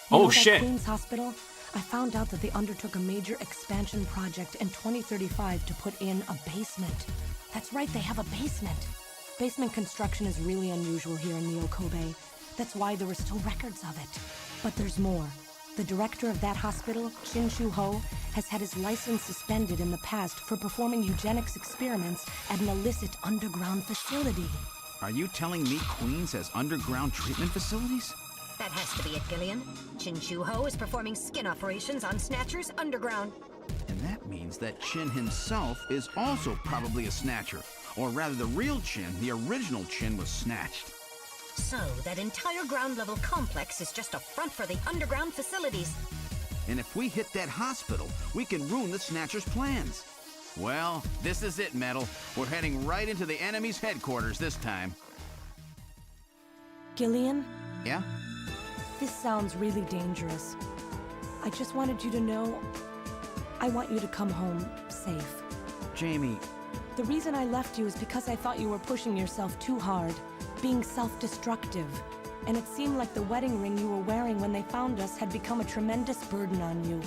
[SPEAKER 1] Oh, shit.
[SPEAKER 8] Queen's Hospital? I found out that they undertook a major expansion project in 2035 to put in a basement. That's right, they have a basement. Basement construction is really unusual here in Neo Kobe. That's why there are still records of it. But there's more. The director of that hospital, Shin Shu-ho, has had his license suspended in the past for performing eugenics experiments at an illicit underground facility.
[SPEAKER 10] Are you telling me Queens has underground treatment facilities?
[SPEAKER 3] That has to be it, Gillian. Shin Shu-ho is performing skin operations on Snatchers underground.
[SPEAKER 10] And that means that Chin himself is also probably a Snatcher. Or rather, the real Chin, the original Chin, was snatched.
[SPEAKER 3] So, that entire ground-level complex is just a front for the underground facilities.
[SPEAKER 10] And if we hit that hospital, we can ruin the Snatcher's plans. Well, this is it, Metal. We're heading right into the enemy's headquarters this time.
[SPEAKER 8] Gillian?
[SPEAKER 10] Yeah?
[SPEAKER 8] This sounds really dangerous. I just wanted you to know, I want you to come home safe.
[SPEAKER 10] Jamie...
[SPEAKER 8] The reason I left you is because I thought you were pushing yourself too hard, being self-destructive. And it seemed like the wedding ring you were wearing when they found us had become a tremendous burden on you.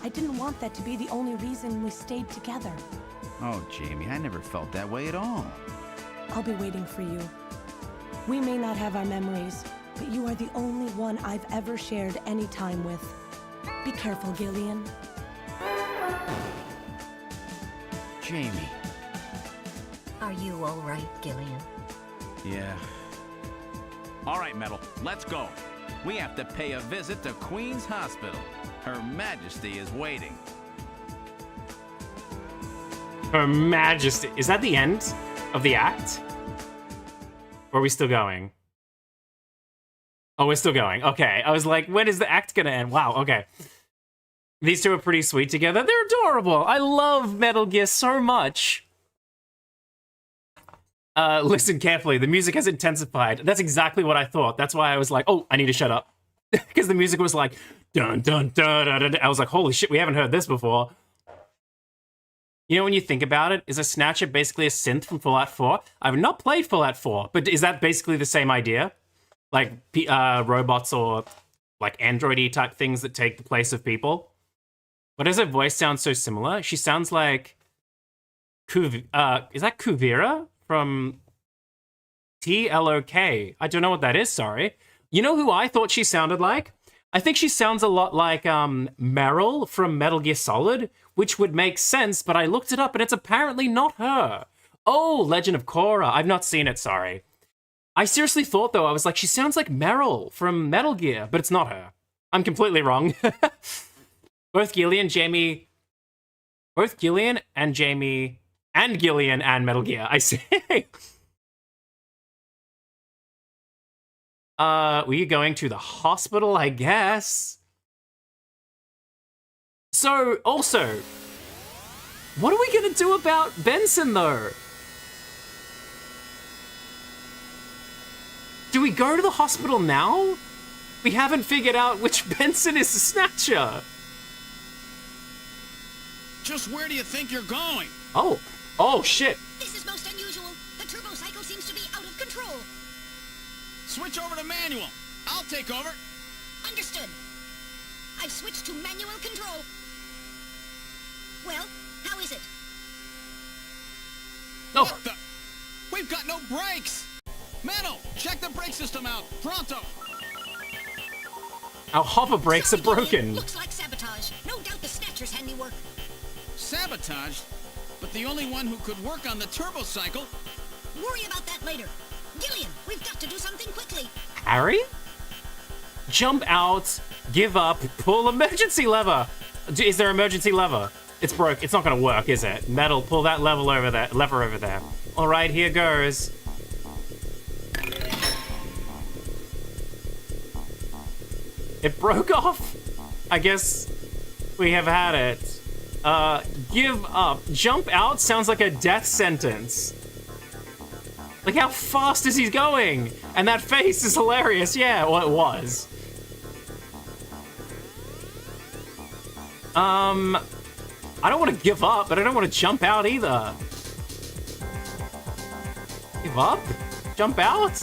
[SPEAKER 8] I didn't want that to be the only reason we stayed together.
[SPEAKER 10] Oh, Jamie, I never felt that way at all.
[SPEAKER 8] I'll be waiting for you. We may not have our memories, but you are the only one I've ever shared any time with. Be careful, Gillian.
[SPEAKER 10] Jamie.
[SPEAKER 3] Are you all right, Gillian?
[SPEAKER 10] Yeah. All right, Metal, let's go. We have to pay a visit to Queen's Hospital. Her Majesty is waiting.
[SPEAKER 1] Her Majesty. Is that the end of the act? Or are we still going? Oh, we're still going. Okay. I was like, when is the act gonna end? Wow, okay. These two are pretty sweet together. They're adorable. I love Metal Gear so much. Listen carefully. The music has intensified. That's exactly what I thought. That's why I was like, oh, I need to shut up. Because the music was like, dun, dun, dun, dun, dun. I was like, holy shit, we haven't heard this before. You know, when you think about it, is a Snatcher basically a synth from Fallout 4? I've not played Fallout 4, but is that basically the same idea? Like, robots or, like, android-y type things that take the place of people? Why does her voice sound so similar? She sounds like... is that Kuvira? From TLOK. I don't know what that is, sorry. You know who I thought she sounded like? I think she sounds a lot like Meryl from Metal Gear Solid, which would make sense, but I looked it up and it's apparently not her. Oh, Legend of Korra. I've not seen it, sorry. I seriously thought, though, I was like, she sounds like Meryl from Metal Gear, but it's not her. I'm completely wrong. Both Gillian and Jamie... And Gillian and Metal Gear, I see. Were going to the hospital, I guess? So, also, what are we gonna do about Benson, though? Do we go to the hospital now? We haven't figured out which Benson is the Snatcher.
[SPEAKER 4] Just where do you think you're going?
[SPEAKER 1] Oh. Oh, shit.
[SPEAKER 3] This is most unusual. The turbo cycle seems to be out of control.
[SPEAKER 4] Switch over to manual. I'll take over.
[SPEAKER 3] Understood. I've switched to manual control. Well, how is it?
[SPEAKER 1] No.
[SPEAKER 4] What the? We've got no brakes. Metal, check the brake system out. Pronto.
[SPEAKER 1] Our hover brakes are broken.
[SPEAKER 3] Looks like sabotage. No doubt the Snatcher's handiwork.
[SPEAKER 4] Sabotage? But the only one who could work on the turbo cycle...
[SPEAKER 3] Worry about that later. Gillian, we've got to do something quickly.
[SPEAKER 1] Harry? Jump out, give up, pull emergency lever. Is there emergency lever? It's broke. It's not gonna work, is it? Metal, pull that lever over there. All right, here goes. It broke off. I guess we have had it. Give up. Jump out sounds like a death sentence. Like, how fast is he going? And that face is hilarious. Yeah, well, it was. I don't want to give up, but I don't want to jump out either. Give up? Jump out?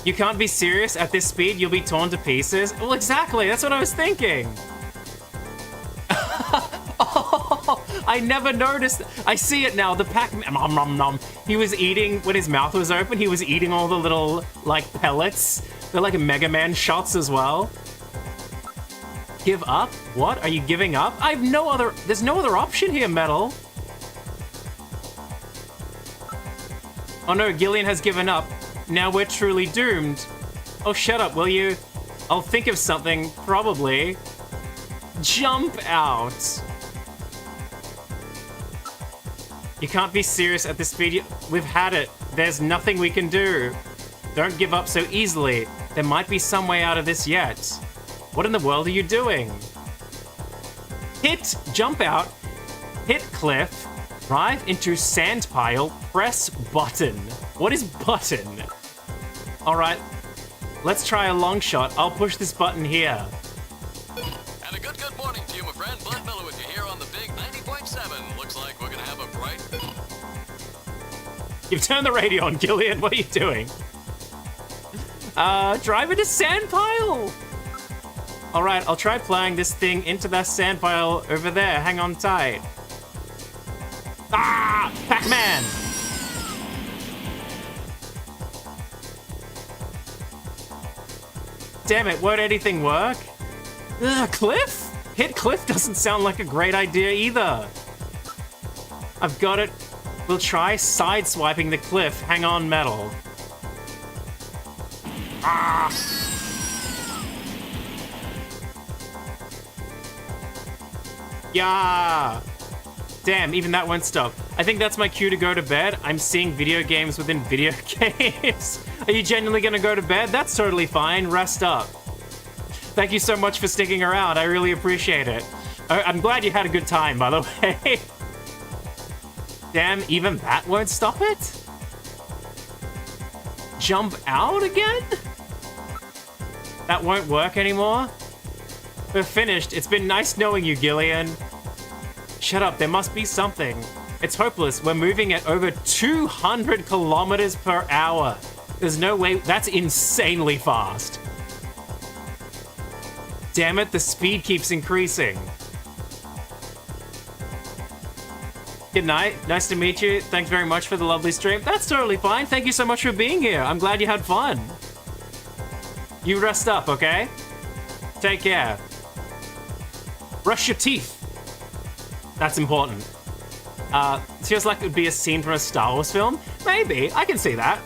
[SPEAKER 1] You can't be serious. At this speed, you'll be torn to pieces. Well, exactly. That's what I was thinking. Oh, I never noticed. I see it now. The Pac-Man. Nom, nom, nom. He was eating, when his mouth was open, he was eating all the little, like, pellets. They're like Mega Man shots as well. Give up? What? Are you giving up? I have no other... There's no other option here, Metal. Oh no, Gillian has given up. Now we're truly doomed. Oh, shut up, will you? I'll think of something, probably. Jump out. You can't be serious at this speed. We've had it. There's nothing we can do. Don't give up so easily. There might be some way out of this yet. What in the world are you doing? Hit, jump out, hit cliff, drive into sand pile, press button. What is button? All right, let's try a long shot. I'll push this button here.
[SPEAKER 11] And a good morning to you, my friend. Bud Miller with you here on the big 90.7. Looks like we're gonna have a bright...
[SPEAKER 1] You've turned the radio on, Gillian. What are you doing? Drive into sand pile. All right, I'll try playing this thing into that sand pile over there. Hang on tight. Ah! Pac-Man! Damn it, won't anything work? Cliff? Hit cliff doesn't sound like a great idea either. I've got it. We'll try side-swiping the cliff. Hang on, Metal. Ah! Yeah! Damn, even that won't stop. I think that's my cue to go to bed. I'm seeing video games within video games. Are you genuinely gonna go to bed? That's totally fine. Rest up. Thank you so much for sticking around. I really appreciate it. I'm glad you had a good time, by the way. Damn, even that won't stop it? Jump out again? That won't work anymore? We're finished. It's been nice knowing you, Gillian. Shut up, there must be something. It's hopeless. We're moving at over 200 kilometers per hour. There's no way. That's insanely fast. Damn it, the speed keeps increasing. Good night. Nice to meet you. Thanks very much for the lovely stream. That's totally fine. Thank you so much for being here. I'm glad you had fun. You rest up, okay? Take care. Brush your teeth. That's important. Feels like it would be a scene from a Star Wars film. Maybe. I can see that.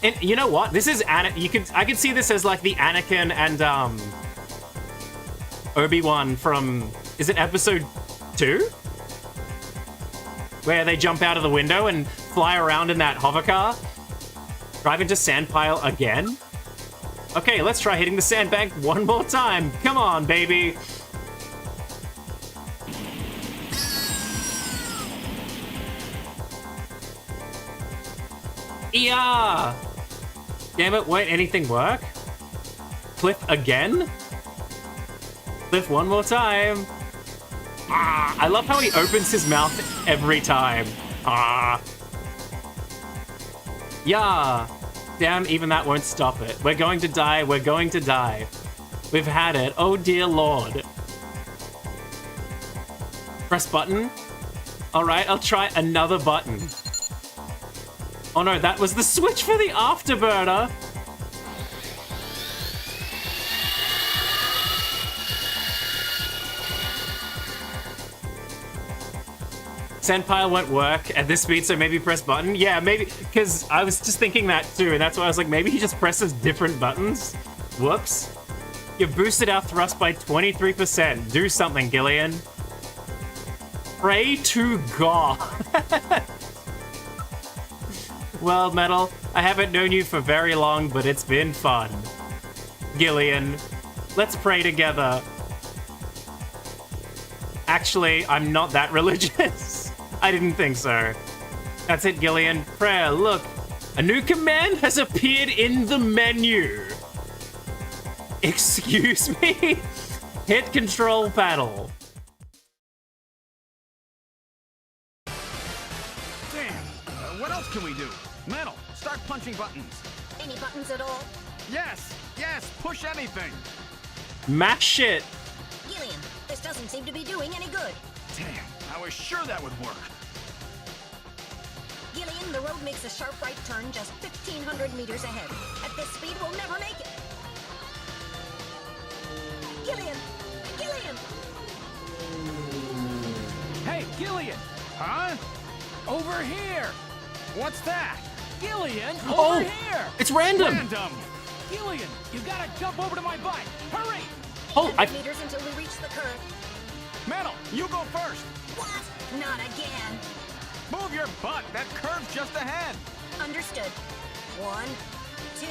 [SPEAKER 1] And you know what? This is I could see this as like the Anakin and Obi-Wan from, is it episode 2? Where they jump out of the window and fly around in that hover car. Drive into sand pile again. Okay, let's try hitting the sandbank one more time. Come on, baby. Yeah. Damn it, won't anything work? Cliff again? Cliff one more time. Ah, I love how he opens his mouth every time. Ah. Yeah. Damn, even that won't stop it. We're going to die. We're going to die. We've had it. Oh, dear Lord. Press button. All right, I'll try another button. Oh, no, that was the switch for the afterburner. Sand pile won't work at this speed, so maybe press button? Yeah, maybe, because I was just thinking that too, and that's why I was like, maybe he just presses different buttons? Whoops. You boosted our thrust by 23%. Do something, Gillian. Pray to God. Well, Metal, I haven't known you for very long, but it's been fun. Gillian, let's pray together. Actually, I'm not that religious. I didn't think so. That's it, Gillian. Prayer, look. A new command has appeared in the menu. Excuse me? Hit control paddle.
[SPEAKER 10] Damn. What else can we do? Metal, start punching buttons.
[SPEAKER 3] Any buttons at all?
[SPEAKER 10] Yes, push anything.
[SPEAKER 1] Mash shit.
[SPEAKER 3] Gillian, this doesn't seem to be doing any good.
[SPEAKER 10] Damn, I was sure that would work.
[SPEAKER 3] Gillian, the road makes a sharp right turn just 1,500 meters ahead. At this speed, we'll never make it. Gillian! Gillian!
[SPEAKER 6] Hey, Gillian!
[SPEAKER 10] Huh?
[SPEAKER 6] Over here!
[SPEAKER 10] What's that?
[SPEAKER 6] Gillian,
[SPEAKER 1] Oh,
[SPEAKER 6] over here!
[SPEAKER 1] it's random.
[SPEAKER 10] Random.
[SPEAKER 6] Gillian, you gotta jump over to my bike! Hurry!
[SPEAKER 1] Oh,
[SPEAKER 3] 100 meters until we reach the curve.
[SPEAKER 10] Metal, you go first.
[SPEAKER 3] What? Not again.
[SPEAKER 10] Move your butt. That curve's just ahead.
[SPEAKER 3] Understood. 1, 2,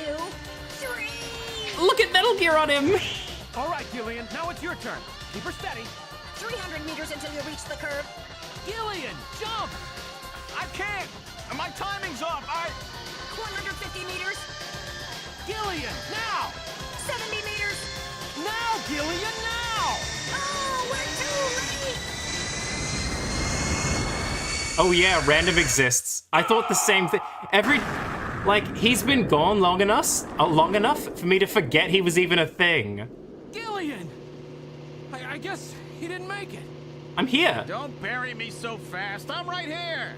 [SPEAKER 3] 3.
[SPEAKER 1] Look at Metal Gear on him.
[SPEAKER 6] All right, Gillian, now it's your turn. Keep her steady.
[SPEAKER 3] 300 meters until you reach the curve.
[SPEAKER 6] Gillian, jump!
[SPEAKER 10] I can't. My timing's off.
[SPEAKER 3] 150 meters.
[SPEAKER 6] Gillian, now!
[SPEAKER 3] 70 meters.
[SPEAKER 6] Now, Gillian, now!
[SPEAKER 3] Oh, we're too late.
[SPEAKER 1] Oh yeah, random exists. I thought the same thing. He's been gone long enough for me to forget he was even a thing.
[SPEAKER 6] Gillian! I guess he didn't make it.
[SPEAKER 1] I'm here.
[SPEAKER 10] Don't bury me so fast. I'm right here.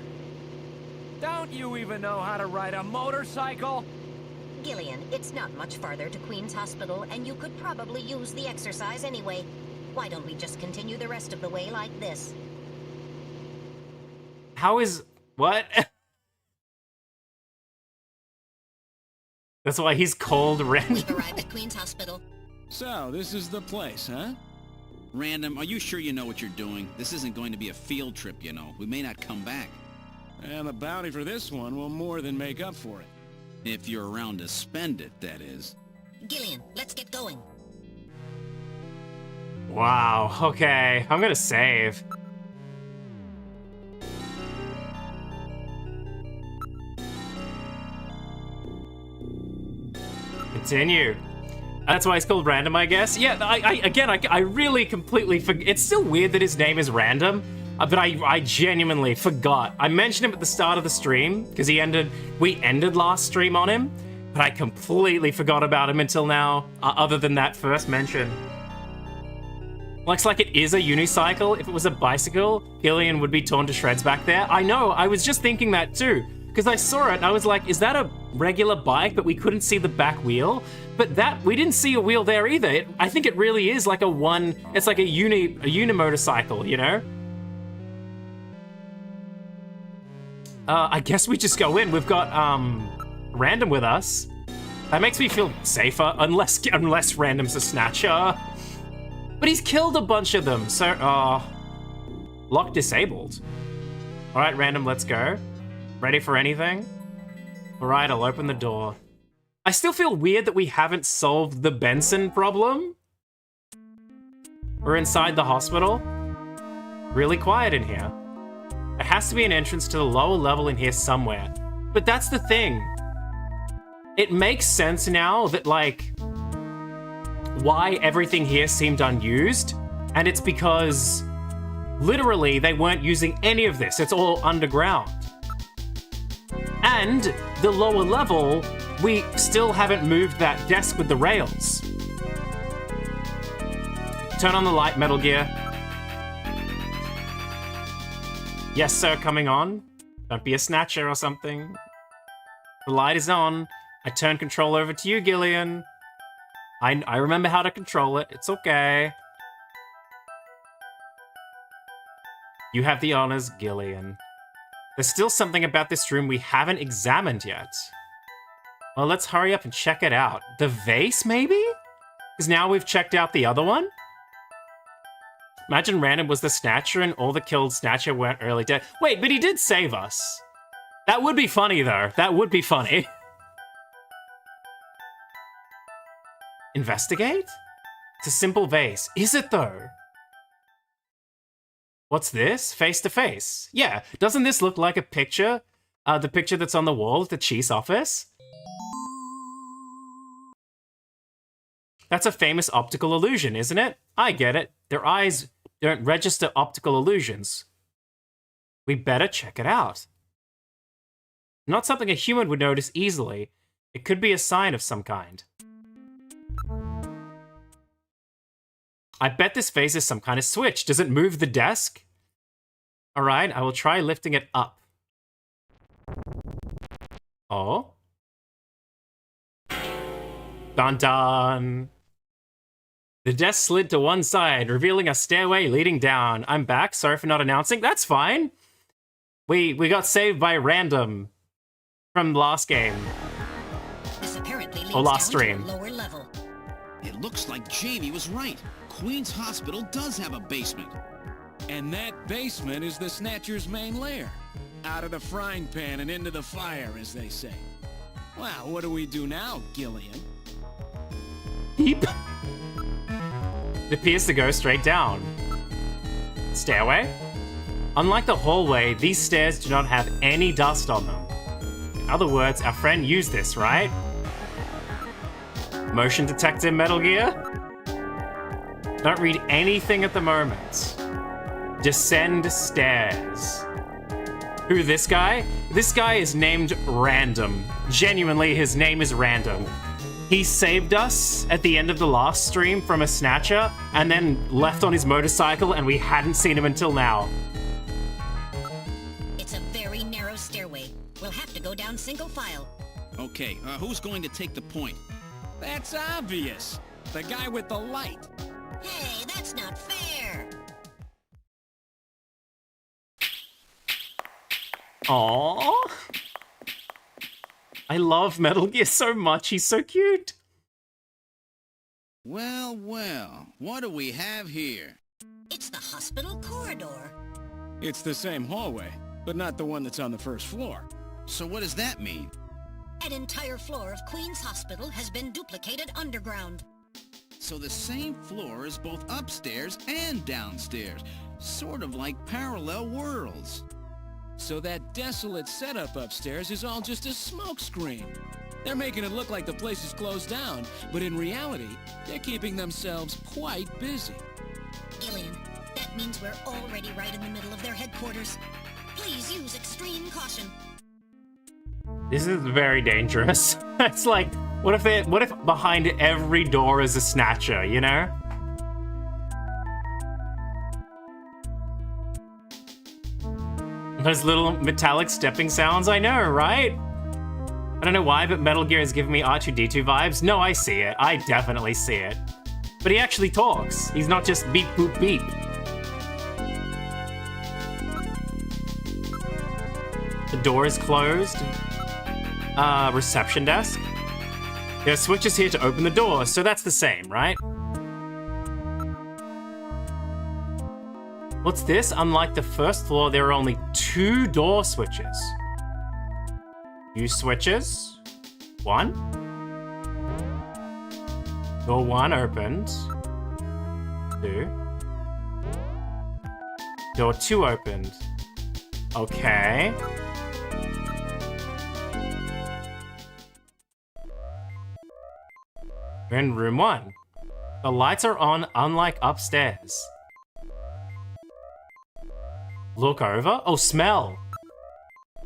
[SPEAKER 6] Don't you even know how to ride a motorcycle?
[SPEAKER 3] Gillian, it's not much farther to Queen's Hospital, and you could probably use the exercise anyway. Why don't we just continue the rest of the way like this?
[SPEAKER 1] How is... what? That's why he's called Random.
[SPEAKER 3] We've arrived at Queen's Hospital.
[SPEAKER 4] So, this is the place, huh? Random, are you sure you know what you're doing? This isn't going to be a field trip, you know. We may not come back.
[SPEAKER 6] And the bounty for this one will more than make up for it.
[SPEAKER 4] If you're around to spend it, that is.
[SPEAKER 3] Gillian, let's get going.
[SPEAKER 1] Wow, okay. I'm gonna save. Continue. That's why it's called Random, I guess. Yeah, I really completely forget. It's still weird that his name is Random, but I genuinely forgot. I mentioned him at the start of the stream, because we ended last stream on him, but I completely forgot about him until now, other than that first mention. Looks like it is a unicycle. If it was a bicycle, Gillian would be torn to shreds back there. I know, I was just thinking that too. Because I saw it and I was like, is that a regular bike? But we couldn't see the back wheel. But we didn't see a wheel there either. I think it really is like it's like a uni motorcycle, you know? I guess we just go in. We've got Random with us. That makes me feel safer, unless Random's a Snatcher. But he's killed a bunch of them, so, lock disabled. All right, Random, let's go. Ready for anything? All right, I'll open the door. I still feel weird that we haven't solved the Benson problem. We're inside the hospital. Really quiet in here. There has to be an entrance to the lower level in here somewhere. But that's the thing. It makes sense now that, like, why everything here seemed unused, and it's because literally they weren't using any of this. It's all underground. And the lower level, we still haven't moved that desk with the rails. Turn on the light, Metal Gear. Yes, sir, coming on. Don't be a Snatcher or something. The light is on. I turn control over to you, Gillian. I remember how to control it. It's okay. You have the honors, Gillian. There's still something about this room we haven't examined yet. Well, let's hurry up and check it out. The vase, maybe? Because now we've checked out the other one? Imagine Random was the Snatcher and all the killed Snatcher weren't early dead. Wait, but he did save us. That would be funny, though. That would be funny. Investigate? It's a simple vase. Is it, though? What's this? Face to face. Yeah, doesn't this look like a picture? The picture that's on the wall at the chief's office? That's a famous optical illusion, isn't it? I get it. Their eyes don't register optical illusions. We better check it out. Not something a human would notice easily. It could be a sign of some kind. I bet this faces some kind of switch. Does it move the desk? Alright, I will try lifting it up. Oh? Dun dun! The desk slid to one side, revealing a stairway leading down. I'm back, sorry for not announcing. That's fine! We got saved by random from last game.
[SPEAKER 3] This apparently leads
[SPEAKER 1] or last
[SPEAKER 3] down to a
[SPEAKER 1] stream.
[SPEAKER 3] lower level.
[SPEAKER 4] It looks like Jamie was right. Queen's Hospital does have a basement.
[SPEAKER 6] And that basement is the Snatcher's main lair. Out of the frying pan and into the fire, as they say. Well, what do we do now, Gillian?
[SPEAKER 1] Beep. It appears to go straight down. Stairway? Unlike the hallway, these stairs do not have any dust on them. In other words, our friend used this, right? Motion detector, Metal Gear? Don't read anything at the moment. Descend stairs. Who, this guy? This guy is named Random. Genuinely, his name is Random. He saved us at the end of the last stream from a Snatcher, and then left on his motorcycle, and we hadn't seen him until now.
[SPEAKER 3] It's a very narrow stairway. We'll have to go down single file.
[SPEAKER 4] Okay, who's going to take the point?
[SPEAKER 6] That's obvious. The guy with the light.
[SPEAKER 3] Hey, that's not fair.
[SPEAKER 1] Aww. I love Metal Gear so much. He's so cute.
[SPEAKER 4] Well, well, what do we have here?
[SPEAKER 3] It's the hospital corridor.
[SPEAKER 6] It's the same hallway, but not the one that's on the first floor.
[SPEAKER 4] So what does that mean?
[SPEAKER 3] An entire floor of Queen's Hospital has been duplicated underground.
[SPEAKER 4] So the same floor is both upstairs and downstairs. Sort of like parallel worlds.
[SPEAKER 6] So that desolate setup upstairs is all just a smokescreen. They're making it look like the place is closed down, but in reality, they're keeping themselves quite busy.
[SPEAKER 3] Alien, that means we're already right in the middle of their headquarters. Please use extreme caution.
[SPEAKER 1] This is very dangerous. It's like, what if behind every door is a Snatcher, you know? Those little metallic stepping sounds, I know, right? I don't know why, but Metal Gear is giving me R2-D2 vibes. No, I see it. I definitely see it. But he actually talks. He's not just beep, boop, beep. The door is closed. Reception desk. There are switches here to open the door, so that's the same, right? What's this? Unlike the first floor, there are only 2 door switches. Use switches. 1. Door 1 opened. 2. Door 2 opened. Okay. We're in room 1. The lights are on, unlike upstairs. Look over? Oh, smell!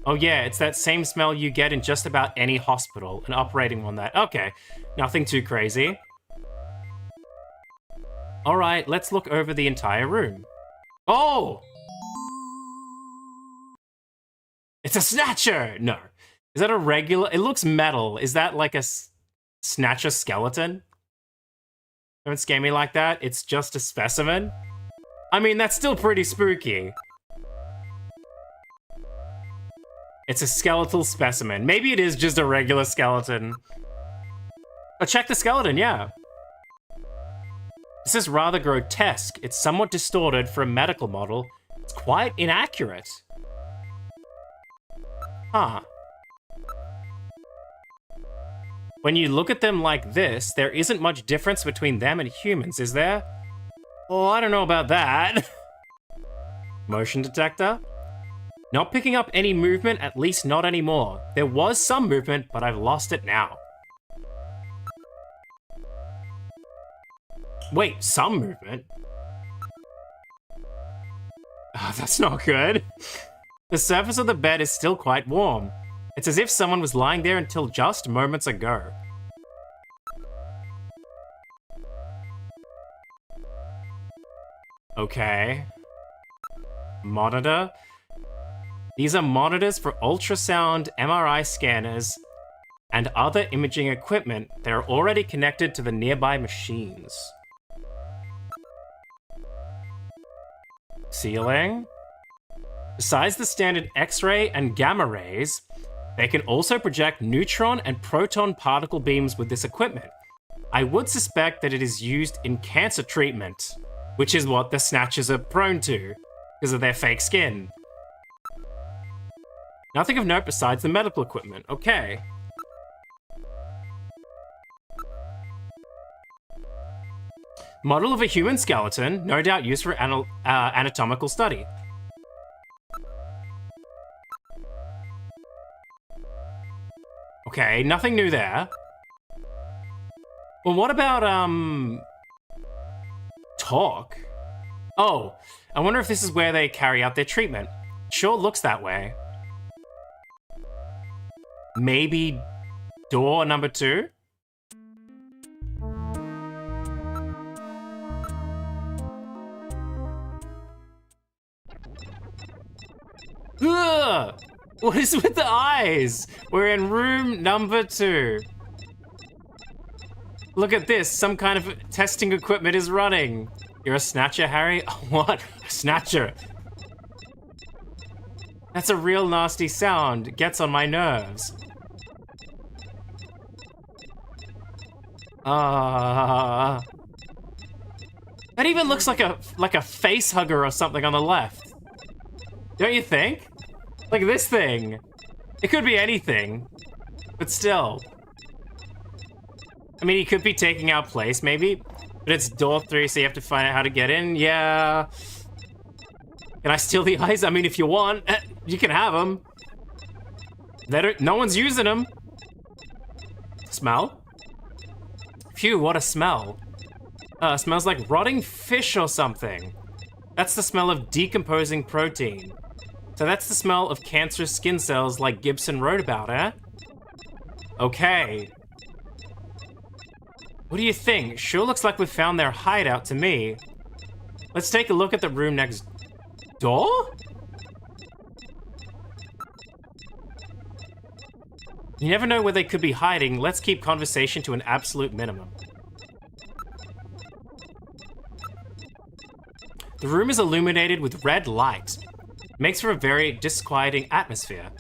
[SPEAKER 1] Oh yeah, it's that same smell you get in just about any hospital, an operating one that... Okay, nothing too crazy. Alright, let's look over the entire room. Oh! It's a Snatcher! No. Is that a regular... It looks metal. Is that like a Snatcher skeleton? Don't scare me like that. It's just a specimen. I mean, that's still pretty spooky. It's a skeletal specimen. Maybe it is just a regular skeleton. Oh, check the skeleton, yeah. This is rather grotesque. It's somewhat distorted for a medical model. It's quite inaccurate. Huh. When you look at them like this, there isn't much difference between them and humans, is there? Oh, I don't know about that. Motion detector? Not picking up any movement, at least not anymore. There was some movement, but I've lost it now. Wait, some movement? Oh, that's not good. The surface of the bed is still quite warm. It's as if someone was lying there until just moments ago. Okay. Monitor. These are monitors for ultrasound, MRI scanners, and other imaging equipment that are already connected to the nearby machines. Ceiling. Besides the standard X-ray and gamma rays, they can also project neutron and proton particle beams with this equipment. I would suspect that it is used in cancer treatment, which is what the Snatchers are prone to, because of their fake skin. Nothing of note besides the medical equipment. Okay. Model of a human skeleton, no doubt used for anatomical study. Okay, nothing new there. Well, what about, talk? Oh, I wonder if this is where they carry out their treatment. Sure looks that way. Maybe door number 2? Ugh! What is with the eyes? We're in room number 2. Look at this, some kind of testing equipment is running. You're a Snatcher, Harry? What? A Snatcher? That's a real nasty sound. It gets on my nerves. That even looks like a face hugger or something on the left. Don't you think? Like this thing. It could be anything, but still. I mean, he could be taking our place, maybe. But it's door 3, so you have to find out how to get in. Yeah. Can I steal the eyes? I mean, if you want, you can have them. No one's using them. Smell? Phew, what a smell. Smells like rotting fish or something. That's the smell of decomposing protein. So that's the smell of cancerous skin cells like Gibson wrote about, eh? Okay. What do you think? Sure looks like we've found their hideout to me. Let's take a look at the room next door? You never know where they could be hiding. Let's keep conversation to an absolute minimum. The room is illuminated with red light. Makes for a very disquieting atmosphere.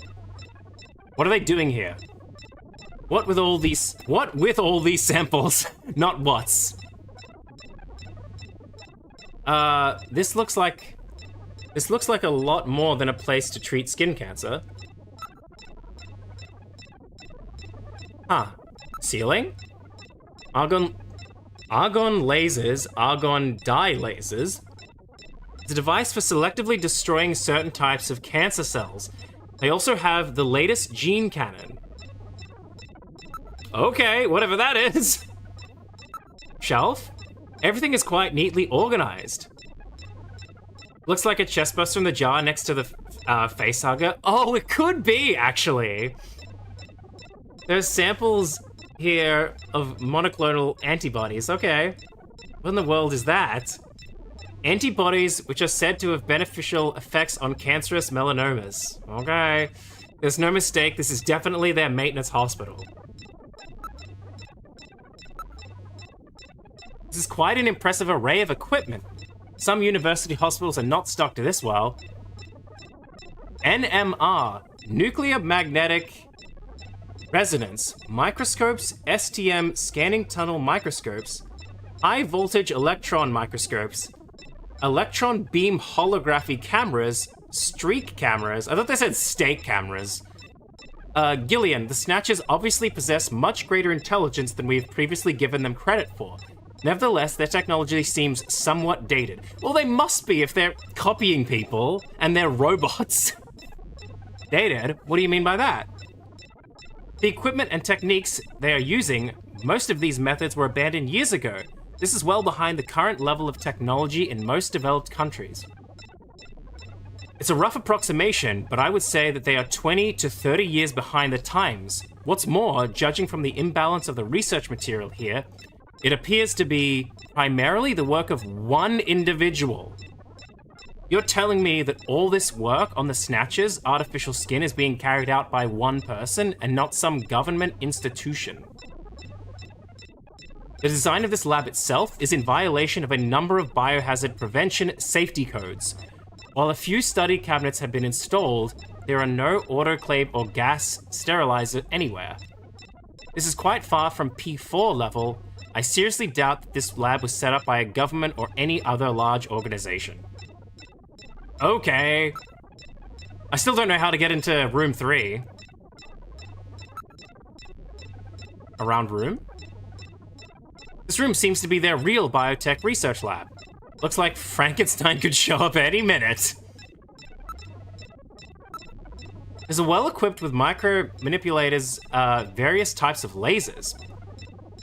[SPEAKER 1] What are they doing here? What with all these samples? Not what's. This looks like a lot more than a place to treat skin cancer. Huh. Ceiling? Argon lasers, argon dye lasers. It's a device for selectively destroying certain types of cancer cells. They also have the latest gene cannon. Okay, whatever that is. Shelf? Everything is quite neatly organized. Looks like a chestburster in the jar next to the face hugger. Oh, it could be, actually. There's samples here of monoclonal antibodies. Okay. What in the world is that? Antibodies which are said to have beneficial effects on cancerous melanomas. Okay. There's no mistake, this is definitely their maintenance hospital. This is quite an impressive array of equipment. Some university hospitals are not stocked this well. NMR, nuclear magnetic resonance, microscopes, STM scanning tunnel microscopes, high voltage electron microscopes, electron beam holography cameras, streak cameras. I thought they said state cameras. Gillian, the Snatchers obviously possess much greater intelligence than we have previously given them credit for. Nevertheless, their technology seems somewhat dated. Well, they must be if they're copying people and they're robots. Dated? What do you mean by that? The equipment and techniques they are using, most of these methods were abandoned years ago. This is well behind the current level of technology in most developed countries. It's a rough approximation, but I would say that they are 20 to 30 years behind the times. What's more, judging from the imbalance of the research material here, it appears to be primarily the work of one individual. You're telling me that all this work on the Snatcher's artificial skin is being carried out by one person and not some government institution. The design of this lab itself is in violation of a number of biohazard prevention safety codes. While a few study cabinets have been installed, there are no autoclave or gas sterilizer anywhere. This is quite far from P4 level. I seriously doubt that this lab was set up by a government or any other large organization. Okay. I still don't know how to get into room 3. Around room? This room seems to be their real biotech research lab. Looks like Frankenstein could show up any minute. There's a well-equipped with micro-manipulators, various types of lasers.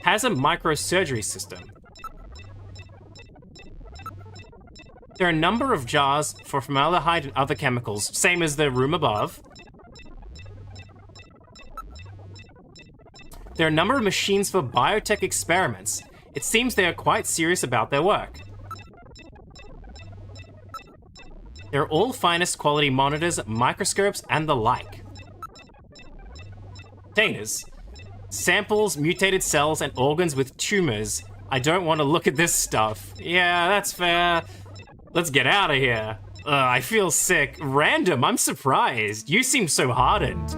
[SPEAKER 1] Has a microsurgery system. There are a number of jars for formaldehyde and other chemicals, same as the room above. There are a number of machines for biotech experiments. It seems they are quite serious about their work. They're all finest quality monitors, microscopes, and the like. Containers. Samples, mutated cells, and organs with tumors. I don't want to look at this stuff. Yeah, that's fair. Let's get out of here. I feel sick. Random, I'm surprised. You seem so hardened.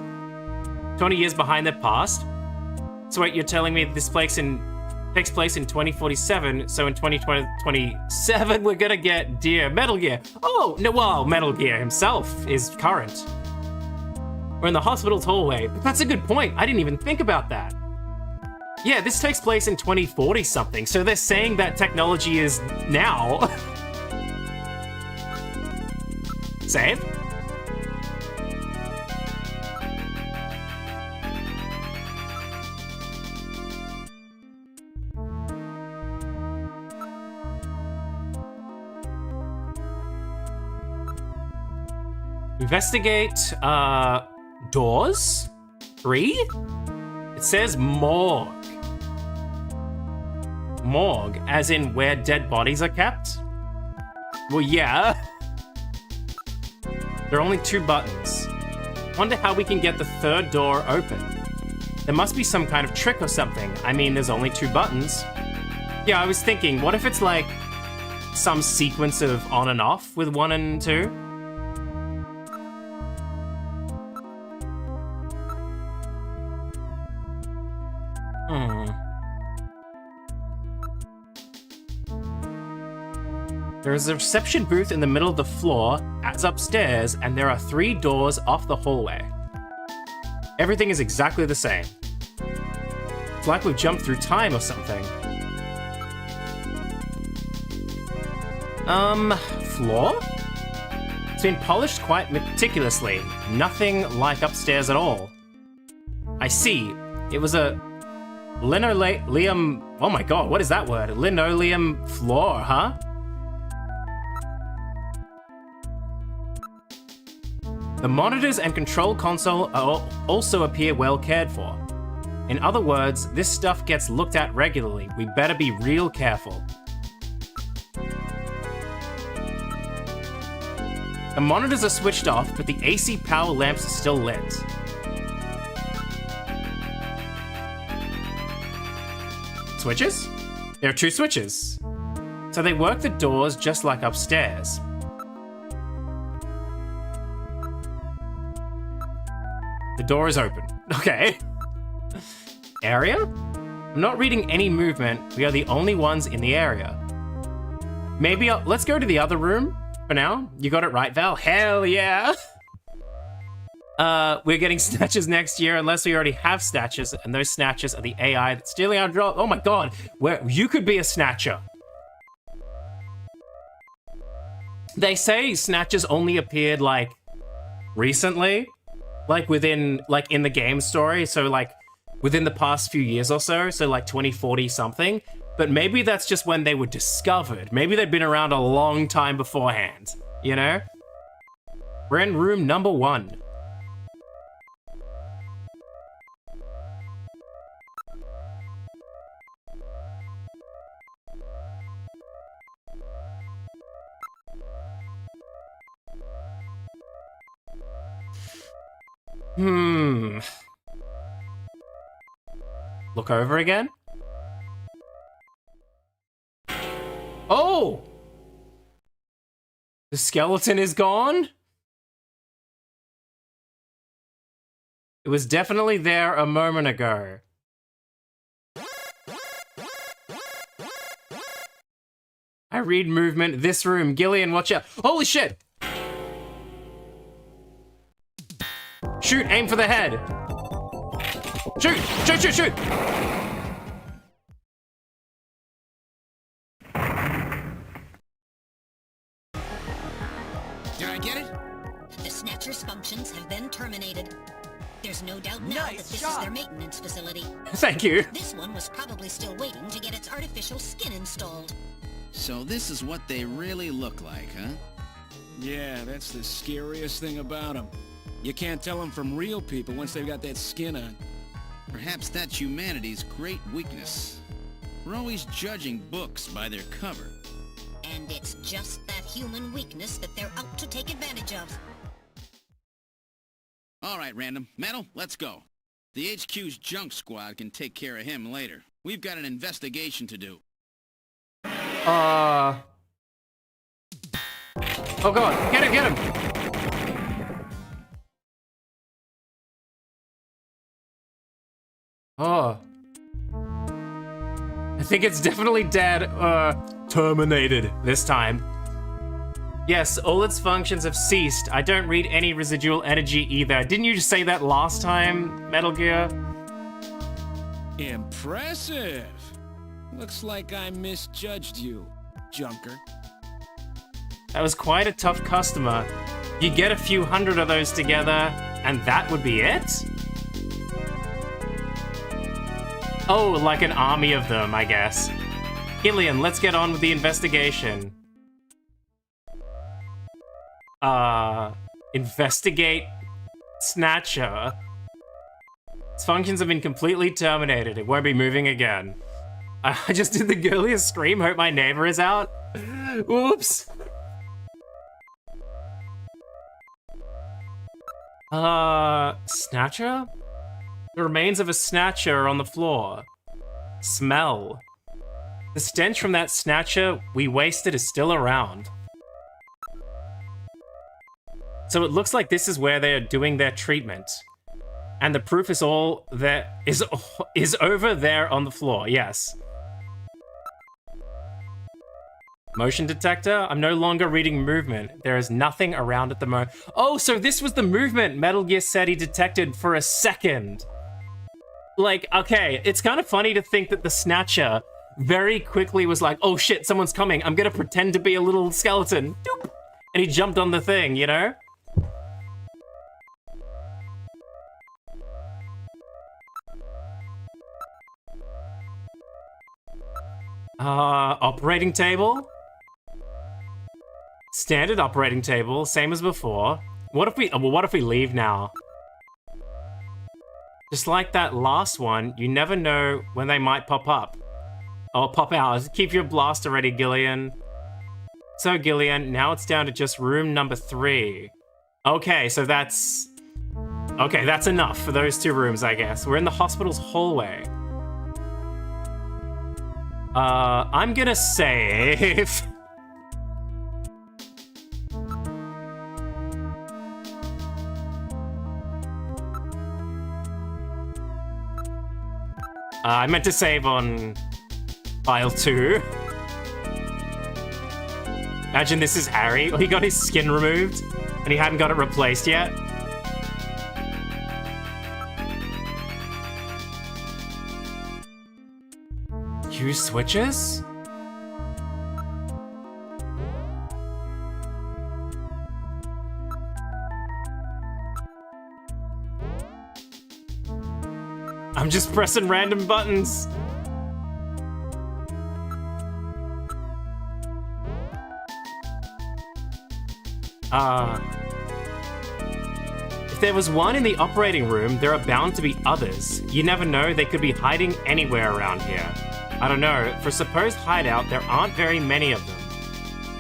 [SPEAKER 1] 20 years behind their past? So wait, you're telling me this takes place in 2047, so in 2027 we're gonna get Metal Gear. Oh, no, well, Metal Gear himself is current. We're in the hospital's hallway, but that's a good point. I didn't even think about that. Yeah, this takes place in 2040 something, so they're saying that technology is now. Save? Investigate, doors? 3? It says morgue. Morgue, as in where dead bodies are kept? Well, yeah. There are only 2 buttons. Wonder how we can get the 3rd door open. There must be some kind of trick or something. I mean, there's only 2 buttons. Yeah, I was thinking, what if it's like some sequence of on and off with 1 and 2? There is a reception booth in the middle of the floor, as upstairs, and there are 3 doors off the hallway. Everything is exactly the same. It's like we've jumped through time or something. Floor? It's been polished quite meticulously. Nothing like upstairs at all. I see. It was a linoleum... Oh my god, what is that word? Linoleum floor, huh? The monitors and control console also appear well cared for. In other words, this stuff gets looked at regularly. We better be real careful. The monitors are switched off, but the AC power lamps are still lit. Switches? There are 2 switches. So they work the doors just like upstairs. The door is open. Okay. Area? I'm not reading any movement. We are the only ones in the area. Maybe let's go to the other room for now. You got it right, Val? Hell yeah! We're getting Snatchers next year unless we already have Snatchers, and those Snatchers are the AI that's stealing our job. Oh my god, you could be a Snatcher. They say Snatchers only appeared, like, recently. Like, in the game story, so, like, within the past few years or so, like, 2040 something. But maybe that's just when they were discovered. Maybe they'd been around a long time beforehand, you know? We're in room number 1. Look over again. Oh! The skeleton is gone? It was definitely there a moment ago. I read movement. This room. Gillian, watch out. Holy shit! Shoot, aim for the head. Shoot, shoot, shoot, shoot!
[SPEAKER 6] Did I get it?
[SPEAKER 3] The Snatcher's functions have been terminated. There's no doubt now that this is their maintenance facility.
[SPEAKER 1] Thank you.
[SPEAKER 3] This one was probably still waiting to get its artificial skin installed.
[SPEAKER 4] So this is what they really look like, huh?
[SPEAKER 6] Yeah, that's the scariest thing about them. You can't tell them from real people once they've got that skin on.
[SPEAKER 4] Perhaps that's humanity's great weakness. We're always judging books by their cover.
[SPEAKER 3] And it's just that human weakness that they're out to take advantage of.
[SPEAKER 4] All right, Random. Metal, let's go. The HQ's junk squad can take care of him later. We've got an investigation to do.
[SPEAKER 1] Oh god, get him, get him! Oh. I think it's definitely dead, terminated this time. Yes, all its functions have ceased. I don't read any residual energy either. Didn't you just say that last time, Metal Gear?
[SPEAKER 6] Impressive! Looks like I misjudged you, Junker.
[SPEAKER 1] That was quite a tough customer. You get a few hundred of those together, and that would be it? Oh, like an army of them, I guess. Gillian, let's get on with the investigation. Investigate Snatcher. Its functions have been completely terminated. It won't be moving again. I just did the girliest scream. Hope my neighbor is out. Oops. Snatcher? The remains of a Snatcher are on the floor. Smell. The stench from that Snatcher we wasted is still around. So it looks like this is where they are doing their treatment. And the proof is all that is over there on the floor, yes. Motion detector? I'm no longer reading movement. There is nothing around at the moment. Oh, so this was the movement Metal Gear said he detected for a second. Like, okay, it's kind of funny to think that the Snatcher very quickly was like, oh shit, someone's coming. I'm gonna pretend to be a little skeleton. Doop. And he jumped on the thing, you know? Operating table? Standard operating table, same as before. What if we leave now? Just like that last one, you never know when they might pop up. Or pop out. Keep your blaster ready, Gillian. So, Gillian, now it's down to just room number 3. Okay, so that's... Okay, that's enough for those 2 rooms, I guess. We're in the hospital's hallway. I'm gonna save... I meant to save on file 2. Imagine this is Harry. Oh, he got his skin removed and he hadn't got it replaced yet. Use switches? I'm just pressing random buttons. If there was one in the operating room, there are bound to be others. You never know, they could be hiding anywhere around here. I don't know, for a supposed hideout, there aren't very many of them.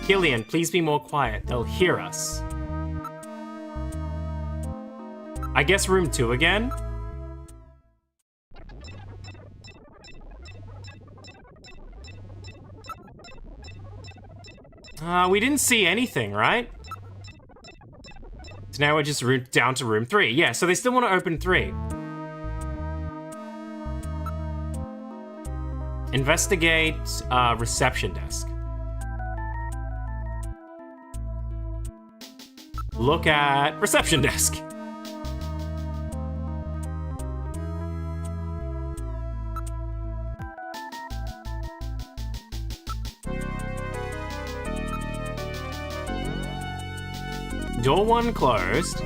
[SPEAKER 1] Killian, please be more quiet. They'll hear us. I guess room 2 again? We didn't see anything, right? So now we're just down to room 3. Yeah, so they still want to open 3. Investigate reception desk. Look at reception desk. Door 1 closed.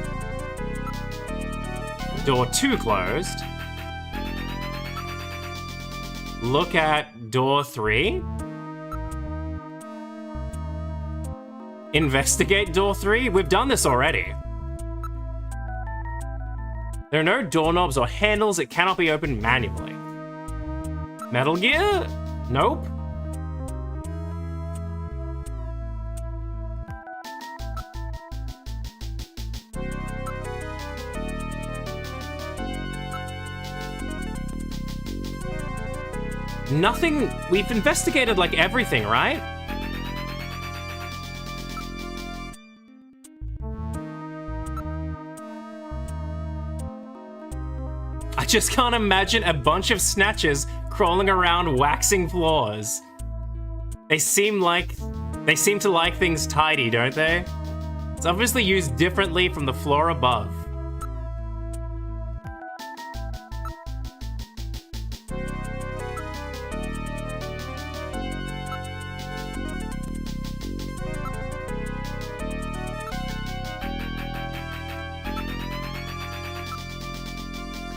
[SPEAKER 1] Door 2 closed. Look at door 3. Investigate door 3. We've done this already. There are no doorknobs or handles. It cannot be opened manually. Metal Gear? Nope. Nothing. We've investigated like everything, right? I just can't imagine a bunch of snatchers crawling around waxing floors. They seem to like things tidy, don't they? It's obviously used differently from the floor above.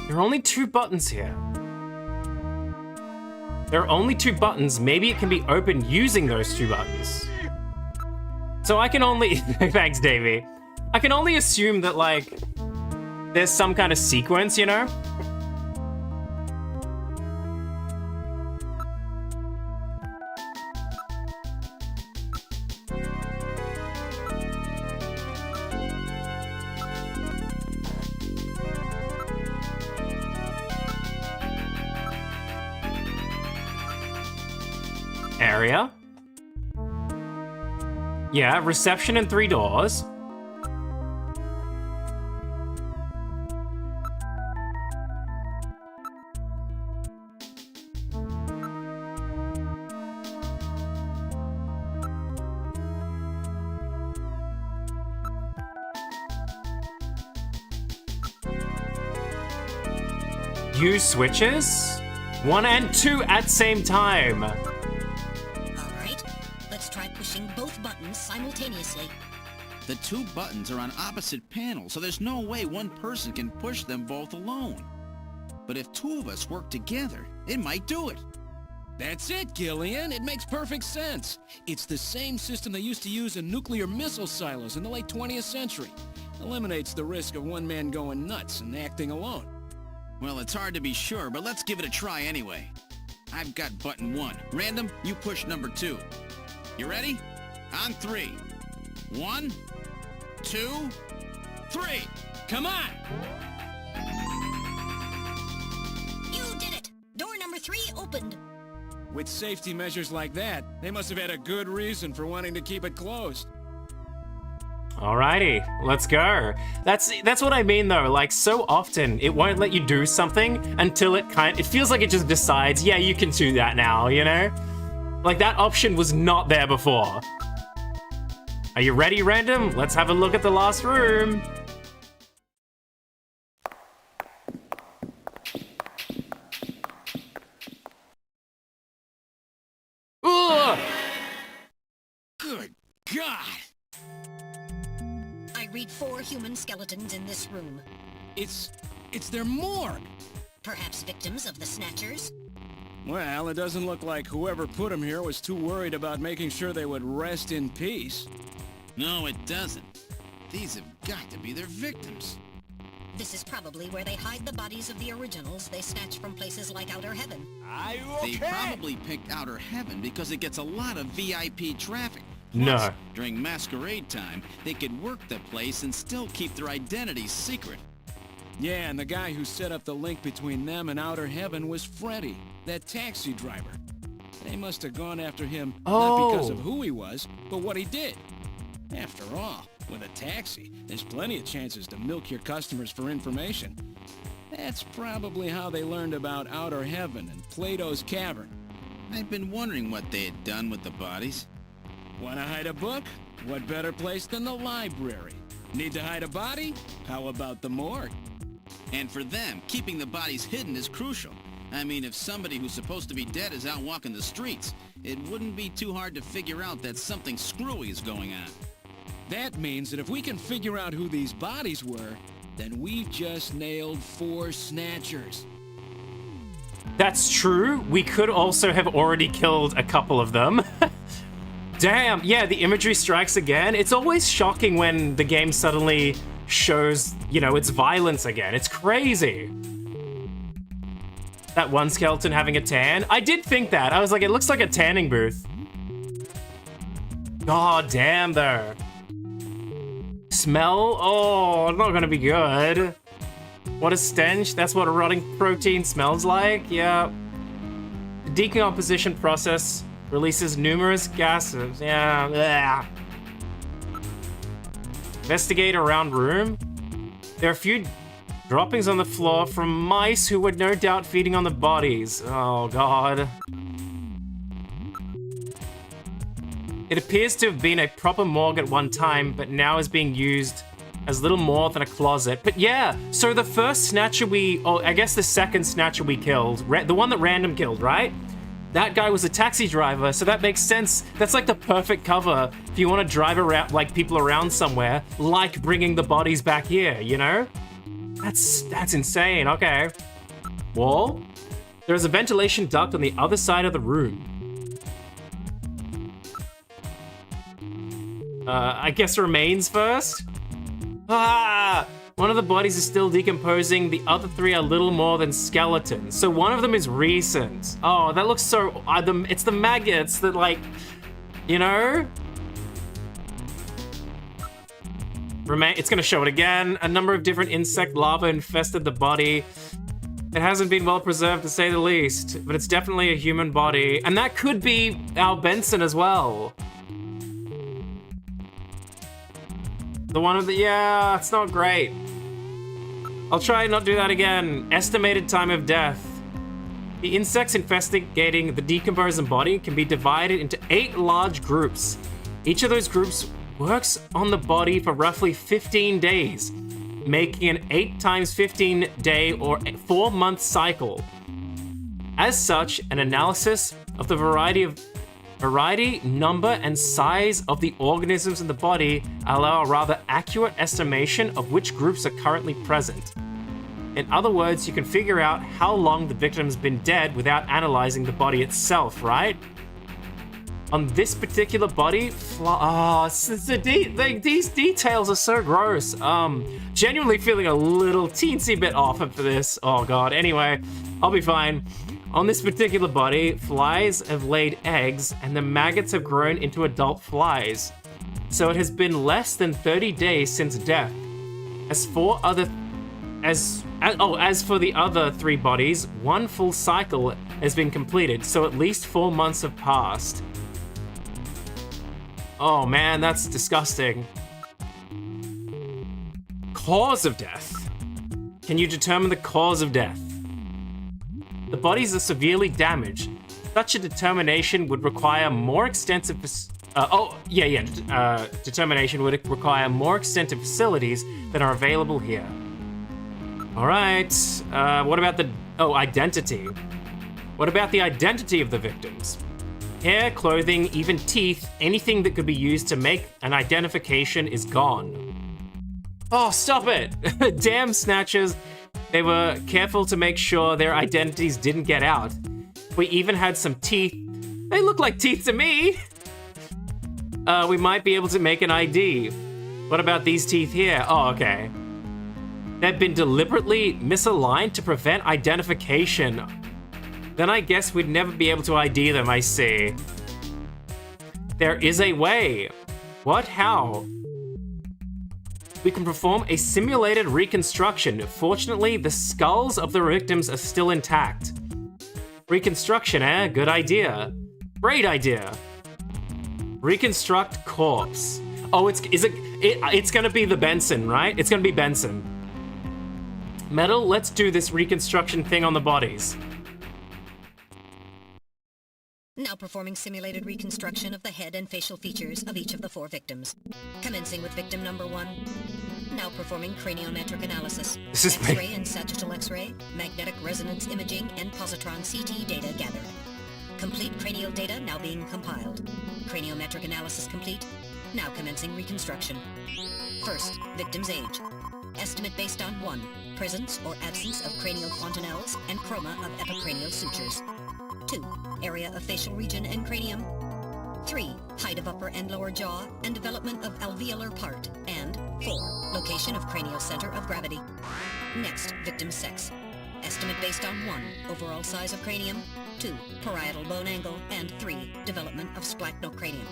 [SPEAKER 1] There are only 2 buttons here. There are only 2 buttons. Maybe it can be opened using those 2 buttons. So I can only... Thanks, Davey. I can only assume that, like, there's some kind of sequence, you know? Area. Yeah, reception and 3 doors. Use switches? 1 and 2 at same time.
[SPEAKER 3] Simultaneously.
[SPEAKER 4] The 2 buttons are on opposite panels, so there's no way one person can push them both alone. But if 2 of us work together, it might do it.
[SPEAKER 6] That's it, Gillian. It makes perfect sense. It's the same system they used to use in nuclear missile silos in the late 20th century. Eliminates the risk of one man going nuts and acting alone.
[SPEAKER 4] Well, it's hard to be sure, but let's give it a try anyway. I've got button 1. Random, you push number 2. You ready? On 3. 1, 2, 3.
[SPEAKER 6] Come on!
[SPEAKER 3] You did it! Door number 3 opened.
[SPEAKER 6] With safety measures like that, they must have had a good reason for wanting to keep it closed.
[SPEAKER 1] Alrighty, let's go. That's what I mean though, like so often it won't let you do something until it feels like it just decides, yeah, you can do that now, you know? Like that option was not there before. Are you ready, Random? Let's have a look at the last room. Ugh!
[SPEAKER 6] Good God!
[SPEAKER 3] I read 4 human skeletons in this room.
[SPEAKER 6] It's their morgue.
[SPEAKER 3] Perhaps victims of the Snatchers?
[SPEAKER 6] Well, it doesn't look like whoever put them here was too worried about making sure they would rest in peace.
[SPEAKER 4] No, it doesn't. These have got to be their victims.
[SPEAKER 3] This is probably where they hide the bodies of the originals they snatch from places like Outer Heaven.
[SPEAKER 10] Are you
[SPEAKER 4] They probably picked Outer Heaven because it gets a lot of VIP traffic.
[SPEAKER 1] No.
[SPEAKER 4] Plus, during masquerade time, they could work the place and still keep their identities secret.
[SPEAKER 6] Yeah, and the guy who set up the link between them and Outer Heaven was Freddy, that taxi driver. They must have gone after him not because of who he was, but what he did. After all, with a taxi, there's plenty of chances to milk your customers for information. That's probably how they learned about Outer Heaven and Plato's Cavern.
[SPEAKER 4] I've been wondering what they had done with the bodies.
[SPEAKER 6] Want to hide a book? What better place than the library? Need to hide a body? How about the morgue?
[SPEAKER 4] And for them, keeping the bodies hidden is crucial. I mean, if somebody who's supposed to be dead is out walking the streets, it wouldn't be too hard to figure out that something screwy is going on.
[SPEAKER 6] That means that if we can figure out who these bodies were, then we've just nailed 4 Snatchers.
[SPEAKER 1] That's true. We could also have already killed a couple of them. Damn, yeah, the imagery strikes again. It's always shocking when the game suddenly shows, you know, its violence again. It's crazy. That one skeleton having a tan. I did think that. I was like, it looks like a tanning booth. God damn, though. Smell? Oh, not gonna be good. What a stench. That's what a rotting protein smells like. Yeah. The decomposition process releases numerous gases. Yeah. Investigate around room. There are a few droppings on the floor from mice who were no doubt feeding on the bodies. Oh, God. It appears to have been a proper morgue at one time, but now is being used as little more than a closet. But yeah, so the first Snatcher I guess the second Snatcher we killed, the one that Random killed, right? That guy was a taxi driver, so that makes sense. That's like the perfect cover if you want to drive around, like people around somewhere, like bringing the bodies back here, you know? That's insane, okay. Wall. There is a ventilation duct on the other side of the room. I guess remains first? Ah! One of the bodies is still decomposing, the other 3 are little more than skeletons. So one of them is recent. Oh, that looks so... it's the maggots that, like, you know? It's gonna show it again. A number of different insect larvae infested the body. It hasn't been well preserved, to say the least, but it's definitely a human body. And that could be Al Benson as well. The one of the... yeah, it's not great. I'll try and not do that again. Estimated time of death. The insects investigating the decomposing body can be divided into 8 large groups. Each of those groups works on the body for roughly 15 days, making an 8 times 15 day or 4-month cycle. As such, an analysis of the variety, number, and size of the organisms in the body allow a rather accurate estimation of which groups are currently present. In other words, you can figure out how long the victim's been dead without analyzing the body itself, right? On this particular body, these details are so gross. Genuinely feeling a little teensy bit off for this. Oh God, anyway, I'll be fine. On this particular body, flies have laid eggs and the maggots have grown into adult flies. So it has been less than 30 days since death. As for the other 3 bodies, 1 full cycle has been completed, so at least 4 months have passed. Oh man, that's disgusting. Cause of death. Can you determine the cause of death? The bodies are severely damaged. Such a determination would require more extensive... determination would require more extensive facilities than are available here. Alright, what about the... identity. What about the identity of the victims? Hair, clothing, even teeth, anything that could be used to make an identification is gone. Oh, stop it! Damn Snatchers. They were careful to make sure their identities didn't get out. We even had some teeth. They look like teeth to me! We might be able to make an ID. What about these teeth here? Oh, okay. They've been deliberately misaligned to prevent identification. Then I guess we'd never be able to ID them, I see. There is a way. What? How? We can perform a simulated reconstruction. Fortunately, the skulls of the victims are still intact. Reconstruction, eh? Good idea. Great idea. Reconstruct corpse. Oh, it's gonna be the Benson, right? It's gonna be Benson. Metal, let's do this reconstruction thing on the bodies.
[SPEAKER 3] Now performing simulated reconstruction of the head and facial features of each of the 4 victims. Commencing with victim number 1. Now performing craniometric analysis.
[SPEAKER 1] This is
[SPEAKER 3] X-ray and sagittal X-ray, magnetic resonance imaging, and positron CT data gathered. Complete cranial data now being compiled. Craniometric analysis complete. Now commencing reconstruction. First, victim's age. Estimate based on 1. Presence or absence of cranial fontanelles and chroma of epicranial sutures. 2. Area of facial region and cranium. 3. Height of upper and lower jaw and development of alveolar part. And 4. Location of cranial center of gravity. Next, victim's sex. Estimate based on 1. Overall size of cranium. 2. Parietal bone angle. And 3. Development of splachocranium.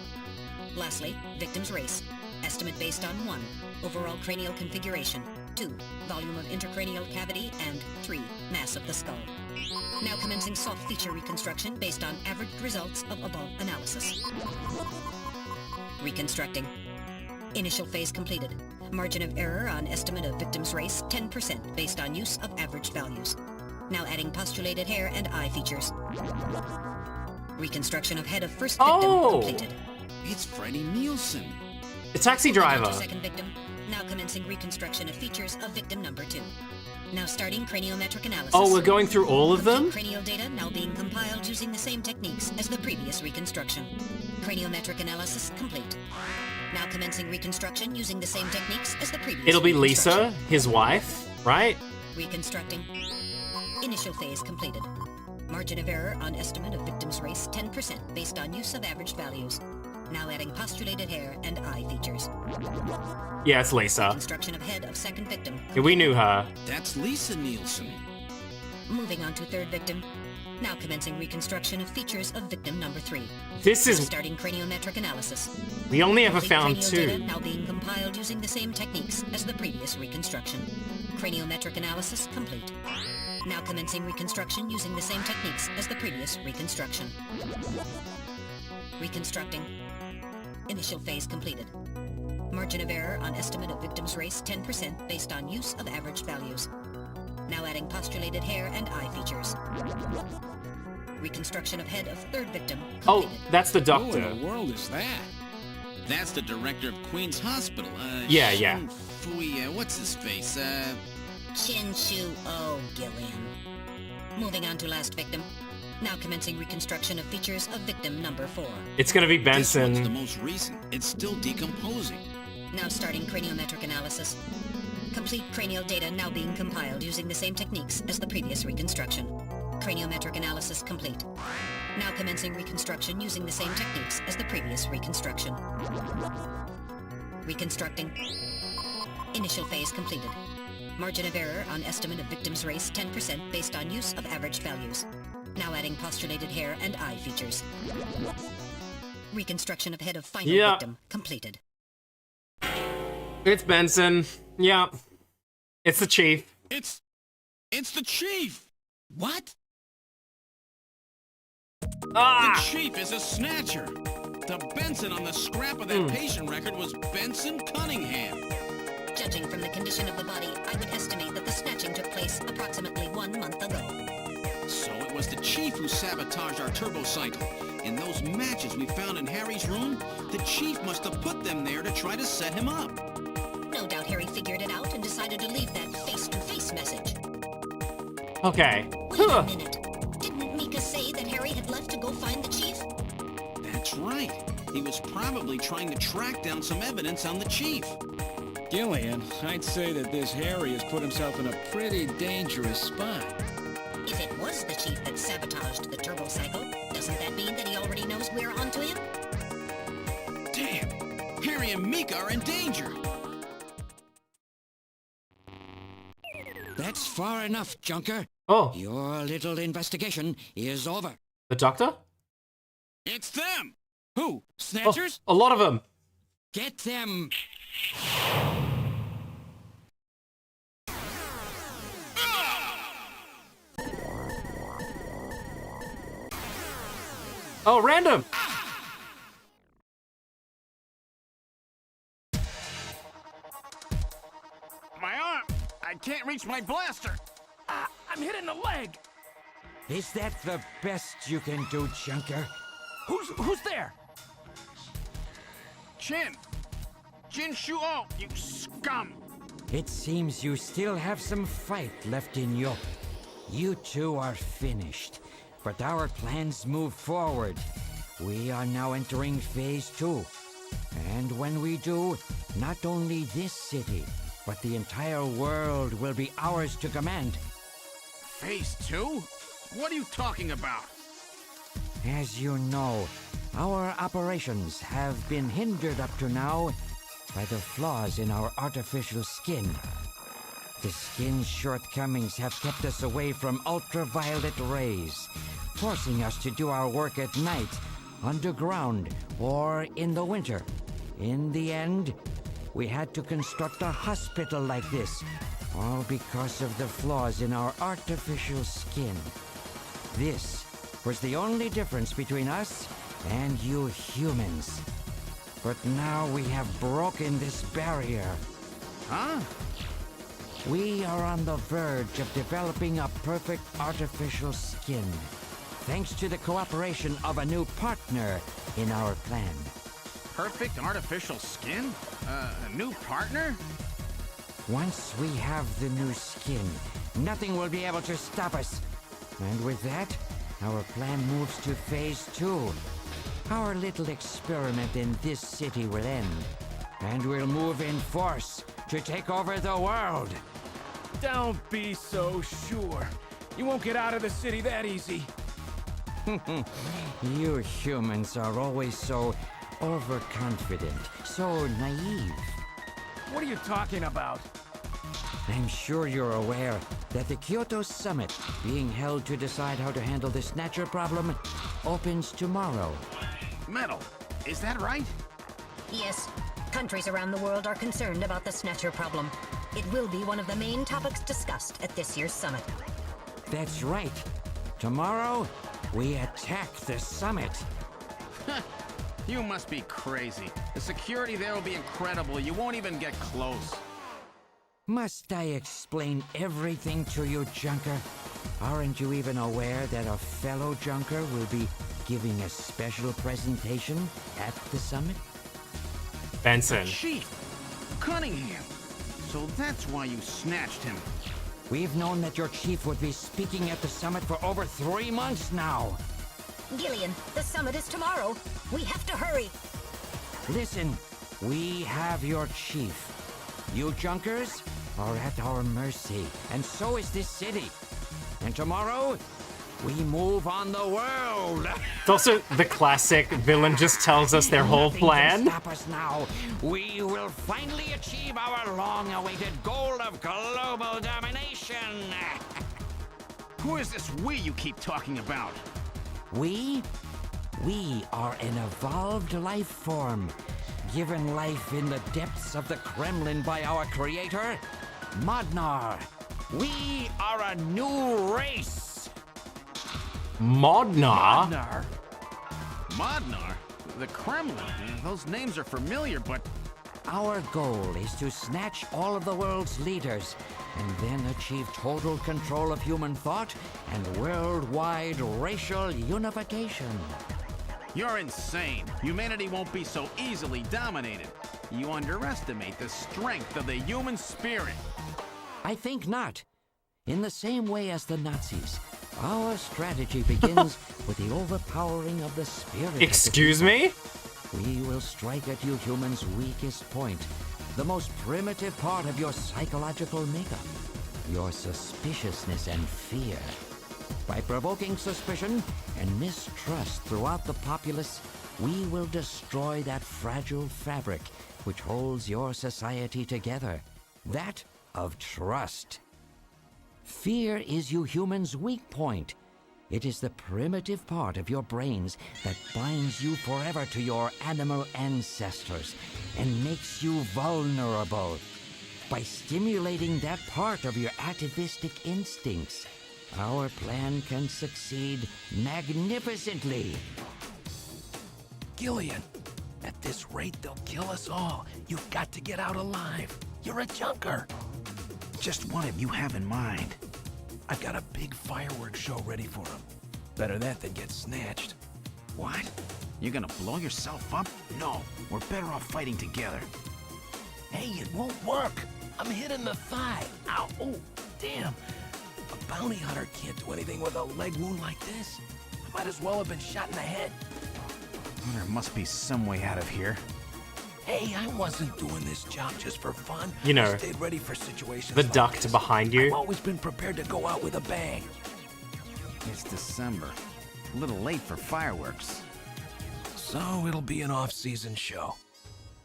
[SPEAKER 3] Lastly, victim's race. Estimate based on 1. Overall cranial configuration. 2. Volume of intercranial cavity. And 3. Mass of the skull. Now commencing soft feature reconstruction based on averaged results of above analysis. Reconstructing. Initial phase completed. Margin of error on estimate of victim's race 10% based on use of averaged values. Now adding postulated hair and eye features. Reconstruction of head of first victim completed.
[SPEAKER 4] It's Freddie Nielsen.
[SPEAKER 1] The taxi driver.
[SPEAKER 3] Second victim. Now commencing reconstruction of features of victim number 2. Now starting craniometric analysis.
[SPEAKER 1] Oh, we're going through all of them?
[SPEAKER 3] Cranial data now being compiled using the same techniques as the previous reconstruction. Craniometric analysis complete. Now commencing reconstruction using the same techniques as the previous
[SPEAKER 1] It'll be Lisa, his wife, right?
[SPEAKER 3] Reconstructing. Initial phase completed. Margin of error on estimate of victim's race 10% based on use of average values. Now adding postulated hair and eye features.
[SPEAKER 1] Yeah, it's Lisa.
[SPEAKER 3] Reconstruction of head of second victim.
[SPEAKER 1] Yeah, we knew her.
[SPEAKER 4] That's Lisa Nielsen.
[SPEAKER 3] Moving on to third victim. Now commencing reconstruction of features of victim number 3.
[SPEAKER 1] This is...
[SPEAKER 3] Now starting craniometric analysis.
[SPEAKER 1] We only ever
[SPEAKER 3] Complete
[SPEAKER 1] found
[SPEAKER 3] cranial
[SPEAKER 1] 2.
[SPEAKER 3] Data now being compiled using the same techniques as the previous reconstruction. Craniometric analysis complete. Now commencing reconstruction using the same techniques as the previous reconstruction. Reconstructing. Initial phase completed. Margin of error on estimate of victim's race 10% based on use of average values. Now adding postulated hair and eye features. Reconstruction of head of third victim completed.
[SPEAKER 1] Oh, that's the doctor.
[SPEAKER 6] Who in the world is that?
[SPEAKER 4] That's the director of Queen's Hospital.
[SPEAKER 1] Yeah.
[SPEAKER 4] What's his face?
[SPEAKER 3] Chin-Chu-Oh, Gillian. Moving on to last victim. Now commencing reconstruction of features of victim number 4.
[SPEAKER 1] It's gonna be Benson.
[SPEAKER 4] This one's the most recent. It's still decomposing.
[SPEAKER 3] Now starting craniometric analysis. Complete cranial data now being compiled using the same techniques as the previous reconstruction. Craniometric analysis complete. Now commencing reconstruction using the same techniques as the previous reconstruction. Reconstructing. Initial phase completed. Margin of error on estimate of victim's race 10% based on use of average values. Now adding postulated hair and eye features. Reconstruction of head of final victim completed.
[SPEAKER 1] It's Benson. Yeah. It's the chief.
[SPEAKER 4] It's the chief! What?
[SPEAKER 1] Ah!
[SPEAKER 4] The chief is a snatcher! The Benson on the scrap of that patient record was Benson Cunningham.
[SPEAKER 3] Judging from the condition of the body, I would estimate that the snatching took place approximately 1 month ago.
[SPEAKER 4] So it was the chief who sabotaged our turbo cycle. And those matches we found in Harry's room, the chief must have put them there to try to set him up.
[SPEAKER 3] No doubt Harry figured it out and decided to leave that face-to-face message.
[SPEAKER 1] Okay.
[SPEAKER 3] Wait a minute. Didn't Mika say that Harry had left to go find the chief?
[SPEAKER 4] That's right. He was probably trying to track down some evidence on the chief.
[SPEAKER 6] Gillian, I'd say that this Harry has put himself in a pretty dangerous spot.
[SPEAKER 3] If it was the chief that sabotaged the turbo cycle, doesn't that mean that he already knows we're onto him?
[SPEAKER 4] Damn! Harry and Mika are in danger!
[SPEAKER 6] That's far enough, Junker.
[SPEAKER 1] Oh,
[SPEAKER 6] Your little investigation is over.
[SPEAKER 1] the doctor?
[SPEAKER 6] It's them! Who?
[SPEAKER 1] Oh,
[SPEAKER 6] Snatchers?
[SPEAKER 1] a lot of them.
[SPEAKER 6] Get them!
[SPEAKER 1] Oh, random.
[SPEAKER 10] My arm! I can't reach my blaster!
[SPEAKER 6] I'm hitting the leg! Is that the best you can do, Junker? Who's there?
[SPEAKER 10] Jin Shuo, you scum!
[SPEAKER 6] It seems you still have some fight left in you. You two are finished, but our plans move forward. We are now entering Phase 2. And when we do, not only this city, but the entire world will be ours to command.
[SPEAKER 10] Phase 2? What are you talking about?
[SPEAKER 6] As you know, our operations have been hindered up to now by the flaws in our artificial skin. The skin's shortcomings have kept us away from ultraviolet rays, forcing us to do our work at night, underground, or in the winter. In the end, we had to construct a hospital like this, all because of the flaws in our artificial skin. This was the only difference between us and you humans. But now we have broken this barrier.
[SPEAKER 10] Huh?
[SPEAKER 6] We are on the verge of developing a perfect artificial skin, thanks to the cooperation of a new partner in our plan.
[SPEAKER 10] Perfect artificial skin? A new partner?
[SPEAKER 6] Once we have the new skin, nothing will be able to stop us. And with that, our plan moves to Phase 2. Our little experiment in this city will end, and we'll move in force to take over the world.
[SPEAKER 12] Don't be so sure. You won't get out of the city that easy.
[SPEAKER 6] You humans are always so overconfident, so naive.
[SPEAKER 12] What are you talking about?
[SPEAKER 6] I'm sure you're aware that the Kyoto Summit, being held to decide how to handle the Snatcher problem, opens tomorrow.
[SPEAKER 10] Metal, is that right?
[SPEAKER 3] Yes. Countries around the world are concerned about the Snatcher problem. It will be one of the main topics discussed at this year's summit.
[SPEAKER 6] That's right. Tomorrow, we attack the summit.
[SPEAKER 10] You must be crazy. The security there will be incredible. You won't even get close.
[SPEAKER 6] Must I explain everything to you, Junker? Aren't you even aware that a fellow Junker will be giving a special presentation at the summit?
[SPEAKER 1] Benson.
[SPEAKER 10] Chief Cunningham. So that's why you snatched him.
[SPEAKER 6] We've known that your chief would be speaking at the summit for over 3 months now.
[SPEAKER 3] Gillian, the summit is tomorrow. We have to hurry.
[SPEAKER 6] Listen, we have your chief. You Junkers are at our mercy, and so is this city. And tomorrow, we move on the world.
[SPEAKER 1] It's also the classic villain just tells us their whole
[SPEAKER 6] Nothing
[SPEAKER 1] plan.
[SPEAKER 6] can stop us now. We will finally achieve our long-awaited goal of global domination.
[SPEAKER 10] Who is this we you keep talking about?
[SPEAKER 6] We are an evolved life form, given life in the depths of the Kremlin by our creator, Modnar. We are a new race.
[SPEAKER 1] Modnar?
[SPEAKER 10] Modnar? The Kremlin? Those names are familiar, but...
[SPEAKER 6] Our goal is to snatch all of the world's leaders and then achieve total control of human thought and worldwide racial unification.
[SPEAKER 10] You're insane. Humanity won't be so easily dominated. You underestimate the strength of the human spirit.
[SPEAKER 6] I think not. In the same way as the Nazis, our strategy begins with the overpowering of the spirit.
[SPEAKER 1] Excuse me?
[SPEAKER 6] We will strike at you humans' weakest point, the most primitive part of your psychological makeup, your suspiciousness and fear. By provoking suspicion and mistrust throughout the populace, we will destroy that fragile fabric which holds your society together, that of trust.
[SPEAKER 13] Fear is you humans' weak point. It is the primitive part of your brains that binds you forever to your animal ancestors and makes you vulnerable. By stimulating that part of your atavistic instincts, our plan can succeed magnificently.
[SPEAKER 12] Gillian, at this rate, they'll kill us all. You've got to get out alive. You're a junker.
[SPEAKER 10] Just what have you have in mind?
[SPEAKER 12] I've got a big fireworks show ready for them. Better that than get snatched.
[SPEAKER 10] What? You're gonna blow yourself up? No, we're better off fighting together.
[SPEAKER 12] Hey, it won't work. I'm hit in the thigh. Ow, oh, damn. A bounty hunter can't do anything with a leg wound like this. I might as well have been shot in the head.
[SPEAKER 10] Well, there must be some way out of here.
[SPEAKER 12] Hey, I wasn't doing this job just for fun.
[SPEAKER 1] You know,
[SPEAKER 12] I stayed ready for situations
[SPEAKER 1] the
[SPEAKER 12] like
[SPEAKER 1] duct
[SPEAKER 12] this.
[SPEAKER 1] behind you.
[SPEAKER 12] I've always been prepared to go out with a bang.
[SPEAKER 10] It's December. A little late for fireworks.
[SPEAKER 12] So it'll be an off-season show.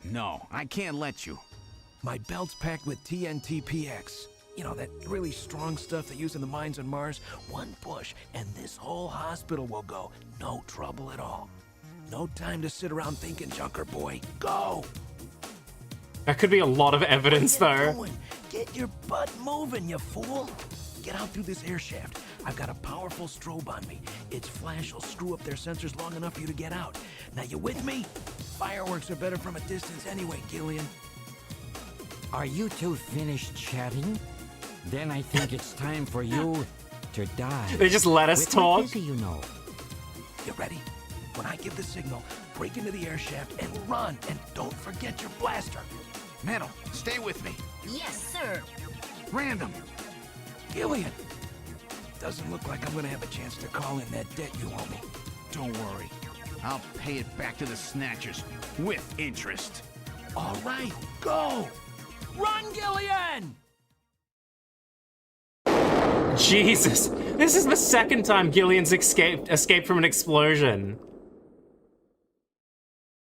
[SPEAKER 10] No, I can't let you.
[SPEAKER 12] My belt's packed with TNT PX. You know, that really strong stuff they use in the mines on Mars. One push, and this whole hospital will go. No trouble at all. No time to sit around thinking, Junker Boy. Go!
[SPEAKER 1] That could be a lot of evidence, though.
[SPEAKER 12] Get your butt moving, you fool! Get out through this air shaft. I've got a powerful strobe on me. Its flash will screw up their sensors long enough for you to get out. Now, you with me? Fireworks are better from a distance anyway, Gillian.
[SPEAKER 13] Are you two finished chatting? Then I think it's time for you to die.
[SPEAKER 1] They just let us talk.
[SPEAKER 13] Busy, you know.
[SPEAKER 12] You ready? When I give the signal, break into the air shaft and run, and don't forget your blaster.
[SPEAKER 10] Metal, stay with me.
[SPEAKER 3] Yes, sir.
[SPEAKER 10] Random.
[SPEAKER 12] Gillian. Doesn't look like I'm gonna have a chance to call in that debt you owe me.
[SPEAKER 10] Don't worry. I'll pay it back to the Snatchers with interest.
[SPEAKER 12] All right, go! Run, Gillian!
[SPEAKER 1] Jesus, this is the second time Gillian's escaped from an explosion.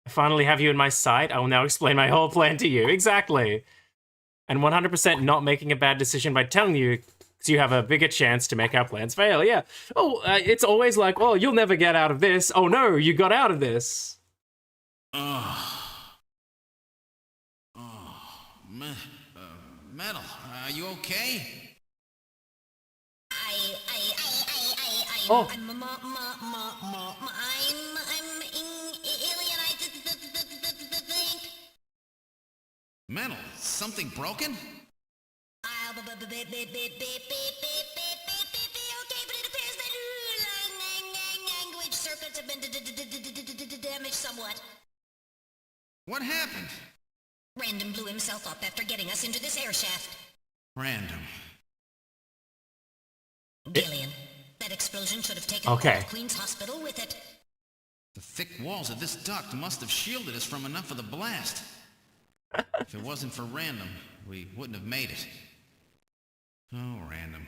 [SPEAKER 1] I finally have you in my sight. I will now explain my whole plan to you. Exactly. And 100% not making a bad decision by telling you, so you have a bigger chance to make our plans fail. Yeah. Oh, it's always like, oh, you'll never get out of this. Oh no, you got out of this.
[SPEAKER 4] Metal, are you okay?
[SPEAKER 1] Oh.
[SPEAKER 3] I'm alien. I think.
[SPEAKER 4] Metal, something broken?
[SPEAKER 3] Okay, but it appears that language circuits have been damaged somewhat.
[SPEAKER 4] What happened?
[SPEAKER 3] Random blew himself up after getting us into this air shaft.
[SPEAKER 4] Random.
[SPEAKER 3] Gillian, that explosion should have taken Queen's Hospital with it.
[SPEAKER 4] The thick walls of this duct must have shielded us from enough of the blast. If it wasn't for Random, we wouldn't have made it. Oh, Random.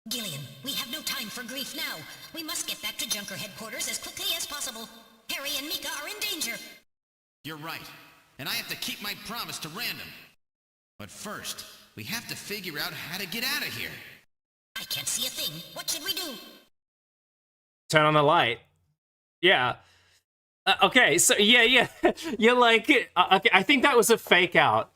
[SPEAKER 3] Gillian, we have no time for grief now. We must get back to Junker headquarters as quickly as possible. Harry and Mika are in danger.
[SPEAKER 4] You're right. And I have to keep my promise to Random. But first, we have to figure out how to get out of here.
[SPEAKER 3] I can't see a thing. What should we do?
[SPEAKER 1] Turn on the light. Yeah. Okay, so yeah. You're like, okay, I think that was a fake out.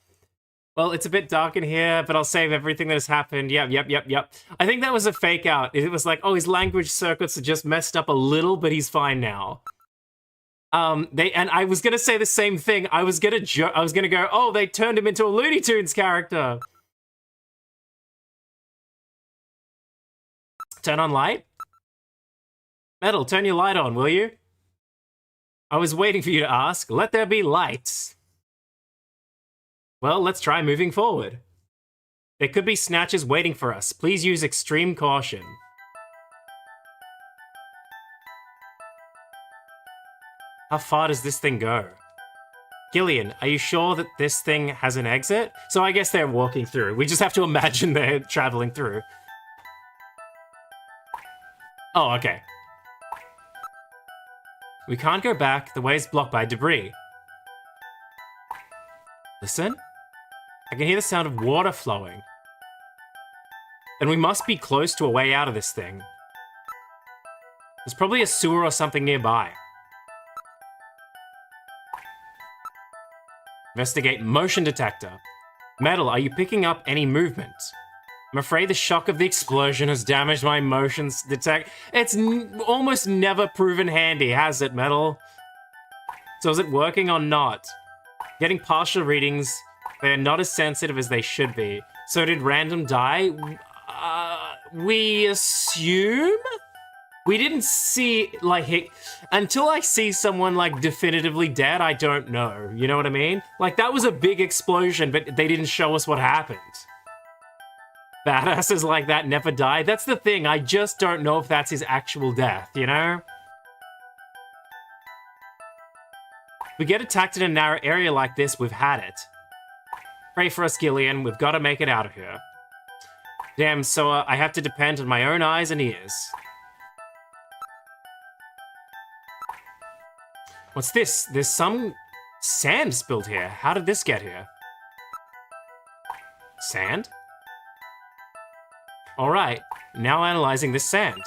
[SPEAKER 1] Well, it's a bit dark in here, but I'll save everything that has happened. Yep. I think that was a fake out. It was like, oh, his language circuits are just messed up a little, but he's fine now. And I was gonna say the same thing. I was gonna go, oh, they turned him into a Looney Tunes character. Turn on light. Metal, turn your light on, will you? I was waiting for you to ask. Let there be lights. Well, let's try moving forward. There could be Snatchers waiting for us. Please use extreme caution. How far does this thing go? Gillian, are you sure that this thing has an exit? So I guess they're walking through. We just have to imagine they're traveling through. Oh, okay. We can't go back. The way is blocked by debris. Listen. I can hear the sound of water flowing. then we must be close to a way out of this thing. There's probably a sewer or something nearby. Investigate motion detector. Metal, are you picking up any movement? I'm afraid the shock of the explosion has damaged my motions detect. It's almost never proven handy, has it, Metal? So is it working or not? Getting partial readings, they're not as sensitive as they should be. So did random die? We assume? We didn't see, like, until I see someone, like, definitively dead, I don't know. You know what I mean? Like, that was a big explosion, but they didn't show us what happened. Badasses like that never die. That's the thing, I just don't know if that's his actual death, you know? If we get attacked in a narrow area like this, we've had it. Pray for us, Gillian. We've got to make it out of here. Damn, so I have to depend on my own eyes and ears. What's this? There's some sand spilled here. How did this get here? Sand? Alright, now analyzing this sand.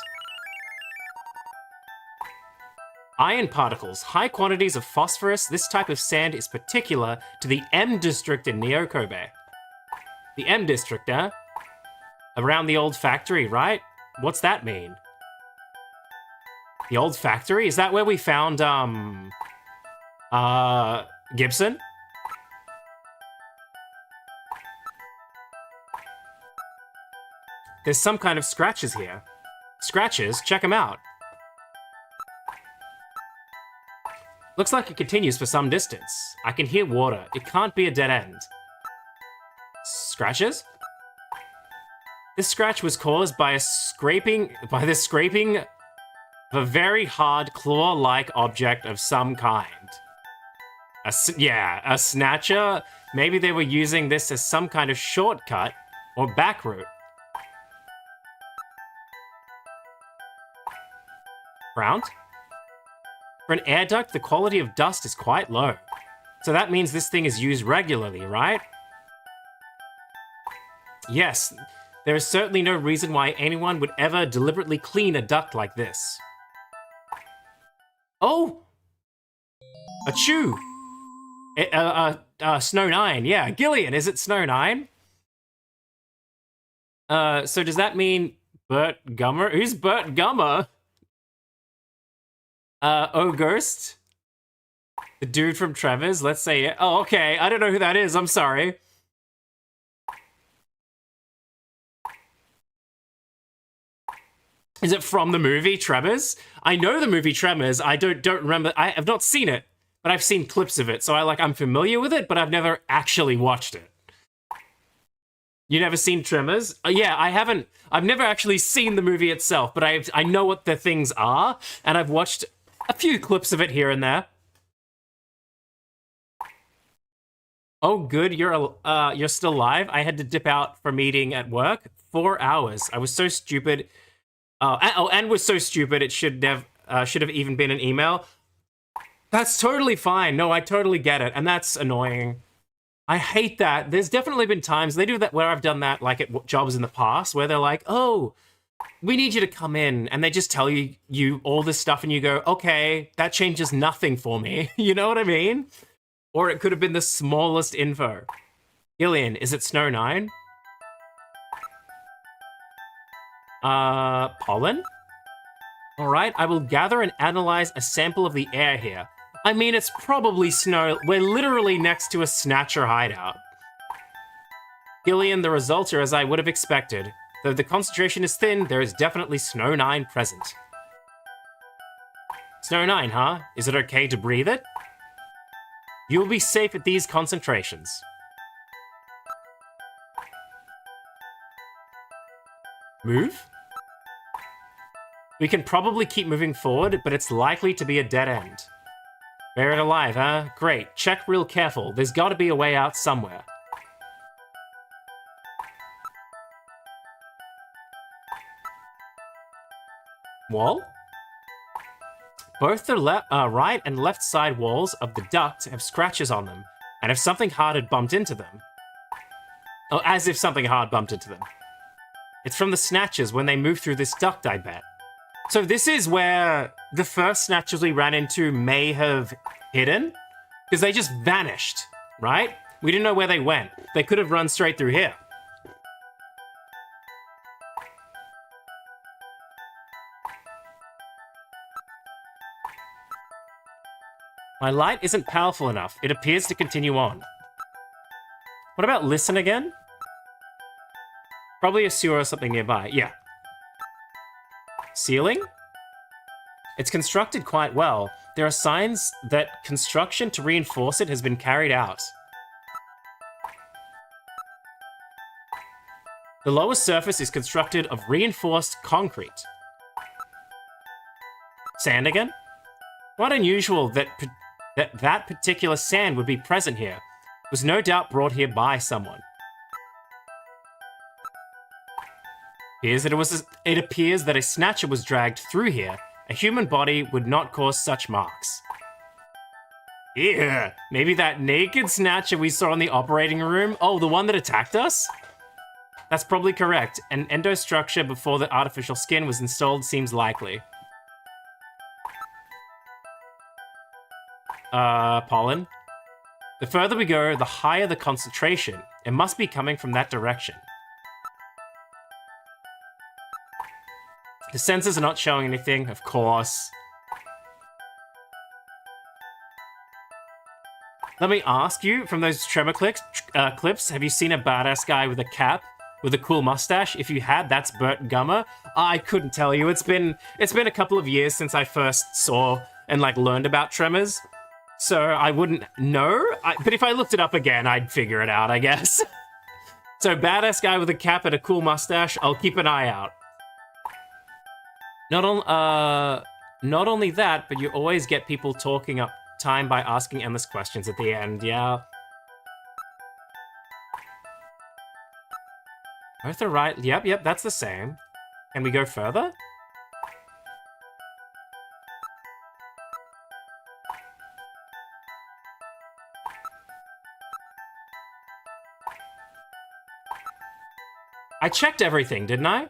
[SPEAKER 1] Iron particles, high quantities of phosphorus. This type of sand is particular to the M district in Neo Kobe. The M district, eh? Around the old factory, right? What's that mean? The old factory? Is that where we found, Gibson? There's some kind of scratches here. Scratches? Check them out. Looks like it continues for some distance. I can hear water. It can't be a dead end. Scratches? This scratch was caused by the scraping of a very hard claw-like object of some kind. A Snatcher? Maybe they were using this as some kind of shortcut or back route. Ground? For an air duct, the quality of dust is quite low. So that means this thing is used regularly, right? Yes, there is certainly no reason why anyone would ever deliberately clean a duct like this. Oh! A chew! Snow 9, yeah. Gillian, is it Snow 9? So does that mean Bert Gummer? Who's Bert Gummer? Ghost? The dude from Trevor's, let's say it. Oh, okay, I don't know who that is, I'm sorry. Is it from the movie Tremors? I know the movie Tremors, I don't remember, I have not seen it, but I've seen clips of it, so I'm familiar with it, but I've never actually watched it. You never seen Tremors? Yeah, I've never actually seen the movie itself, but I know what the things are, and I've watched a few clips of it here and there. Oh, good, you're still live? I had to dip out for a meeting at work. 4 hours. I was so stupid. And was so stupid it should have even been an email. That's totally fine. No, I totally get it, and that's annoying. I hate that. There's definitely been times they do that where I've done that, like at jobs in the past, where they're like, "Oh, we need you to come in," and they just tell you all this stuff, and you go, "Okay, that changes nothing for me." You know what I mean? Or it could have been the smallest info. Gillian, is it Snow 9? Pollen? Alright, I will gather and analyze a sample of the air here. I mean, it's probably snow. We're literally next to a Snatcher hideout. Gillian, the results are as I would have expected. Though the concentration is thin, there is definitely Snow 9 present. Snow 9, huh? Is it okay to breathe it? You will be safe at these concentrations. Move? We can probably keep moving forward, but it's likely to be a dead end. Buried alive, huh? Great. Check real careful. There's got to be a way out somewhere. Wall? Both the right and left side walls of the duct have scratches on them, and if something hard had bumped into them. Oh, as if something hard bumped into them. It's from the Snatchers when they moved through this duct, I bet. So this is where the first Snatchers we ran into may have hidden, because they just vanished, right? We didn't know where they went. They could have run straight through here. My light isn't powerful enough. It appears to continue on. What about listen again? Probably a sewer or something nearby. Yeah. Ceiling? It's constructed quite well. There are signs that construction to reinforce it has been carried out. The lower surface is constructed of reinforced concrete. Sand again? Quite unusual that that particular sand would be present here. It was no doubt brought here by someone. It appears that a Snatcher was dragged through here. A human body would not cause such marks. Yeah, maybe that naked Snatcher we saw in the operating room. Oh, the one that attacked us? That's probably correct. An endostructure before the artificial skin was installed seems likely. Pollen. The further we go, the higher the concentration. It must be coming from that direction. The sensors are not showing anything, of course. Let me ask you, from those tremor clips, have you seen a badass guy with a cap, with a cool mustache? If you had, that's Bert Gummer. I couldn't tell you. It's been a couple of years since I first saw and learned about tremors. So I wouldn't know, but if I looked it up again, I'd figure it out, I guess. So badass guy with a cap and a cool mustache, I'll keep an eye out. Not only that, but you always get people talking up time by asking endless questions at the end, yeah. Both are right, yep, that's the same. Can we go further? I checked everything, didn't I?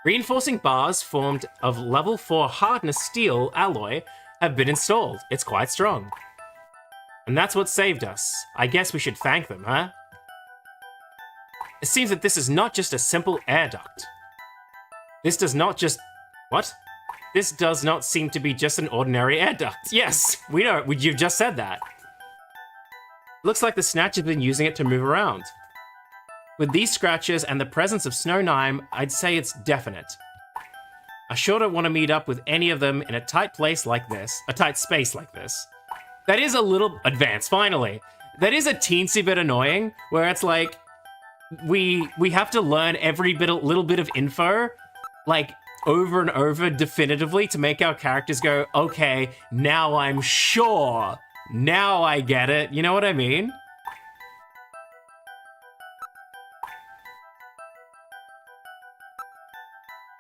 [SPEAKER 1] Reinforcing bars formed of level 4 hardness steel alloy have been installed. It's quite strong. And that's what saved us. I guess we should thank them, huh? It seems that this is not just a simple air duct. This does not just... What? This does not seem to be just an ordinary air duct. Yes, we know, you've just said that. Looks like the Snatch has been using it to move around. With these scratches and the presence of Snow Nine, I'd say it's definite. I sure don't want to meet up with any of them in a tight place like this, a tight space like this. That is a little advanced, finally. That is a teensy bit annoying, where it's like, we have to learn every little bit of info, over and over definitively to make our characters go, okay, now I'm sure. Now I get it. You know what I mean?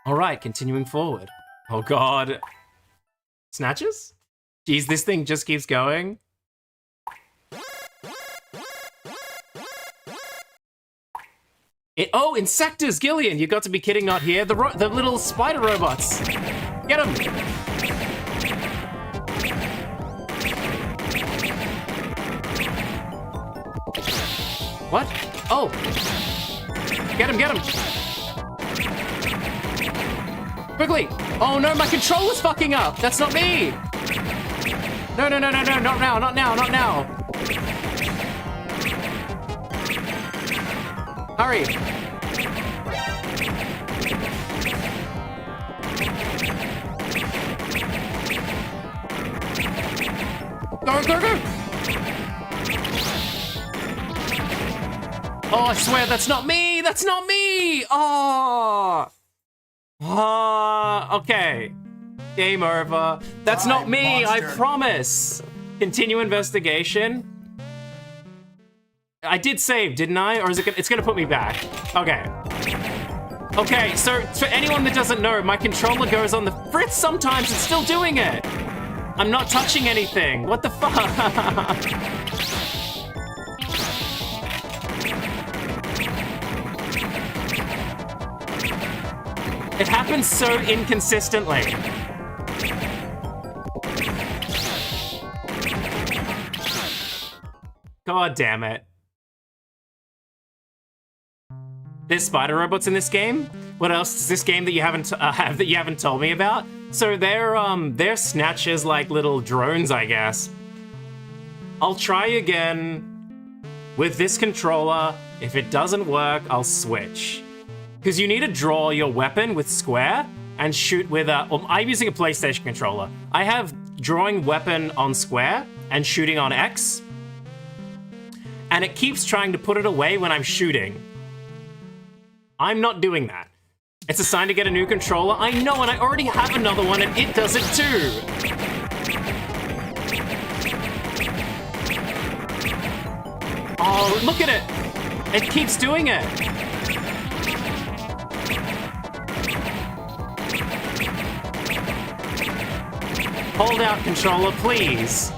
[SPEAKER 1] All right, continuing forward. Oh God. Snatches? Jeez, this thing just keeps going. Oh, Insectors, Gillian! You got to be kidding, not here. The little spider robots. Get them! What? Oh! Get him, get him! Quickly! Oh no, my controller's fucking up! That's not me! No, not now, not now! Hurry! Go! Oh, I swear, that's not me! That's not me! Oh! Okay. Game over. That's not me, monster. I promise. Continue investigation. I did save, didn't I? Or is it's gonna put me back? Okay. Okay, so for anyone that doesn't know, my controller goes on the fritz sometimes. It's still doing it. I'm not touching anything. What the fuck? It happens so inconsistently. God damn it. There's spider robots in this game? What else is this game that you haven't have that you haven't told me about? So they're Snatchers, like little drones, I guess. I'll try again with this controller. If it doesn't work, I'll switch. Because you need to draw your weapon with square and shoot with a... Well, I'm using a PlayStation controller. I have drawing weapon on square and shooting on X. And it keeps trying to put it away when I'm shooting. I'm not doing that. It's a sign to get a new controller. I know, and I already have another one, and it does it too. Oh, look at it. It keeps doing it. Hold out, controller, please.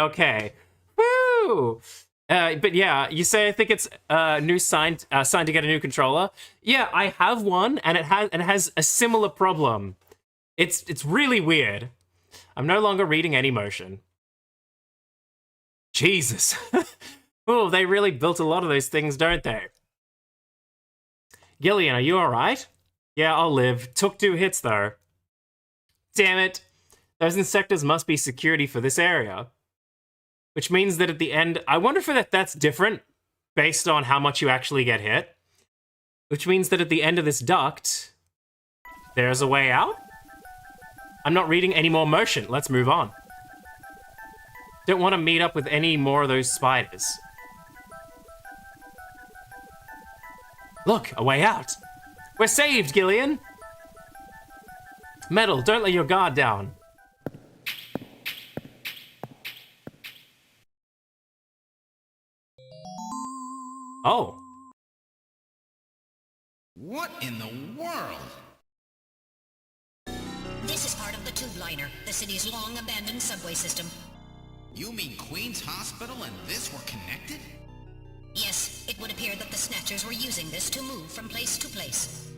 [SPEAKER 1] Okay. Woo! But yeah, you say I think it's a new sign to get a new controller. Yeah, I have one, and it has a similar problem. It's really weird. I'm no longer reading any motion. Jesus. Oh, they really built a lot of those things, don't they? Gillian, are you alright? Yeah, I'll live. Took 2 hits, though. Damn it. Those insectors must be security for this area. Which means that at the end... I wonder if that's different based on how much you actually get hit. Which means that at the end of this duct, there's a way out? I'm not reading any more motion. Let's move on. Don't want to meet up with any more of those spiders. Look, a way out. We're saved, Gillian! Metal, don't let your guard down. Oh.
[SPEAKER 4] What in the world?
[SPEAKER 3] This is part of the tube liner, the city's long-abandoned subway system.
[SPEAKER 4] You mean Queen's Hospital and this were connected?
[SPEAKER 3] Yes, it would appear that the Snatchers were using this to move from place to place.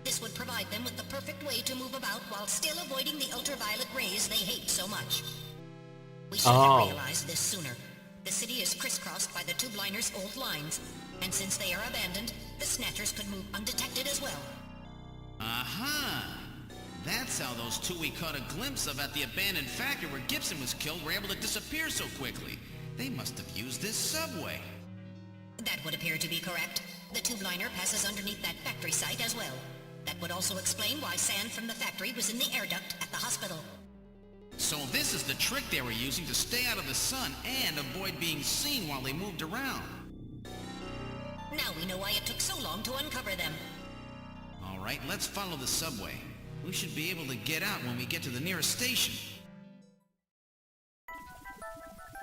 [SPEAKER 3] This would provide them with the perfect way to move about while still avoiding the ultraviolet rays they hate so much. We should have realized this sooner. The city is crisscrossed by the tube liner's old lines, and since they are abandoned, the Snatchers could move undetected as well.
[SPEAKER 4] Aha! That's how those 2 we caught a glimpse of at the abandoned factory where Gibson was killed were able to disappear so quickly. They must have used this subway.
[SPEAKER 3] That would appear to be correct. The tube liner passes underneath that factory site as well. That would also explain why sand from the factory was in the air duct at the hospital.
[SPEAKER 4] So this is the trick they were using to stay out of the sun and avoid being seen while they moved around.
[SPEAKER 3] Now we know why it took so long to uncover them.
[SPEAKER 4] All right, let's follow the subway. We should be able to get out when we get to the nearest station.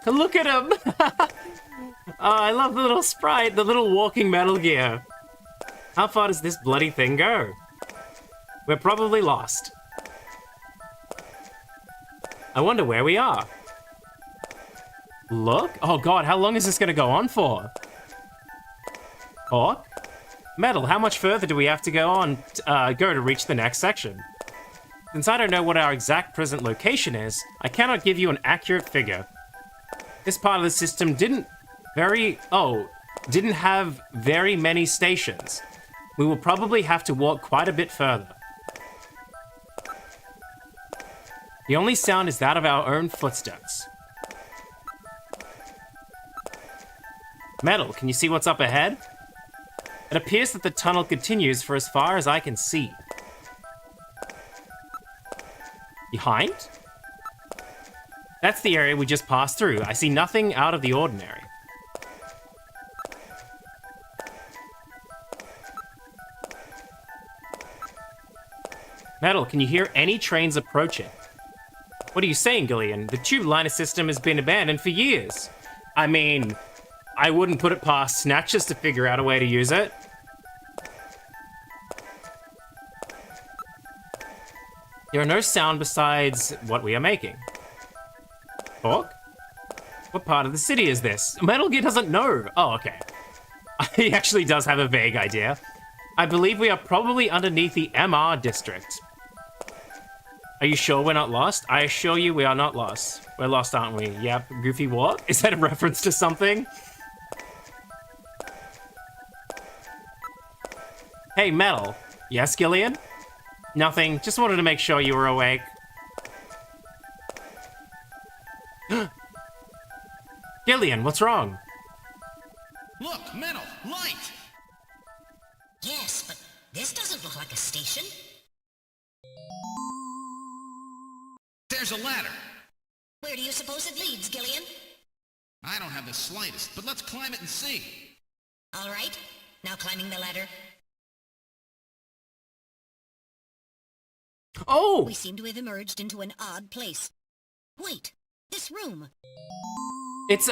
[SPEAKER 1] Look at him! Oh, I love the little sprite, the little walking Metal Gear. How far does this bloody thing go? We're probably lost. I wonder where we are. Look? Oh god, how long is this gonna go on for? Hawk? Metal, how much further do we have to go to reach the next section? Since I don't know what our exact present location is, I cannot give you an accurate figure. This part of the system didn't have very many stations. We will probably have to walk quite a bit further. The only sound is that of our own footsteps. Metal, can you see what's up ahead? It appears that the tunnel continues for as far as I can see. Behind? That's the area we just passed through. I see nothing out of the ordinary. Metal, can you hear any trains approaching? What are you saying, Gillian? The tube liner system has been abandoned for years. I mean, I wouldn't put it past Snatchers to figure out a way to use it. There are no sound besides what we are making. Talk? What part of the city is this? Metal Gear doesn't know. Oh, okay. He actually does have a vague idea. I believe we are probably underneath the MR district. Are you sure we're not lost? I assure you we are not lost. We're lost, aren't we? Yep. Goofy what? Is that a reference to something? Hey, Metal. Yes, Gillian? Nothing. Just wanted to make sure you were awake. Gillian, what's wrong?
[SPEAKER 4] Look, Metal, light!
[SPEAKER 3] Yes, but this doesn't look like a station.
[SPEAKER 4] There's a ladder.
[SPEAKER 3] Where do you suppose it leads, Gillian?
[SPEAKER 4] I don't have the slightest, but let's climb it and see.
[SPEAKER 3] All right. Now climbing the ladder.
[SPEAKER 1] Oh!
[SPEAKER 3] We seem to have emerged into an odd place. Wait, this room.
[SPEAKER 1] It's,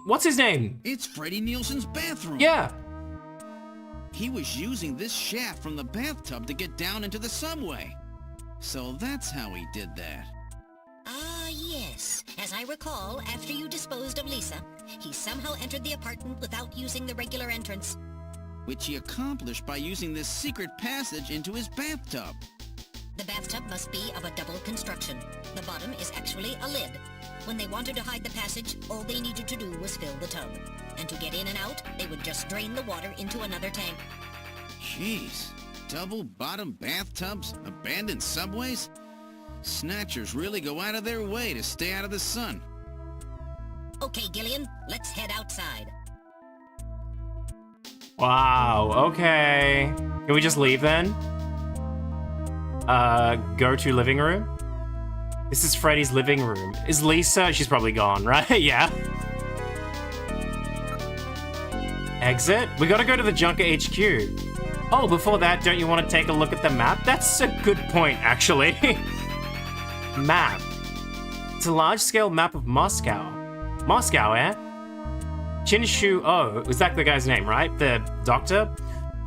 [SPEAKER 1] what's his name?
[SPEAKER 4] It's Freddie Nielsen's bathroom.
[SPEAKER 1] Yeah.
[SPEAKER 4] He was using this shaft from the bathtub to get down into the subway. So that's how he did that.
[SPEAKER 3] Ah, yes. As I recall, after you disposed of Lisa, he somehow entered the apartment without using the regular entrance.
[SPEAKER 4] Which he accomplished by using this secret passage into his bathtub.
[SPEAKER 3] The bathtub must be of a double construction. The bottom is actually a lid. When they wanted to hide the passage, all they needed to do was fill the tub. And to get in and out, they would just drain the water into another tank.
[SPEAKER 4] Jeez. Double bottom bathtubs? Abandoned subways? Snatchers really go out of their way to stay out of the sun.
[SPEAKER 3] Okay, Gillian, let's head outside.
[SPEAKER 1] Wow, okay. Can we just leave then? Go to living room? This is Freddy's living room. Is Lisa? She's probably gone, right? Yeah. Exit? We gotta go to the Junker HQ. Oh, before that, don't you want to take a look at the map? That's a good point, actually. Map. It's a large-scale map of Moscow. Moscow, eh? Chinshu Oh, was that the guy's name, right? The doctor?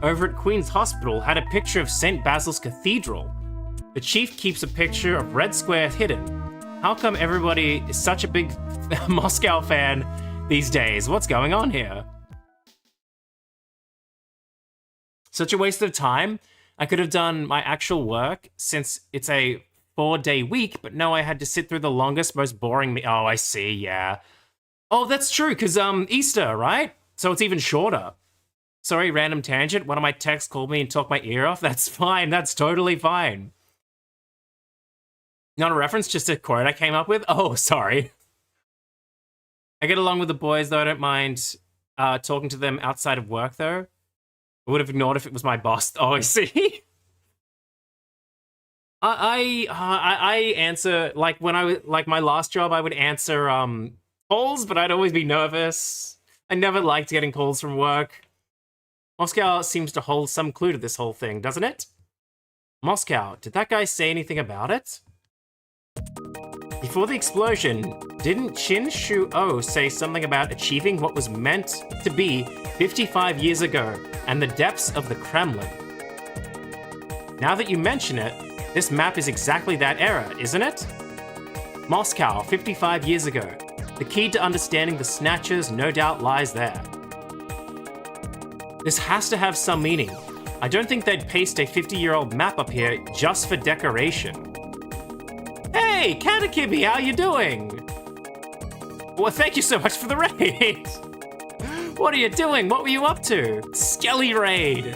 [SPEAKER 1] Over at Queen's Hospital had a picture of St. Basil's Cathedral. The chief keeps a picture of Red Square hidden. How come everybody is such a big Moscow fan these days? What's going on here? Such a waste of time. I could have done my actual work since it's a 4-day week, but no, I had to sit through the longest, most boring Oh, I see, yeah. Oh, that's true, because, Easter, right? So it's even shorter. Sorry, random tangent. One of my texts called me and talked my ear off. That's fine. That's totally fine. Not a reference, just a quote I came up with. Oh, sorry. I get along with the boys, though. I don't mind talking to them outside of work, though. I would have ignored if it was my boss. Oh, I see. I answer, like, when I was, like, my last job, I would answer calls, but I'd always be nervous. I never liked getting calls from work. Moscow seems to hold some clue to this whole thing, doesn't it? Moscow, did that guy say anything about it? Before the explosion, didn't Chin Shu Oh say something about achieving what was meant to be 55 years ago and the depths of the Kremlin? Now that you mention it, this map is exactly that era, isn't it? Moscow, 55 years ago. The key to understanding the Snatchers no doubt lies there. This has to have some meaning. I don't think they'd paste a 50-year-old map up here just for decoration. Hey, Katakibby, how you doing? Well, thank you so much for the raid. What are you doing? What were you up to? Skelly raid.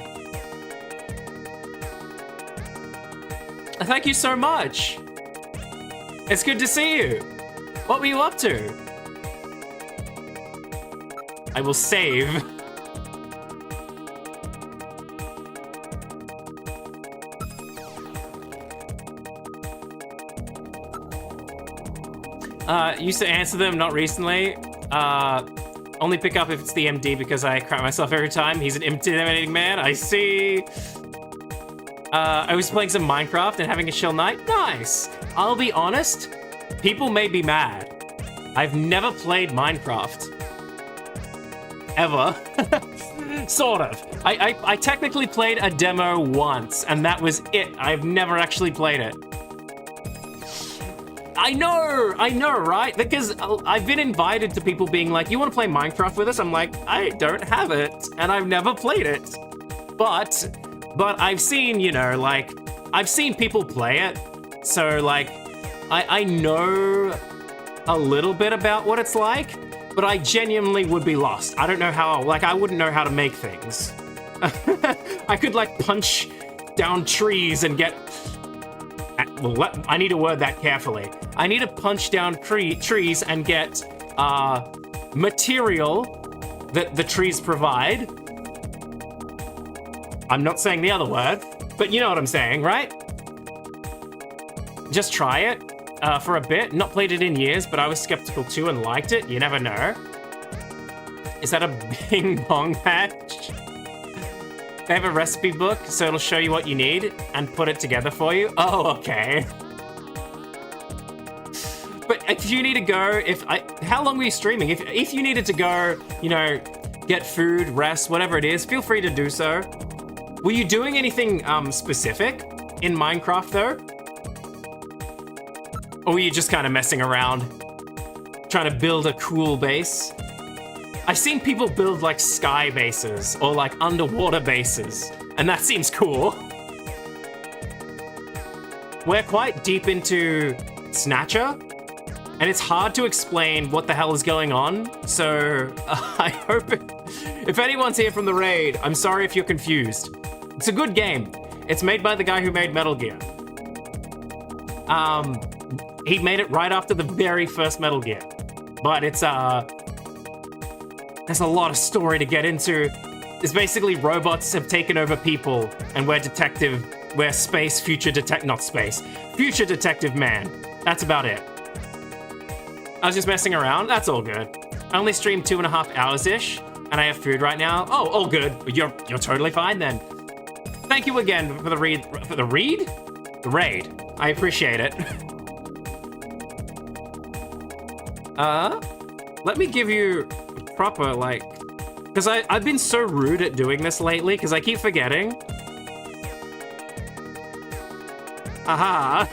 [SPEAKER 1] Thank you so much. It's good to see you. What were you up to? I will save. Used to answer them, not recently. Only pick up if it's the MD because I crap myself every time. He's an intimidating man. I see. I was playing some Minecraft and having a chill night. Nice. I'll be honest, people may be mad. I've never played Minecraft. Ever. Sort of. I technically played a demo once, and that was it. I've never actually played it. I know, right? Because I've been invited to people being like, you want to play Minecraft with us? I'm like, I don't have it, and I've never played it. But I've seen, you know, like, I've seen people play it, so, like, I know a little bit about what it's like, but I genuinely would be lost. I don't know how, like, I wouldn't know how to make things. I could, like, punch down trees and get... Well, I need to word that carefully. I need to punch down trees and get material that the trees provide. I'm not saying the other word, but you know what I'm saying, right? Just try it for a bit. Not played it in years, but I was skeptical too and liked it. You never know. Is that a Bing Bong patch? They have a recipe book, so it'll show you what you need and put it together for you. Oh, okay. But if you need to go, how long were you streaming? If you needed to go, you know, get food, rest, whatever it is, feel free to do so. Were you doing anything specific in Minecraft though? Or were you just kind of messing around, trying to build a cool base? I've seen people build like sky bases or like underwater bases, and that seems cool. We're quite deep into Snatcher, and it's hard to explain what the hell is going on, so I hope if anyone's here from the raid, I'm sorry if you're confused. It's a good game. It's made by the guy who made Metal Gear. He made it right after the very first Metal Gear, but it's there's a lot of story to get into. It's basically robots have taken over people, and we're future detective man. That's about it. I was just messing around. That's all good. I only streamed 2.5 hours-ish, and I have food right now. Oh, all good. You're totally fine then. Thank you again for the raid. The raid. I appreciate it. Let me give you proper, like, because I've been so rude at doing this lately because I keep forgetting. Aha.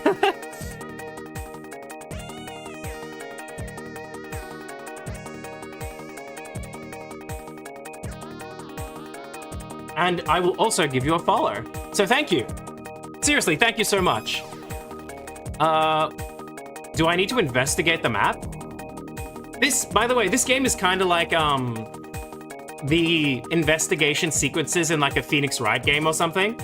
[SPEAKER 1] And I will also give you a follow. So thank you. Seriously, thank you so much. Do I need to investigate the map? By the way, this game is kind of like, the investigation sequences in like a Phoenix Wright game or something.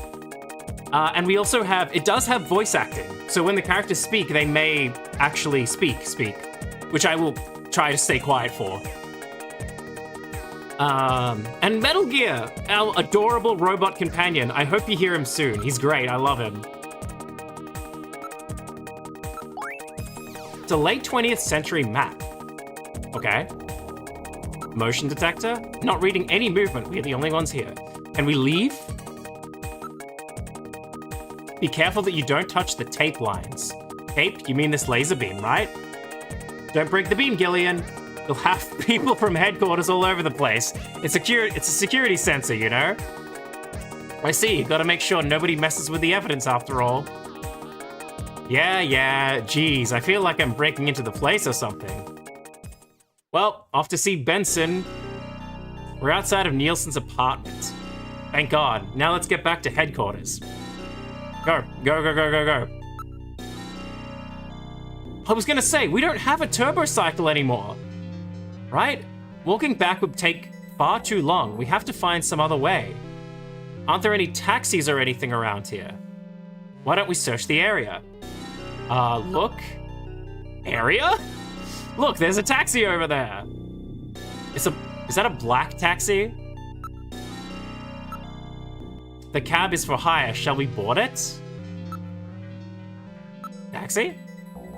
[SPEAKER 1] And we also it does have voice acting. So when the characters speak, they may actually speak, which I will try to stay quiet for. And Metal Gear, our adorable robot companion. I hope you hear him soon. He's great, I love him. It's a late 20th century map. Okay. Motion detector? Not reading any movement. We're the only ones here. Can we leave? Be careful that you don't touch the tape lines. Tape? You mean this laser beam, right? Don't break the beam, Gillian. You'll have people from headquarters all over the place. It's a security sensor, you know? I see. You gotta make sure nobody messes with the evidence after all. Yeah. Geez, I feel like I'm breaking into the place or something. Well, off to see Benson. We're outside of Nielsen's apartment. Thank God. Now let's get back to headquarters. Go. I was gonna say, we don't have a turbo cycle anymore. Right? Walking back would take far too long. We have to find some other way. Aren't there any taxis or anything around here? Why don't we search the area? Look. Area? Look, there's a taxi over there. Is that a black taxi? The cab is for hire. Shall we board it? Taxi?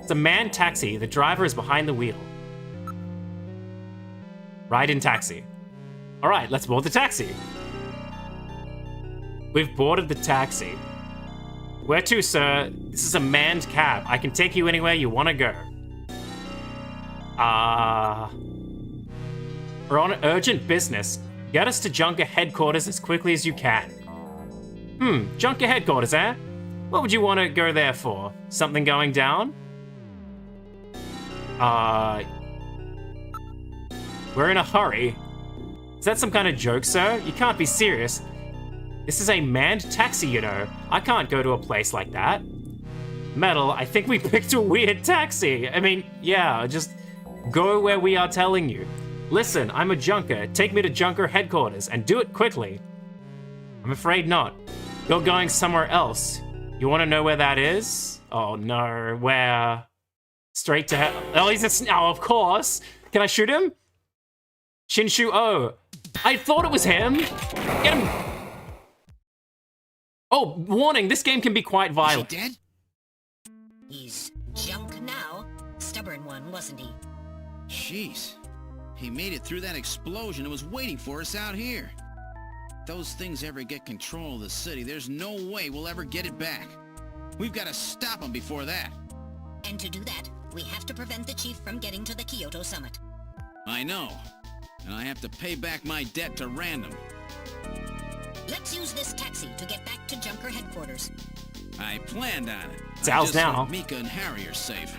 [SPEAKER 1] It's a manned taxi. The driver is behind the wheel. Ride in taxi. All right, let's board the taxi. We've boarded the taxi. Where to, sir? This is a manned cab. I can take you anywhere you want to go. We're on urgent business. Get us to Junker headquarters as quickly as you can. Junker headquarters, eh? What would you want to go there for? Something going down? We're in a hurry. Is that some kind of joke, sir? You can't be serious. This is a manned taxi, you know. I can't go to a place like that. Metal, I think we picked a weird taxi. I mean, yeah, just go where we are telling you. Listen, I'm a junker. Take me to Junker headquarters, and do it quickly. I'm afraid not. You're going somewhere else. You want to know where that is? Oh no, where? Straight to hell. Oh, he's a oh, of course. Can I shoot him? Shinshu Oh. I thought it was him. Get him. Oh, warning, this game can be quite violent.
[SPEAKER 4] Is he dead?
[SPEAKER 3] He's junk now. Stubborn one, wasn't he?
[SPEAKER 4] Jeez. He made it through that explosion and was waiting for us out here. If those things ever get control of the city, there's no way we'll ever get it back. We've got to stop them before that.
[SPEAKER 3] And to do that, we have to prevent the chief from getting to the Kyoto summit.
[SPEAKER 4] I know. And I have to pay back my debt to Random.
[SPEAKER 3] Let's use this taxi to get back to Junker headquarters.
[SPEAKER 4] I planned on it.
[SPEAKER 1] It's ours now.
[SPEAKER 4] Hope Mika and Harry are safe.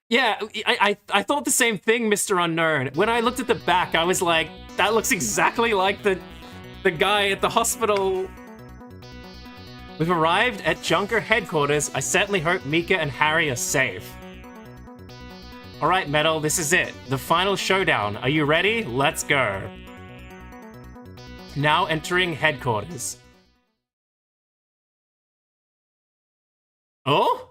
[SPEAKER 1] Yeah, I thought the same thing, Mr. Unknown. When I looked at the back, I was like, that looks exactly like the guy at the hospital. We've arrived at Junker headquarters. I certainly hope Mika and Harry are safe. All right, Metal, this is it. The final showdown. Are you ready? Let's go. Now entering headquarters. Oh?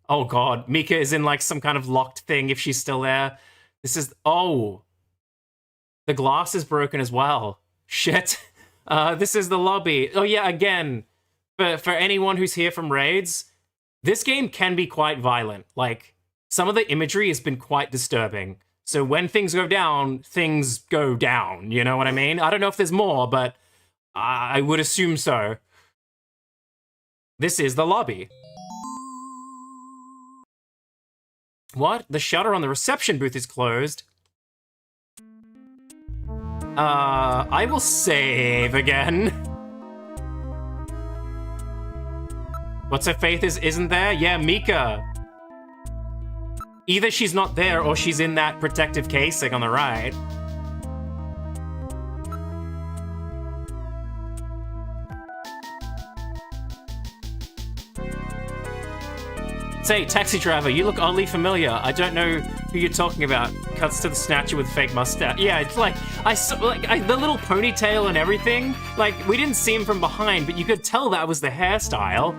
[SPEAKER 1] Oh god, Mika is in like some kind of locked thing if she's still there. This is, oh. The glass is broken as well. Shit. This is the lobby. Oh yeah, again, for anyone who's here from raids, this game can be quite violent. Like, some of the imagery has been quite disturbing. So when things go down, you know what I mean? I don't know if there's more, but I would assume so. This is the lobby. What? The shutter on the reception booth is closed. I will save again. What's her faith isn't there? Yeah, Mika. Either she's not there or she's in that protective casing on the right. Say, taxi driver, you look oddly familiar. I don't know who you're talking about. Cuts to the Snatcher with fake mustache. Yeah, it's like, I saw, the little ponytail and everything. Like, we didn't see him from behind, but you could tell that was the hairstyle.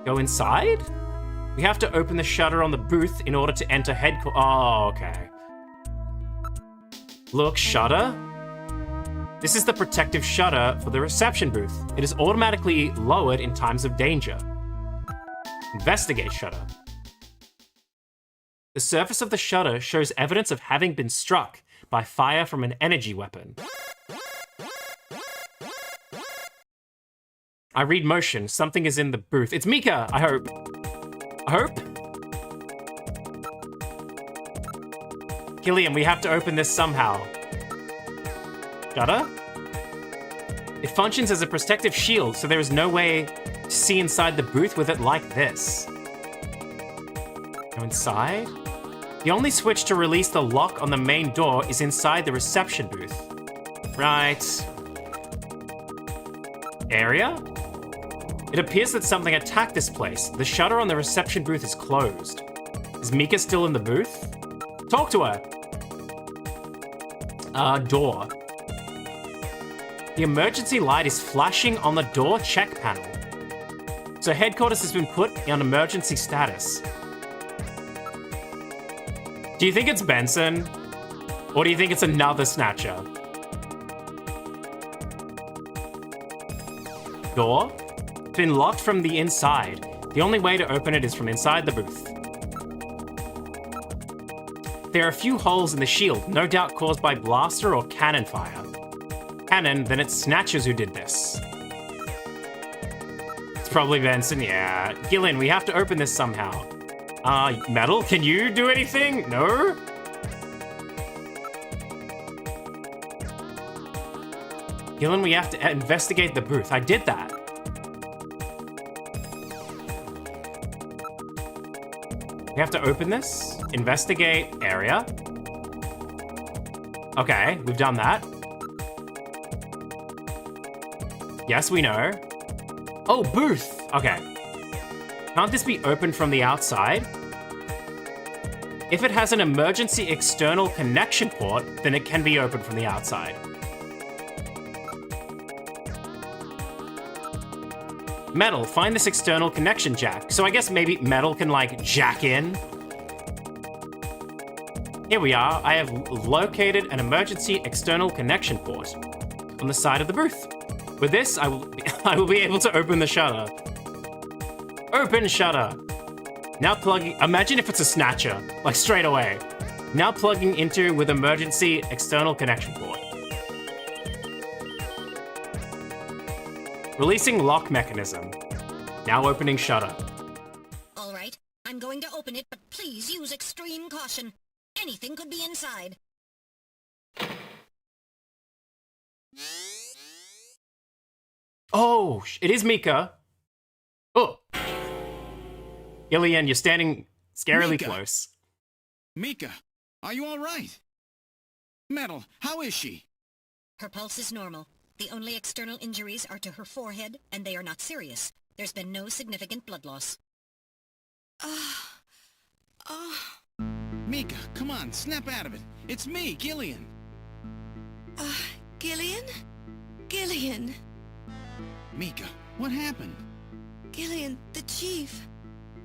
[SPEAKER 1] Go inside? We have to open the shutter on the booth in order to enter headquarters. Oh, okay. Look, shutter. This is the protective shutter for the reception booth. It is automatically lowered in times of danger. Investigate shutter. The surface of the shutter shows evidence of having been struck by fire from an energy weapon. I read motion. Something is in the booth. It's Mika, I hope. I hope? Killian, we have to open this somehow. Shutter? It functions as a protective shield, so there is no way to see inside the booth with it like this. Go inside? The only switch to release the lock on the main door is inside the reception booth. Right. Area? It appears that something attacked this place. The shutter on the reception booth is closed. Is Mika still in the booth? Talk to her. Door. The emergency light is flashing on the door check panel. So headquarters has been put on emergency status. Do you think it's Benson? Or do you think it's another Snatcher? Door? It's been locked from the inside. The only way to open it is from inside the booth. There are a few holes in the shield, no doubt caused by blaster or cannon fire. Cannon, then it's Snatchers who did this. It's probably Benson, yeah. Gillian, we have to open this somehow. Metal, can you do anything? No? Gillian, we have to investigate the booth. I did that. We have to open this. Investigate area. Okay, we've done that. Yes, we know. Oh, booth. Okay. Can't this be opened from the outside? If it has an emergency external connection port, then it can be opened from the outside. Metal, find this external connection jack. So I guess maybe Metal can, like, jack in. Here we are. I have located an emergency external connection port on the side of the booth. With this, I will be able to open the shutter. Open shutter. Now plugging, imagine if it's a Snatcher, like straight away. Now plugging into with emergency external connection port. Releasing lock mechanism. Now opening shutter.
[SPEAKER 3] All right, I'm going to open it, but please use extreme caution. Anything could be inside.
[SPEAKER 1] Oh, it is Mika. Oh. Gillian, you're standing scarily
[SPEAKER 6] Mika.
[SPEAKER 1] close.
[SPEAKER 6] Mika, are you all right? Metal, how is she?
[SPEAKER 3] Her pulse is normal. The only external injuries are to her forehead, and they are not serious. There's been no significant blood loss.
[SPEAKER 6] Mika, come on, snap out of it. It's me, Gillian.
[SPEAKER 8] Gillian? Gillian.
[SPEAKER 6] Mika, what happened?
[SPEAKER 8] Gillian, the chief.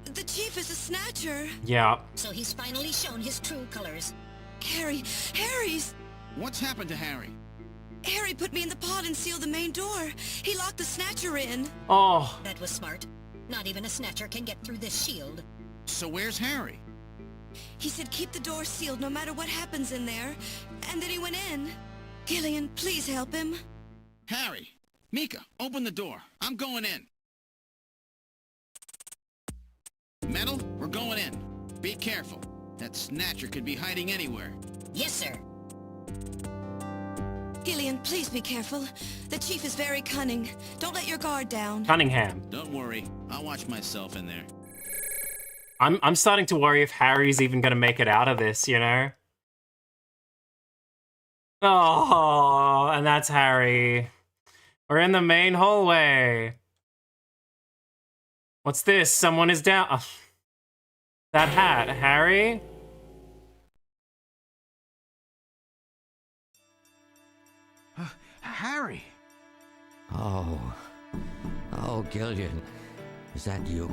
[SPEAKER 8] The chief is a Snatcher.
[SPEAKER 1] Yeah.
[SPEAKER 3] So he's finally shown his true colors.
[SPEAKER 8] Harry's...
[SPEAKER 6] What's happened to Harry?
[SPEAKER 8] Harry put me in the pod and sealed the main door. He locked the Snatcher in.
[SPEAKER 1] Oh.
[SPEAKER 3] That was smart. Not even a Snatcher can get through this shield.
[SPEAKER 6] So where's Harry?
[SPEAKER 8] He said keep the door sealed no matter what happens in there. And then he went in. Gillian, please help him.
[SPEAKER 6] Harry! Mika, open the door. I'm going in. Metal, we're going in. Be careful. That Snatcher could be hiding anywhere.
[SPEAKER 3] Yes, sir.
[SPEAKER 8] Gillian, please be careful. The chief is very cunning. Don't let your guard down.
[SPEAKER 1] Cunningham.
[SPEAKER 4] Don't worry. I'll watch myself in there.
[SPEAKER 1] I'm starting to worry if Harry's even gonna make it out of this, you know? Oh, and that's Harry. We're in the main hallway. What's this? Someone is down. Oh, that hat, Harry?
[SPEAKER 10] Harry!
[SPEAKER 13] Oh, Gillian, is that you?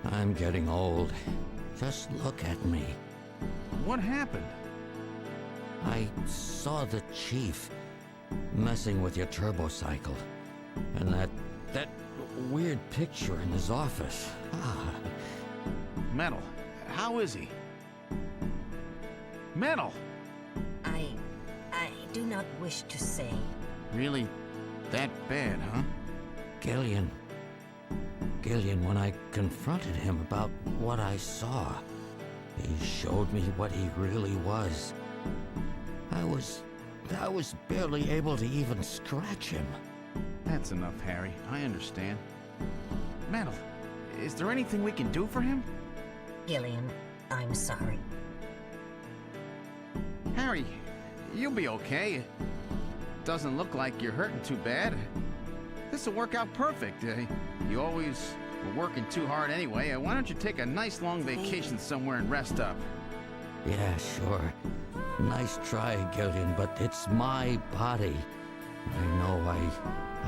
[SPEAKER 13] I'm getting old. Just look at me.
[SPEAKER 10] What happened?
[SPEAKER 13] I saw the chief messing with your turbocycle, and that weird picture in his office.
[SPEAKER 10] Metal, how is he? Metal!
[SPEAKER 3] I do not wish to say.
[SPEAKER 10] Really that bad, huh?
[SPEAKER 13] Gillian, when I confronted him about what I saw, he showed me what he really was. I was barely able to even scratch him.
[SPEAKER 10] That's enough, Harry. I understand. Metal, is there anything we can do for him?
[SPEAKER 3] Gillian, I'm sorry.
[SPEAKER 10] Harry, you'll be okay. It doesn't look like you're hurting too bad. This'll work out perfect. You always were working too hard anyway. Why don't you take a nice long vacation somewhere and rest up?
[SPEAKER 13] Yeah, sure. Nice try, Gillian, but it's my body. I know I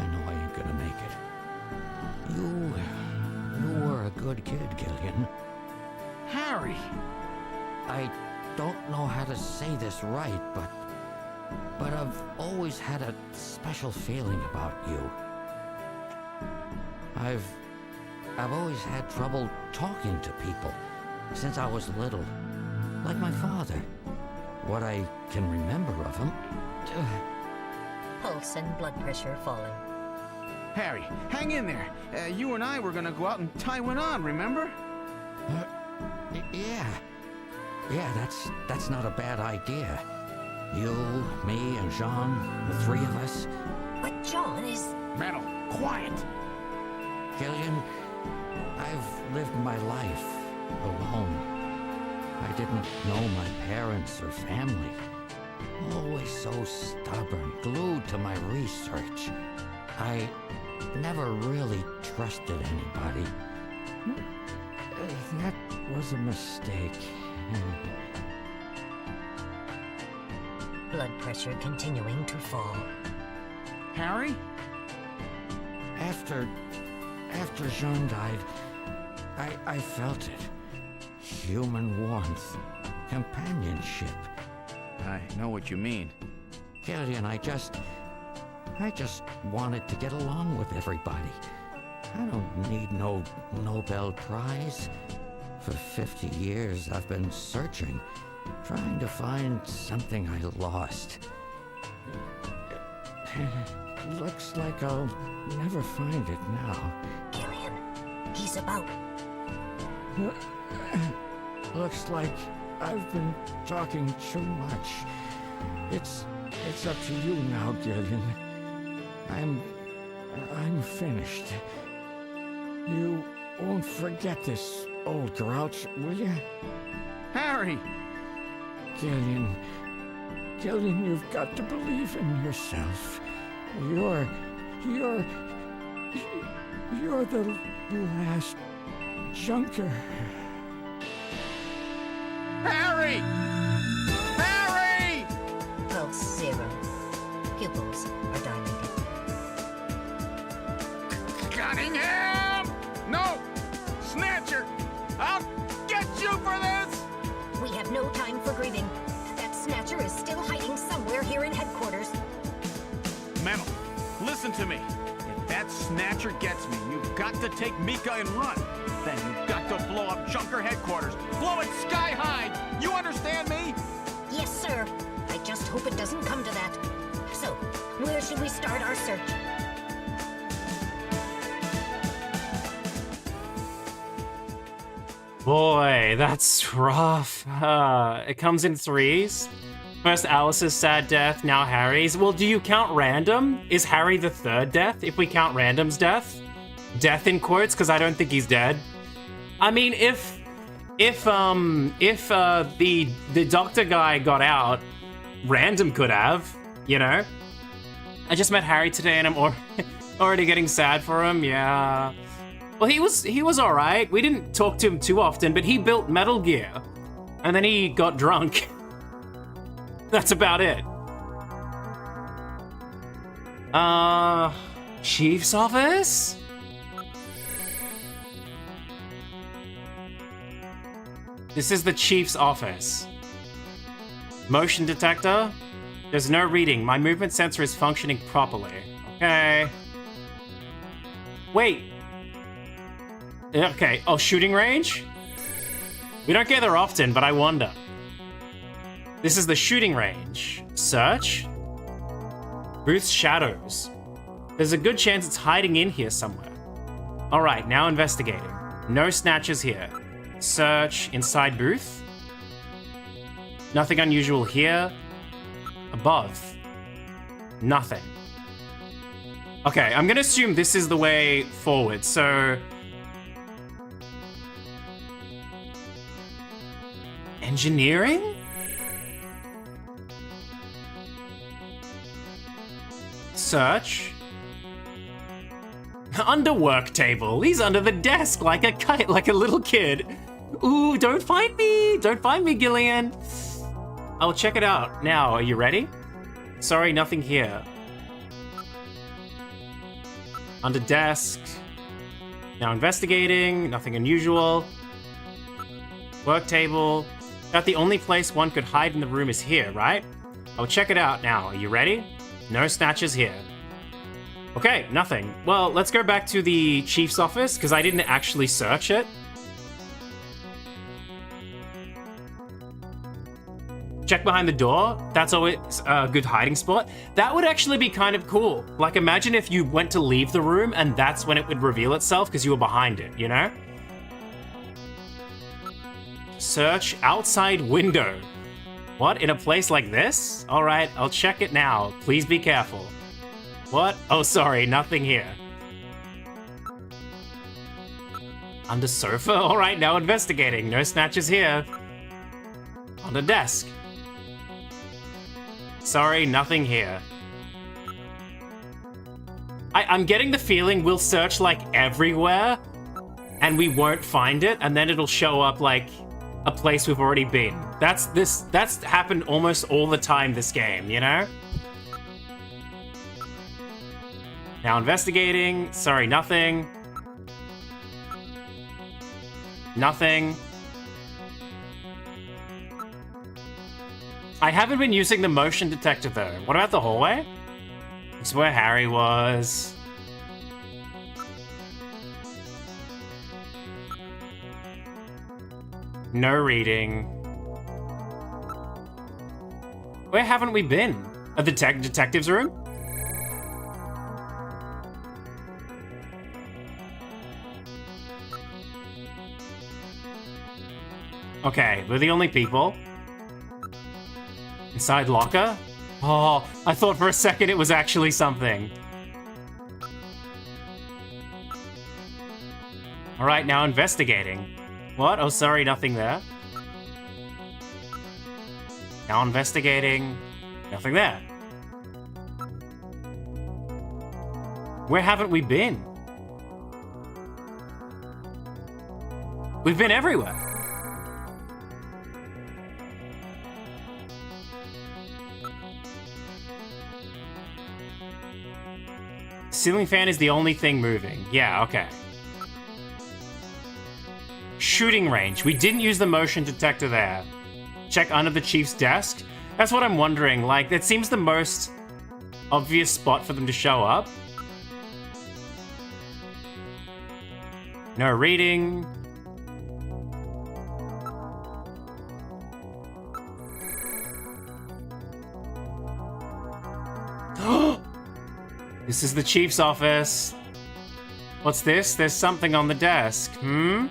[SPEAKER 13] ain't gonna make it. You were a good kid, Gillian.
[SPEAKER 10] Harry!
[SPEAKER 13] I don't know how to say this right, but I've always had a special feeling about you. I've always had trouble talking to people since I was little, like my father. What I can remember of him.
[SPEAKER 3] Pulse and blood pressure falling.
[SPEAKER 10] Harry, hang in there. You and I were gonna go out and tie one on, remember?
[SPEAKER 13] Yeah. Yeah, that's not a bad idea. You, me, and Jean, the three of us.
[SPEAKER 9] But John is...
[SPEAKER 10] Metal, quiet!
[SPEAKER 13] Gillian, I've lived my life alone. I didn't know my parents or family. Always so stubborn, glued to my research. I never really trusted anybody. That was a mistake.
[SPEAKER 9] Blood pressure continuing to fall.
[SPEAKER 10] Harry?
[SPEAKER 13] After Jean died, I felt it. Human warmth, companionship.
[SPEAKER 10] I know what you mean.
[SPEAKER 13] Gillian, I just wanted to get along with everybody. I don't need no Nobel Prize. For 50 years, I've been searching, trying to find something I lost. Looks like I'll never find it now.
[SPEAKER 9] Gillian, he's about...
[SPEAKER 13] Looks like I've been talking too much. It's up to you now, Gillian. I'm finished. You won't forget this, old grouch, will you?
[SPEAKER 10] Harry!
[SPEAKER 13] Gillian, you've got to believe in yourself. You're the last junker.
[SPEAKER 10] Harry! Harry!
[SPEAKER 9] Pulse 0. Pupils are dilated.
[SPEAKER 10] Cunningham! No! Snatcher! I'll get you for this!
[SPEAKER 3] We have no time for grieving. That Snatcher is still hiding somewhere here in headquarters.
[SPEAKER 10] Metal, listen to me. If that Snatcher gets me, you've got to take Mika and run. Then you've got to blow up Junker headquarters. Blow it sky high! You understand me?
[SPEAKER 3] Yes, sir. I just hope it doesn't come to that. So, where should we start our search?
[SPEAKER 1] Boy, that's rough. It comes in threes. First Alice's sad death, now Harry's. Well, do you count random? Is Harry the third death, if we count random's death? Death in quotes, because I don't think he's dead. I mean, if the doctor guy got out, random could have, you know? I just met Harry today and I'm already getting sad for him, yeah. Well, he was all right. We didn't talk to him too often, but he built Metal Gear, and then he got drunk. That's about it. Chief's office? This is the Chief's office. Motion detector? There's no reading. My movement sensor is functioning properly. Okay. Wait. Okay, oh, shooting range? We don't get there often, but I wonder. This is the shooting range. Search. Booth's shadows. There's a good chance it's hiding in here somewhere. All right, now investigating. No snatchers here. Search inside booth. Nothing unusual here. Above. Nothing. Okay, I'm gonna assume this is the way forward, so... Engineering? Search. Under work table. He's under the desk like a kite, like a little kid. Ooh, don't find me. Don't find me, Gillian. I'll check it out now. Are you ready? Sorry, nothing here. Under desk. Now investigating. Nothing unusual. Work table. About the only place one could hide in the room is here, right? I'll check it out now. Are you ready? No snatches here. Okay, nothing. Well, let's go back to the chief's office, because I didn't actually search it. Check behind the door. That's always a good hiding spot. That would actually be kind of cool. Like, imagine if you went to leave the room and that's when it would reveal itself because you were behind it, you know? Search outside window. What? In a place like this? All right, I'll check it now. Please be careful. What? Oh, sorry, nothing here. Under sofa? All right, now investigating. No snatchers here. On the desk. Sorry, nothing here. I'm getting the feeling we'll search like everywhere and we won't find it, and then it'll show up like a place we've already been. That's happened almost all the time this game, you know? Now investigating. Sorry, nothing. Nothing. I haven't been using the motion detector though. What about the hallway? This is where Harry was. No reading. Where haven't we been? At the detective's room? Okay, we're the only people. Inside locker? Oh, I thought for a second it was actually something. All right, now investigating. What? Oh, sorry, nothing there. Now investigating. Nothing there. Where haven't we been? We've been everywhere. Ceiling fan is the only thing moving. Yeah, okay. Shooting range. We didn't use the motion detector there. Check under the chief's desk. That's what I'm wondering. Like, that seems the most obvious spot for them to show up. No reading. This is the chief's office. What's this? There's something on the desk. I'm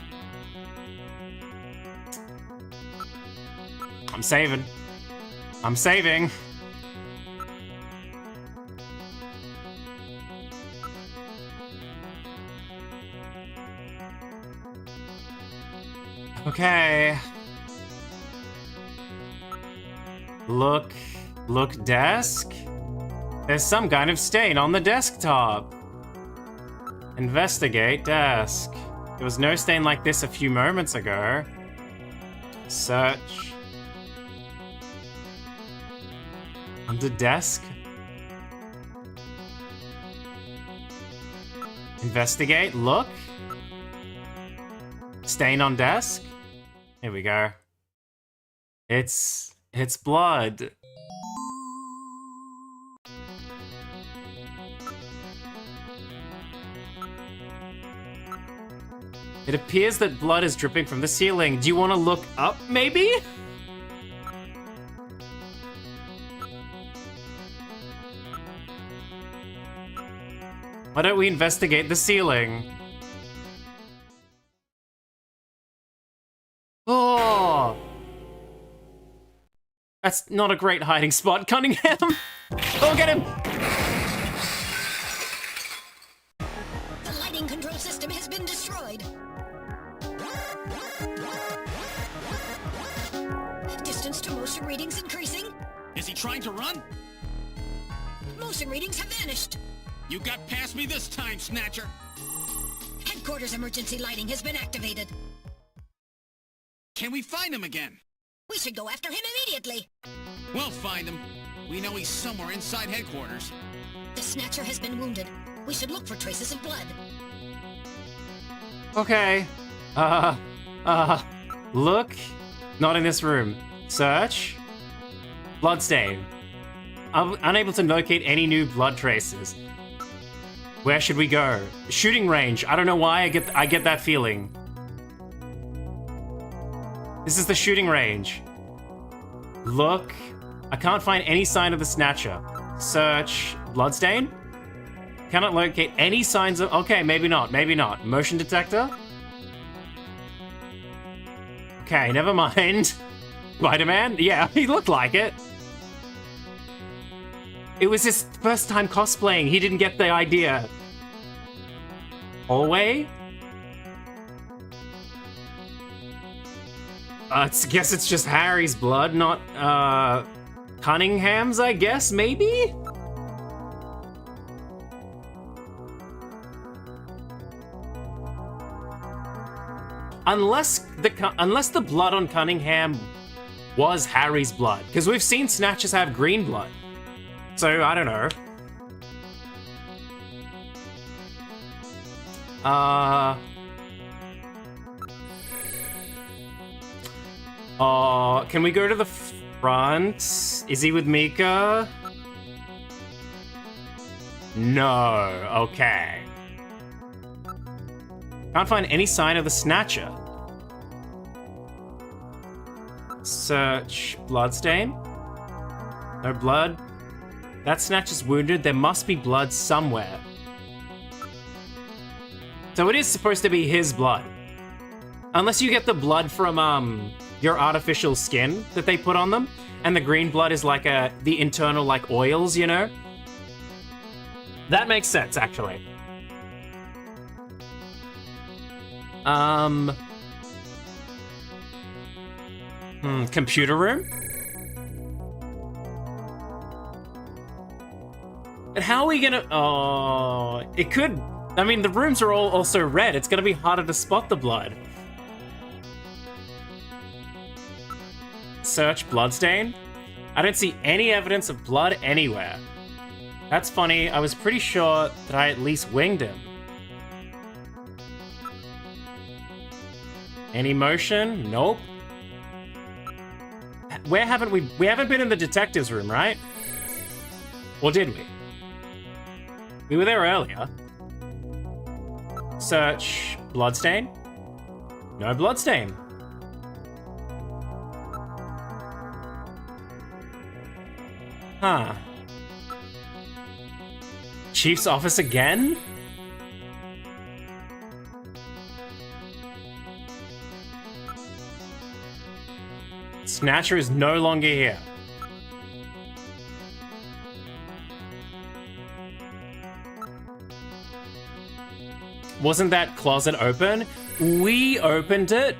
[SPEAKER 1] saving. I'm saving. Okay. Look desk. There's some kind of stain on the desktop. Investigate desk. There was no stain like this a few moments ago. Search. Under desk. Investigate. Look. Stain on desk. Here we go. It's blood. It appears that blood is dripping from the ceiling. Do you want to look up, maybe? Why don't we investigate the ceiling? Oh! That's not a great hiding spot, Cunningham! Oh, get him!
[SPEAKER 3] The lighting control system has been destroyed. Distance to motion readings increasing.
[SPEAKER 6] Is he trying to run?
[SPEAKER 3] Motion readings have vanished.
[SPEAKER 6] You got past me this time, Snatcher.
[SPEAKER 3] Headquarters emergency lighting has been activated.
[SPEAKER 6] Can we find him again?
[SPEAKER 3] We should go after him immediately.
[SPEAKER 6] We'll find him. We know he's somewhere inside headquarters.
[SPEAKER 3] The Snatcher has been wounded. We should look for traces of blood.
[SPEAKER 1] Okay. Look. Not in this room. Search. Bloodstain. I'm unable to locate any new blood traces. Where should we go? Shooting range. I don't know why I get that feeling. This is the shooting range. Look. I can't find any sign of the Snatcher. Search. Bloodstain? Cannot locate any signs of... Okay, maybe not. Maybe not. Motion detector? Okay, never mind. Spider-Man? Yeah, he looked like it. It was his first time cosplaying. He didn't get the idea. Hallway? I guess it's just Harry's blood, not, Cunningham's, I guess, maybe? Unless the blood on Cunningham was Harry's blood. Because we've seen Snatchers have green blood. So, I don't know. Can we go to the front? Is he with Mika? No. Okay. Can't find any sign of the Snatcher. Search bloodstain. No blood. That Snatcher's wounded. There must be blood somewhere. So it is supposed to be his blood. Unless you get the blood from, your artificial skin that they put on them. And the green blood is like the internal, like, oils, you know? That makes sense, actually. Computer room? And how are we gonna... Oh, it could... I mean, the rooms are all also red. It's gonna be harder to spot the blood. Search bloodstain? I don't see any evidence of blood anywhere. That's funny. I was pretty sure that I at least winged him. Any motion? Nope. Where haven't we... We haven't been in the detective's room, right? Or did we? We were there earlier. Search bloodstain? No bloodstain. Huh. Chief's office again? Snatcher is no longer here. Wasn't that closet open? We opened it,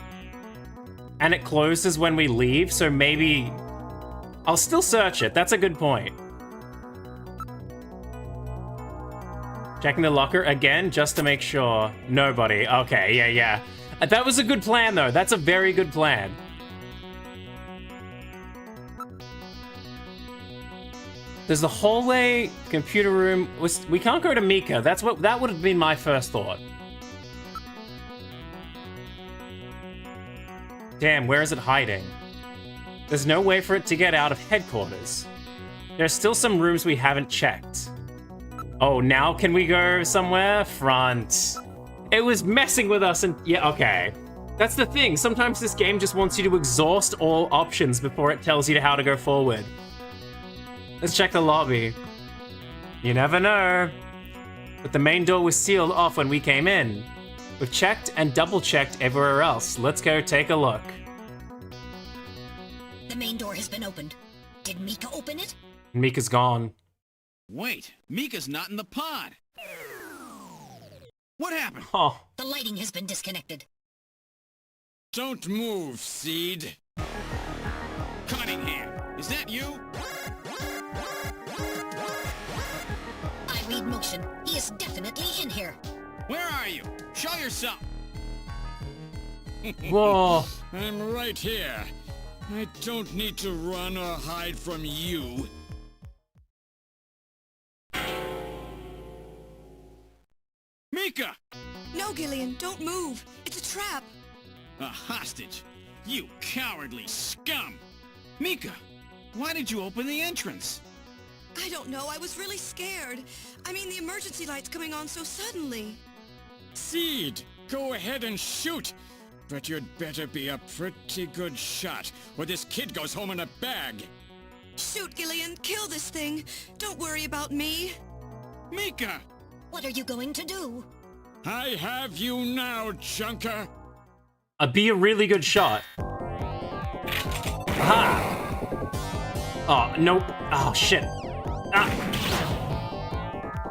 [SPEAKER 1] and it closes when we leave, so maybe... I'll still search it. That's a good point. Checking the locker again, just to make sure. Nobody. Okay, yeah. That was a good plan, though. That's a very good plan. There's the hallway, computer room. We can't go to Mika. That would have been my first thought. Damn, where is it hiding? There's no way for it to get out of headquarters. There's still some rooms we haven't checked. Oh, now can we go somewhere? Front. It was messing with us and... Yeah, okay. That's the thing. Sometimes this game just wants you to exhaust all options before it tells you how to go forward. Let's check the lobby. You never know. But the main door was sealed off when we came in. We've checked and double-checked everywhere else. Let's go take a look.
[SPEAKER 3] The main door has been opened. Did Mika open it?
[SPEAKER 1] Mika's gone.
[SPEAKER 4] Wait, Mika's not in the pod. What happened?
[SPEAKER 1] Oh.
[SPEAKER 3] The lighting has been disconnected.
[SPEAKER 6] Don't move, Seed.
[SPEAKER 4] Cunningham, is that you?
[SPEAKER 3] I read motion. He is definitely in here.
[SPEAKER 4] Where are you? Show yourself.
[SPEAKER 1] Whoa.
[SPEAKER 6] I'm right here. I don't need to run or hide from you. Mika!
[SPEAKER 8] No, Gillian, don't move. It's a trap.
[SPEAKER 4] A hostage? You cowardly scum! Mika, why did you open the entrance?
[SPEAKER 8] I don't know. I was really scared. I mean, the emergency light's coming on so suddenly.
[SPEAKER 6] Seed, go ahead and shoot. But you'd better be a pretty good shot, or this kid goes home in a bag.
[SPEAKER 14] Shoot, Gillian, kill this thing. Don't worry about me.
[SPEAKER 6] Mika!
[SPEAKER 3] What are you going to do?
[SPEAKER 6] I have you now, Junker.
[SPEAKER 1] Be a really good shot. Aha! Oh, nope. Oh, shit. Ah!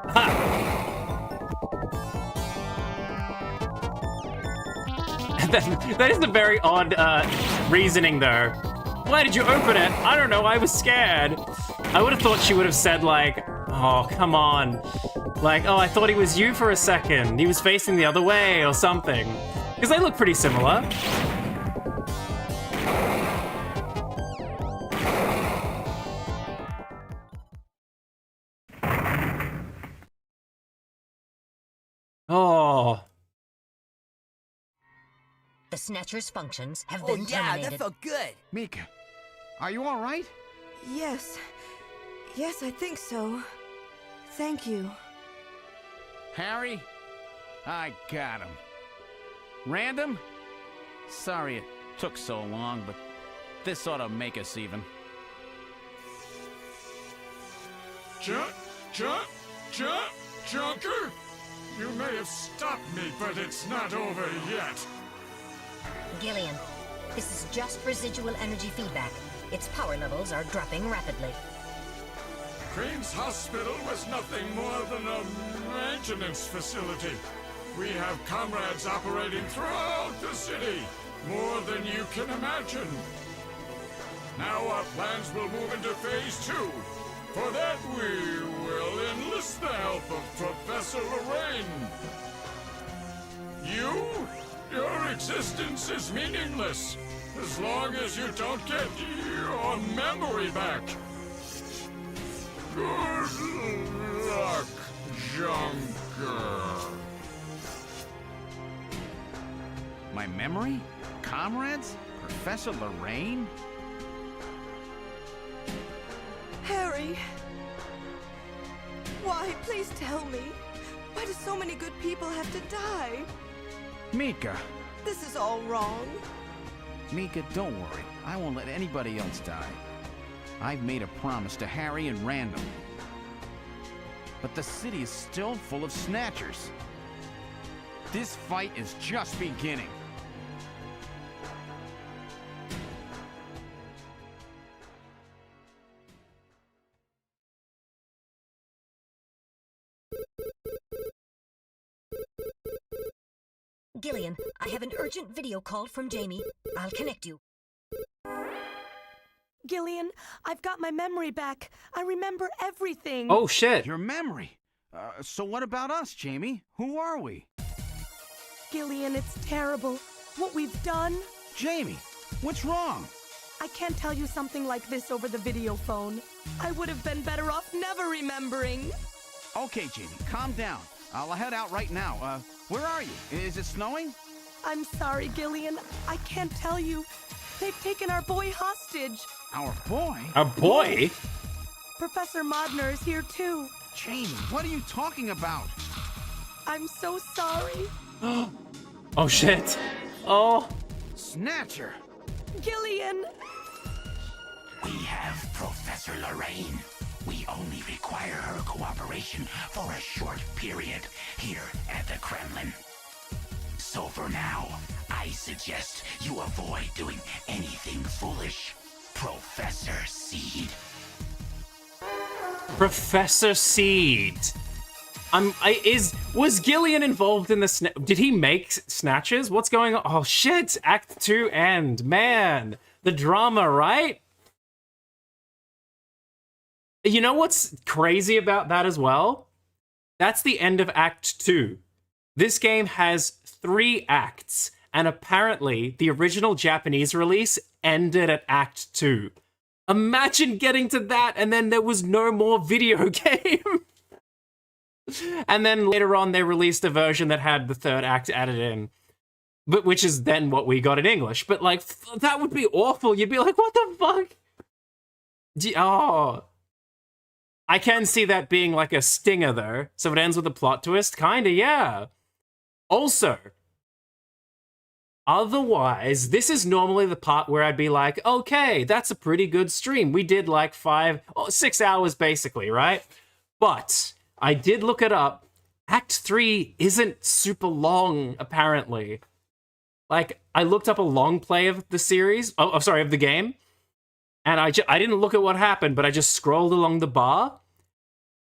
[SPEAKER 1] Aha! That is a very odd reasoning, though. Why did you open it? I don't know, I was scared. I would have thought she would have said, like, oh, come on. Like, oh, I thought he was you for a second. He was facing the other way or something. Because they look pretty similar. Oh.
[SPEAKER 3] The Snatcher's functions have been terminated.
[SPEAKER 10] that felt good. Mika, are you all right?
[SPEAKER 14] Yes. Yes, I think so. Thank you.
[SPEAKER 10] Harry? I got him. Random? Sorry it took so long, but this ought to make us even.
[SPEAKER 2] Junker? You may have stopped me, but it's not over yet.
[SPEAKER 3] Gillian, this is just residual energy feedback. Its power levels are dropping rapidly.
[SPEAKER 2] Queen's Hospital was nothing more than a maintenance facility. We have comrades operating throughout the city, more than you can imagine. Now our plans will move into Phase 2. For that, we will enlist the help of Professor Lorraine. Your existence is meaningless, as long as you don't get your memory back. Good luck, Junker.
[SPEAKER 10] My memory? Comrades? Professor Lorraine?
[SPEAKER 14] Harry! Why? Please tell me. Why do so many good people have to die?
[SPEAKER 10] Mika!
[SPEAKER 14] This is all wrong.
[SPEAKER 10] Mika, don't worry. I won't let anybody else die. I've made a promise to Harry and Random. But the city is still full of Snatchers. This fight is just beginning.
[SPEAKER 3] Gillian, I have an urgent video call from Jamie. I'll connect you.
[SPEAKER 8] Gillian, I've got my memory back. I remember everything.
[SPEAKER 1] Oh, shit.
[SPEAKER 10] Your memory? So what about us, Jamie? Who are we?
[SPEAKER 8] Gillian, it's terrible. What we've done.
[SPEAKER 10] Jamie, what's wrong?
[SPEAKER 8] I can't tell you something like this over the video phone. I would have been better off never remembering.
[SPEAKER 10] Okay, Jamie, calm down. I'll head out right now. Where are you? Is it snowing?
[SPEAKER 8] I'm sorry, Gillian. I can't tell you. They've taken our boy hostage.
[SPEAKER 10] Our boy?
[SPEAKER 1] Our boy?
[SPEAKER 8] Professor Modner is here too.
[SPEAKER 10] Jamie, what are you talking about?
[SPEAKER 8] I'm so sorry.
[SPEAKER 1] Oh, shit. Oh.
[SPEAKER 10] Snatcher.
[SPEAKER 8] Gillian.
[SPEAKER 15] We have Professor Lorraine. We only require her cooperation for a short period here at the Kremlin. So for now, I suggest you avoid doing anything foolish. Professor Seed.
[SPEAKER 1] Professor Seed. Was Gillian involved in the did he make Snatches? What's going on? Oh shit! Act 2 end. Man, the drama, right? You know what's crazy about that as well? That's the end of Act 2. This game has 3 acts, and apparently the original Japanese release ended at Act 2. Imagine getting to that and then there was no more video game. And then later on they released a version that had the 3rd act added in. But which is then what we got in English. But like, that would be awful. You'd be like, what the fuck? Oh. I can see that being like a stinger though. So it ends with a plot twist? Kinda, yeah. Also, Otherwise, this is normally the part where I'd be like, okay, that's a pretty good stream. We did like 6 hours basically, right? But I did look it up. Act 3 isn't super long, apparently. Like, I looked up a long play of the series, of the game, and I didn't look at what happened, but I just scrolled along the bar.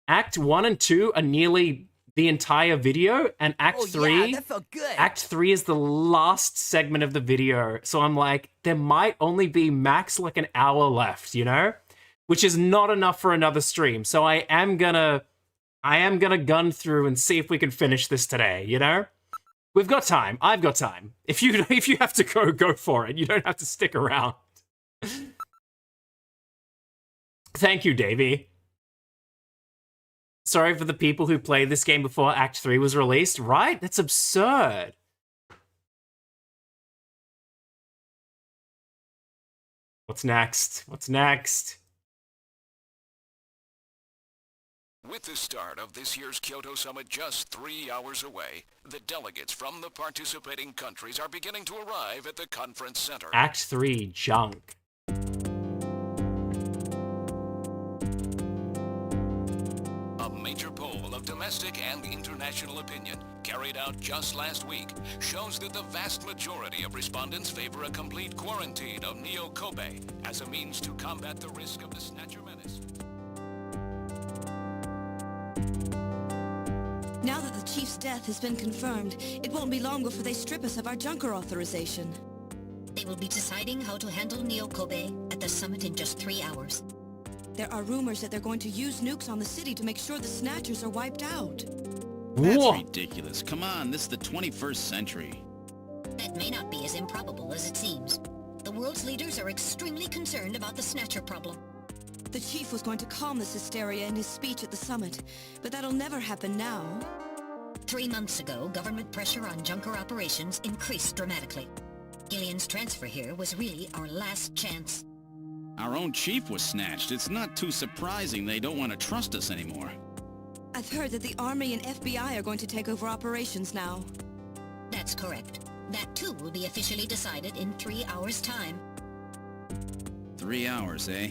[SPEAKER 1] Act 1 and 2 are nearly the entire video, and Act 3,
[SPEAKER 16] yeah, that felt good.
[SPEAKER 1] Act 3 is the last segment of the video. So I'm like, there might only be max like an hour left, you know? Which is not enough for another stream. So I am gonna gun through and see if we can finish this today, you know? We've got time. I've got time. If you have to go for it. You don't have to stick around. Thank you, Davey. Sorry for the people who played this game before Act 3 was released, right? That's absurd. What's next? What's next?
[SPEAKER 17] With the start of this year's Kyoto Summit just 3 hours away, the delegates from the participating countries are beginning to arrive at the conference center.
[SPEAKER 1] Act 3, junk.
[SPEAKER 17] A major poll of domestic and international opinion, carried out just last week, shows that the vast majority of respondents favor a complete quarantine of Neo Kobe as a means to combat the risk of the Snatcher menace.
[SPEAKER 18] Now that the Chief's death has been confirmed, it won't be long before they strip us of our Junker authorization.
[SPEAKER 3] They will be deciding how to handle Neo Kobe at the summit in just 3 hours.
[SPEAKER 18] There are rumors that they're going to use nukes on the city to make sure the Snatchers are wiped out.
[SPEAKER 4] That's ridiculous. Come on, this is the 21st century.
[SPEAKER 3] That may not be as improbable as it seems. The world's leaders are extremely concerned about the Snatcher problem.
[SPEAKER 18] The Chief was going to calm this hysteria in his speech at the summit, but that'll never happen now.
[SPEAKER 3] 3 months ago, government pressure on Junker operations increased dramatically. Gillian's transfer here was really our last chance.
[SPEAKER 4] Our own chief was snatched. It's not too surprising they don't want to trust us anymore.
[SPEAKER 18] I've heard that the Army and FBI are going to take over operations now.
[SPEAKER 3] That's correct. That too will be officially decided in 3 hours' time.
[SPEAKER 4] 3 hours, eh?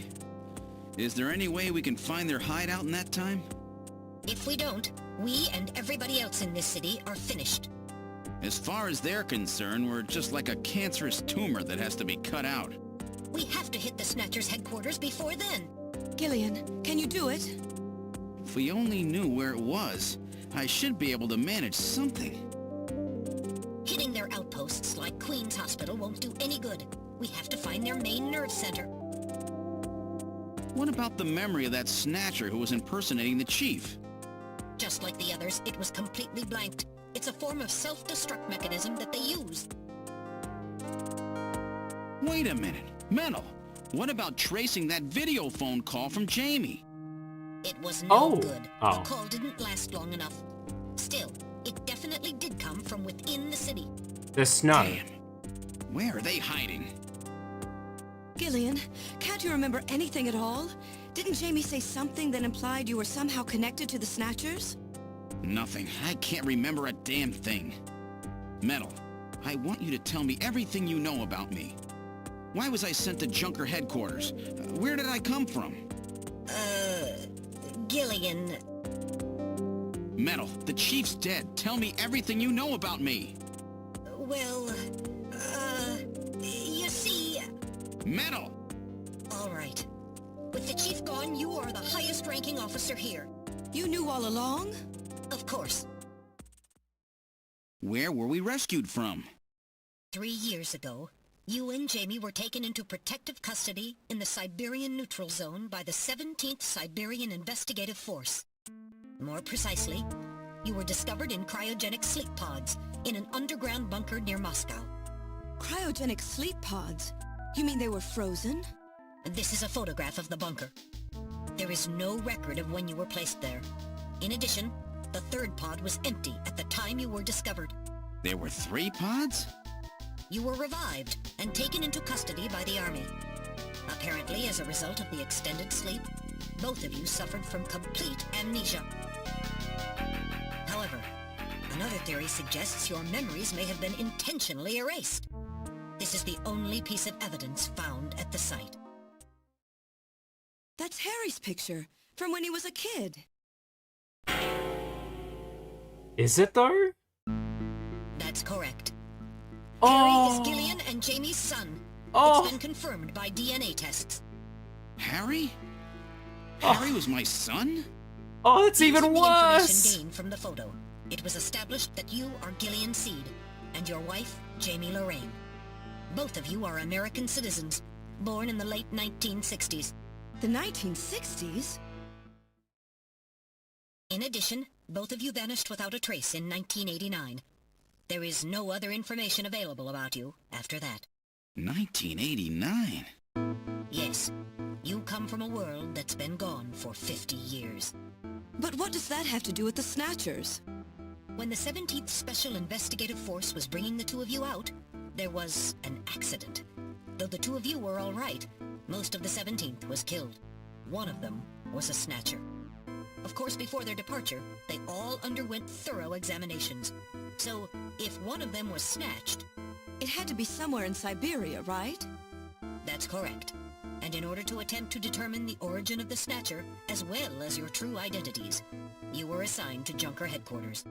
[SPEAKER 4] Is there any way we can find their hideout in that time?
[SPEAKER 3] If we don't, we and everybody else in this city are finished.
[SPEAKER 4] As far as they're concerned, we're just like a cancerous tumor that has to be cut out.
[SPEAKER 3] We have to hit the Snatcher's headquarters before then.
[SPEAKER 18] Gillian, can you do it?
[SPEAKER 4] If we only knew where it was, I should be able to manage something.
[SPEAKER 3] Hitting their outposts like Queen's Hospital won't do any good. We have to find their main nerve center.
[SPEAKER 4] What about the memory of that Snatcher who was impersonating the Chief?
[SPEAKER 3] Just like the others, it was completely blanked. It's a form of self-destruct mechanism that they use.
[SPEAKER 4] Wait a minute. Mental. What about tracing that video phone call from Jamie?
[SPEAKER 3] It was no good. The call didn't last long enough. Still, it definitely did come from within the city.
[SPEAKER 1] The snow.
[SPEAKER 4] Damn. Where are they hiding?
[SPEAKER 18] Gillian, can't you remember anything at all? Didn't Jamie say something that implied you were somehow connected to the Snatchers?
[SPEAKER 4] Nothing. I can't remember a damn thing. Metal, I want you to tell me everything you know about me. Why was I sent to Junker headquarters? Where did I come from?
[SPEAKER 3] Gillian...
[SPEAKER 4] Metal, the Chief's dead. Tell me everything you know about me.
[SPEAKER 3] Well, you see...
[SPEAKER 4] Metal!
[SPEAKER 3] All right. With the Chief gone, you are the highest-ranking officer here.
[SPEAKER 18] You knew all along?
[SPEAKER 3] Of course.
[SPEAKER 4] Where were we rescued from?
[SPEAKER 3] 3 years ago, you and Jamie were taken into protective custody in the Siberian Neutral Zone by the 17th Siberian Investigative Force. More precisely, you were discovered in cryogenic sleep pods in an underground bunker near Moscow.
[SPEAKER 18] Cryogenic sleep pods? You mean they were frozen?
[SPEAKER 3] This is a photograph of the bunker. There is no record of when you were placed there. In addition, the third pod was empty at the time you were discovered.
[SPEAKER 4] There were 3 pods?
[SPEAKER 3] You were revived and taken into custody by the Army. Apparently, as a result of the extended sleep, both of you suffered from complete amnesia. However, Another theory suggests your memories may have been intentionally erased. This is the only piece of evidence found at the site.
[SPEAKER 18] That's Harry's picture, from when he was a kid.
[SPEAKER 1] Is it though?
[SPEAKER 3] That's correct.
[SPEAKER 1] Oh.
[SPEAKER 3] Harry is Gillian and Jamie's son.
[SPEAKER 1] Oh.
[SPEAKER 3] It's been confirmed by DNA tests.
[SPEAKER 4] Harry? Harry was my son?
[SPEAKER 1] Oh, that's
[SPEAKER 3] Here's
[SPEAKER 1] even
[SPEAKER 3] the
[SPEAKER 1] worse!
[SPEAKER 3] information gained from the photo. It was established that you are Gillian Seed, and your wife, Jamie Lorraine. Both of you are American citizens, born in the late 1960s.
[SPEAKER 18] The 1960s?
[SPEAKER 3] In addition, both of you vanished without a trace in 1989. There is no other information available about you after that.
[SPEAKER 4] 1989?
[SPEAKER 3] Yes, you come from a world that's been gone for 50 years.
[SPEAKER 18] But what does that have to do with the Snatchers?
[SPEAKER 3] When the 17th Special Investigative Force was bringing the two of you out, there was an accident. Though the two of you were all right, most of the 17th was killed. One of them was a Snatcher. Of course, before their departure, they all underwent thorough examinations. So, if one of them was snatched...
[SPEAKER 18] It had to be somewhere in Siberia, right?
[SPEAKER 3] That's correct. And in order to attempt to determine the origin of the Snatcher, as well as your true identities, you were assigned to Junker headquarters.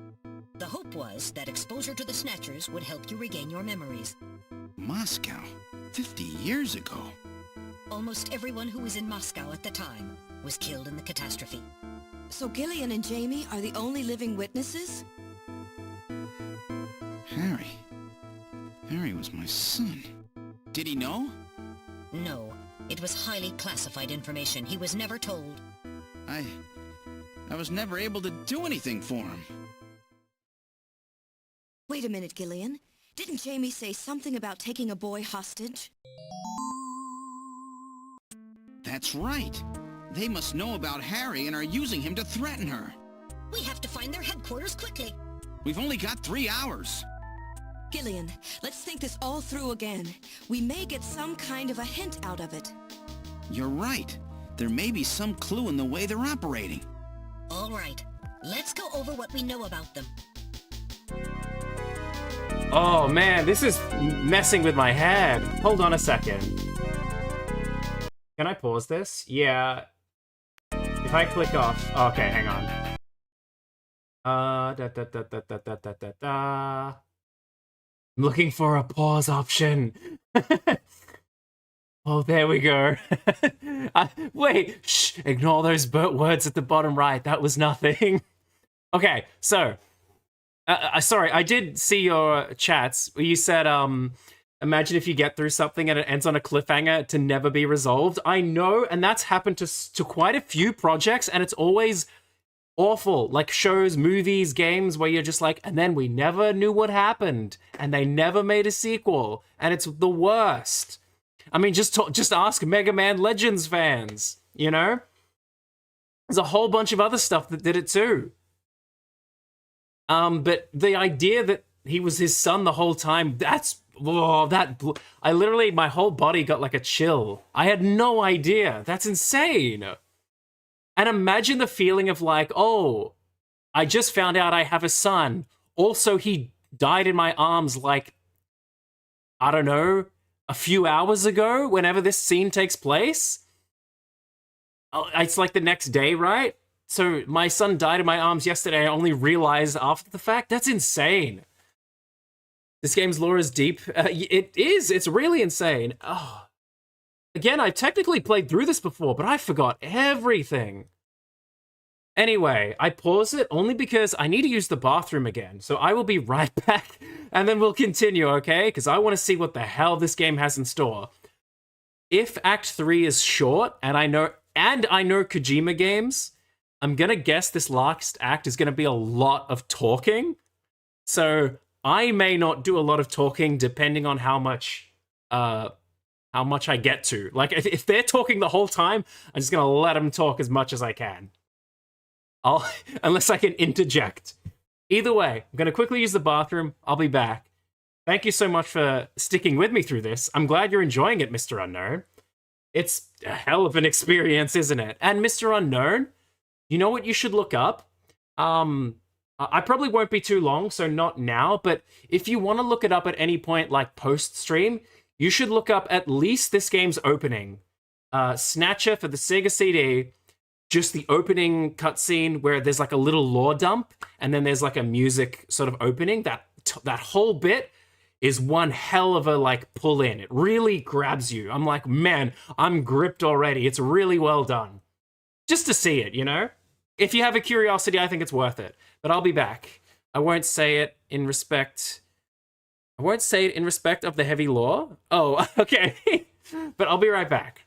[SPEAKER 3] The hope was that exposure to the Snatchers would help you regain your memories.
[SPEAKER 4] Moscow? 50 years ago?
[SPEAKER 3] Almost everyone who was in Moscow at the time was killed in the catastrophe.
[SPEAKER 18] So Gillian and Jamie are the only living witnesses?
[SPEAKER 4] Harry was my son. Did he know?
[SPEAKER 3] No. It was highly classified information. He was never told.
[SPEAKER 4] I was never able to do anything for him.
[SPEAKER 18] Wait a minute, Gillian. Didn't Jamie say something about taking a boy hostage?
[SPEAKER 4] That's right. They must know about Harry and are using him to threaten her.
[SPEAKER 3] We have to find their headquarters quickly.
[SPEAKER 4] We've only got 3 hours.
[SPEAKER 18] Gillian, let's think this all through again. We may get some kind of a hint out of it.
[SPEAKER 4] You're right. There may be some clue in the way they're operating.
[SPEAKER 3] All right. Let's go over what we know about them.
[SPEAKER 1] Oh man, this is messing with my head. Hold on a second. Can I pause this? Yeah. If I click off... Okay, hang on. I'm looking for a pause option. Oh, there we go. Wait, shh, ignore those words at the bottom right. That was nothing. Okay, so... sorry, I did see your chats where you said, imagine if you get through something and it ends on a cliffhanger to never be resolved. I know, and that's happened to quite a few projects, and it's always awful. Like shows, movies, games, where you're just like, and then we never knew what happened, and they never made a sequel, and it's the worst. I mean, just ask Mega Man Legends fans, you know? There's a whole bunch of other stuff that did it too. But the idea that he was his son the whole time, I literally, my whole body got like a chill. I had no idea. That's insane. And imagine the feeling of like, oh, I just found out I have a son. Also, he died in my arms like, I don't know, a few hours ago, whenever this scene takes place. It's like the next day, right? So my son died in my arms yesterday. I only realized after the fact. That's insane. This game's lore is deep. It is. It's really insane. Oh. Again, I've technically played through this before, but I forgot everything. Anyway, I pause it only because I need to use the bathroom again. So I will be right back, and then we'll continue, okay? Because I want to see what the hell this game has in store. If Act 3 is short, and I know Kojima games, I'm gonna guess this last act is gonna be a lot of talking. So I may not do a lot of talking depending on how much I get to. Like if they're talking the whole time, I'm just gonna let them talk as much as I can. Unless I can interject. Either way, I'm gonna quickly use the bathroom. I'll be back. Thank you so much for sticking with me through this. I'm glad you're enjoying it, Mr. Unknown. It's a hell of an experience, isn't it? And Mr. Unknown, you know what you should look up? I probably won't be too long, so not now, but if you want to look it up at any point, like post-stream, you should look up at least this game's opening. Snatcher for the Sega CD, just the opening cutscene where there's like a little lore dump, and then there's like a music sort of opening. That whole bit is one hell of a like pull in. It really grabs you. I'm like, man, I'm gripped already. It's really well done. Just to see it, you know? If you have a curiosity, I think it's worth it. But I'll be back. I won't say it in respect... I won't say it in respect of the heavy lore. Oh, okay. But I'll be right back.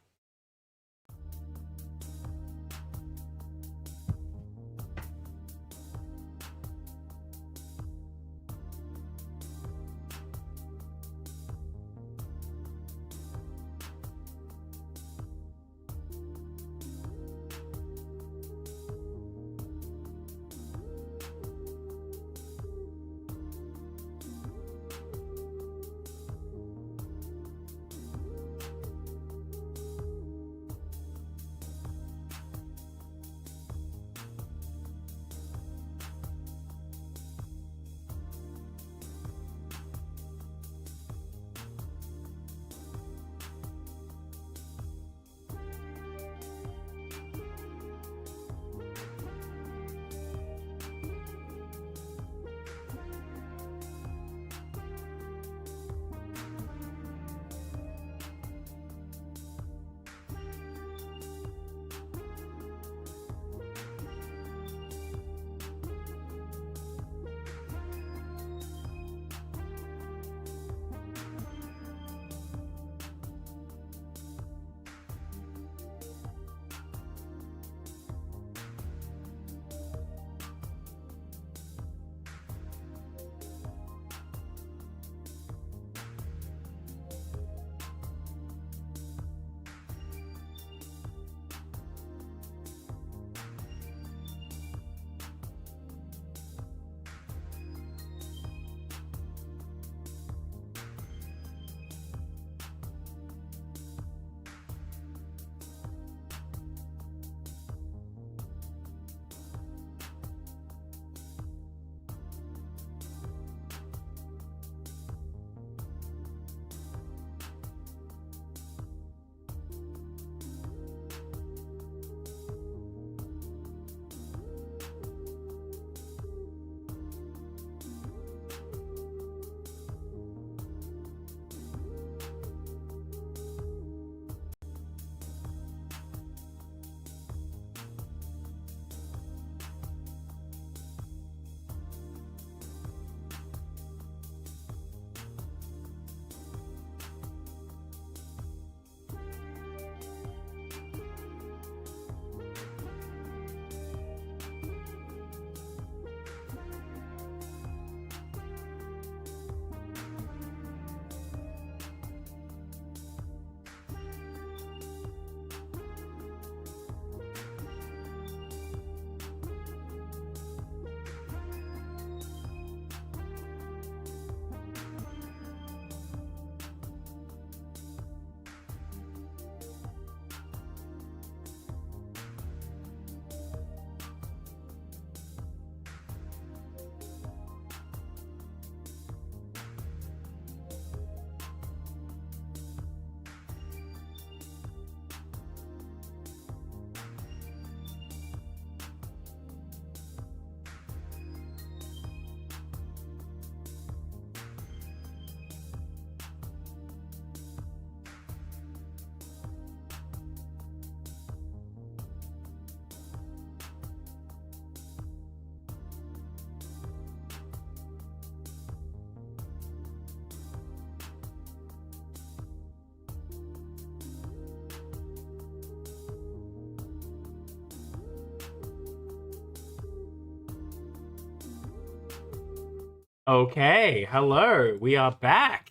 [SPEAKER 1] Okay, hello, we are back.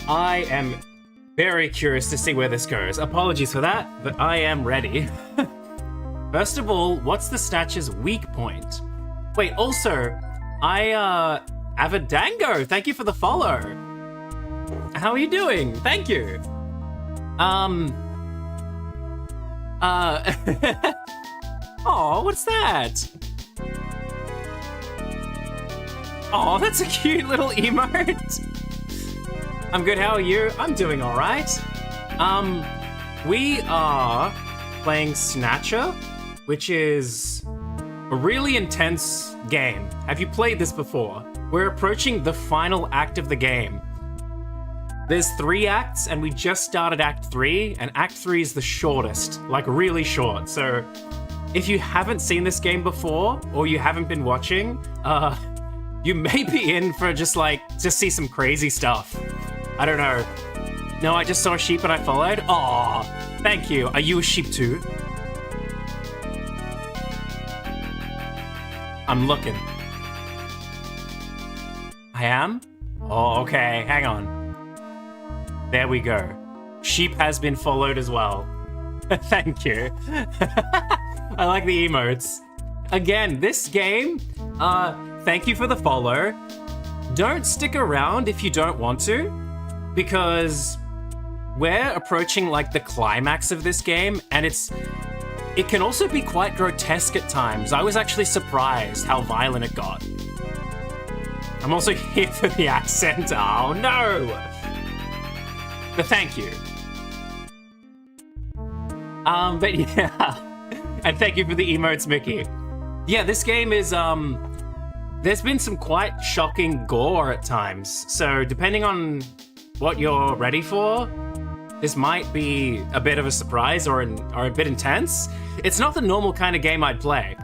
[SPEAKER 1] I am very curious to see where this goes. Apologies for that, but I am ready. First of all, what's the Snatcher's weak point? Wait, also, Avadango, thank you for the follow. How are you doing? Thank you. Oh, what's that? Oh, that's a cute little emote. I'm good, how are you? I'm doing alright. We are playing Snatcher, which is a really intense game. Have you played this before? We're approaching the final act of the game. There's 3 acts, and we just started Act 3, and Act 3 is the shortest, like really short. So if you haven't seen this game before, or you haven't been watching, you may be in for just see some crazy stuff. I don't know. No, I just saw a sheep and I followed. Aw, thank you. Are you a sheep too? I'm looking. I am? Oh, okay, hang on. There we go. Sheep has been followed as well. Thank you. I like the emotes. Again, this game, thank you for the follow. Don't stick around if you don't want to, because we're approaching like the climax of this game, and it can also be quite grotesque at times. I was actually surprised how violent it got. I'm also here for the accent. Oh no! But thank you. But yeah. And thank you for the emotes, Mickey. Yeah, this game is, there's been some quite shocking gore at times. So depending on what you're ready for, this might be a bit of a surprise or a bit intense. It's not the normal kind of game I'd play.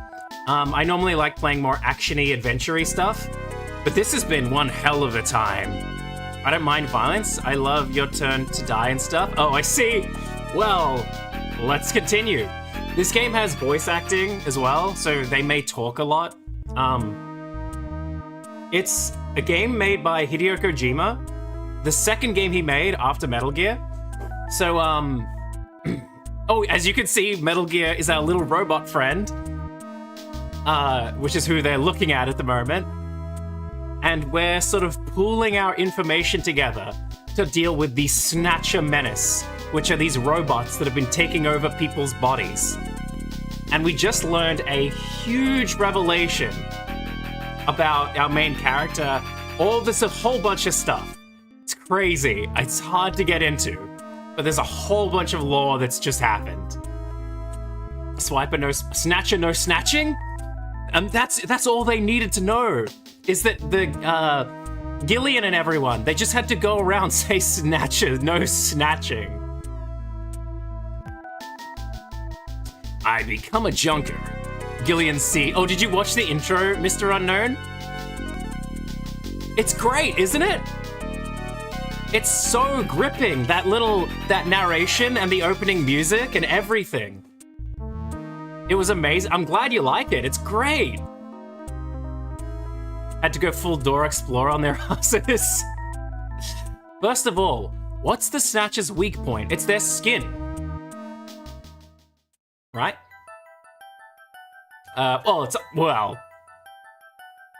[SPEAKER 1] I normally like playing more action-y, adventure-y stuff, but this has been one hell of a time. I don't mind violence. I love your turn to die and stuff. Oh, I see. Well, let's continue. This game has voice acting as well, so they may talk a lot. It's a game made by Hideo Kojima, the second game he made after Metal Gear. So, oh, as you can see, Metal Gear is our little robot friend, which is who they're looking at the moment. And we're sort of pooling our information together to deal with the Snatcher menace, which are these robots that have been taking over people's bodies. And we just learned a huge revelation about our main character. All this, a whole bunch of stuff. It's crazy. It's hard to get into. But there's a whole bunch of lore that's just happened. Swiper, no Snatcher, no snatching? And that's all they needed to know. Is that the Gillian and everyone, they just had to go around say Snatcher, no snatching. I become a junker. Gillian C. Oh, did you watch the intro, Mr. Unknown? It's great, isn't it? It's so gripping, that narration and the opening music and everything. It was amazing. I'm glad you like it. It's great. Had to go full Dora Explorer on their asses. First of all, what's the Snatcher's weak point? It's their skin. Right? Well,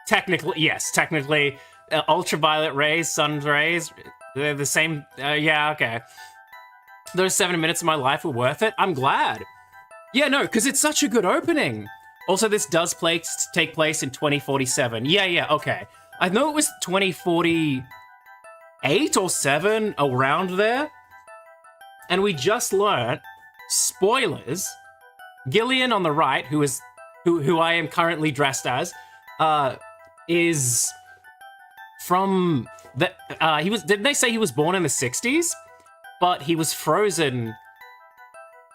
[SPEAKER 1] technically, yes, technically, ultraviolet rays, sun's rays, they're the same, yeah, okay. Those 7 minutes of my life were worth it. I'm glad. Yeah, no, because it's such a good opening. Also, this does take place in 2047. Yeah, okay. I know it was 2048 or 7, around there. And we just learned, spoilers, Gillian on the right, who I am currently dressed as, is from the, didn't they say he was born in the 60s? But he was frozen,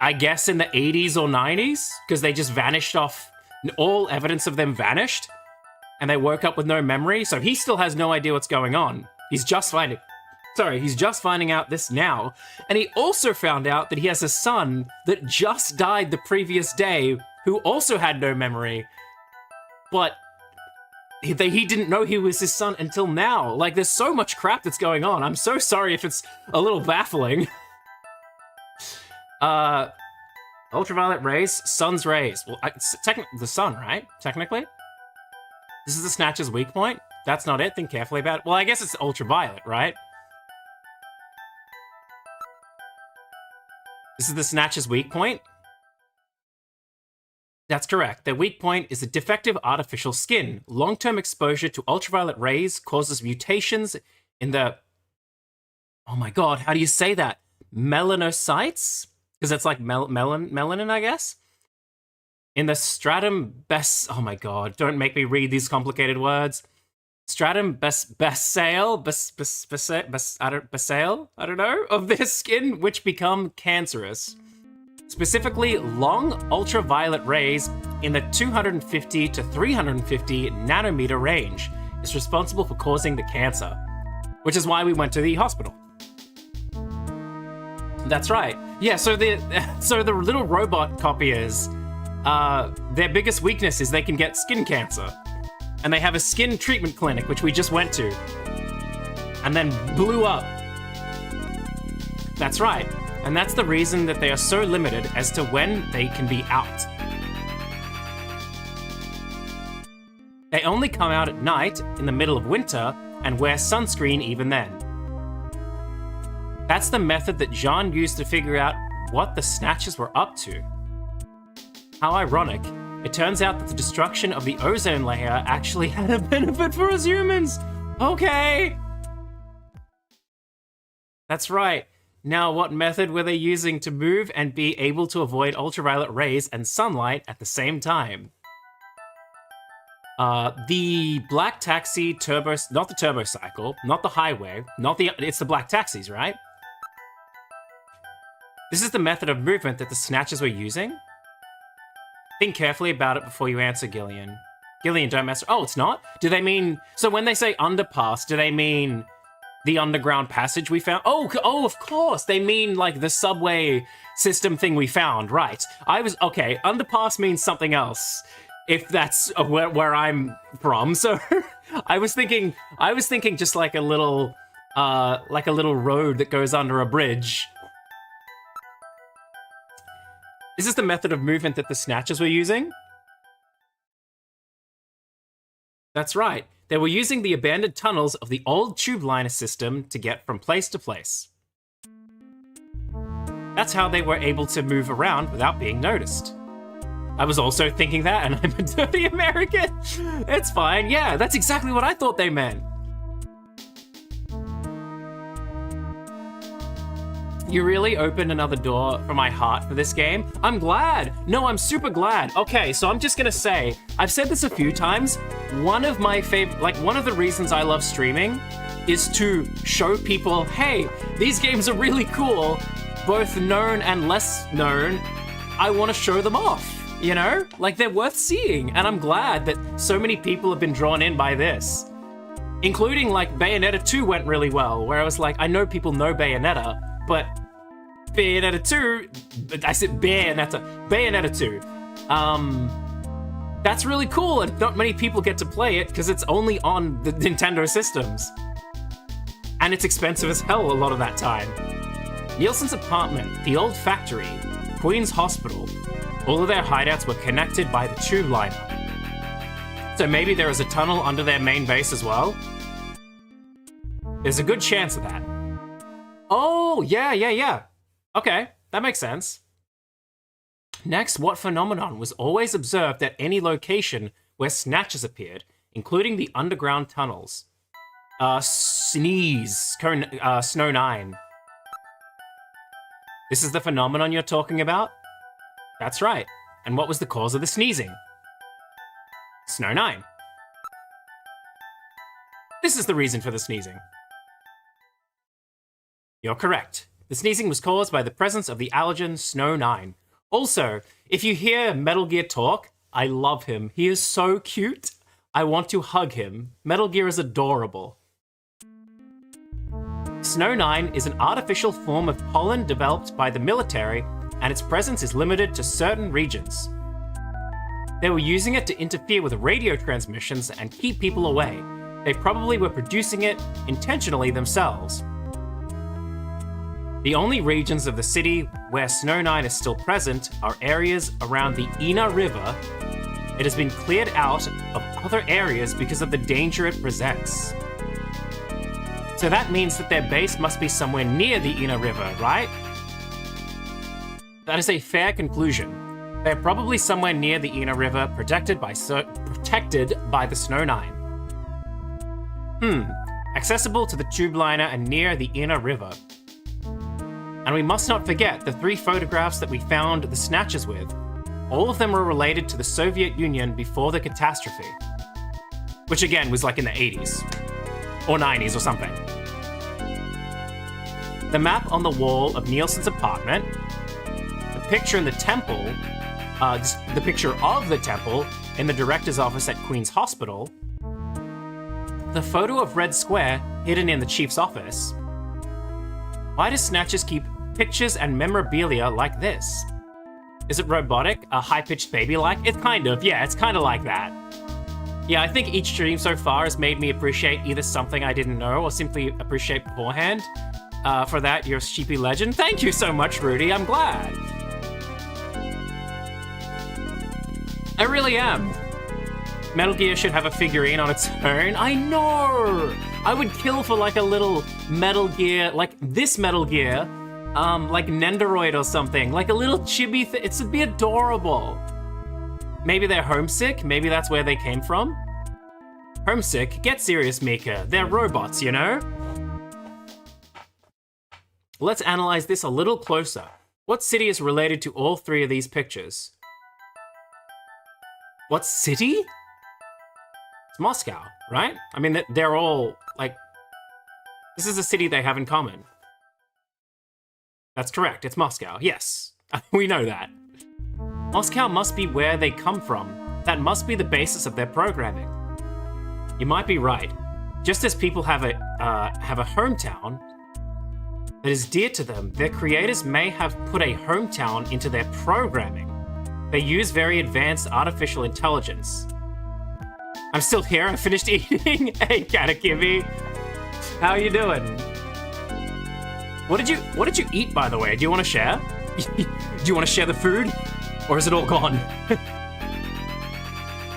[SPEAKER 1] I guess, in the 80s or 90s, because they just vanished off. All evidence of them vanished, and they woke up with no memory, so he still has no idea what's going on. He's just finding out this now, and he also found out that he has a son that just died the previous day, who also had no memory, but he didn't know he was his son until now. Like, there's so much crap that's going on. I'm so sorry if it's a little baffling. Ultraviolet rays, sun's rays. Well, it's the sun, right? Technically? This is the Snatcher's weak point? That's not it? Think carefully about it. Well, I guess it's ultraviolet, right? This is the Snatcher's weak point? That's correct. Their weak point is a defective artificial skin. Long-term exposure to ultraviolet rays causes mutations in the... Oh my god, how do you say that? Melanocytes? Because it's like melanin, I guess? In the stratum oh my god, don't make me read these complicated words. Stratum basale, I don't know, of their skin, which become cancerous. Specifically, long ultraviolet rays in the 250 to 350 nanometer range is responsible for causing the cancer, which is why we went to the hospital. That's right. Yeah, so the little robot copiers, their biggest weakness is they can get skin cancer. And they have a skin treatment clinic, which we just went to, and then blew up. That's right. And that's the reason that they are so limited as to when they can be out. They only come out at night in the middle of winter and wear sunscreen even then. That's the method that Jean used to figure out what the Snatchers were up to. How ironic. It turns out that the destruction of the ozone layer actually had a benefit for us humans. Okay. That's right. Now, what method were they using to move and be able to avoid ultraviolet rays and sunlight at the same time? The black taxi turbo, not the turbo cycle, not the highway, it's the black taxis, right? This is the method of movement that the Snatchers were using? Think carefully about it before you answer, Gillian. Gillian, don't mess... Oh, it's not? Do they mean... So when they say underpass, do they mean the underground passage we found? Oh, of course! They mean, like, the subway system thing we found, right. Okay, underpass means something else, if that's where I'm from, so... I was thinking just like a little road that goes under a bridge. Is this the method of movement that the Snatchers were using? That's right. They were using the abandoned tunnels of the old tube liner system to get from place to place. That's how they were able to move around without being noticed. I was also thinking that, and I'm a dirty American. It's fine. Yeah, that's exactly what I thought they meant. You really opened another door for my heart for this game. I'm glad. No, I'm super glad. Okay, so I'm just gonna say, I've said this a few times. One of my one of the reasons I love streaming is to show people, hey, these games are really cool, both known and less known. I want to show them off, you know? Like, they're worth seeing, and I'm glad that so many people have been drawn in by this. Including, like, Bayonetta 2 went really well, where I was like, I know people know Bayonetta, but Bayonetta 2, I said Bayonetta 2. That's really cool, and not many people get to play it because it's only on the Nintendo systems. And it's expensive as hell a lot of that time. Nielsen's apartment, the old factory, Queen's Hospital, all of their hideouts were connected by the tube liner. So maybe there is a tunnel under their main base as well? There's a good chance of that. Oh, yeah. Okay, that makes sense. Next, what phenomenon was always observed at any location where Snatchers appeared, including the underground tunnels? Snow 9. This is the phenomenon you're talking about? That's right. And what was the cause of the sneezing? Snow 9. This is the reason for the sneezing. You're correct. The sneezing was caused by the presence of the allergen Snow 9. Also, if you hear Metal Gear talk, I love him. He is so cute. I want to hug him. Metal Gear is adorable. Snow 9 is an artificial form of pollen developed by the military, and its presence is limited to certain regions. They were using it to interfere with radio transmissions and keep people away. They probably were producing it intentionally themselves. The only regions of the city where Snow 9 is still present are areas around the Ina River. It has been cleared out of other areas because of the danger it presents. So that means that their base must be somewhere near the Ina River, right? That is a fair conclusion. They're probably somewhere near the Ina River, protected by the Snow Nine. Accessible to the tube liner and near the Ina River. And we must not forget the 3 photographs that we found the Snatchers with. All of them were related to the Soviet Union before the catastrophe. Which again was like in the 80s. Or 90s or something. The map on the wall of Nielsen's apartment. The picture in the temple. The picture of the temple in the director's office at Queen's Hospital. The photo of Red Square hidden in the chief's office. Why do Snatchers keep pictures and memorabilia like this? Is it robotic? A high-pitched baby-like? It's kind of, yeah, it's kind of like that. Yeah, I think each stream so far has made me appreciate either something I didn't know or simply appreciate beforehand. For that, you're a sheepy legend. Thank you so much, Rudy. I'm glad. I really am. Metal Gear should have a figurine on its own. I know! I would kill for like a little Metal Gear, like this Metal Gear, like Nendoroid or something. Like a little chibi thing. It'd be adorable. Maybe they're homesick. Maybe that's where they came from. Homesick? Get serious, Mika. They're robots, you know? Let's analyze this a little closer. What city is related to all 3 of these pictures? What city? It's Moscow, right? I mean, they're all, like... This is a city they have in common. That's correct, it's Moscow, yes. We know that. Moscow must be where they come from. That must be the basis of their programming. You might be right. Just as people have a hometown that is dear to them, their creators may have put a hometown into their programming. They use very advanced artificial intelligence. I'm still here, I finished eating. Hey, Katakibby. How you doing? What did you eat, by the way? Do you want to share? Do you want to share the food? Or is it all gone?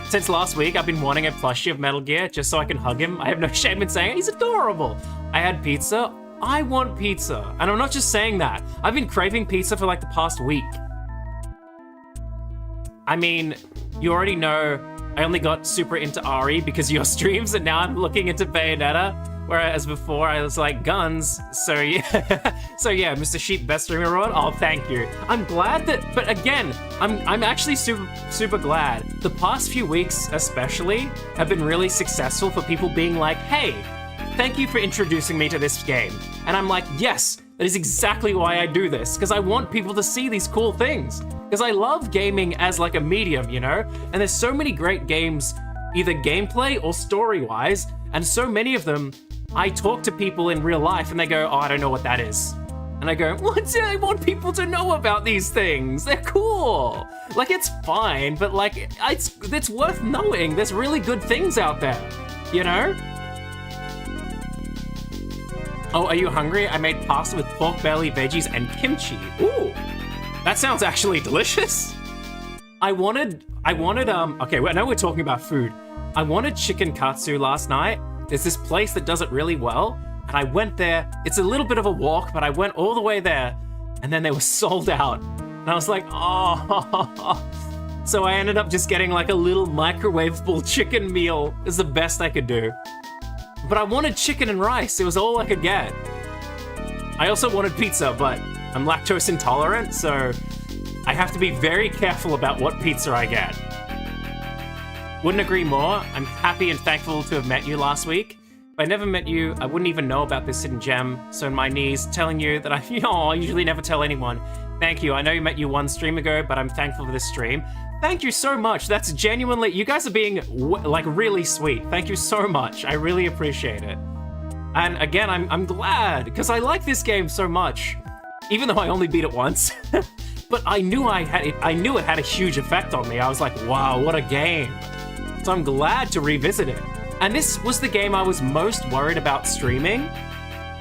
[SPEAKER 1] Since last week, I've been wanting a plushie of Metal Gear just so I can hug him. I have no shame in saying it. He's adorable. I had pizza. I want pizza. And I'm not just saying that. I've been craving pizza for like the past week. I mean, you already know I only got super into RE because of your streams, and now I'm looking into Bayonetta, whereas before I was like, guns. So yeah, so yeah, Mr. Sheep, best streamer award. Oh, thank you. I'm glad that, but again, I'm actually super glad. The past few weeks especially have been really successful for people being like, hey, thank you for introducing me to this game. And I'm like, yes, that is exactly why I do this, because I want people to see these cool things. Because I love gaming as like a medium, you know? And there's so many great games, either gameplay or story-wise, and so many of them, I talk to people in real life and they go, oh, I don't know what that is. And I go, what? I want people to know about these things. They're cool. Like, it's fine, but like, it's worth knowing. There's really good things out there, you know? Oh, are you hungry? I made pasta with pork belly, veggies, and kimchi. Ooh, that sounds actually delicious. I wanted, okay, I know we're talking about food. I wanted chicken katsu last night. There's this place that does it really well, and I went there. It's a little bit of a walk, but I went all the way there, and then they were sold out. And I was like, oh. So I ended up just getting like a little microwavable chicken meal. Is the best I could do. But I wanted chicken and rice. It was all I could get. I also wanted pizza, but I'm lactose intolerant, so I have to be very careful about what pizza I get. Wouldn't agree more. I'm happy and thankful to have met you last week. If I never met you, I wouldn't even know about this hidden gem. So in my knees, telling you that I usually never tell anyone. Thank you. I know you met you one stream ago, but I'm thankful for this stream. Thank you so much. That's genuinely, you guys are being like really sweet. Thank you so much. I really appreciate it. And again, I'm glad because I like this game so much, even though I only beat it once. But I knew it had a huge effect on me. I was like, wow, what a game. So I'm glad to revisit it. And this was the game I was most worried about streaming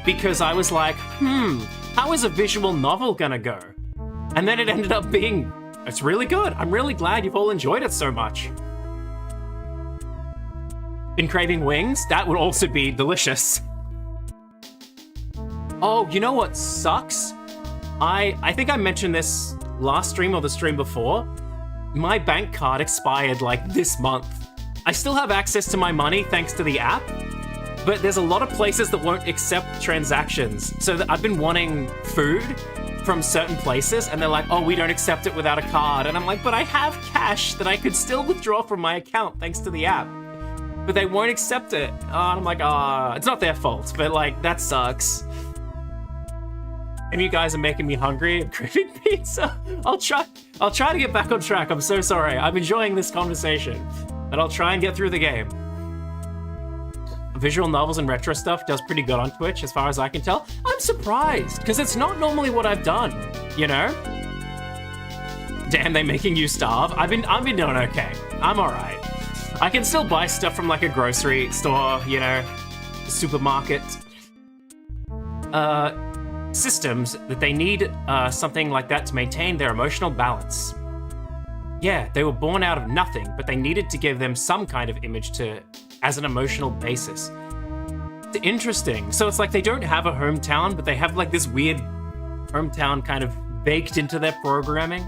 [SPEAKER 1] because I was like, how is a visual novel gonna go? And then it ended up being, it's really good. I'm really glad you've all enjoyed it so much. Been craving wings? That would also be delicious. Oh, you know what sucks? I think I mentioned this last stream or the stream before, my bank card expired like this month. I still have access to my money thanks to the app, but there's a lot of places that won't accept transactions. So I've been wanting food from certain places, and they're like, oh, we don't accept it without a card. And I'm like, but I have cash that I could still withdraw from my account thanks to the app. But they won't accept it. Oh, and I'm like, it's not their fault, but like, that sucks. And you guys are making me hungry. I'm craving pizza. I'll try to get back on track. I'm so sorry. I'm enjoying this conversation, but I'll try and get through the game. Visual novels and retro stuff does pretty good on Twitch, as far as I can tell. I'm surprised, because it's not normally what I've done, you know? Damn, they making you starve. I've been doing okay. I'm alright. I can still buy stuff from like a grocery store, you know, supermarket. Systems that they need something like that to maintain their emotional balance. Yeah, they were born out of nothing, but they needed to give them some kind of image as an emotional basis. It's interesting. So it's like they don't have a hometown, but they have like this weird hometown kind of baked into their programming.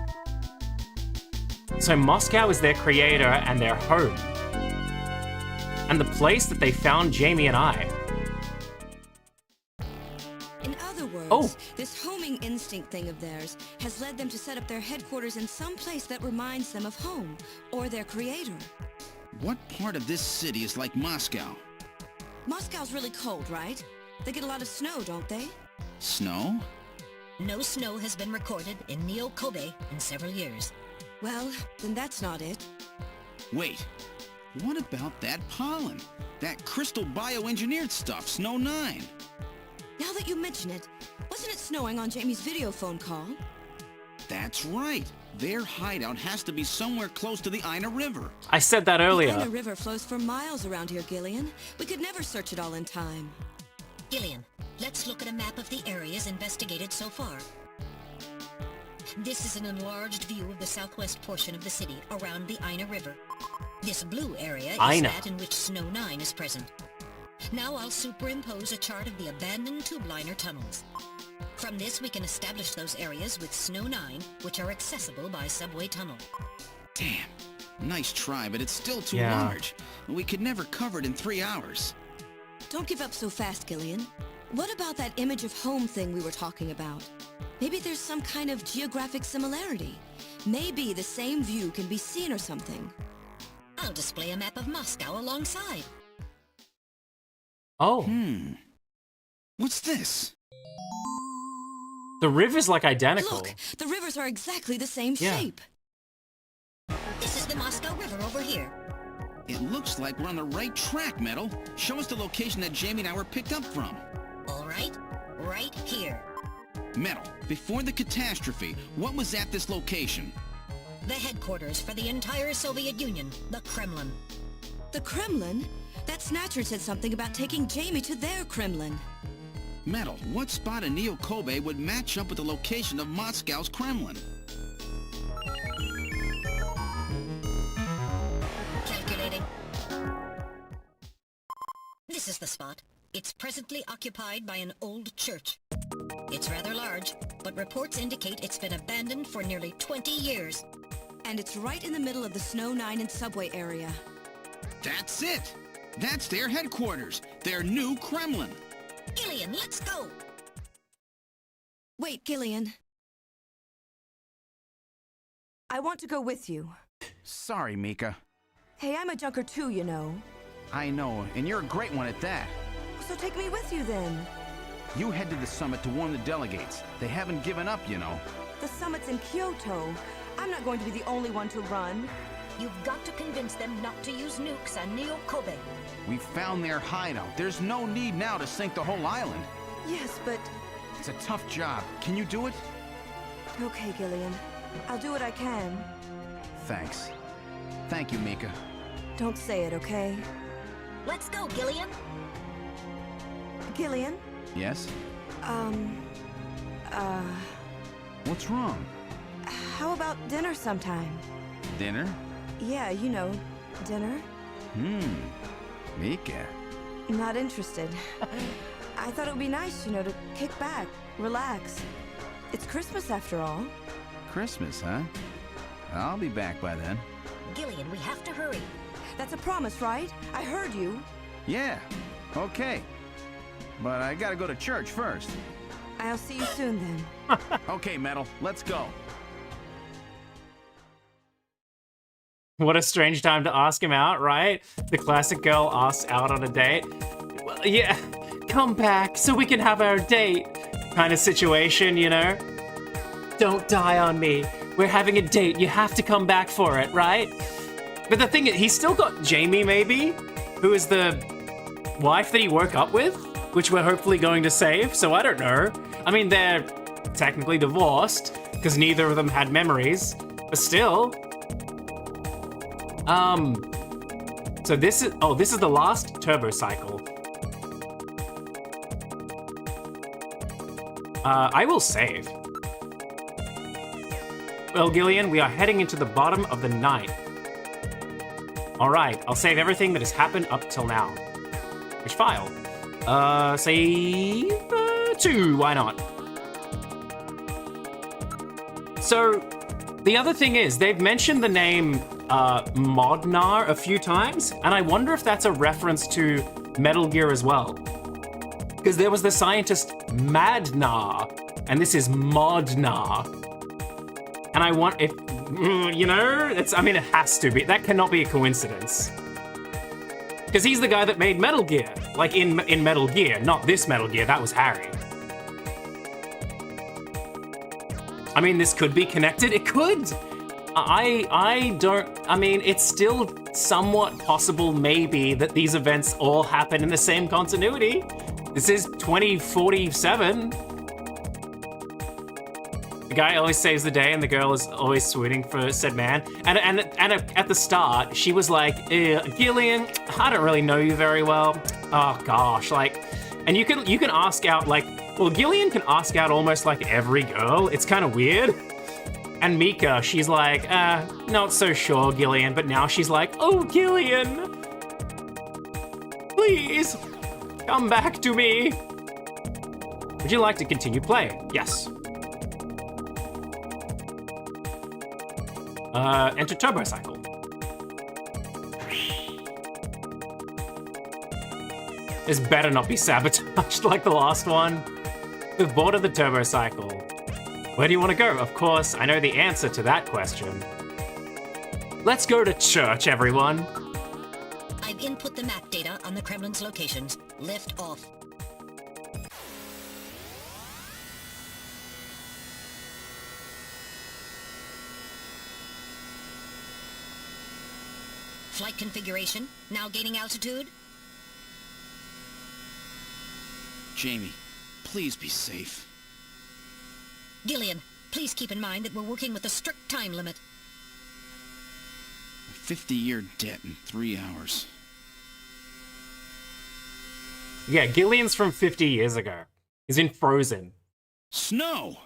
[SPEAKER 1] So Moscow is their creator and their home. And the place that they found Jamie and I.
[SPEAKER 18] In other words, this homing instinct thing of theirs has led them to set up their headquarters in some place that reminds them of home, or their creator.
[SPEAKER 4] What part of this city is like Moscow?
[SPEAKER 18] Moscow's really cold, right? They get a lot of snow, don't they?
[SPEAKER 4] Snow?
[SPEAKER 3] No snow has been recorded in Neo-Kobe in several years.
[SPEAKER 18] Well, then that's not it.
[SPEAKER 4] Wait, what about that pollen? That crystal bioengineered stuff, Snow 9?
[SPEAKER 18] Now that you mention it, wasn't it snowing on Jamie's video phone call?
[SPEAKER 4] That's right. Their hideout has to be somewhere close to the Ina River.
[SPEAKER 1] I said that earlier.
[SPEAKER 18] The Ina River flows for miles around here, Gillian. We could never search it all in time.
[SPEAKER 3] Gillian, let's look at a map of the areas investigated so far. This is an enlarged view of the southwest portion of the city around the Ina River. This blue area is that in which Snow 9 is present. Now I'll superimpose a chart of the abandoned tube liner tunnels. From this, we can establish those areas with Snow 9, which are accessible by subway tunnel.
[SPEAKER 4] Damn. Nice try, but it's still too large. We could never cover it in 3 hours.
[SPEAKER 18] Don't give up so fast, Gillian. What about that image of home thing we were talking about? Maybe there's some kind of geographic similarity. Maybe the same view can be seen or something.
[SPEAKER 3] I'll display a map of Moscow alongside.
[SPEAKER 1] Oh.
[SPEAKER 4] What's this?
[SPEAKER 1] The river's like identical.
[SPEAKER 18] Look, the rivers are exactly the same shape.
[SPEAKER 3] This is the Moscow River over here.
[SPEAKER 4] It looks like we're on the right track, Metal. Show us the location that Jamie and I were picked up from.
[SPEAKER 3] All right, right here.
[SPEAKER 4] Metal, before the catastrophe, what was at this location?
[SPEAKER 3] The headquarters for the entire Soviet Union, the Kremlin.
[SPEAKER 18] The Kremlin? That Snatcher said something about taking Jamie to their Kremlin.
[SPEAKER 4] Metal, what spot in Neo-Kobe would match up with the location of Moscow's Kremlin?
[SPEAKER 3] Calculating. This is the spot. It's presently occupied by an old church. It's rather large, but reports indicate it's been abandoned for nearly 20 years.
[SPEAKER 18] And it's right in the middle of the Snow 9 and subway area.
[SPEAKER 4] That's it! That's their headquarters, their new Kremlin.
[SPEAKER 3] Gillian, let's go!
[SPEAKER 18] Wait, Gillian. I want to go with you.
[SPEAKER 10] Sorry, Mika.
[SPEAKER 18] Hey, I'm a junker too, you know.
[SPEAKER 10] I know, and you're a great one at that.
[SPEAKER 18] So take me with you then.
[SPEAKER 10] You head to the summit to warn the delegates. They haven't given up, you know.
[SPEAKER 18] The summit's in Kyoto. I'm not going to be the only one to run.
[SPEAKER 3] You've got to convince them not to use nukes on Neo-Kobe.
[SPEAKER 10] We found their hideout. There's no need now to sink the whole island.
[SPEAKER 18] Yes, but...
[SPEAKER 10] It's a tough job. Can you do it?
[SPEAKER 18] Okay, Gillian. I'll do what I can.
[SPEAKER 10] Thanks. Thank you, Mika.
[SPEAKER 18] Don't say it, okay?
[SPEAKER 3] Let's go, Gillian.
[SPEAKER 18] Gillian?
[SPEAKER 10] Yes? What's wrong?
[SPEAKER 18] How about dinner sometime?
[SPEAKER 10] Dinner?
[SPEAKER 18] Yeah, you know, dinner.
[SPEAKER 10] Mika.
[SPEAKER 18] Not interested. I thought it would be nice, you know, to kick back, relax. It's Christmas after all.
[SPEAKER 10] Christmas, huh? I'll be back by then.
[SPEAKER 3] Gillian, we have to hurry.
[SPEAKER 18] That's a promise, right? I heard you.
[SPEAKER 10] Yeah, okay. But I gotta go to church first.
[SPEAKER 18] I'll see you soon then.
[SPEAKER 10] Okay, Metal, let's go.
[SPEAKER 1] What a strange time to ask him out, right? The classic girl asks out on a date. Well, yeah, come back so we can have our date kind of situation, you know? Don't die on me. We're having a date. You have to come back for it, right? But the thing is, he's still got Jamie, maybe, who is the wife that he woke up with, which we're hopefully going to save, so I don't know. I mean, they're technically divorced, because neither of them had memories, but still. So this is the last turbo cycle. I will save. Well, Gillian, we are heading into the bottom of the night. All right, I'll save everything that has happened up till now. Which file? Save 2, why not? So, the other thing is, they've mentioned the name Modnar a few times, and I wonder if that's a reference to Metal Gear as well. Because there was the scientist Madnar, and this is Modnar. And I want, if, you know, I mean, it has to be. That cannot be a coincidence. Because he's the guy that made Metal Gear. Like, in Metal Gear, not this Metal Gear, that was Harry. I mean, this could be connected. It could. I mean, it's still somewhat possible, maybe, that these events all happen in the same continuity. This is 2047. The guy always saves the day, and the girl is always swooning for said man. And at the start, she was like, Gillian, I don't really know you very well. Oh gosh, like, and you can ask out like, well, Gillian can ask out almost like every girl. It's kind of weird. And Mika, she's like, not so sure, Gillian, but now she's like, oh, Gillian, please come back to me. Would you like to continue playing? Yes. Enter Turbo Cycle. This better not be sabotaged like the last one. We've boarded the Turbo Cycle. Where do you want to go? Of course, I know the answer to that question. Let's go to church, everyone.
[SPEAKER 3] I've input the map data on the Kremlin's locations. Lift off. Flight configuration, now gaining altitude.
[SPEAKER 4] Jamie, please be safe.
[SPEAKER 3] Gillian, please keep in mind that we're working with a strict time limit.
[SPEAKER 4] A 50-year debt in 3 hours.
[SPEAKER 1] Yeah, Gillian's from 50 years ago. He's in Frozen.
[SPEAKER 4] Snow!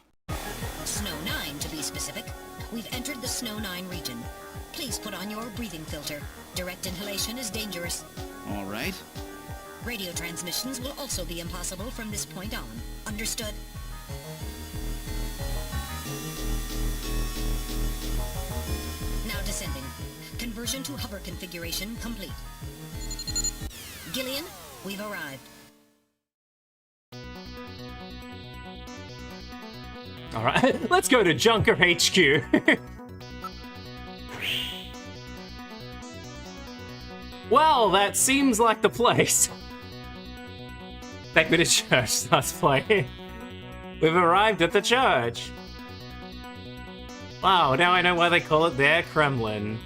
[SPEAKER 3] Snow 9, to be specific. We've entered the Snow 9 region. Please put on your breathing filter. Direct inhalation is dangerous.
[SPEAKER 4] All right.
[SPEAKER 3] Radio transmissions will also be impossible from this point on. Understood? Now descending. Conversion to hover configuration complete. Gillian, we've arrived.
[SPEAKER 1] All right, let's go to Junker HQ. Well, that seems like the place. Take me to church, starts playing. We've arrived at the church. Wow, now I know why they call it their Kremlin.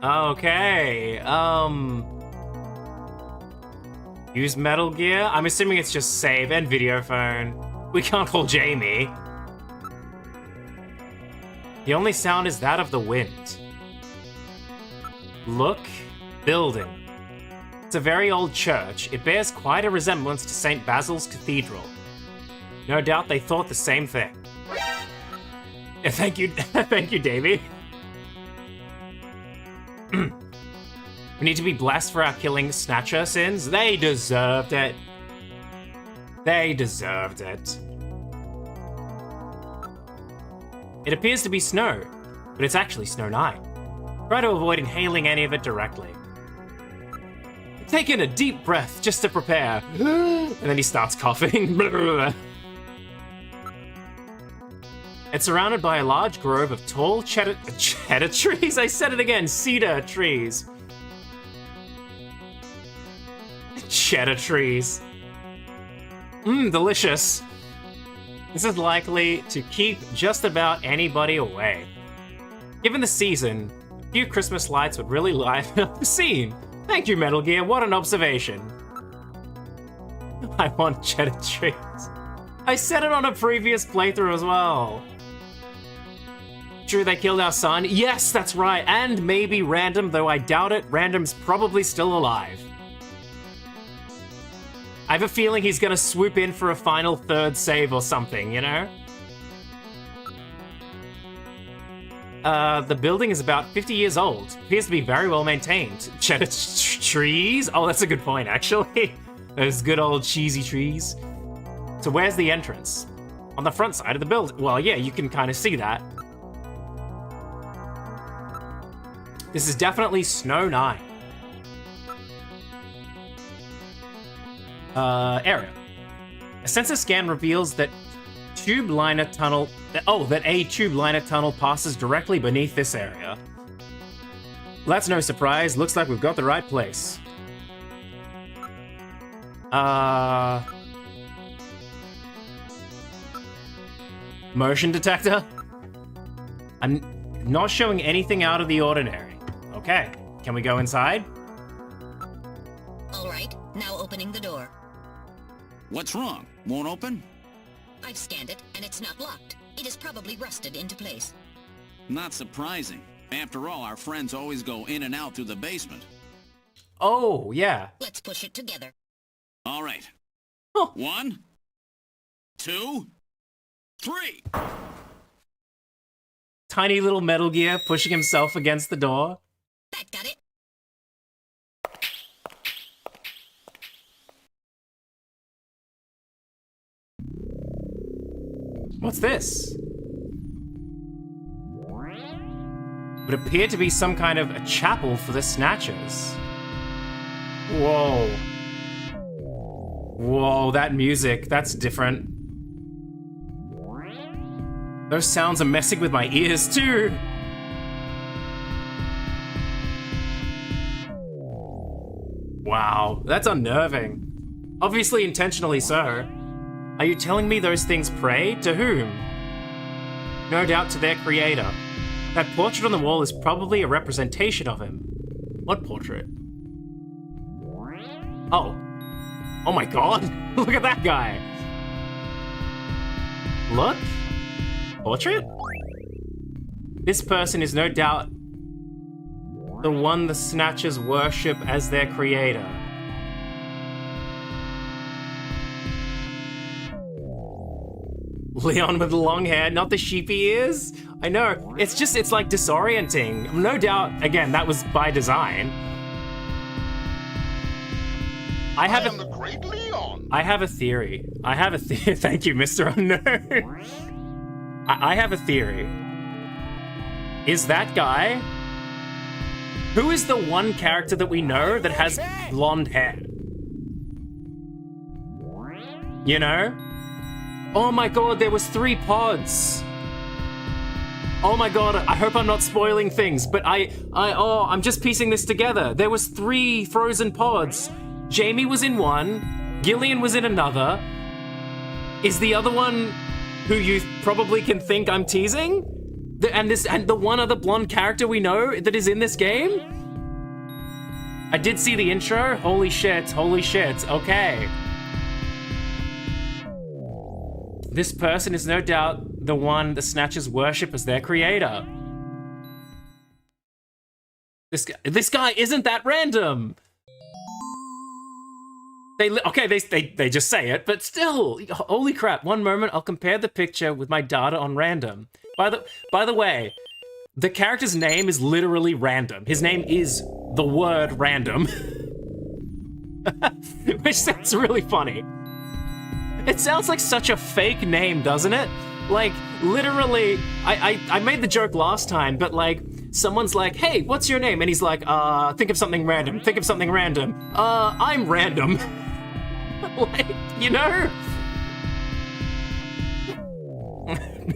[SPEAKER 1] Okay, use Metal Gear? I'm assuming it's just save and video phone. We can't call Jamie. The only sound is that of the wind. Look, building. It's a very old church. It bears quite a resemblance to St. Basil's Cathedral. No doubt they thought the same thing. Thank you, thank you, Davey. We need to be blessed for our killing Snatcher sins. They deserved it. They deserved it. It appears to be snow. but it's actually Snow 9. Try to avoid inhaling any of it directly. Take in a deep breath just to prepare. And then he starts coughing. It's surrounded by a large grove of tall cheddar trees. I said it again, cedar trees. Cheddar trees. Delicious. This is likely to keep just about anybody away. Given the season, a few Christmas lights would really liven up the scene. Thank you, Metal Gear, what an observation. I want cheddar trees. I said it on a previous playthrough as well. True, they killed our son? Yes, that's right, and maybe Random, though I doubt it. Random's probably still alive. I have a feeling he's gonna swoop in for a final third save or something, you know? The building is about 50 years old. Appears to be very well maintained. Cheddar trees? Oh, that's a good point, actually. Those good old cheesy trees. So where's the entrance? On the front side of the building. Well, yeah, you can kind of see that. This is definitely Snow 9. Area. A sensor scan reveals that a tube liner tunnel passes directly beneath this area. Well, that's no surprise. Looks like we've got the right place. Motion detector? I'm not showing anything out of the ordinary. Okay, can we go inside?
[SPEAKER 3] All right, now opening the door.
[SPEAKER 4] What's wrong? Won't open?
[SPEAKER 3] I've scanned it, and it's not locked. It is probably rusted into place.
[SPEAKER 4] Not surprising. After all, our friends always go in and out through the basement.
[SPEAKER 1] Oh, yeah.
[SPEAKER 3] Let's push it together.
[SPEAKER 4] All right.
[SPEAKER 1] Oh.
[SPEAKER 4] 1, 2, 3.
[SPEAKER 1] Tiny little Metal Gear pushing himself against the door.
[SPEAKER 3] That got it.
[SPEAKER 1] What's this? Would appear to be some kind of a chapel for the Snatchers. Whoa. Whoa, that music, that's different. Those sounds are messing with my ears too. Wow, that's unnerving. Obviously intentionally so. Are you telling me those things pray? To whom? No doubt to their creator. That portrait on the wall is probably a representation of him. What portrait? Oh. Oh my god! Look at that guy! Look? Portrait? This person is no doubt the one the Snatchers worship as their creator. Leon with the long hair, not the sheepy ears? I know, it's like disorienting. No doubt, again, that was by design. I am the great Leon. I have a theory. Thank you, Mr. Unknown. I have a theory. Is that guy? Who is the one character that we know that has blonde hair? You know? Oh my god, there was 3 pods. Oh my god, I hope I'm not spoiling things, but I'm just piecing this together. There was 3 frozen pods. Jamie was in one, Gillian was in another. Is the other one who you probably can think I'm teasing? And the one other blonde character we know that is in this game? I did see the intro. Holy shit, okay. This person is no doubt the one the Snatchers worship as their creator. This guy isn't that random. They just say it, but still, holy crap. One moment, I'll compare the picture with my data on random. By the way, the character's name is literally random. His name is the word random. Which sounds really funny. It sounds like such a fake name, doesn't it? Like, literally, I made the joke last time, but like, someone's like, hey, what's your name? And he's like, think of something random, think of something random. I'm random. Like, you know?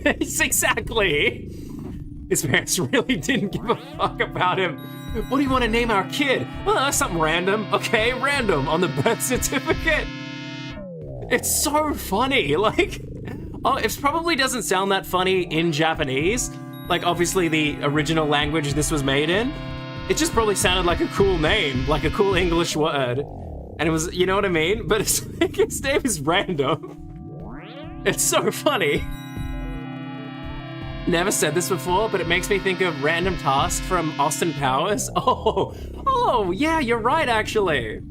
[SPEAKER 1] It's exactly. His parents really didn't give a fuck about him. What do you want to name our kid? Something random. Okay, random on the birth certificate. It's so funny. Like, oh, it probably doesn't sound that funny in Japanese. Like, obviously the original language this was made in. It just probably sounded like a cool name, like a cool English word. And it was, you know what I mean? But it's like, his name is random. It's so funny. Never said this before, but it makes me think of Random Task from Austin Powers. Oh, yeah, you're right, actually.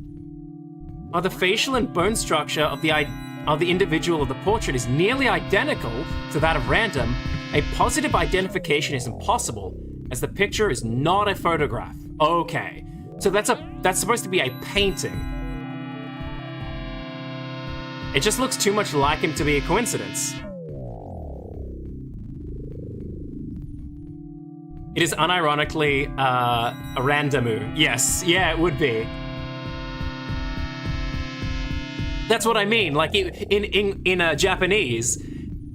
[SPEAKER 1] Oh, the facial and bone structure of the individual of the portrait is nearly identical to that of Random. A positive identification is impossible, as the picture is not a photograph. Okay, so that's supposed to be a painting. It just looks too much like him to be a coincidence. It is unironically a randomu. Yes, yeah, it would be. That's what I mean. Like in Japanese,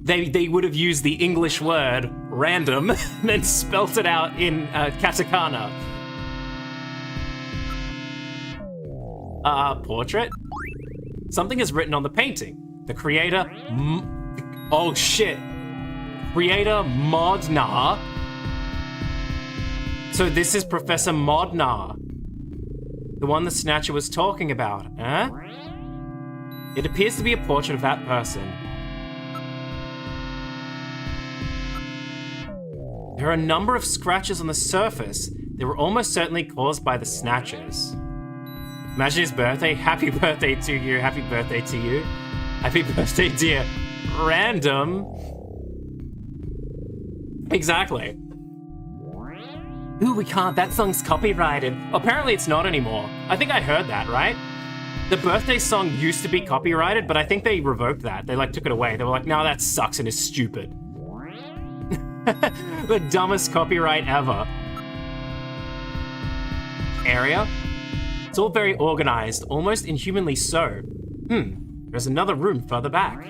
[SPEAKER 1] they would have used the English word random and then spelt it out in katakana. Portrait? Something is written on the painting. The creator... oh shit. Creator Modnar. So this is Professor Modnar. The one the Snatcher was talking about, huh? It appears to be a portrait of that person. There are a number of scratches on the surface that were almost certainly caused by the Snatchers. Imagine his birthday. Happy birthday to you. Happy birthday to you. Happy birthday, dear. Random. Exactly. Ooh, we can't. That song's copyrighted. Apparently it's not anymore. I think I heard that, right? The birthday song used to be copyrighted, but I think they revoked that. They like took it away. They were like, no, that sucks and is stupid. The dumbest copyright ever. Area? It's all very organized, almost inhumanly so. There's another room further back.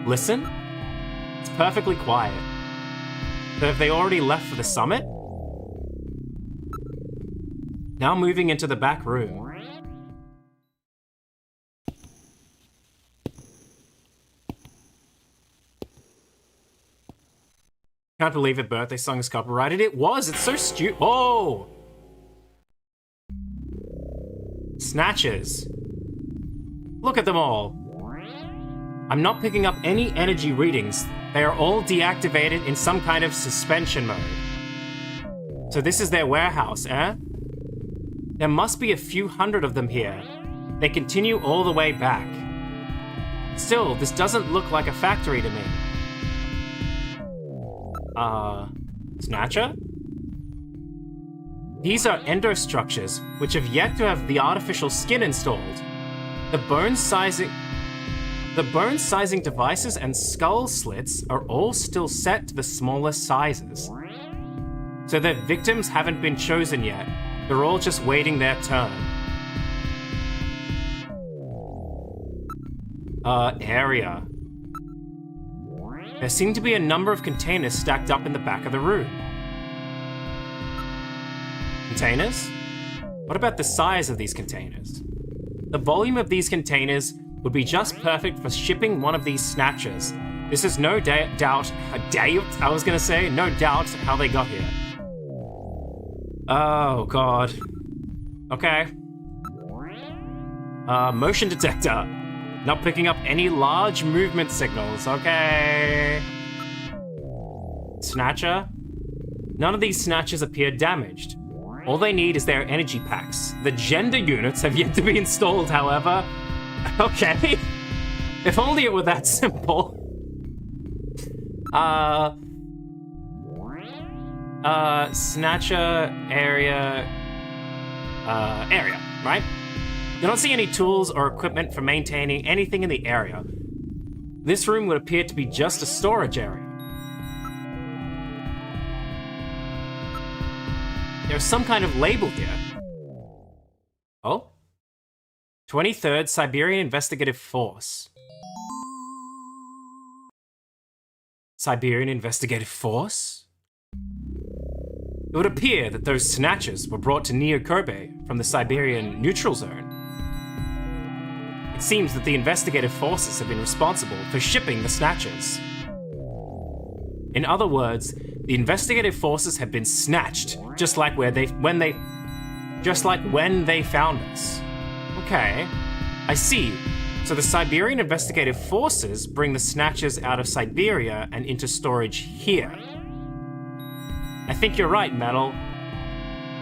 [SPEAKER 1] Listen? It's perfectly quiet. So have they already left for the summit? Now moving into the back room. Can't believe a birthday song is copyrighted. It was. It's so stupid. Oh! Snatchers. Look at them all. I'm not picking up any energy readings. They are all deactivated in some kind of suspension mode. So this is their warehouse, eh? There must be a few hundred of them here. They continue all the way back. Still, this doesn't look like a factory to me. Snatcher? These are endostructures, which have yet to have the artificial skin installed. The bone sizing devices and skull slits are all still set to the smallest sizes. So their victims haven't been chosen yet. They're all just waiting their turn. Area. There seem to be a number of containers stacked up in the back of the room. Containers? What about the size of these containers? The volume of these containers would be just perfect for shipping one of these Snatchers. This is no doubt how they got here. Oh, God. Okay. Motion detector. Not picking up any large movement signals. Okay. Snatcher. None of these Snatchers appear damaged. All they need is their energy packs. The gender units have yet to be installed, however. Okay. If only it were that simple. Snatcher area, right? You don't see any tools or equipment for maintaining anything in the area. This room would appear to be just a storage area. There's some kind of label here. Oh? 23rd Siberian Investigative Force. Siberian Investigative Force? It would appear that those snatchers were brought to Neo Kobe from the Siberian Neutral Zone. It seems that the investigative forces have been responsible for shipping the snatchers. In other words, the investigative forces have been snatched, just like when they found us. Okay, I see. So the Siberian investigative forces bring the snatchers out of Siberia and into storage here. I think you're right, Metal.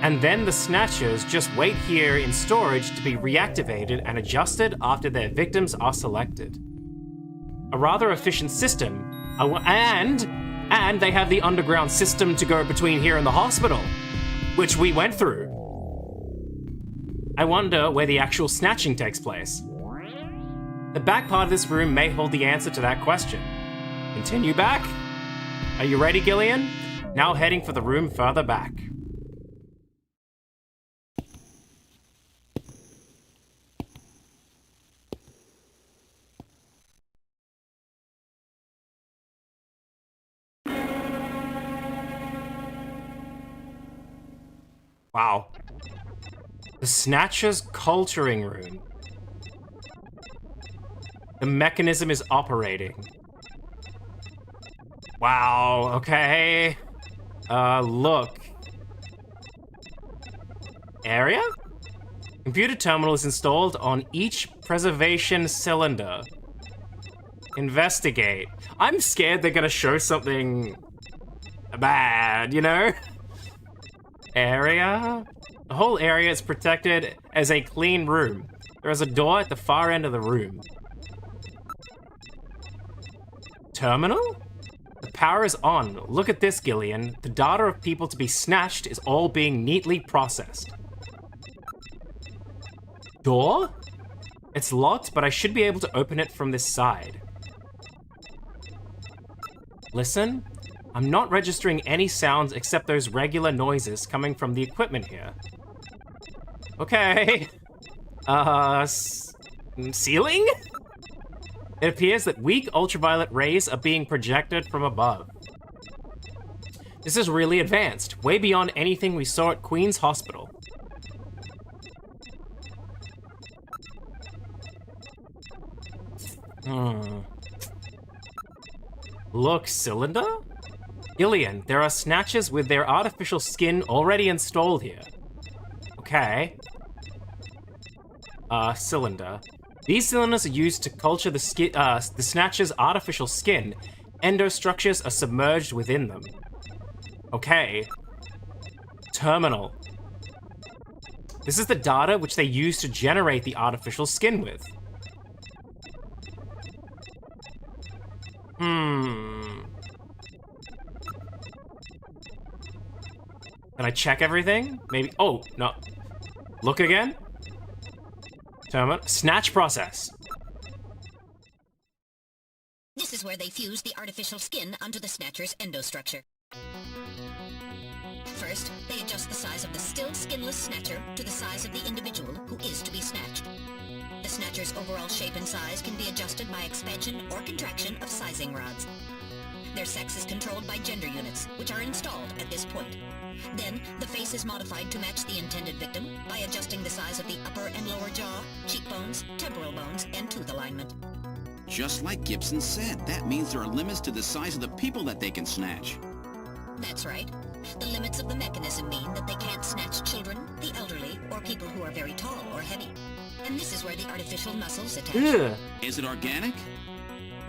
[SPEAKER 1] And then the snatchers just wait here in storage to be reactivated and adjusted after their victims are selected. A rather efficient system, and they have the underground system to go between here and the hospital, which we went through. I wonder where the actual snatching takes place. The back part of this room may hold the answer to that question. Continue back? Are you ready, Gillian? Now heading for the room further back. Wow. The Snatcher's culturing room. The mechanism is operating. Wow, okay. Look. Area? Computer terminal is installed on each preservation cylinder. Investigate. I'm scared they're gonna show something bad, you know? Area? The whole area is protected as a clean room. There is a door at the far end of the room. Terminal? The power is on. Look at this, Gillian. The data of people to be snatched is all being neatly processed. Door? It's locked, but I should be able to open it from this side. Listen. I'm not registering any sounds except those regular noises coming from the equipment here. Okay. Ceiling? It appears that weak ultraviolet rays are being projected from above. This is really advanced, way beyond anything we saw at Queen's Hospital. Look, cylinder? Gillian, there are snatchers with their artificial skin already installed here. Okay. Cylinder. These cylinders are used to culture the snatcher's artificial skin. Endostructures are submerged within them. Okay. Terminal. This is the data which they use to generate the artificial skin with. Can I check everything? Maybe. Oh, no. Look again. Terminal. Snatch process.
[SPEAKER 3] This is where they fuse the artificial skin onto the Snatcher's endostructure. First, they adjust the size of the still skinless Snatcher to the size of the individual who is to be snatched. The Snatcher's overall shape and size can be adjusted by expansion or contraction of sizing rods. Their sex is controlled by gender units, which are installed at this point. Then, the face is modified to match the intended victim by adjusting the size of the upper and lower jaw, cheekbones, temporal bones, and tooth alignment.
[SPEAKER 4] Just like Gibson said, that means there are limits to the size of the people that they can snatch.
[SPEAKER 3] That's right. The limits of the mechanism mean that they can't snatch children, the elderly, or people who are very tall or heavy. And this is where the artificial muscles attach.
[SPEAKER 1] Ugh.
[SPEAKER 4] Is it organic?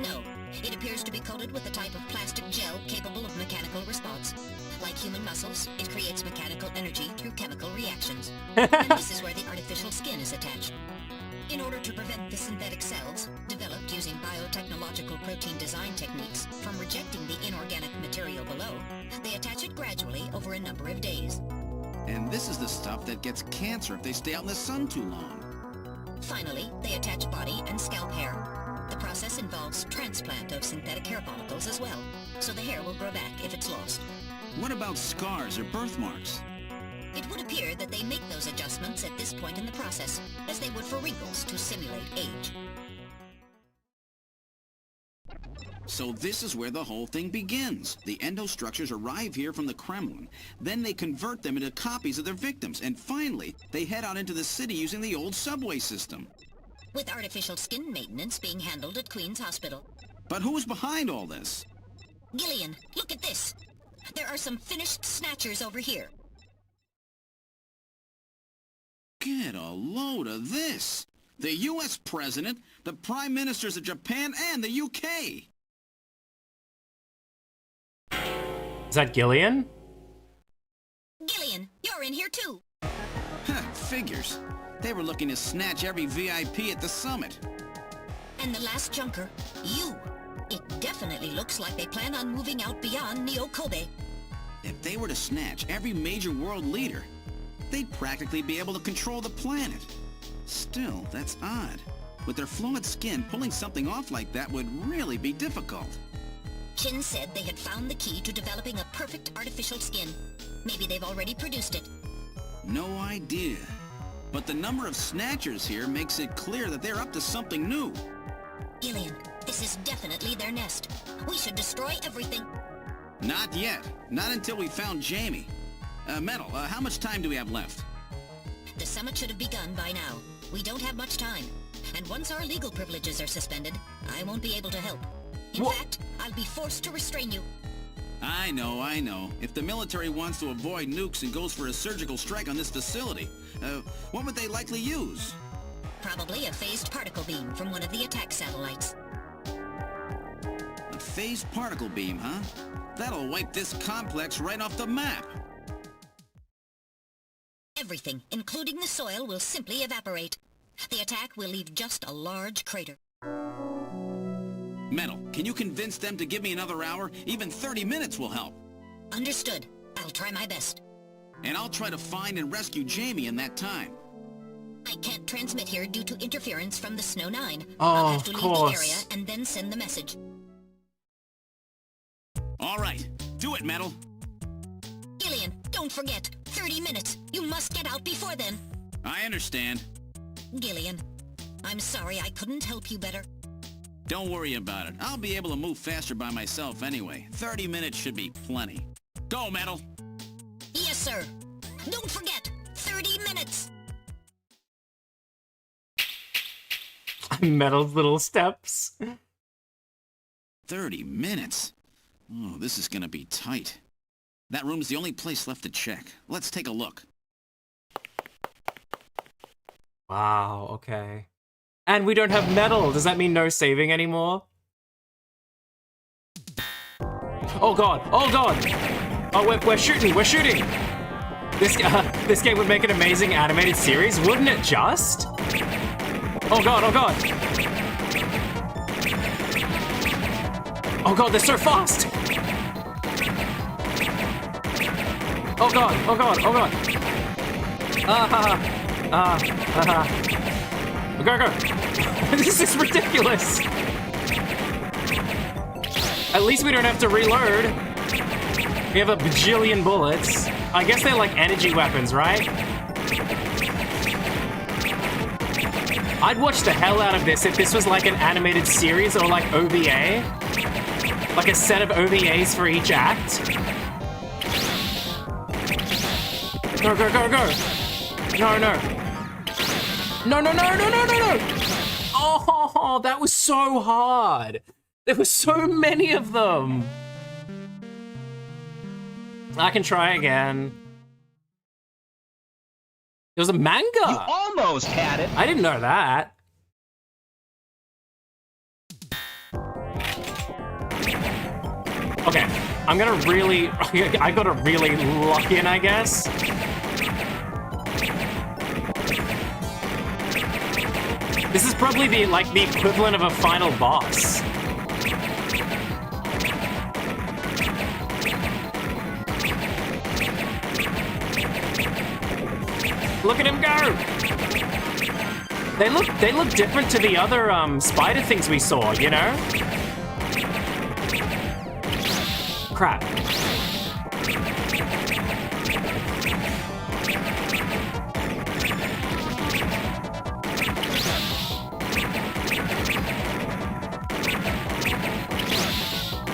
[SPEAKER 3] No. It appears to be coated with a type of plastic gel capable of mechanical response. Like human muscles, it creates mechanical energy through chemical reactions. And this is where the artificial skin is attached. In order to prevent the synthetic cells, developed using biotechnological protein design techniques, from rejecting the inorganic material below, they attach it gradually over a number of days.
[SPEAKER 4] And this is the stuff that gets cancer if they stay out in the sun too long.
[SPEAKER 3] Finally, they attach body and scalp hair. The process involves transplant of synthetic hair follicles as well, so the hair will grow back if it's lost.
[SPEAKER 4] What about scars or birthmarks?
[SPEAKER 3] It would appear that they make those adjustments at this point in the process, as they would for wrinkles to simulate age.
[SPEAKER 4] So this is where the whole thing begins. The endostructures arrive here from the Kremlin. Then they convert them into copies of their victims. And finally, they head out into the city using the old subway system.
[SPEAKER 3] With artificial skin maintenance being handled at Queen's Hospital.
[SPEAKER 4] But who's behind all this?
[SPEAKER 3] Gillian, look at this. There are some finished snatchers over here.
[SPEAKER 4] Get a load of this. The U.S. President, the Prime Ministers of Japan, and the UK.
[SPEAKER 1] Is that Gillian?
[SPEAKER 3] Gillian, you're in here too.
[SPEAKER 4] Figures. They were looking to snatch every VIP at the summit.
[SPEAKER 3] And the last junker, you. It definitely looks like they plan on moving out beyond Neo-Kobe.
[SPEAKER 4] If they were to snatch every major world leader, they'd practically be able to control the planet. Still, that's odd. With their flawed skin, pulling something off like that would really be difficult.
[SPEAKER 3] Shin said they had found the key to developing a perfect artificial skin. Maybe they've already produced it.
[SPEAKER 4] No idea. But the number of snatchers here makes it clear that they're up to something new.
[SPEAKER 3] Gillian, this is definitely their nest. We should destroy everything.
[SPEAKER 4] Not yet. Not until we found Jamie. Metal, how much time do we have left?
[SPEAKER 3] The summit should have begun by now. We don't have much time. And once our legal privileges are suspended, I won't be able to help. In fact, I'll be forced to restrain you.
[SPEAKER 4] I know. If the military wants to avoid nukes and goes for a surgical strike on this facility, what would they likely use?
[SPEAKER 3] Probably a phased particle beam from one of the attack satellites.
[SPEAKER 4] A phased particle beam, huh? That'll wipe this complex right off the map.
[SPEAKER 3] Everything, including the soil, will simply evaporate. The attack will leave just a large crater.
[SPEAKER 4] Metal, can you convince them to give me another hour? Even 30 minutes will help.
[SPEAKER 3] Understood. I'll try my best.
[SPEAKER 4] And I'll try to find and rescue Jamie in that time.
[SPEAKER 3] I can't transmit here due to interference from the Snow 9.
[SPEAKER 1] Oh,
[SPEAKER 3] I'll have to
[SPEAKER 1] of
[SPEAKER 3] leave
[SPEAKER 1] course.
[SPEAKER 3] the area and then send the message.
[SPEAKER 4] All right. Do it, Metal.
[SPEAKER 3] Gillian, don't forget. 30 minutes. You must get out before then.
[SPEAKER 4] I understand.
[SPEAKER 3] Gillian, I'm sorry I couldn't help you better.
[SPEAKER 4] Don't worry about it. I'll be able to move faster by myself anyway. 30 minutes should be plenty. Go, Metal!
[SPEAKER 3] Yes, sir. Don't forget, 30 minutes!
[SPEAKER 1] Metal's little steps.
[SPEAKER 4] 30 minutes? Oh, this is gonna be tight. That room's the only place left to check. Let's take a look.
[SPEAKER 1] Wow, okay. And we don't have Metal. Does that mean no saving anymore? Oh god! Oh god! Oh, we're shooting! We're shooting! This game would make an amazing animated series, wouldn't it just? Oh god! Oh god! Oh god! They're so fast! Oh god! Oh god! Oh god! Go! This is ridiculous! At least we don't have to reload. We have a bajillion bullets. I guess they're like energy weapons, right? I'd watch the hell out of this if this was like an animated series or like OVA. Like a set of OVAs for each act. Go! No! Oh, that was so hard. There were so many of them. I can try again. It was a manga.
[SPEAKER 16] You almost had it.
[SPEAKER 1] I didn't know that. Okay, I'm gonna really, I gotta really lock in, I guess. This is probably the equivalent of a final boss. Look at him go! They look different to the other spider things we saw, you know? Crap.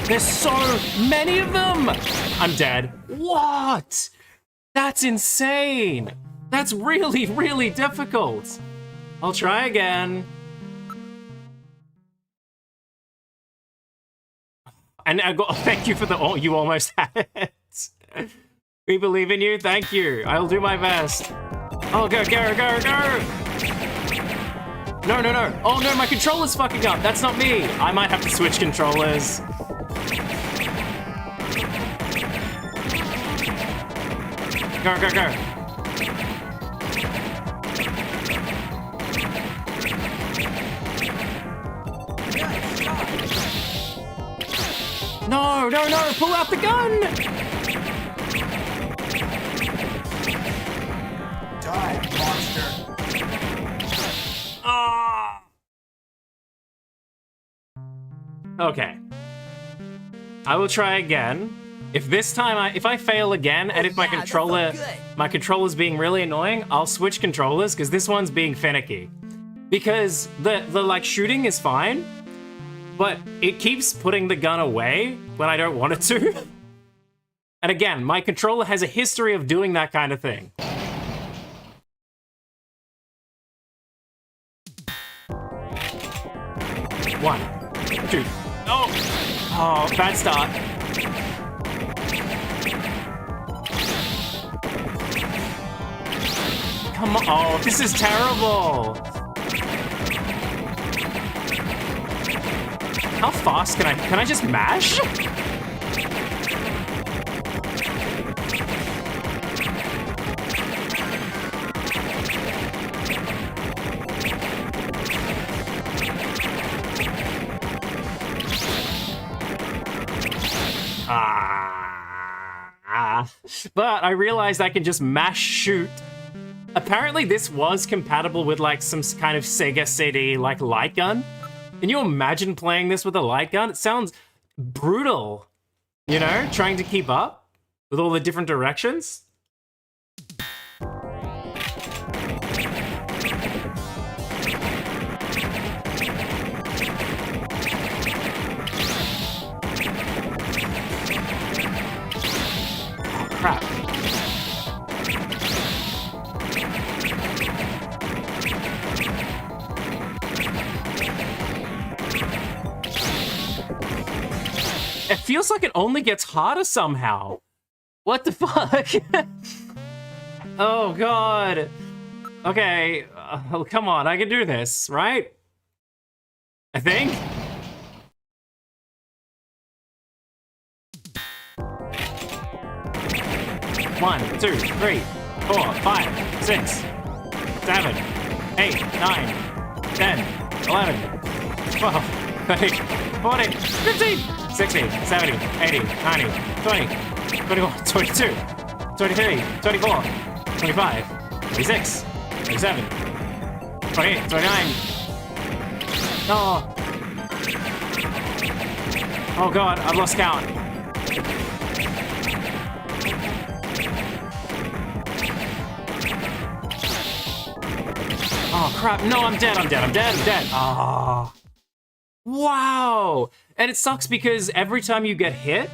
[SPEAKER 1] There's so many of them! I'm dead. What? That's insane! That's really, really difficult. I'll try again. And I got, thank you for the, oh, you almost had it. We believe in you, thank you. I'll do my best. Oh, go. No. Oh no, my controller's fucking up. That's not me. I might have to switch controllers. Go. No, pull out the gun!
[SPEAKER 19] Die, monster.
[SPEAKER 1] Ah! Okay. I will try again. If this time if I fail again, and if my controller's being really annoying, I'll switch controllers, because this one's being finicky. Because the like shooting is fine, but it keeps putting the gun away when I don't want it to. And again, my controller has a history of doing that kind of thing. One, two. Oh, bad start. Come on. Oh, this is terrible. How fast can I just mash? But I realized I can just mash shoot. Apparently this was compatible with like some kind of Sega CD like light gun. Can you imagine playing this with a light gun? It sounds brutal, you know, trying to keep up with all the different directions. Oh, crap. It feels like it only gets harder somehow. What the fuck? Oh god. Okay, come on, I can do this, right? I think? One, 2, 3, 4, 5, 6, 7, 8, 9, 10, 11, 12, 13, 14, 15, 16, 17, 18, 19, 20, 21, 22, 23, 24, 25, 26, 27, 28, 29. Oh. Oh god, I've lost count. Oh crap, no, I'm dead. Ah. Wow. And it sucks because every time you get hit,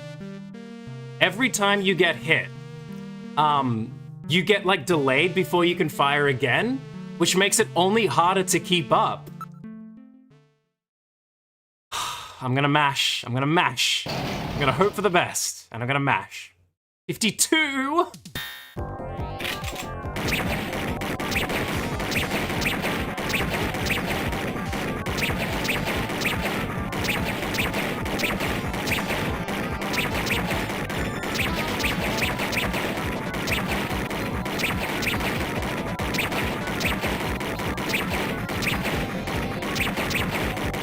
[SPEAKER 1] you get like delayed before you can fire again, which makes it only harder to keep up. I'm gonna mash. I'm gonna hope for the best, and I'm gonna mash. 52.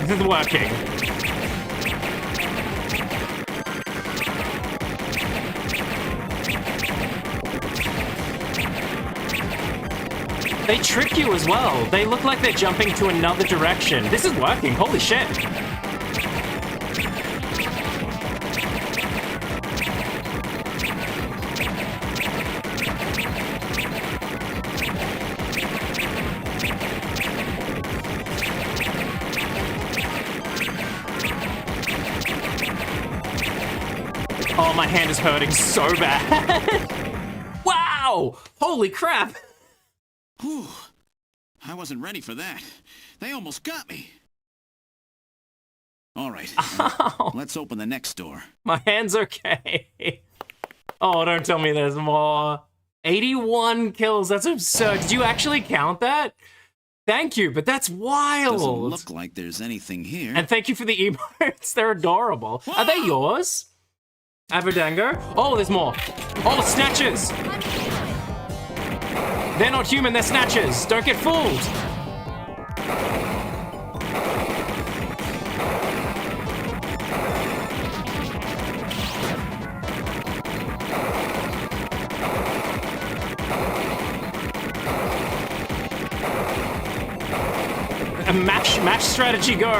[SPEAKER 1] This is working. They trick you as well. They look like they're jumping to another direction. This is working. Holy shit. Oh, my hand is hurting so bad. Wow! Holy crap!
[SPEAKER 4] Whew. I wasn't ready for that. They almost got me. All right, let's open the next door.
[SPEAKER 1] My hand's okay. Oh, don't tell me there's more. 81 kills, that's absurd. Did you actually count that? Thank you, but that's wild.
[SPEAKER 4] Doesn't look like there's anything here.
[SPEAKER 1] And thank you for the emotes, they're adorable. Whoa! Are they yours? Avadango? Oh, there's more. Oh, Snatchers! They're not human, they're Snatchers. Don't get fooled. A match strategy go.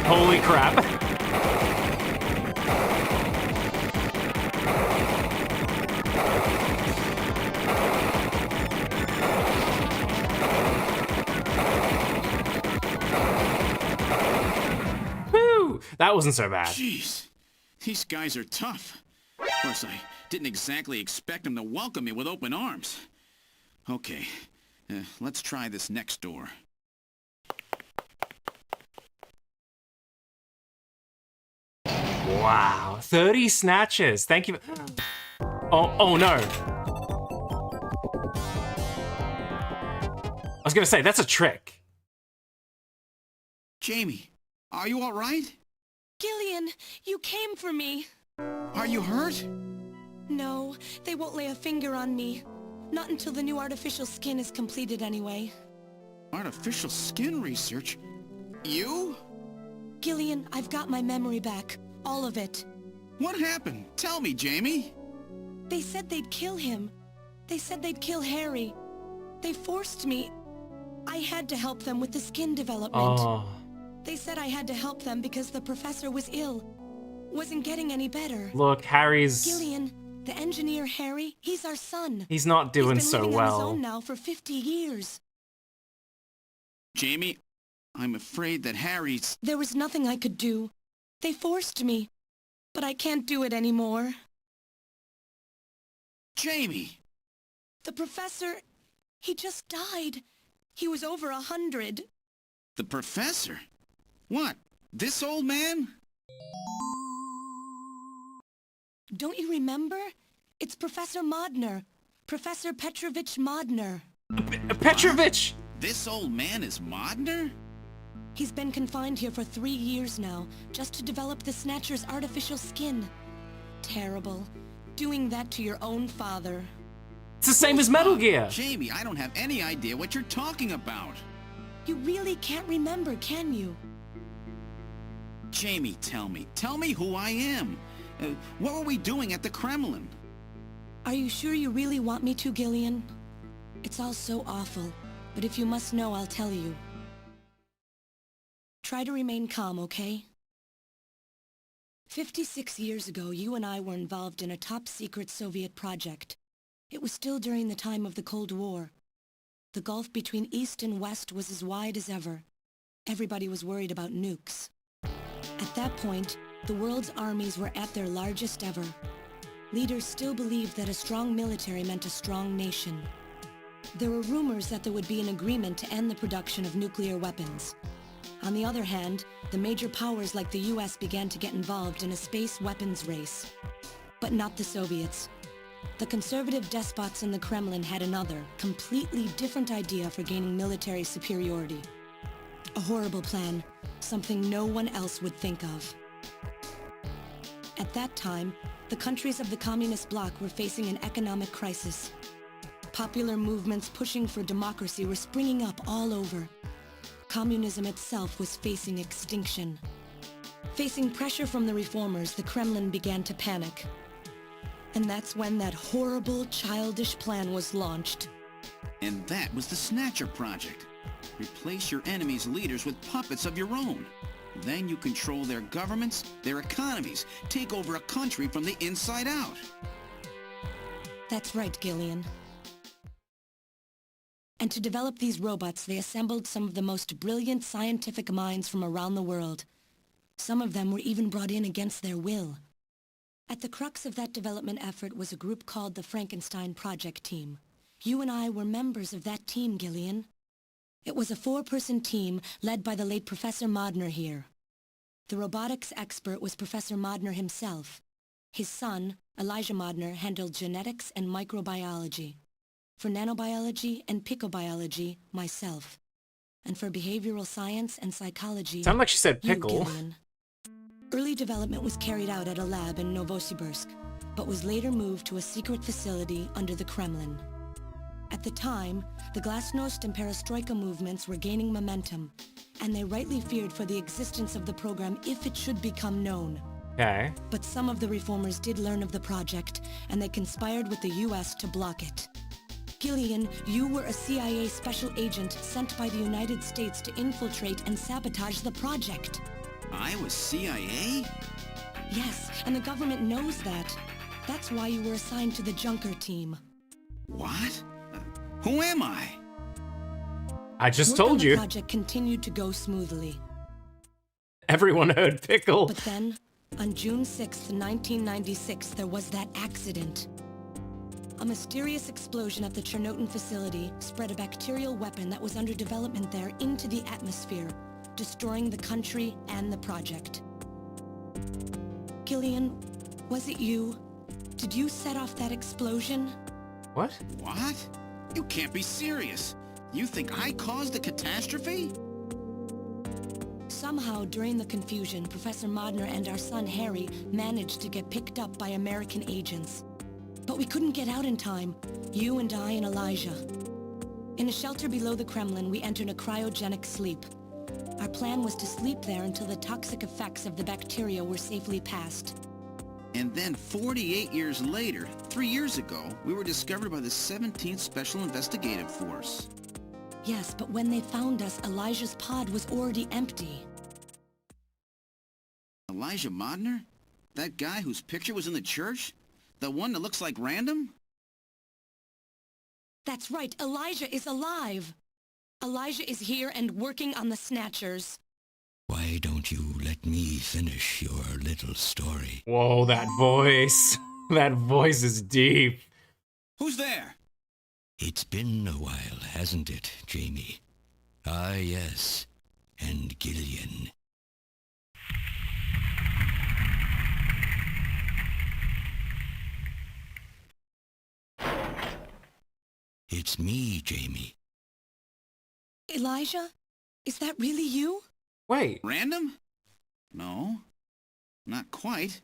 [SPEAKER 1] Holy crap. Woo! That wasn't so bad.
[SPEAKER 4] Jeez, these guys are tough. Of course, I didn't exactly expect them to welcome me with open arms. Okay, let's try this next door.
[SPEAKER 1] Wow, 30 snatches. Thank you. Oh no. I was gonna say, that's a trick.
[SPEAKER 4] Jamie, are you all right?
[SPEAKER 8] Gillian, you came for me.
[SPEAKER 4] Are you hurt?
[SPEAKER 8] No, they won't lay a finger on me. Not until the new artificial skin is completed anyway.
[SPEAKER 4] Artificial skin research? You?
[SPEAKER 8] Gillian, I've got my memory back. All of it.
[SPEAKER 4] What happened? Tell me, Jamie.
[SPEAKER 8] They said they'd kill him. They said they'd kill Harry. They forced me. I had to help them with the skin development.
[SPEAKER 1] Oh.
[SPEAKER 8] They said I had to help them because the professor was ill. Wasn't getting any better.
[SPEAKER 1] Look, Harry's...
[SPEAKER 8] Gillian, the engineer Harry, he's our son.
[SPEAKER 1] He's not doing
[SPEAKER 8] He's been
[SPEAKER 1] so
[SPEAKER 8] living
[SPEAKER 1] well.
[SPEAKER 8] on his own now for 50 years.
[SPEAKER 4] Jamie, I'm afraid that Harry's...
[SPEAKER 8] There was nothing I could do. They forced me. But I can't do it anymore.
[SPEAKER 4] Jamie!
[SPEAKER 8] The professor, he just died. He was over 100.
[SPEAKER 4] The professor? What? This old man?
[SPEAKER 8] Don't you remember? It's Professor Modner. Professor Petrovich Modner.
[SPEAKER 1] Petrovich!
[SPEAKER 4] This old man is Modner?
[SPEAKER 8] He's been confined here for 3 years now, just to develop the Snatcher's artificial skin. Terrible. Doing that to your own father.
[SPEAKER 1] It's the same as Metal Gear.
[SPEAKER 4] Jamie, I don't have any idea what you're talking about.
[SPEAKER 8] You really can't remember, can you?
[SPEAKER 4] Jamie, tell me who I am. What were we doing at the Kremlin?
[SPEAKER 8] Are you sure you really want me to, Gillian? It's all so awful, but if you must know, I'll tell you. Try to remain calm, okay? 56 years ago, you and I were involved in a top-secret Soviet project. It was still during the time of the Cold War. The gulf between East and West was as wide as ever. Everybody was worried about nukes. At that point, the world's armies were at their largest ever. Leaders still believed that a strong military meant a strong nation. There were rumors that there would be an agreement to end the production of nuclear weapons. On the other hand, the major powers like the US began to get involved in a space weapons race. But not the Soviets. The conservative despots in the Kremlin had another, completely different idea for gaining military superiority. A horrible plan, something no one else would think of. At that time, the countries of the communist bloc were facing an economic crisis. Popular movements pushing for democracy were springing up all over. Communism itself was facing extinction. Facing pressure from the reformers, the Kremlin began to panic. And that's when that horrible, childish plan was launched.
[SPEAKER 4] And that was the Snatcher project. Replace your enemies' leaders with puppets of your own. Then you control their governments, their economies, take over a country from the inside out.
[SPEAKER 8] That's right, Gillian. And to develop these robots, they assembled some of the most brilliant scientific minds from around the world. Some of them were even brought in against their will. At the crux of that development effort was a group called the Frankenstein Project Team. You and I were members of that team, Gillian. It was a 4-person team led by the late Professor Modner here. The robotics expert was Professor Modner himself. His son, Elijah Modner, handled genetics and microbiology. For nanobiology and picobiology, myself. And for behavioral science and psychology,
[SPEAKER 1] Sound like she said
[SPEAKER 8] you,
[SPEAKER 1] pickle.
[SPEAKER 8] Gillian. Early development was carried out at a lab in Novosibirsk, but was later moved to a secret facility under the Kremlin. At the time, the Glasnost and Perestroika movements were gaining momentum, and they rightly feared for the existence of the program if it should become known.
[SPEAKER 1] Okay.
[SPEAKER 8] But some of the reformers did learn of the project, and they conspired with the US to block it. Gillian, you were a CIA special agent sent by the United States to infiltrate and sabotage the project.
[SPEAKER 4] I was CIA?
[SPEAKER 8] Yes, and the government knows that. That's why you were assigned to the Junker team.
[SPEAKER 4] What? Who am I?
[SPEAKER 1] I just
[SPEAKER 8] Work
[SPEAKER 1] told
[SPEAKER 8] on the
[SPEAKER 1] you.
[SPEAKER 8] project continued to go smoothly.
[SPEAKER 1] Everyone heard pickle.
[SPEAKER 8] But then, on June 6th, 1996, there was that accident. A mysterious explosion at the Chernobyl facility spread a bacterial weapon that was under development there into the atmosphere, destroying the country and the project. Gillian, was it you? Did you set off that explosion?
[SPEAKER 1] What?
[SPEAKER 4] What? You can't be serious. You think I caused the catastrophe?
[SPEAKER 8] Somehow, during the confusion, Professor Modner and our son Harry managed to get picked up by American agents. But we couldn't get out in time, you and I and Elijah. In a shelter below the Kremlin, we entered a cryogenic sleep. Our plan was to sleep there until the toxic effects of the bacteria were safely passed.
[SPEAKER 4] And then 48 years later, 3 years ago, we were discovered by the 17th Special Investigative Force.
[SPEAKER 8] Yes, but when they found us, Elijah's pod was already empty.
[SPEAKER 4] Elijah Modner? That guy whose picture was in the church? The one that looks like Random?
[SPEAKER 8] That's right, Elijah is alive! Elijah is here and working on the Snatchers.
[SPEAKER 12] Why don't you let me finish your little story?
[SPEAKER 1] Whoa, that voice. That voice is deep.
[SPEAKER 4] Who's there?
[SPEAKER 12] It's been a while, hasn't it, Jamie? Ah, yes. And Gillian. It's me, Jamie.
[SPEAKER 8] Elijah? Is that really you?
[SPEAKER 1] Wait.
[SPEAKER 4] Random? No. Not quite.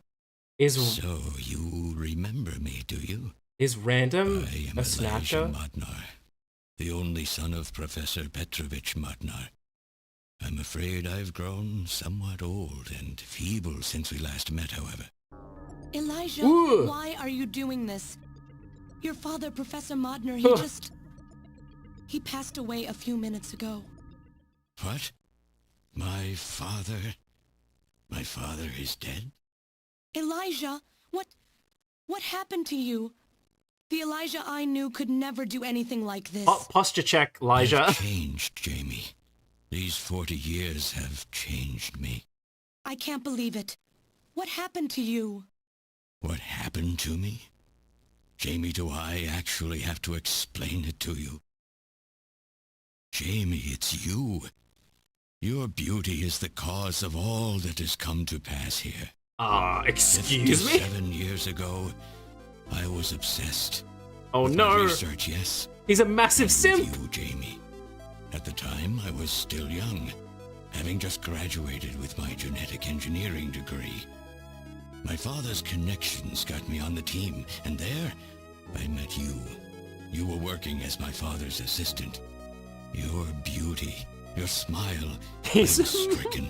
[SPEAKER 12] So you remember me, do you?
[SPEAKER 1] Is Random
[SPEAKER 12] I am
[SPEAKER 1] a Snatcher?
[SPEAKER 12] Elijah Modnar, the only son of Professor Petrovich Modnar. I'm afraid I've grown somewhat old and feeble since we last met, however.
[SPEAKER 8] Elijah,
[SPEAKER 1] Ooh.
[SPEAKER 8] why are you doing this? Your father, Professor Modner, he passed away a few minutes ago.
[SPEAKER 12] What? My father is dead?
[SPEAKER 8] Elijah, what happened to you? The Elijah I knew could never do anything like this.
[SPEAKER 1] Posture check, Elijah.
[SPEAKER 12] I've changed, Jamie. These 40 years have changed me.
[SPEAKER 8] I can't believe it. What happened to you?
[SPEAKER 12] What happened to me? Jamie, do I actually have to explain it to you? Jamie, it's you. Your beauty is the cause of all that has come to pass here.
[SPEAKER 1] Excuse me?
[SPEAKER 12] 57 years ago, I was obsessed.
[SPEAKER 1] Oh
[SPEAKER 12] with
[SPEAKER 1] no!
[SPEAKER 12] my research, yes.
[SPEAKER 1] He's a massive
[SPEAKER 12] And
[SPEAKER 1] simp!
[SPEAKER 12] with you, Jamie. At the time, I was still young, having just graduated with my genetic engineering degree. My father's connections got me on the team, and there, I met you. You were working as my father's assistant. Your beauty, your smile, I was stricken.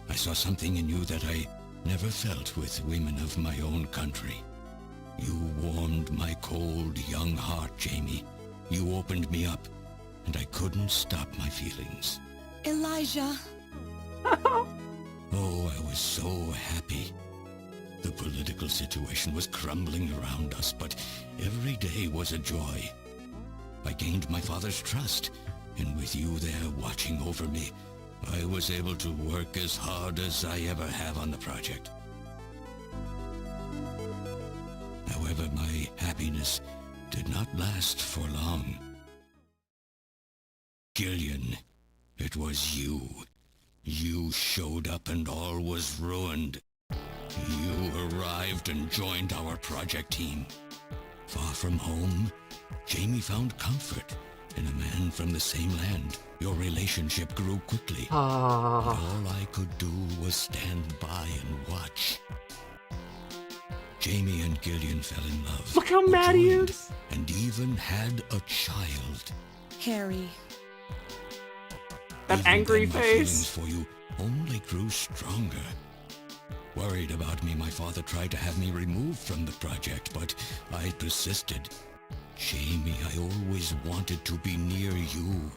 [SPEAKER 12] I saw something in you that I never felt with women of my own country.
[SPEAKER 5] You warmed my cold, young heart, Jamie. You opened me up, and I couldn't stop my feelings.
[SPEAKER 8] Elijah.
[SPEAKER 5] Oh, I was so happy. The political situation was crumbling around us, but every day was a joy. I gained my father's trust, and with you there watching over me, I was able to work as hard as I ever have on the project. However, my happiness did not last for long. Gillian, it was you. You showed up and all was ruined. You arrived and joined our project team. Far from home, Jamie found comfort in a man from the same land. Your relationship grew quickly. And all I could do was stand by and watch. Jamie and Gillian fell in love.
[SPEAKER 1] Look how mad he is.
[SPEAKER 5] And even had a child.
[SPEAKER 8] Harry.
[SPEAKER 1] That
[SPEAKER 5] Even
[SPEAKER 1] angry
[SPEAKER 5] then, my
[SPEAKER 1] face.
[SPEAKER 5] feelings for you only grew stronger. Worried about me, my father tried to have me removed from the project, but I persisted. Jamie, I always wanted to be near you.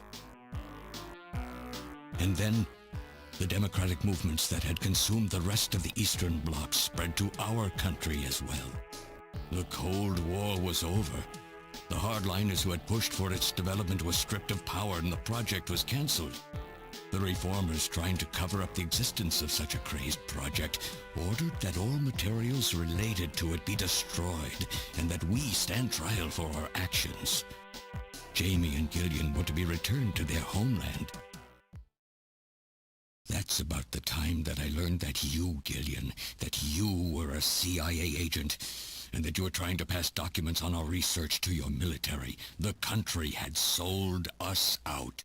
[SPEAKER 5] And then, the democratic movements that had consumed the rest of the Eastern Bloc spread to our country as well. The Cold War was over. The hardliners who had pushed for its development were stripped of power and the project was cancelled. The reformers, trying to cover up the existence of such a crazed project, ordered that all materials related to it be destroyed and that we stand trial for our actions. Jamie and Gillian were to be returned to their homeland. That's about the time that I learned that you, Gillian, that you were a CIA agent, and that you were trying to pass documents on our research to your military. The country had sold us out.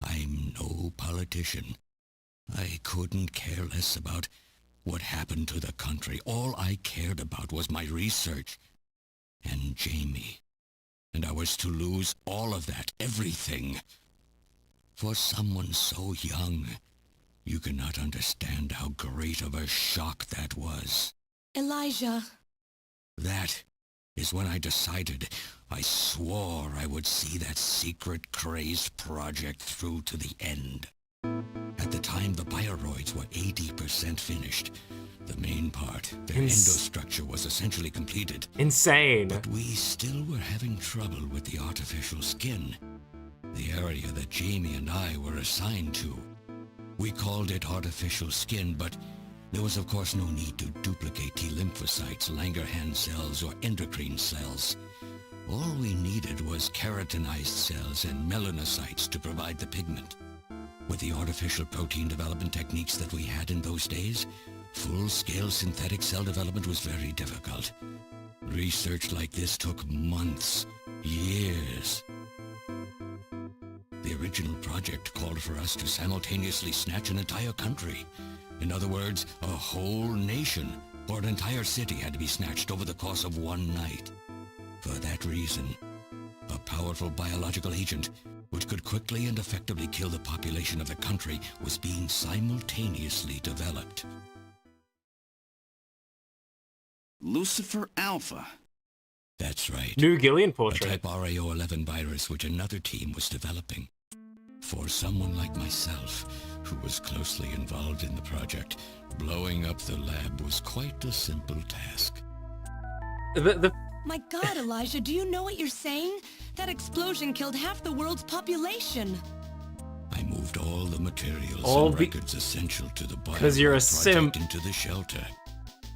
[SPEAKER 5] I'm no politician. I couldn't care less about what happened to the country. All I cared about was my research and Jamie. And I was to lose all of that, everything. For someone so young, you cannot understand how great of a shock that was.
[SPEAKER 8] Elijah.
[SPEAKER 5] That is when I decided, I swore I would see that secret crazed project through to the end. At the time, the bioroids were 80% finished. The main part, their endostructure, was essentially completed.
[SPEAKER 1] Insane.
[SPEAKER 5] But we still were having trouble with the artificial skin. The area that Jamie and I were assigned to. We called it artificial skin, but there was of course no need to duplicate T lymphocytes, Langerhans cells, or endocrine cells. All we needed was keratinized cells and melanocytes to provide the pigment. With the artificial protein development techniques that we had in those days, full-scale synthetic cell development was very difficult. Research like this took months, years. The original project called for us to simultaneously snatch an entire country. In other words, a whole nation, or an entire city had to be snatched over the course of one night. For that reason, a powerful biological agent, which could quickly and effectively kill the population of the country, was being simultaneously developed.
[SPEAKER 4] Lucifer Alpha.
[SPEAKER 5] That's right.
[SPEAKER 1] New Gillian portrait.
[SPEAKER 5] A type RAO11 virus which another team was developing. For someone like myself, who was closely involved in the project, blowing up the lab was quite a simple task.
[SPEAKER 8] My God, Elijah, do you know what you're saying? That explosion killed half the world's population.
[SPEAKER 5] I moved all the materials
[SPEAKER 1] All
[SPEAKER 5] and records essential to the
[SPEAKER 1] because you're a
[SPEAKER 5] project
[SPEAKER 1] simp.
[SPEAKER 5] into the shelter,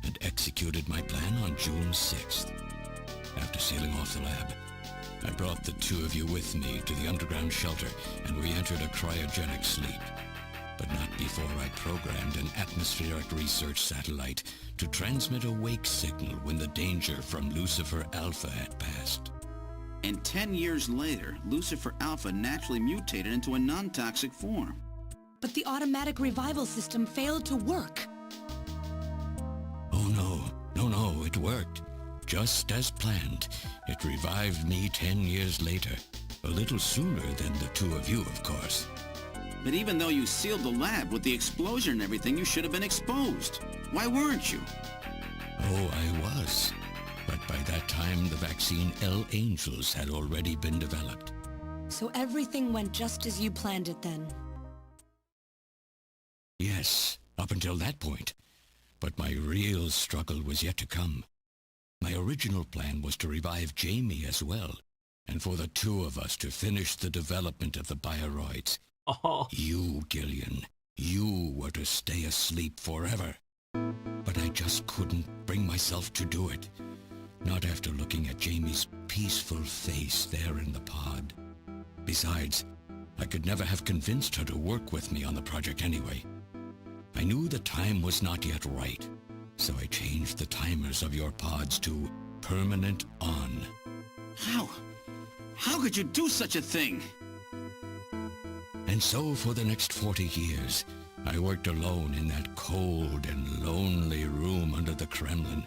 [SPEAKER 5] and executed my plan on June 6th. After sealing off the lab, I brought the two of you with me to the underground shelter, and we entered a cryogenic sleep. But not before I programmed an atmospheric research satellite to transmit a wake signal when the danger from Lucifer Alpha had passed.
[SPEAKER 4] And 10 years later, Lucifer Alpha naturally mutated into a non-toxic form.
[SPEAKER 8] But the automatic revival system failed to work.
[SPEAKER 5] Oh no, it worked. Just as planned, it revived me 10 years later. A little sooner than the two of you, of course.
[SPEAKER 4] But even though you sealed the lab with the explosion and everything, you should have been exposed. Why weren't you?
[SPEAKER 5] Oh, I was. But by that time, the vaccine L Angels had already been developed.
[SPEAKER 8] So everything went just as you planned it then?
[SPEAKER 5] Yes, up until that point. But my real struggle was yet to come. My original plan was to revive Jamie as well, and for the two of us to finish the development of the bioroids.
[SPEAKER 1] Oh.
[SPEAKER 5] You, Gillian, you were to stay asleep forever. But I just couldn't bring myself to do it. Not after looking at Jamie's peaceful face there in the pod. Besides, I could never have convinced her to work with me on the project anyway. I knew the time was not yet right, so I changed the timers of your pods to permanent on.
[SPEAKER 4] How? How could you do such a thing?
[SPEAKER 5] And so for the next 40 years, I worked alone in that cold and lonely room under the Kremlin,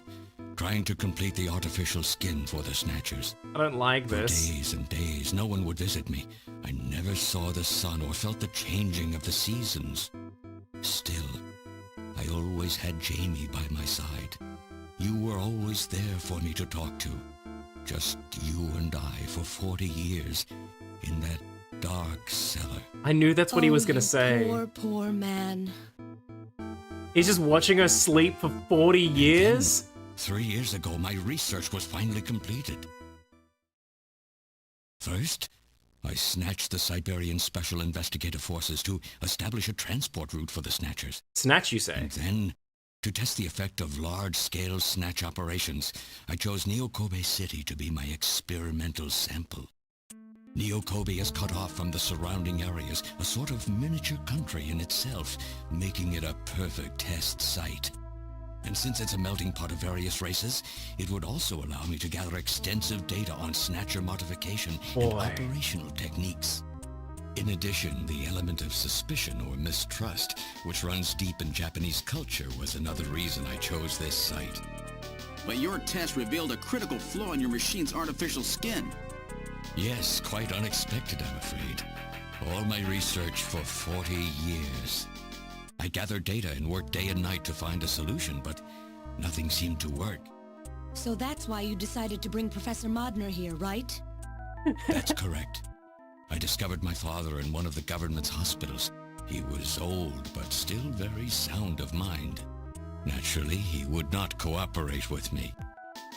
[SPEAKER 5] trying to complete the artificial skin for the Snatchers.
[SPEAKER 1] I don't like this.
[SPEAKER 5] For days and days, no one would visit me. I never saw the sun or felt the changing of the seasons. Still, I always had Jamie by my side. You were always there for me to talk to. Just you and I for 40 years in that dark cellar.
[SPEAKER 1] I knew that's what he was gonna say.
[SPEAKER 8] Poor, poor man.
[SPEAKER 1] He's just watching her sleep for 40 years?
[SPEAKER 5] 3 years ago, my research was finally completed. First, I snatched the Siberian Special Investigative Forces to establish a transport route for the Snatchers.
[SPEAKER 1] Snatch, you say?
[SPEAKER 5] And then, to test the effect of large-scale snatch operations, I chose Neo-Kobe City to be my experimental sample. Neo-Kobe is cut off from the surrounding areas, a sort of miniature country in itself, making it a perfect test site. And since it's a melting pot of various races, it would also allow me to gather extensive data on Snatcher modification and operational techniques. In addition, the element of suspicion or mistrust, which runs deep in Japanese culture, was another reason I chose this site.
[SPEAKER 4] But your test revealed a critical flaw in your machine's artificial skin.
[SPEAKER 5] Yes, quite unexpected, I'm afraid. All my research for 40 years. I gathered data and worked day and night to find a solution, but nothing seemed to work.
[SPEAKER 8] So that's why you decided to bring Professor Modner here, right?
[SPEAKER 5] That's correct. I discovered my father in one of the government's hospitals. He was old, but still very sound of mind. Naturally, he would not cooperate with me.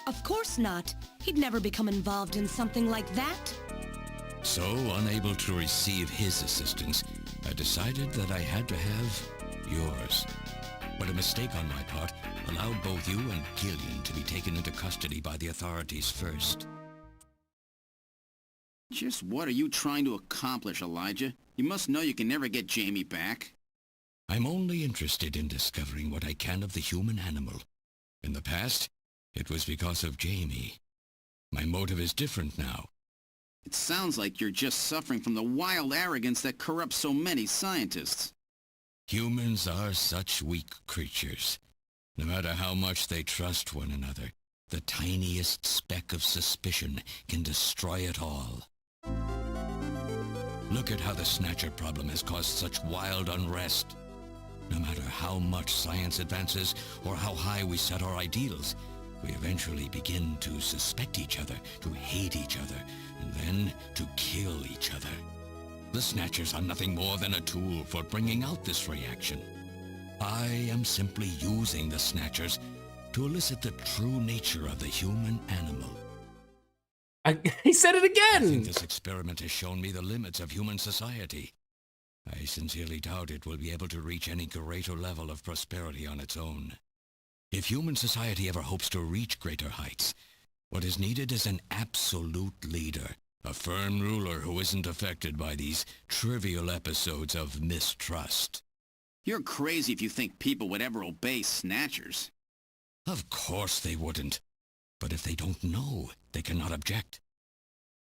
[SPEAKER 8] Of course not. He'd never become involved in something like that.
[SPEAKER 5] So, unable to receive his assistance, I decided that I had to have yours. But a mistake on my part allowed both you and Gillian to be taken into custody by the authorities first.
[SPEAKER 4] Just what are you trying to accomplish, Elijah? You must know you can never get Jamie back.
[SPEAKER 5] I'm only interested in discovering what I can of the human animal. In the past, it was because of Jamie. My motive is different now.
[SPEAKER 4] It sounds like you're just suffering from the wild arrogance that corrupts so many scientists.
[SPEAKER 5] Humans are such weak creatures. No matter how much they trust one another, the tiniest speck of suspicion can destroy it all. Look at how the Snatcher problem has caused such wild unrest. No matter how much science advances or how high we set our ideals, we eventually begin to suspect each other, to hate each other, and then to kill each other. The Snatchers are nothing more than a tool for bringing out this reaction. I am simply using the Snatchers to elicit the true nature of the human animal.
[SPEAKER 1] He said it again!
[SPEAKER 5] I think this experiment has shown me the limits of human society. I sincerely doubt it will be able to reach any greater level of prosperity on its own. If human society ever hopes to reach greater heights, what is needed is an absolute leader, a firm ruler who isn't affected by these trivial episodes of mistrust.
[SPEAKER 4] You're crazy if you think people would ever obey Snatchers.
[SPEAKER 5] Of course they wouldn't. But if they don't know, they cannot object.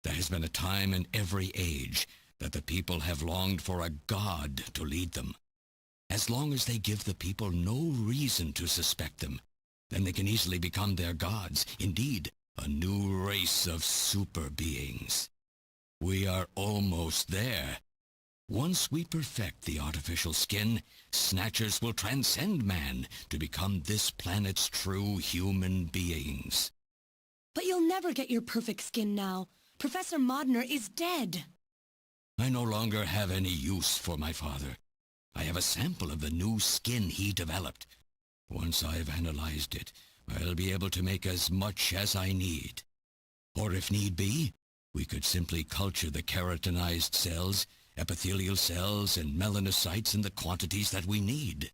[SPEAKER 5] There has been a time in every age that the people have longed for a god to lead them. As long as they give the people no reason to suspect them, then they can easily become their gods, indeed, a new race of super beings. We are almost there.
[SPEAKER 17] Once we perfect the artificial skin, Snatchers will transcend man to become this planet's true human beings.
[SPEAKER 8] But you'll never get your perfect skin now. Professor Modner is dead.
[SPEAKER 17] I no longer have any use for my father. I have a sample of the new skin he developed. Once I've analyzed it, I'll be able to make as much as I need. Or if need be, we could simply culture the keratinized cells, epithelial cells, and melanocytes in the quantities that we need.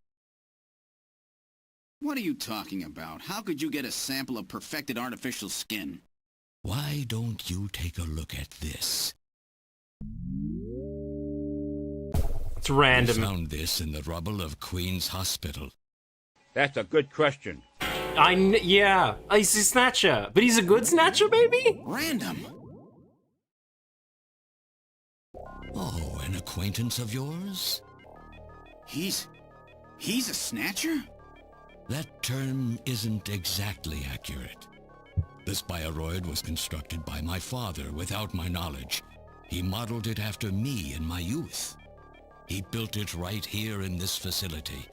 [SPEAKER 4] What are you talking about? How could you get a sample of perfected artificial skin?
[SPEAKER 17] Why don't you take a look at this?
[SPEAKER 1] It's random.
[SPEAKER 17] I found this in the rubble of Queen's Hospital.
[SPEAKER 20] That's a good question.
[SPEAKER 1] Yeah, he's a Snatcher, but he's a good Snatcher, baby?
[SPEAKER 4] Random.
[SPEAKER 17] Oh, an acquaintance of yours?
[SPEAKER 4] He's a Snatcher?
[SPEAKER 17] That term isn't exactly accurate. This bioroid was constructed by my father without my knowledge. He modeled it after me in my youth. He built it right here in this facility.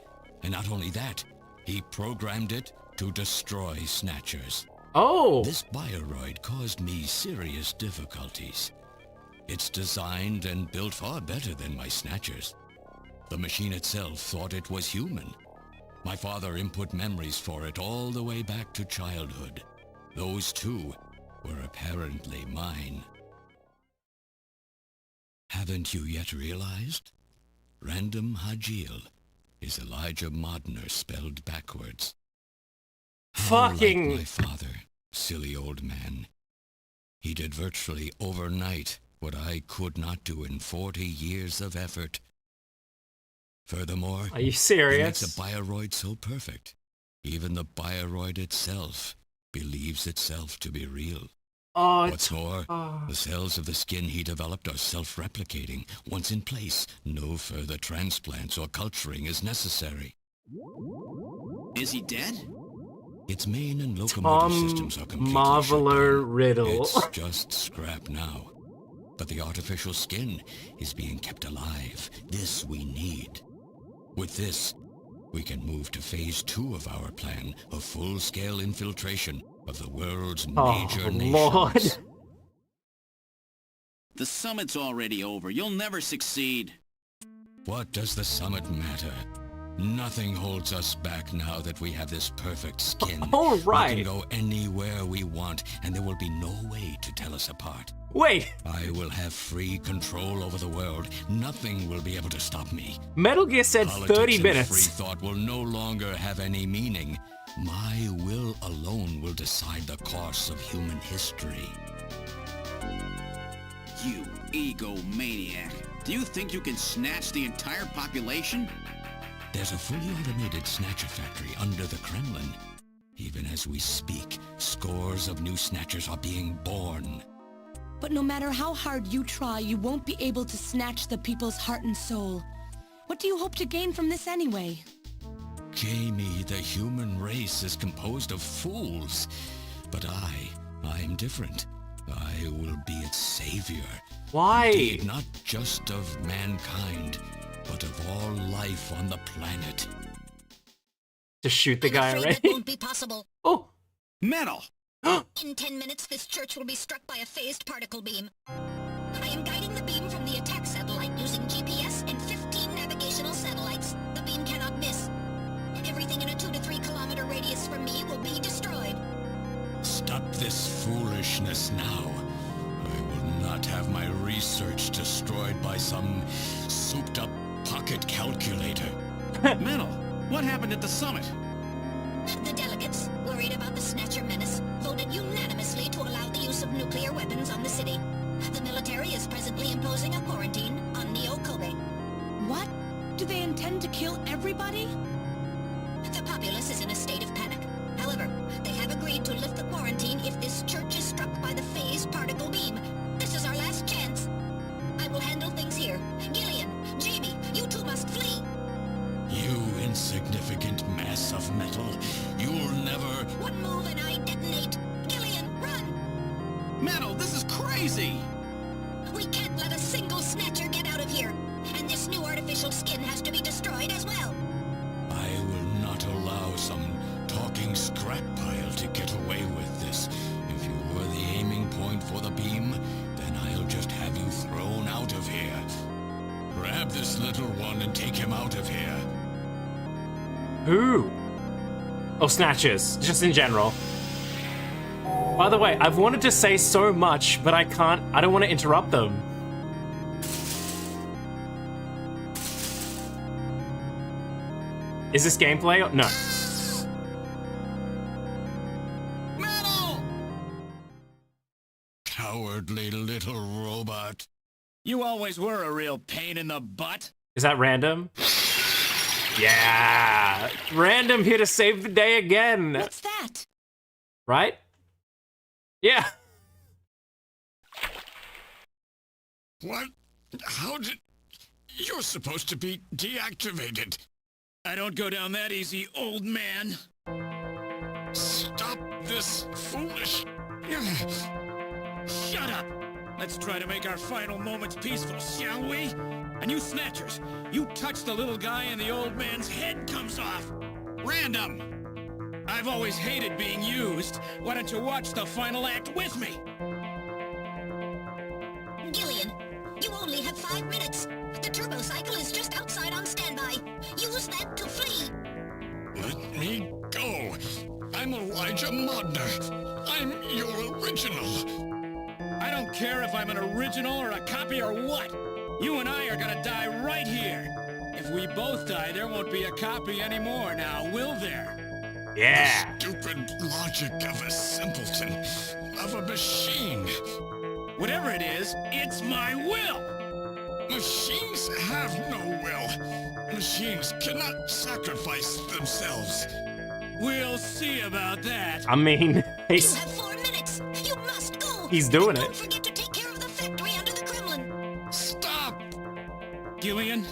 [SPEAKER 17] And not only that, he programmed it to destroy Snatchers.
[SPEAKER 1] Oh!
[SPEAKER 17] This bioroid caused me serious difficulties. It's designed and built far better than my Snatchers. The machine itself thought it was human. My father input memories for it all the way back to childhood. Those too were apparently mine. Haven't you yet realized? Random Hajil is Elijah Modner spelled backwards.
[SPEAKER 1] Fucking...
[SPEAKER 17] Like my father, silly old man. He did virtually overnight what I could not do in 40 years of effort. Furthermore,
[SPEAKER 1] are you serious?
[SPEAKER 17] He makes a bioroid so perfect, even the bioroid itself believes itself to be real.
[SPEAKER 1] Oh,
[SPEAKER 17] what's more, the cells of the skin he developed are self-replicating. Once in place, no further transplants or culturing is necessary.
[SPEAKER 4] Is he dead?
[SPEAKER 17] Its main and locomotive systems are completely
[SPEAKER 1] Marveler Riddle.
[SPEAKER 17] It's just scrap now. But the artificial skin is being kept alive. This we need. With this, we can move to phase 2 of our plan of full-scale infiltration of the world's major nations.
[SPEAKER 1] Lord.
[SPEAKER 4] The summit's already over. You'll never succeed.
[SPEAKER 17] What does the summit matter? Nothing holds us back now that we have this perfect skin.
[SPEAKER 1] All right.
[SPEAKER 17] We can go anywhere we want, and there will be no way to tell us apart.
[SPEAKER 1] Wait.
[SPEAKER 17] I will have free control over the world. Nothing will be able to stop me.
[SPEAKER 1] Metal Gear said
[SPEAKER 17] Politics
[SPEAKER 1] 30
[SPEAKER 17] and
[SPEAKER 1] minutes.
[SPEAKER 17] Free thought will no longer have any meaning. My will alone will decide the course of human history.
[SPEAKER 4] You egomaniac. Do you think you can snatch the entire population?
[SPEAKER 17] There's a fully automated Snatcher factory under the Kremlin. Even as we speak, scores of new Snatchers are being born.
[SPEAKER 8] But no matter how hard you try, you won't be able to snatch the people's heart and soul. What do you hope to gain from this anyway?
[SPEAKER 17] Jamie, the human race is composed of fools. But I'm different. I will be its savior.
[SPEAKER 1] Why?
[SPEAKER 17] Indeed, not just of mankind, but of all life on the planet.
[SPEAKER 1] To shoot the guy, right?
[SPEAKER 3] That won't be possible.
[SPEAKER 1] Oh!
[SPEAKER 4] Metal!
[SPEAKER 3] In 10 minutes, this church will be struck by a phased particle beam. I am guiding the beam from the attack satellite using GPS and 15 navigational satellites. The beam cannot miss. Everything in a 2 to 3 kilometer radius from me will be destroyed.
[SPEAKER 17] Stop this foolishness now. I will not have my research destroyed by some souped-up pocket calculator.
[SPEAKER 4] Metal, what happened at the summit?
[SPEAKER 3] The delegates, worried about the Snatcher menace, voted unanimously to allow the use of nuclear weapons on the city. The military is presently imposing a quarantine on Neo Kobe.
[SPEAKER 8] What? Do they intend to kill everybody?
[SPEAKER 3] The populace is in a state of panic. However, they have agreed to lift the quarantine if this church is struck by the phased particle beam. This is our last chance. I will handle things here. Gillian, Jamie, you two must flee.
[SPEAKER 17] You insignificant mass of metal. You'll never...
[SPEAKER 3] One move and I detonate. Gillian, run!
[SPEAKER 4] Metal, this is crazy!
[SPEAKER 3] We can't let a single Snatcher get out of here. new artificial skin has to be destroyed as well.
[SPEAKER 17] I will not allow some talking scrap pile to get away with this. If you were the aiming point for the beam, then I'll just have you thrown out of here. Grab this little one and take him out of here.
[SPEAKER 1] Who? Oh, Snatchers, just in general. By the way, I've wanted to say so much, but I can't. I don't want to interrupt them. Is this gameplay? No.
[SPEAKER 17] Metal! Cowardly little robot.
[SPEAKER 6] You always were a real pain in the butt.
[SPEAKER 1] Is that random? Yeah! Random here to save the day again!
[SPEAKER 18] What's that?
[SPEAKER 1] Right? Yeah!
[SPEAKER 17] What? How did... You're supposed to be deactivated.
[SPEAKER 6] I don't go down that easy, old man.
[SPEAKER 17] Stop this foolish...
[SPEAKER 6] Shut up! Let's try to make our final moments peaceful, shall we? And you Snatchers, you touch the little guy and the old man's head comes off. Random! I've always hated being used. Why don't you watch the final act with me?
[SPEAKER 3] Gillian, you only have 5 minutes. The turbo cycle is just outside on standby. Use that to flee.
[SPEAKER 17] Let me go. I'm Elijah Modner. I'm your original.
[SPEAKER 6] I don't care if I'm an original or a copy or what. You and I are gonna die right here. If we both die, there won't be a copy anymore now, will there?
[SPEAKER 1] Yeah.
[SPEAKER 17] The stupid logic of a simpleton, of a machine.
[SPEAKER 6] Whatever it is, it's my will.
[SPEAKER 17] Machines have no will. Machines cannot sacrifice themselves.
[SPEAKER 6] We'll see about that.
[SPEAKER 1] I mean, he's...
[SPEAKER 3] You have 4 minutes. You must go.
[SPEAKER 1] He's doing
[SPEAKER 3] Don't
[SPEAKER 1] it.
[SPEAKER 3] forget to take care of the factory under the Kremlin.
[SPEAKER 17] Stop!
[SPEAKER 6] Gillian,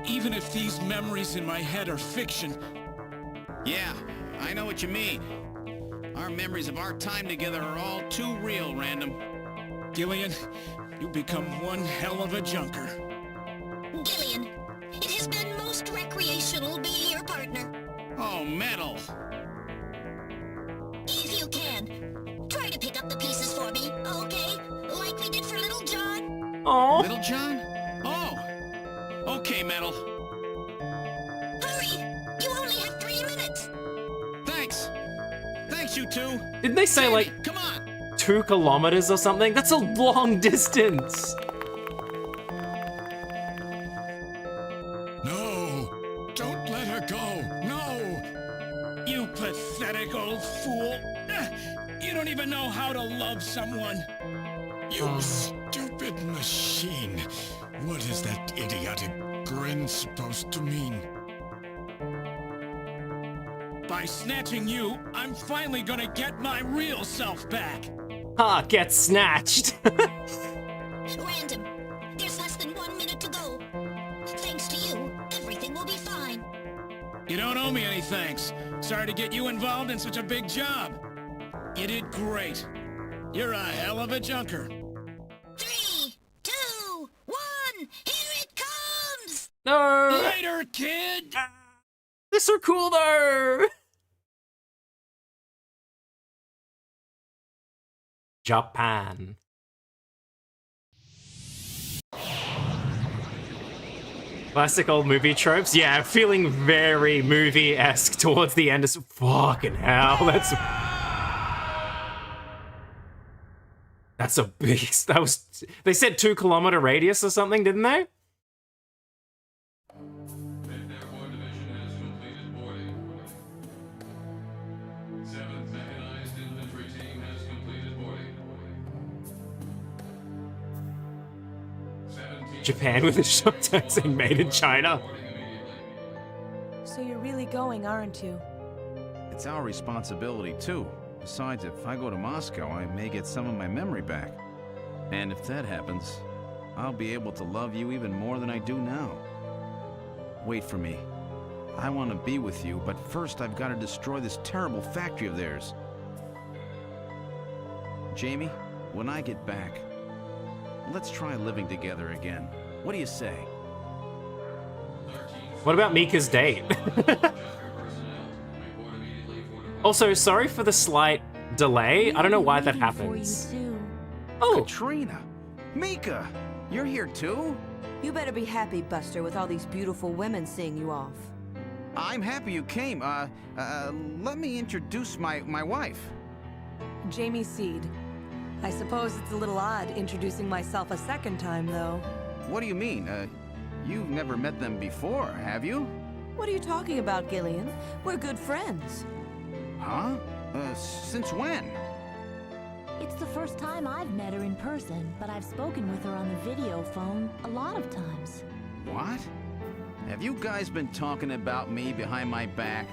[SPEAKER 6] even if these memories in my head are fiction...
[SPEAKER 4] Yeah, I know what you mean. Our memories of our time together are all too real, Random.
[SPEAKER 6] Gillian, you become one hell of a junker.
[SPEAKER 3] Gillian, it has been most recreational being your partner.
[SPEAKER 4] Oh, Metal!
[SPEAKER 3] If you can, try to pick up the pieces for me, okay? Like we did for Little John.
[SPEAKER 1] Oh.
[SPEAKER 4] Little John? Oh! Okay, Metal.
[SPEAKER 3] Hurry! You only have 3 minutes.
[SPEAKER 4] Thanks! Thanks, you two!
[SPEAKER 1] Didn't they say, like,
[SPEAKER 4] Come on!
[SPEAKER 1] 2 kilometers or something? That's a long distance!
[SPEAKER 17] No! Don't let her go! No!
[SPEAKER 6] You pathetic old fool! You don't even know how to love someone!
[SPEAKER 17] You stupid machine! What is that idiotic grin supposed to mean?
[SPEAKER 6] By snatching you, I'm finally gonna get my real self back!
[SPEAKER 1] Ah, get snatched!
[SPEAKER 3] Random, there's less than 1 minute to go. Thanks to you, everything will be fine.
[SPEAKER 6] You don't owe me any thanks. Sorry to get you involved in such a big job. You did great. You're a hell of a junker.
[SPEAKER 3] 3, 2, 1, here it comes!
[SPEAKER 1] No!
[SPEAKER 6] Later, kid!
[SPEAKER 1] They're so cool, though! Japan. Classic old movie tropes. Yeah, feeling very movie-esque towards the end. It's fucking hell. That's a big... That was... They said 2 kilometer radius or something, didn't they? Japan with a showtime saying made in China.
[SPEAKER 8] So you're really going, aren't you?
[SPEAKER 10] It's our responsibility, too. Besides, if I go to Moscow, I may get some of my memory back. And if that happens, I'll be able to love you even more than I do now. Wait for me. I want to be with you, but first I've got to destroy this terrible factory of theirs. Jamie, when I get back, let's try living together again. What do you say?
[SPEAKER 1] What about Mika's date? Also, sorry for the slight delay. I don't know why that happens.
[SPEAKER 10] Oh, Katrina, Mika, you're here too?
[SPEAKER 18] You better be happy, Buster, with all these beautiful women seeing you off.
[SPEAKER 10] I'm happy you came. Let me introduce my wife.
[SPEAKER 8] Jamie Seed. I suppose it's a little odd introducing myself a second time, though.
[SPEAKER 10] What do you mean? You've never met them before, have you?
[SPEAKER 18] What are you talking about, Gillian? We're good friends.
[SPEAKER 10] Huh? Since when?
[SPEAKER 7] It's the first time I've met her in person, but I've spoken with her on the video phone a lot of times.
[SPEAKER 10] What? Have you guys been talking about me behind my back?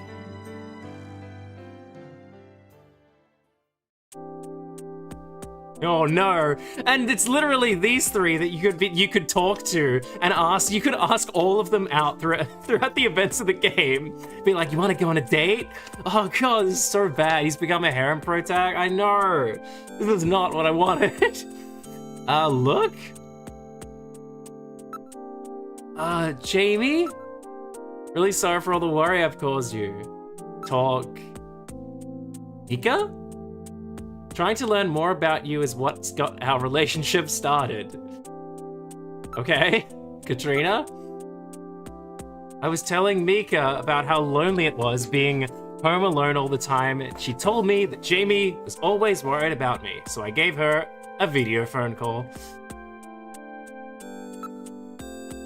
[SPEAKER 1] Oh no! And it's literally these three that you could talk to and ask. You could ask all of them out throughout the events of the game. Be like, you want to go on a date? Oh god, this is so bad. He's become a harem protag. I know. This is not what I wanted. Look. Jamie. Really sorry for all the worry I've caused you. Talk. Mika? Trying to learn more about you is what's got our relationship started. Okay, Katrina? I was telling Mika about how lonely it was being home alone all the time, and she told me that Jamie was always worried about me, so I gave her a video phone call.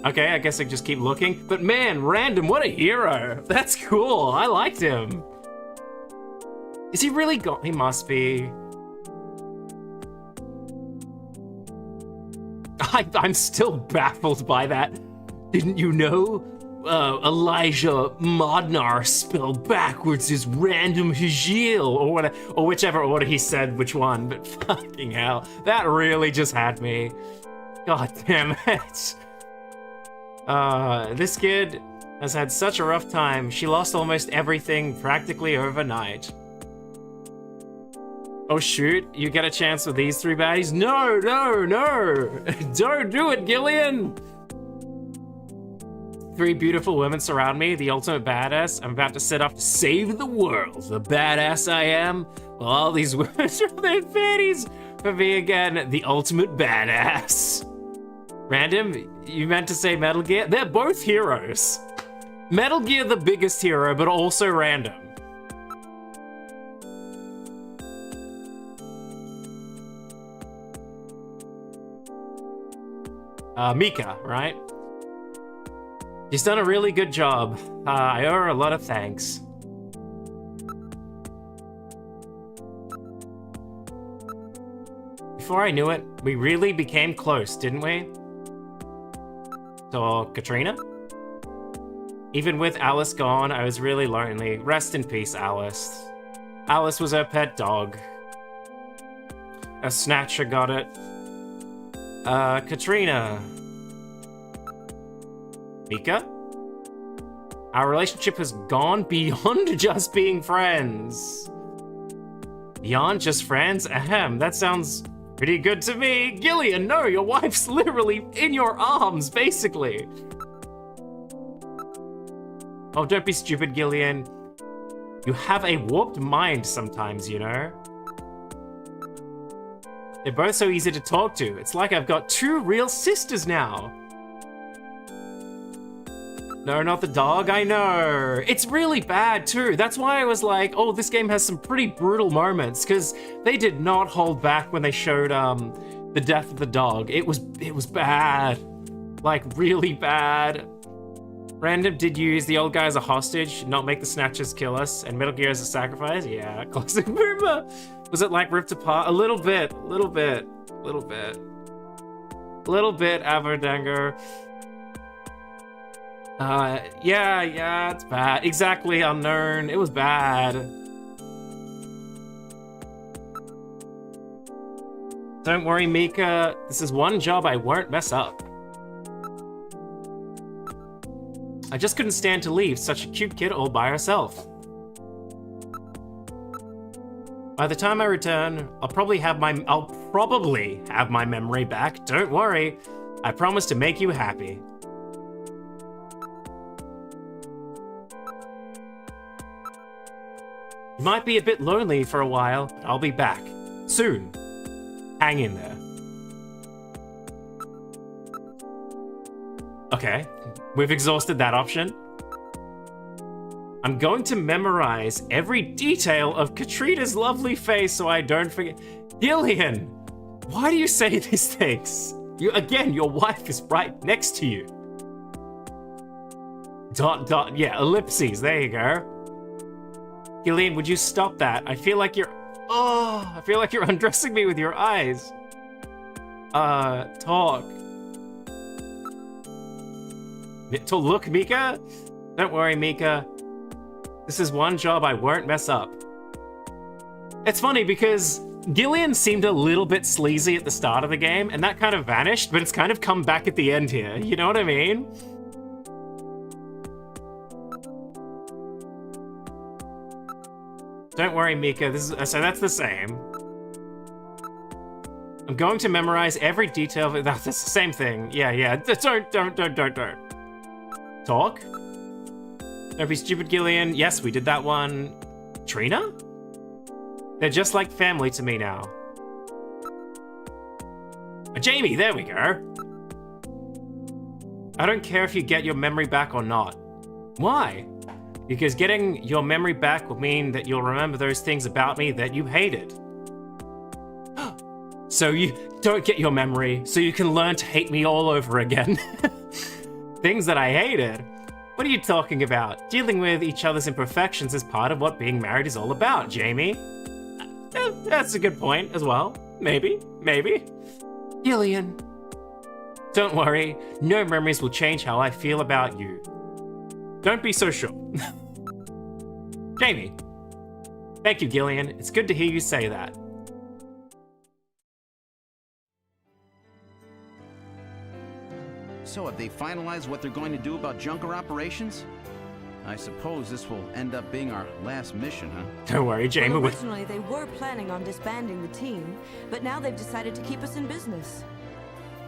[SPEAKER 1] Okay, I guess I just keep looking. But man, Random, what a hero. That's cool, I liked him. Is he really gone? He must be. I'm still baffled by that. Didn't you know? Elijah Modnar spelled backwards is Random Hajil, or whichever order he said which one, but fucking hell, that really just had me. God damn it. This kid has had such a rough time. She lost almost everything practically overnight. Oh shoot, you get a chance with these three baddies? No, no, no! Don't do it, Gillian! Three beautiful women surround me, the ultimate badass. I'm about to set off to save the world. The badass I am. Well, all these women are their fatties. For me again, the ultimate badass. Random, you meant to say Metal Gear? They're both heroes. Metal Gear the biggest hero, but also Random. Mika, right? She's done a really good job. I owe her a lot of thanks. Before I knew it, we really became close, didn't we? So, Katrina? Even with Alice gone, I was really lonely. Rest in peace, Alice. Alice was her pet dog. A Snatcher got it. Katrina. Mika? Our relationship has gone beyond just being friends. Beyond just friends? Ahem, that sounds pretty good to me. Gillian, no, your wife's literally in your arms, basically. Oh, don't be stupid, Gillian. You have a warped mind sometimes, you know? They're both so easy to talk to. It's like I've got two real sisters now. No, not the dog, I know. It's really bad too. That's why I was like, oh, this game has some pretty brutal moments, because they did not hold back when they showed the death of the dog. It was bad. Like, really bad. Random, did you use the old guy as a hostage, not make the Snatchers kill us, and Metal Gear as a sacrifice? Yeah, classic boomer. Was it like ripped apart? A little bit, Averdanger. Yeah, it's bad. Exactly, Unknown. It was bad. Don't worry, Mika. This is one job I won't mess up. I just couldn't stand to leave such a cute kid all by herself. By the time I return, I'll probably have my memory back. Don't worry. I promise to make you happy. You might be a bit lonely for a while, but I'll be back. Soon. Hang in there. Okay, we've exhausted that option. I'm going to memorize every detail of Katrina's lovely face so I don't forget. Gillian, why do you say these things? Again, your wife is right next to you. ... Yeah, ellipses, there you go. Gillian, would you stop that? I feel like you're... Oh, I feel like you're undressing me with your eyes. Talk. To look, Mika? Don't worry, Mika. This is one job I won't mess up. It's funny because Gillian seemed a little bit sleazy at the start of the game, and that kind of vanished, but it's kind of come back at the end here. You know what I mean? Don't worry, Mika. So that's the same. I'm going to memorize every detail of it. That's the same thing. Yeah. Don't. Talk? Don't be stupid, Gillian. Yes, we did that one. Trina? They're just like family to me now. Jamie, there we go. I don't care if you get your memory back or not. Why? Because getting your memory back will mean that you'll remember those things about me that you hated. So you don't get your memory, so you can learn to hate me all over again. Things that I hated? What are you talking about? Dealing with each other's imperfections is part of what being married is all about, Jamie. That's a good point as well. Maybe. Gillian. Don't worry, no memories will change how I feel about you. Don't be so sure. Jamie. Thank you, Gillian. It's good to hear you say that.
[SPEAKER 10] So have they finalized what they're going to do about Junker operations? I suppose this will end up being our last mission, huh?
[SPEAKER 1] Don't worry, Jamie.
[SPEAKER 8] Well, originally they were planning on disbanding the team, but now they've decided to keep us in business.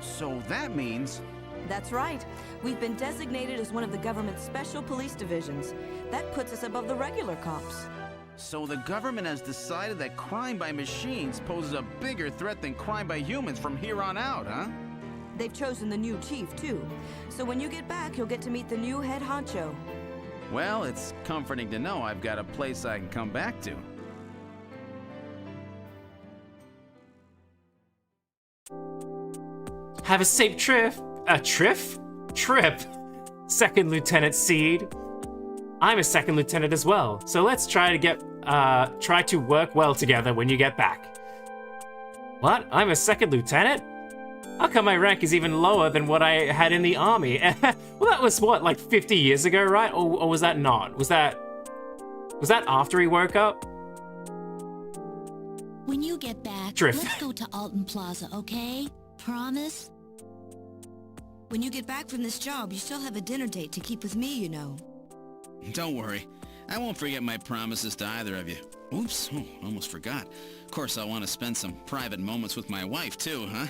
[SPEAKER 10] So that means...
[SPEAKER 8] That's right. We've been designated as one of the government's special police divisions. That puts us above the regular cops.
[SPEAKER 10] So the government has decided that crime by machines poses a bigger threat than crime by humans from here on out, huh?
[SPEAKER 8] They've chosen the new chief, too. So when you get back, you'll get to meet the new head honcho.
[SPEAKER 10] Well, it's comforting to know I've got a place I can come back to.
[SPEAKER 1] Have a safe trip. Trip? Second Lieutenant Seed. I'm a second lieutenant as well, so let's try to work well together when you get back. What? I'm a second lieutenant? How come my rank is even lower than what I had in the army? Well, that was what, like 50 years ago, right? Or was that not? Was that after he woke up?
[SPEAKER 7] When you get back,
[SPEAKER 1] Drift.
[SPEAKER 7] let's go to Alton Plaza, okay? Promise?
[SPEAKER 18] When you get back from this job, you still have a dinner date to keep with me, you know.
[SPEAKER 4] Don't worry. I won't forget my promises to either of you. Oops, almost forgot. Of course, I'll want to spend some private moments with my wife, too, huh?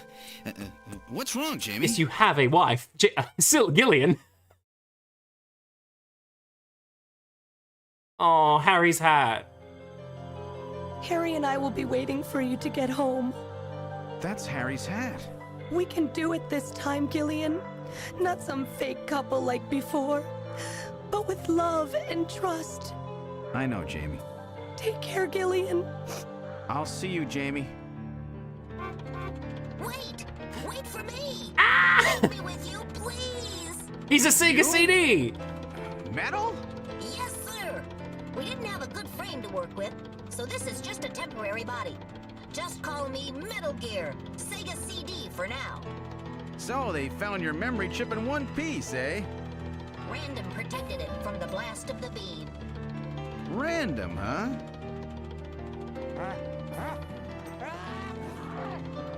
[SPEAKER 4] What's wrong, Jamie?
[SPEAKER 1] Yes, you have a wife. Gillian. Oh, Harry's hat.
[SPEAKER 8] Harry and I will be waiting for you to get home.
[SPEAKER 10] That's Harry's hat.
[SPEAKER 8] We can do it this time, Gillian. Not some fake couple like before, but with love and trust.
[SPEAKER 10] I know, Jamie.
[SPEAKER 8] Take care, Gillian.
[SPEAKER 10] I'll see you, Jamie.
[SPEAKER 9] Wait for me!
[SPEAKER 1] Ah!
[SPEAKER 9] Take me with you, please!
[SPEAKER 1] He's a Sega CD!
[SPEAKER 10] Metal?
[SPEAKER 9] Yes, sir! We didn't have a good frame to work with, so this is just a temporary body. Just call me Metal Gear, Sega CD for now.
[SPEAKER 10] So they found your memory chip in one piece, eh?
[SPEAKER 9] Random protected it from the blast of the beam.
[SPEAKER 10] Random, huh?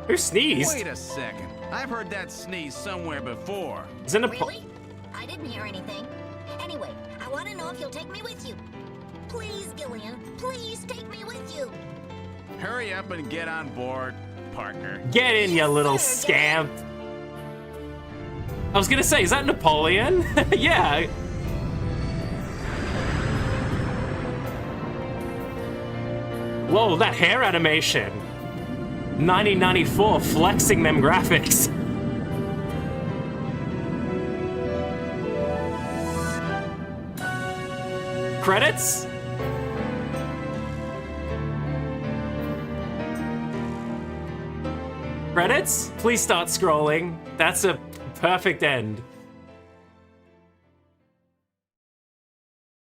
[SPEAKER 1] Who sneezed?
[SPEAKER 10] Wait a second. I've heard that sneeze somewhere before.
[SPEAKER 9] Really? I didn't hear anything. Anyway, I want to know if you'll take me with you. Please, Gillian, please take me with you.
[SPEAKER 10] Hurry up and get on board, partner.
[SPEAKER 1] Get in, you little scamp. I was gonna say, is that Napoleon? Yeah. Whoa, that hair animation. 1994, flexing them graphics. Credits? Credits? Please start scrolling. That's a perfect end.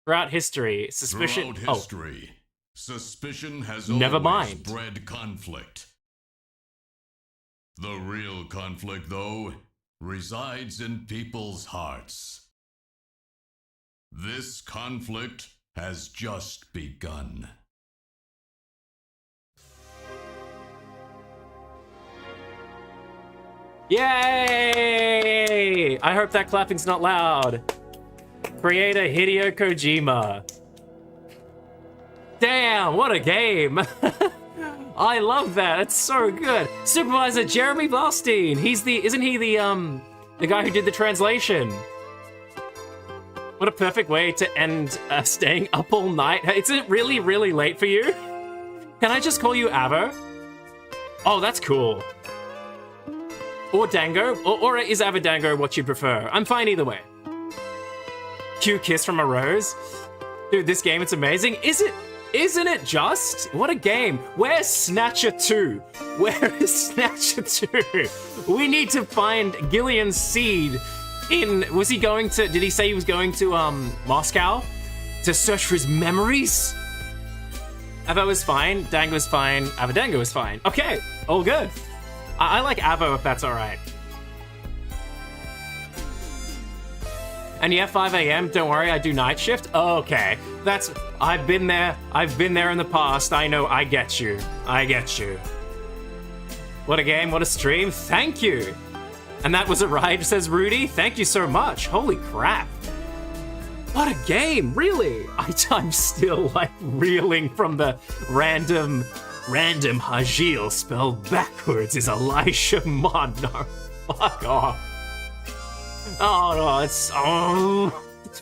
[SPEAKER 1] Throughout history, suspicion...
[SPEAKER 2] Throughout history, suspicion has
[SPEAKER 1] Never
[SPEAKER 2] always
[SPEAKER 1] mind.
[SPEAKER 2] bred conflict. The real conflict, though, resides in people's hearts. This conflict has just begun.
[SPEAKER 1] Yay! I hope that clapping's not loud. Creator Hideo Kojima. Damn, what a game! I love that. It's so good. Supervisor Jeremy Blaustein. Isn't he the guy who did the translation? What a perfect way to end staying up all night. Is it really, really late for you? Can I just call you Avo? Oh, that's cool. Or Dango, or is Avadango what you prefer? I'm fine either way. Cute kiss from a rose. Dude, this game, it's amazing. Isn't it just? What a game. Where's Snatcher 2? Where is Snatcher 2? We need to find Gillian's seed in, did he say he was going to Moscow to search for his memories? Avo was fine, Dango was fine, Avadango was fine. Okay, all good. I like Avo if that's all right. And yeah, 5 a.m. Don't worry, I do night shift. Okay, I've been there in the past. I know, I get you. What a game, what a stream. Thank you. And that was a ride, says Rudy. Thank you so much. Holy crap. What a game, really. I'm still like reeling from the random Hajil spelled backwards is Elisha Monarch. Fuck off. Oh no, I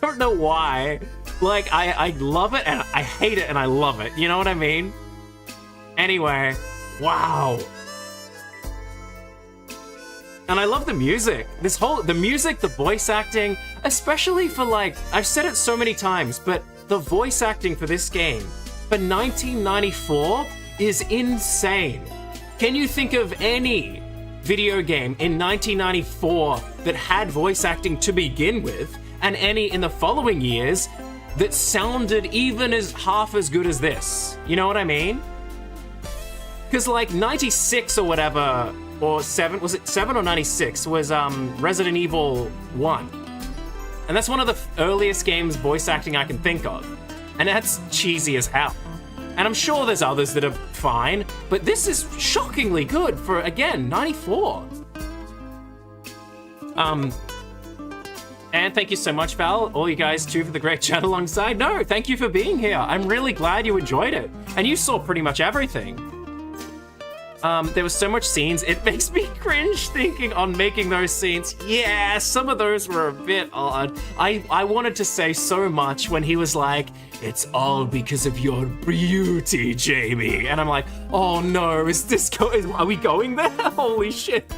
[SPEAKER 1] don't know why. Like, I love it and I hate it and I love it. You know what I mean? Anyway, wow. And I love the music. The music, the voice acting, especially for like, I've said it so many times, but the voice acting for this game, for 1994, is insane. Can you think of any video game in 1994 that had voice acting to begin with, and any in the following years that sounded even as half as good as this? You know what I mean? Because like 96 or whatever, or 7, was it 7 or 96, was Resident Evil 1. And that's one of the earliest games voice acting I can think of. And that's cheesy as hell. And I'm sure there's others that are fine, but this is shockingly good for, again, 94. And thank you so much, Val. All you guys too for the great chat alongside. No, thank you for being here. I'm really glad you enjoyed it. And you saw pretty much everything. There was so much scenes, it makes me cringe thinking on making those scenes. Yeah, some of those were a bit odd. I wanted to say so much when he was like, "It's all because of your beauty, Jamie." And I'm like, oh no, are we going there? Holy shit.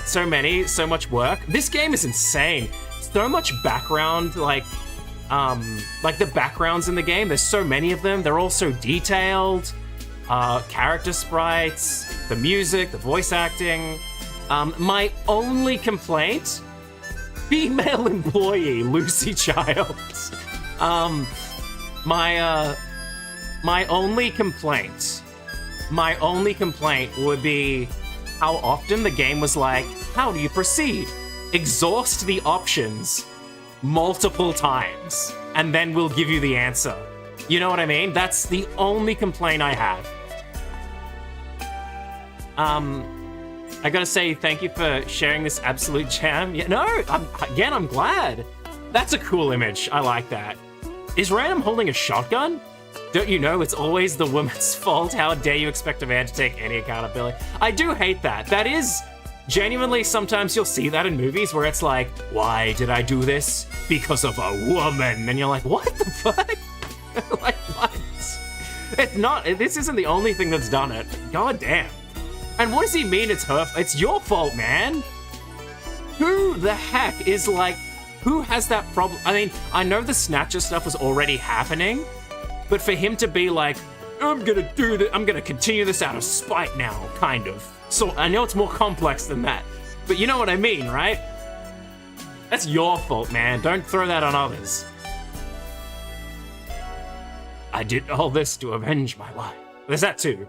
[SPEAKER 1] So much work. This game is insane. So much background, like the backgrounds in the game, there's so many of them. They're all so detailed. Character sprites, the music, the voice acting. My only complaint, female employee, Lucy Childs. My only complaint would be how often the game was like, how do you proceed? Exhaust the options multiple times, and then we'll give you the answer. You know what I mean? That's the only complaint I have. I gotta say thank you for sharing this absolute jam. Yeah, no, I'm glad. That's a cool image. I like that. Is Random holding a shotgun? Don't you know it's always the woman's fault? How dare you expect a man to take any accountability? I do hate that. That is genuinely, sometimes you'll see that in movies where it's like, why did I do this? Because of a woman. And you're like, what the fuck? Like, what? It's not, this isn't the only thing that's done it. God damn. And what does he mean it's her? It's your fault, man. Who the heck is like, who has that problem? I mean, I know the Snatcher stuff was already happening, but for him to be like, I'm gonna do this, I'm gonna continue this out of spite now, kind of. So I know it's more complex than that, but you know what I mean, right? That's your fault, man. Don't throw that on others. I did all this to avenge my life. There's that too.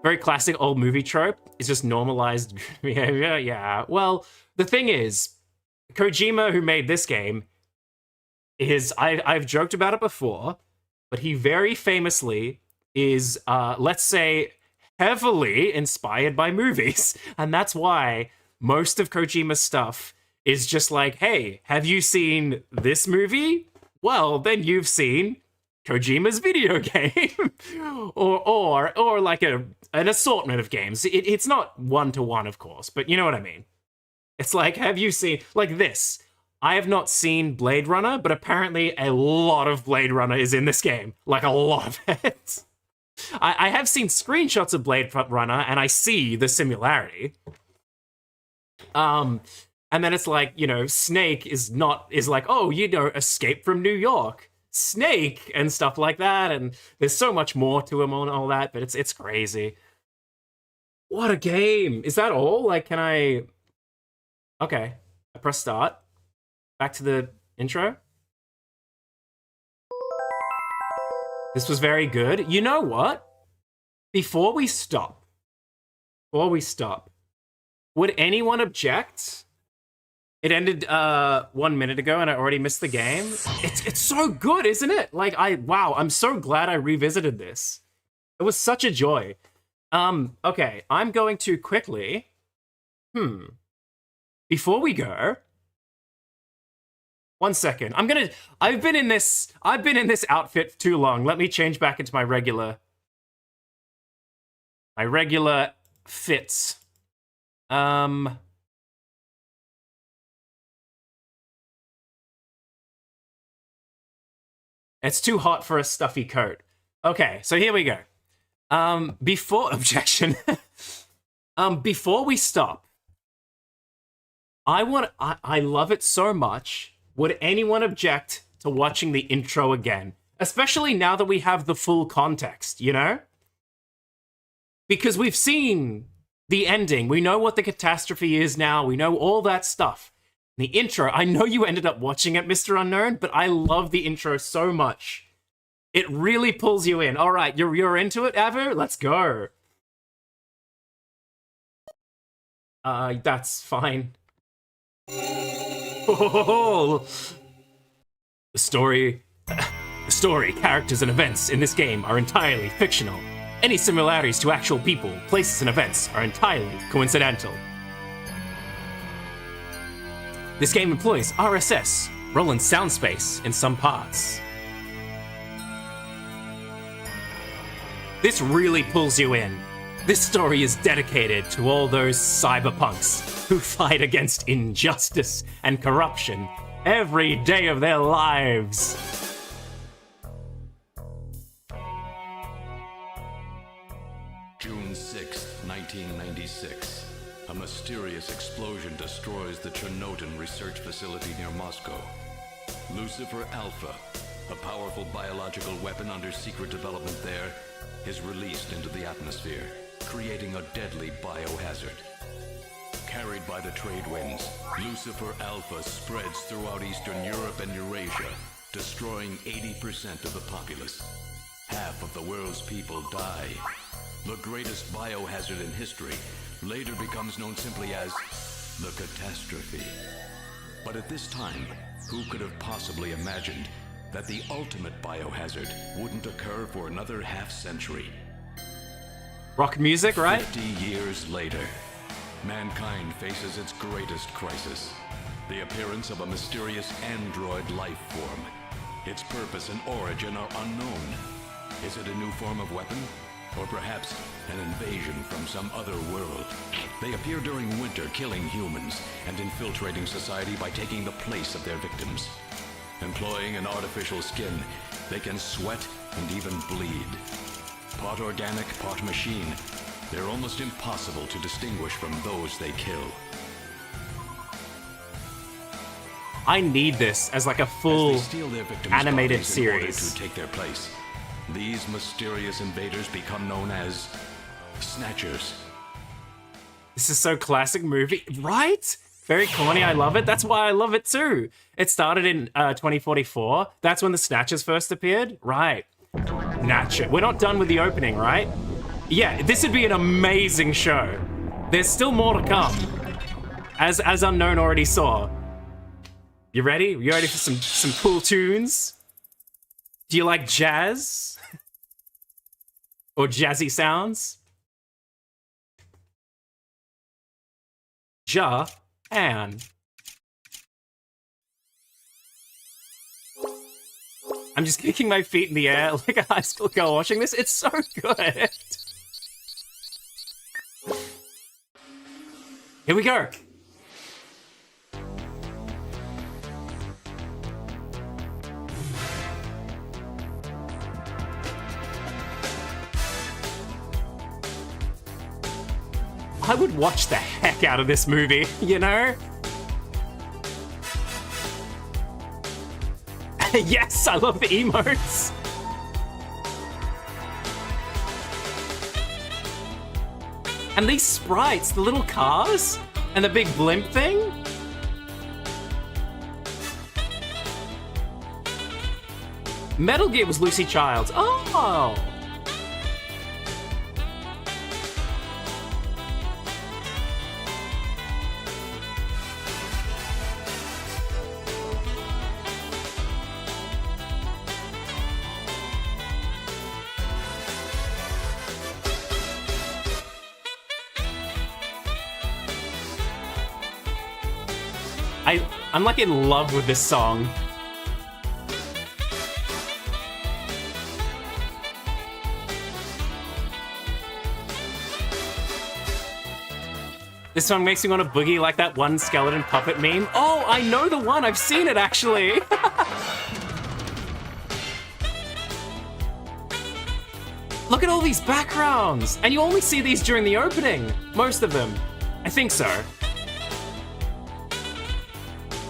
[SPEAKER 1] Very classic old movie trope. It's just normalized behavior. Yeah. Well, the thing is, Kojima, who made this game, is I've joked about it before, but he very famously is, let's say, heavily inspired by movies, and that's why most of Kojima's stuff is just like, hey, have you seen this movie? Well, then you've seen Kojima's video game, or like an assortment of games. It's not one-to-one, of course, but you know what I mean. It's like, have you seen, like this? I have not seen Blade Runner, but apparently a lot of Blade Runner is in this game. Like, a lot of it. I have seen screenshots of Blade Runner, and I see the similarity. And then it's like, you know, Snake is like, oh, you know, Escape from New York. Snake and stuff like that, and there's so much more to him and all that, but it's crazy. What a game! Is that all? Like, can I... Okay, I press start. Back to the intro. This was very good. You know what? Before we stop, would anyone object? It ended 1 minute ago and I already missed the game. It's so good, isn't it? Like, wow, I'm so glad I revisited this. It was such a joy. Okay, I'm going to quickly, before we go, 1 second. I've been in this outfit too long. Let me change back into my regular fits. It's too hot for a stuffy coat. Okay, so here we go. Before we stop, I love it so much. Would anyone object to watching the intro again? Especially now that we have the full context, you know? Because we've seen the ending. We know what the catastrophe is now. We know all that stuff. The intro, I know you ended up watching it, Mr. Unknown, but I love the intro so much. It really pulls you in. All right, you're into it, Avu? Let's go. That's fine. Oh, the story, characters, and events in this game are entirely fictional. Any similarities to actual people, places, and events are entirely coincidental. This game employs RSS, Roland sound space, in some parts. This really pulls you in. This story is dedicated to all those cyberpunks who fight against injustice and corruption every day of their lives.
[SPEAKER 21] June 6, 1996. A mysterious explosion destroys the Chernobyl research facility near Moscow. Lucifer Alpha, a powerful biological weapon under secret development there, is released into the atmosphere, creating a deadly biohazard. Carried by the trade winds, Lucifer Alpha spreads throughout Eastern Europe and Eurasia, destroying 80% of the populace. Half of the world's people die. The greatest biohazard in history later becomes known simply as the catastrophe. But at this time, who could have possibly imagined that the ultimate biohazard wouldn't occur for another half-century?
[SPEAKER 1] Rock music, right?
[SPEAKER 21] 50 years later, mankind faces its greatest crisis. The appearance of a mysterious android life form. Its purpose and origin are unknown. Is it a new form of weapon? Or perhaps an invasion from some other world. They appear during winter, killing humans and infiltrating society by taking the place of their victims. Employing an artificial skin, they can sweat and even bleed. Part organic, part machine, they're almost impossible to distinguish from those they kill.
[SPEAKER 1] I need this as like a full animated series.
[SPEAKER 21] In order to take their place, these mysterious invaders become known as Snatchers.
[SPEAKER 1] This is so classic movie, right? Very corny, I love it. That's why I love it too. It started in 2044. That's when the Snatchers first appeared? Right. Snatcher. We're not done with the opening, right? Yeah, this would be an amazing show. There's still more to come. As Unknown already saw. You ready? You ready for some cool tunes? Do you like jazz? Or jazzy sounds? And I'm just kicking my feet in the air like a high school girl watching this. It's so good. Here we go. I would watch the heck out of this movie, you know? Yes, I love the emotes. And these sprites, the little cars, and the big blimp thing. Metal Gear was Lucy Childs. Oh! I'm like in love with this song. This song makes me want to boogie like that one skeleton puppet meme. Oh, I know the one. I've seen it actually. Look at all these backgrounds. And you only see these during the opening. Most of them. I think so.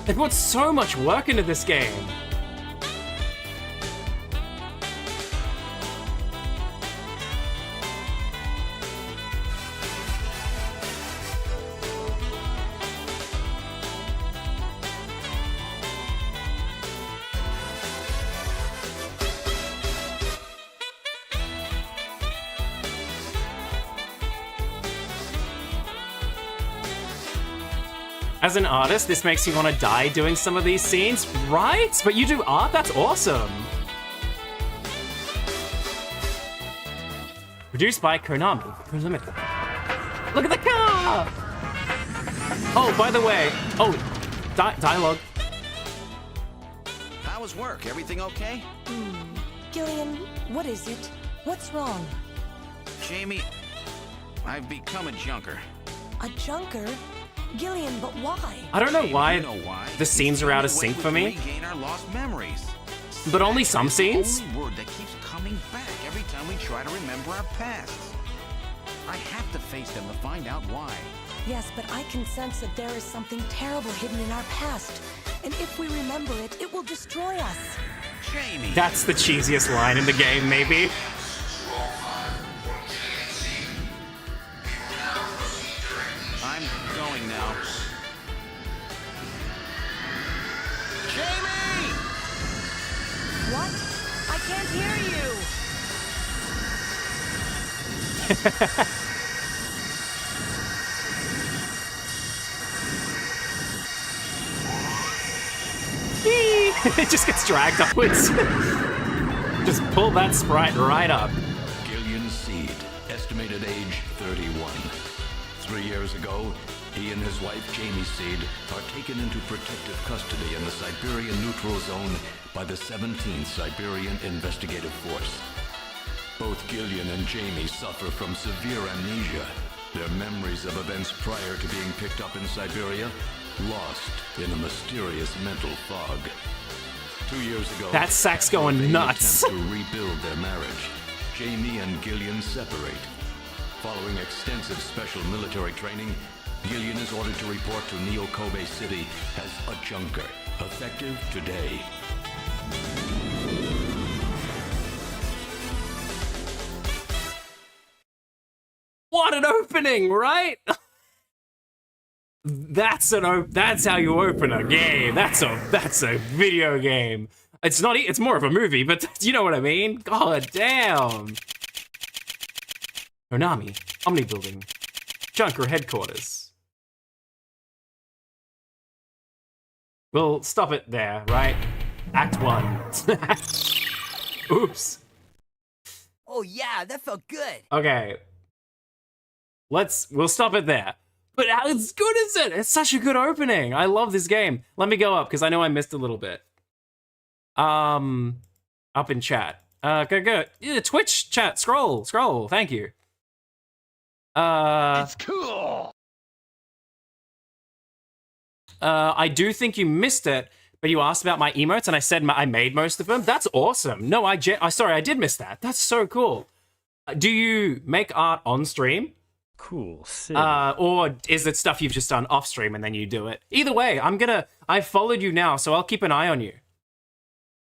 [SPEAKER 1] They put so much work into this game. As an artist, this makes me want to die doing some of these scenes, right? But you do art? That's awesome. Produced by Konami. Look at the car! Oh, by the way, dialogue.
[SPEAKER 10] How was work? Everything okay?
[SPEAKER 8] Gillian, what is it? What's wrong?
[SPEAKER 10] Jamie, I've become a junker.
[SPEAKER 8] A junker? Gillian, but why?
[SPEAKER 1] I don't know why the scenes are out of sync for me.
[SPEAKER 10] Regain our lost memories.
[SPEAKER 1] But only some scenes?
[SPEAKER 10] The only word that keeps coming back every time we try to remember our pasts. I have to face them to find out why.
[SPEAKER 8] Yes, but I can sense that there is something terrible hidden in our past. And if we remember it, it will destroy us.
[SPEAKER 10] Jamie!
[SPEAKER 1] That's the cheesiest line in the game, maybe.
[SPEAKER 10] I'm going now. Jamie!
[SPEAKER 8] What? I can't hear you! It just gets dragged upwards. Just pull that sprite right up.
[SPEAKER 21] Gillian Seed, estimated age 31. 3 years ago, he and his wife Jamie Seed are taken into protective custody in the Siberian Neutral Zone by the 17th Siberian Investigative Force. Both Gillian and Jamie suffer from severe amnesia. Their memories of events prior to being picked up in Siberia lost in a mysterious mental fog. 2 years ago,
[SPEAKER 1] That sack's going
[SPEAKER 21] in an
[SPEAKER 1] nuts.
[SPEAKER 21] attempt to rebuild their marriage, Jamie and Gillian separate. Following extensive special military training, Gillian is ordered to report to Neo-Kobe City as a junker, effective today.
[SPEAKER 1] What an opening, right? That's how you open a game. That's a video game. It's not. It's more of a movie, but you know what I mean. God damn. Onami, Omni Building, Junker headquarters. We'll stop it there, right? Act 1. Oops.
[SPEAKER 11] Oh yeah, that felt good.
[SPEAKER 1] Okay. We'll stop it there. But how good is it? It's such a good opening. I love this game. Let me go up because I know I missed a little bit. Up in chat. Go. Yeah, Twitch chat. Scroll. Thank you.
[SPEAKER 11] It's cool.
[SPEAKER 1] I do think you missed it, but you asked about my emotes, and I said I made most of them. That's awesome. No, sorry, I did miss that. That's so cool. Do you make art on stream?
[SPEAKER 22] Cool. Sick.
[SPEAKER 1] Or is it stuff you've just done off stream and then you do it? Either way, I've followed you now, so I'll keep an eye on you.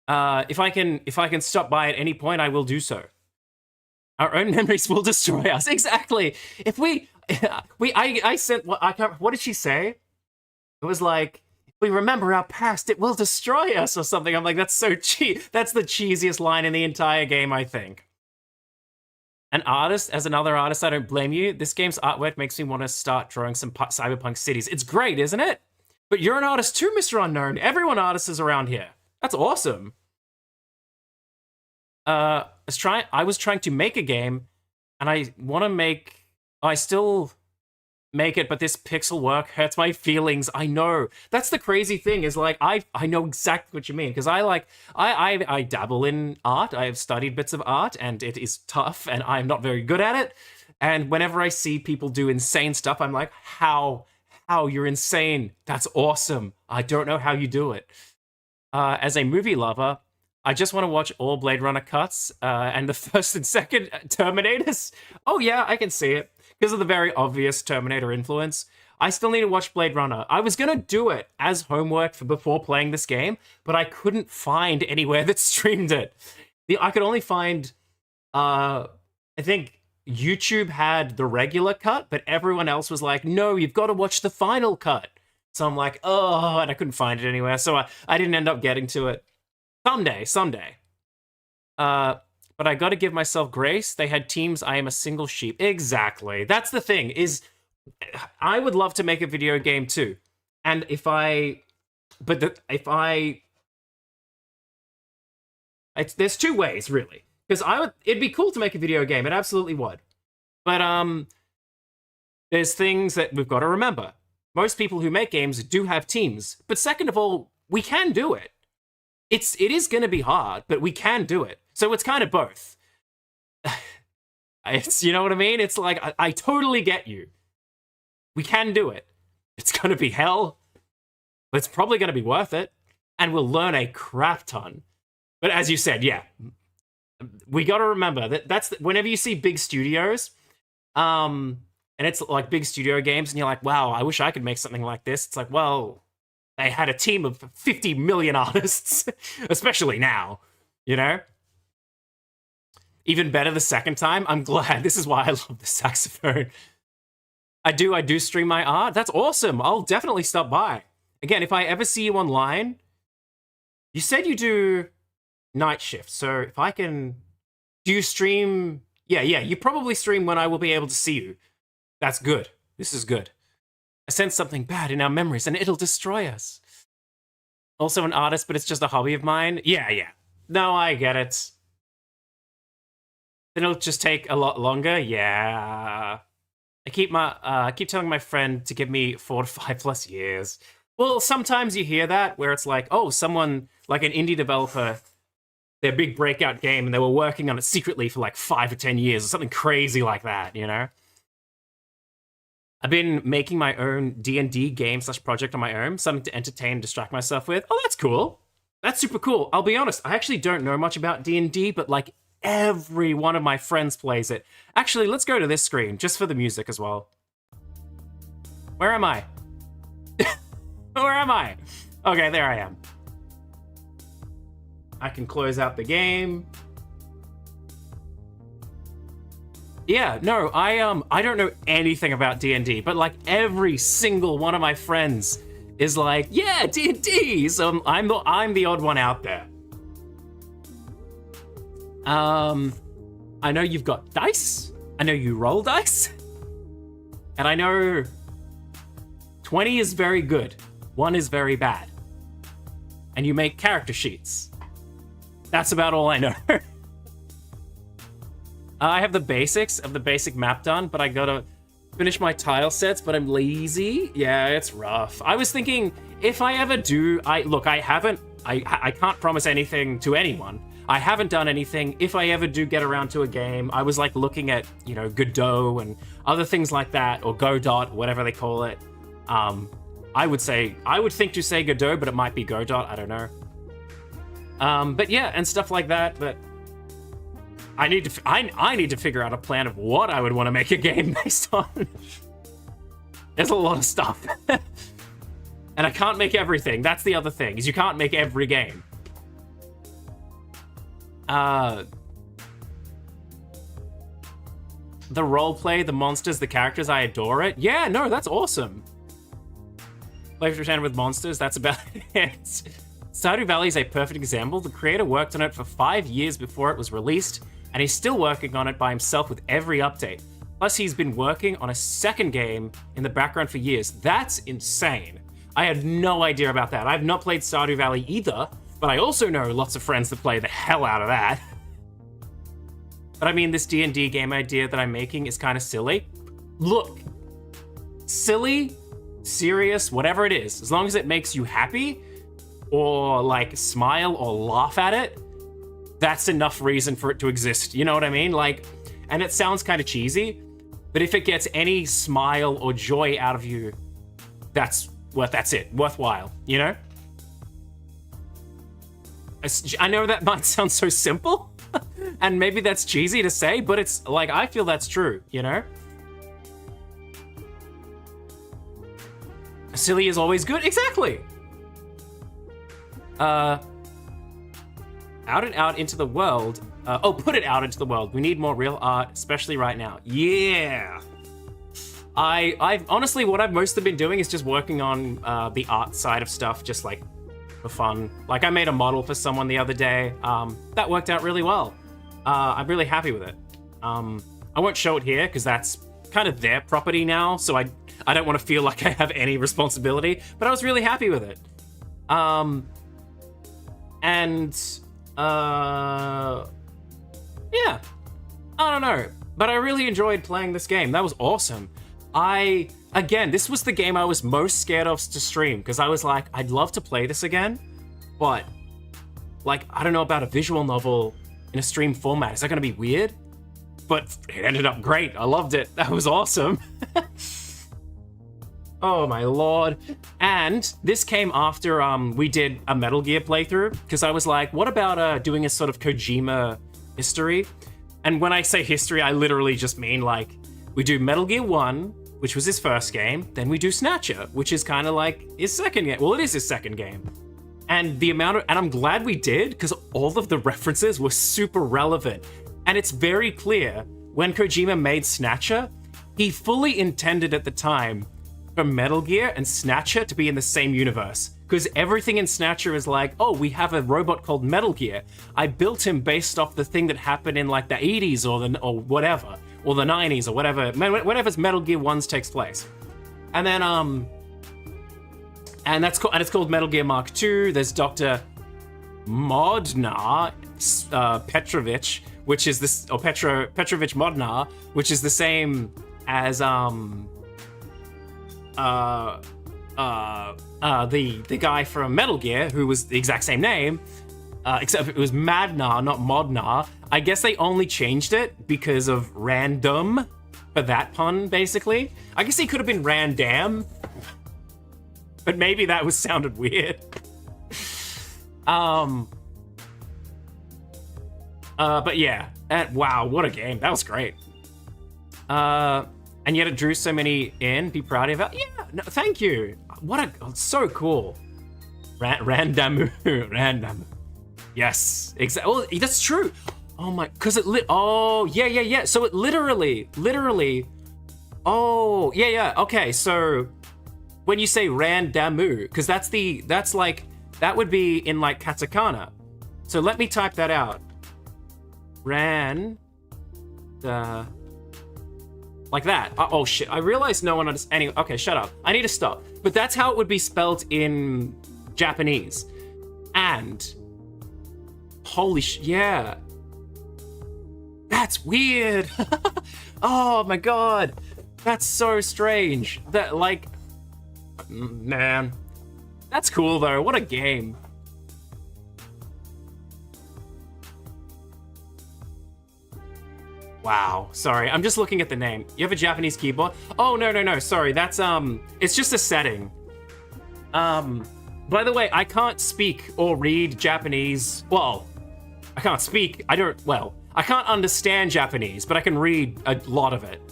[SPEAKER 1] If I can stop by at any point, I will do so. Our own memories will destroy us. Exactly. If I sent what did she say? It was like, if we remember our past, it will destroy us or something. I'm like, that's so cheap. That's the cheesiest line in the entire game, I think. As another artist, I don't blame you. This game's artwork makes me want to start drawing some cyberpunk cities. It's great, isn't it? But you're an artist too, Mr. Unknown. Everyone artists is around here. That's awesome. I was trying to make a game, and I still make it, but this pixel work hurts my feelings. I know. That's the crazy thing, is like, I know exactly what you mean, because I dabble in art. I have studied bits of art, and it is tough, and I'm not very good at it. And whenever I see people do insane stuff, I'm like, how you're insane. That's awesome. I don't know how you do it. As a movie lover, I just want to watch all Blade Runner cuts, and the first and second Terminators. Oh yeah, I can see it. Because of the very obvious Terminator influence. I still need to watch Blade Runner. I was gonna do it as homework before playing this game, but I couldn't find anywhere that streamed it. I could only find, I think YouTube had the regular cut, but everyone else was like, no, you've got to watch the final cut. So I'm like, oh, and I couldn't find it anywhere. So I didn't end up getting to it. Someday. But I gotta give myself grace. They had teams. I am a single sheep. Exactly. That's the thing, is I would love to make a video game too. And there's two ways, really. Because it'd be cool to make a video game. It absolutely would. But there's things that we've got to remember. Most people who make games do have teams. But second of all, we can do it. It is going to be hard, but we can do it. So it's kind of both. You know what I mean? It's like, I totally get you. We can do it. It's going to be hell, but it's probably going to be worth it. And we'll learn a crap ton. But as you said, yeah, we got to remember that whenever you see big studios, and it's like big studio games, and you're like, wow, I wish I could make something like this. It's like, well, they had a team of 50 million artists, especially now, you know? Even better the second time. I'm glad. This is why I love the saxophone. I do stream my art. That's awesome. I'll definitely stop by. Again, if I ever see you online, you said you do night shift. So if I can, do you stream? Yeah, you probably stream when I will be able to see you. That's good. This is good. I sense something bad in our memories and it'll destroy us. Also an artist, but it's just a hobby of mine. Yeah. No, I get it. Then it'll just take a lot longer. Yeah. I keep telling my friend to give me 4 to 5 plus years. Well, sometimes you hear that where it's like, oh, someone like an indie developer their big breakout game, and they were working on it secretly for like 5 or 10 years or something crazy like that, you know? I've been making my own D&D game / project on my own, something to entertain and distract myself with. Oh, that's cool. That's super cool. I'll be honest, I actually don't know much about D&D, but like every one of my friends plays it. Actually, let's go to this screen, just for the music as well. Where am I? Where am I? Okay, there I am. I can close out the game. Yeah, no, I don't know anything about D&D, but like every single one of my friends is like, yeah, D&D. So I'm the odd one out there. I know you've got dice. I know you roll dice. And I know 20 is very good. 1 is very bad. And you make character sheets. That's about all I know. I have the basics of the basic map done, but I gotta finish my tile sets, but I'm lazy. Yeah, it's rough. I was thinking, if I ever do, I can't promise anything to anyone. I haven't done anything. If I ever do get around to a game, I was like looking at, you know, Godot and other things like that, or Godot, whatever they call it. I would think to say Godot, but it might be Godot, I don't know. But yeah, and stuff like that, but I need to figure out a plan of what I would want to make a game based on. There's a lot of stuff. And I can't make everything. That's the other thing, is you can't make every game. The roleplay, the monsters, the characters, I adore it. Yeah, no, that's awesome. Life Return with monsters, that's about it. Stardew Valley is a perfect example. The creator worked on it for 5 years before it was released, and he's still working on it by himself with every update. Plus, he's been working on a second game in the background for years. That's insane. I had no idea about that. I've not played Stardew Valley either, but I also know lots of friends that play the hell out of that. But I mean, this D&D game idea that I'm making is kind of silly. Look, silly, serious, whatever it is, as long as it makes you happy, or like smile or laugh at it, that's enough reason for it to exist. You know what I mean? Like, and it sounds kind of cheesy, but if it gets any smile or joy out of you, that's it, worthwhile, you know? I know that might sound so simple, and maybe that's cheesy to say, but it's like, I feel that's true, you know? Silly is always good, exactly. Out and out into the world. Put it out into the world. We need more real art, especially right now. Yeah. I've honestly, what I've mostly been doing is just working on the art side of stuff, just like for fun. Like I made a model for someone the other day. That worked out really well. I'm really happy with it. I won't show it here because that's kind of their property now, so I don't want to feel like I have any responsibility, but I was really happy with it. Yeah, I don't know, but I really enjoyed playing this game. That was awesome. Again, this was the game I was most scared of to stream, because I was like, I'd love to play this again, but like, I don't know about a visual novel in a stream format. Is that gonna be weird? But it ended up great. I loved it. That was awesome. Oh my lord. And this came after we did a Metal Gear playthrough, because I was like, what about doing a sort of Kojima history? And when I say history, I literally just mean like, we do Metal Gear 1, which was his first game, then we do Snatcher, which is kind of like his second game. Well, it is his second game. And and I'm glad we did, because all of the references were super relevant. And it's very clear, when Kojima made Snatcher, he fully intended at the time for Metal Gear and Snatcher to be in the same universe. Because everything in Snatcher is like, oh, we have a robot called Metal Gear. I built him based off the thing that happened in like the 80s or whatever, or the 90s or whatever, whenever's Metal Gear 1 takes place. And then, and it's called Metal Gear Mark II. There's Dr. Modnar Petrovich, which is this, or Petrovich Modnar, which is the same as the guy from Metal Gear, who was the exact same name. except it was Madnar, not Modnar. I guess they only changed it because of random for that pun, basically. I guess he could have been Randam, but maybe that was sounded weird. But yeah, wow, what a game. That was great. And yet it drew so many in. Be proud of it. Yeah, no, thank you. So cool. Randamu. Yes, exactly. Oh, that's true. Oh my, because it oh, yeah. So it literally, oh, yeah. Okay, so when you say Randamu, because that's like, that would be in like katakana. So let me type that out. Like that. Oh shit, I realized no one understands. Anyway, okay, shut up. I need to stop. But that's how it would be spelled in Japanese. And holy yeah. That's weird. Oh my god. That's so strange. That, like, man. That's cool though. What a game. Wow, sorry, I'm just looking at the name. You have a Japanese keyboard? Oh, no, sorry, that's, it's just a setting. By the way, I can't speak or read Japanese. Well, I can't speak, I can't understand Japanese, but I can read a lot of it.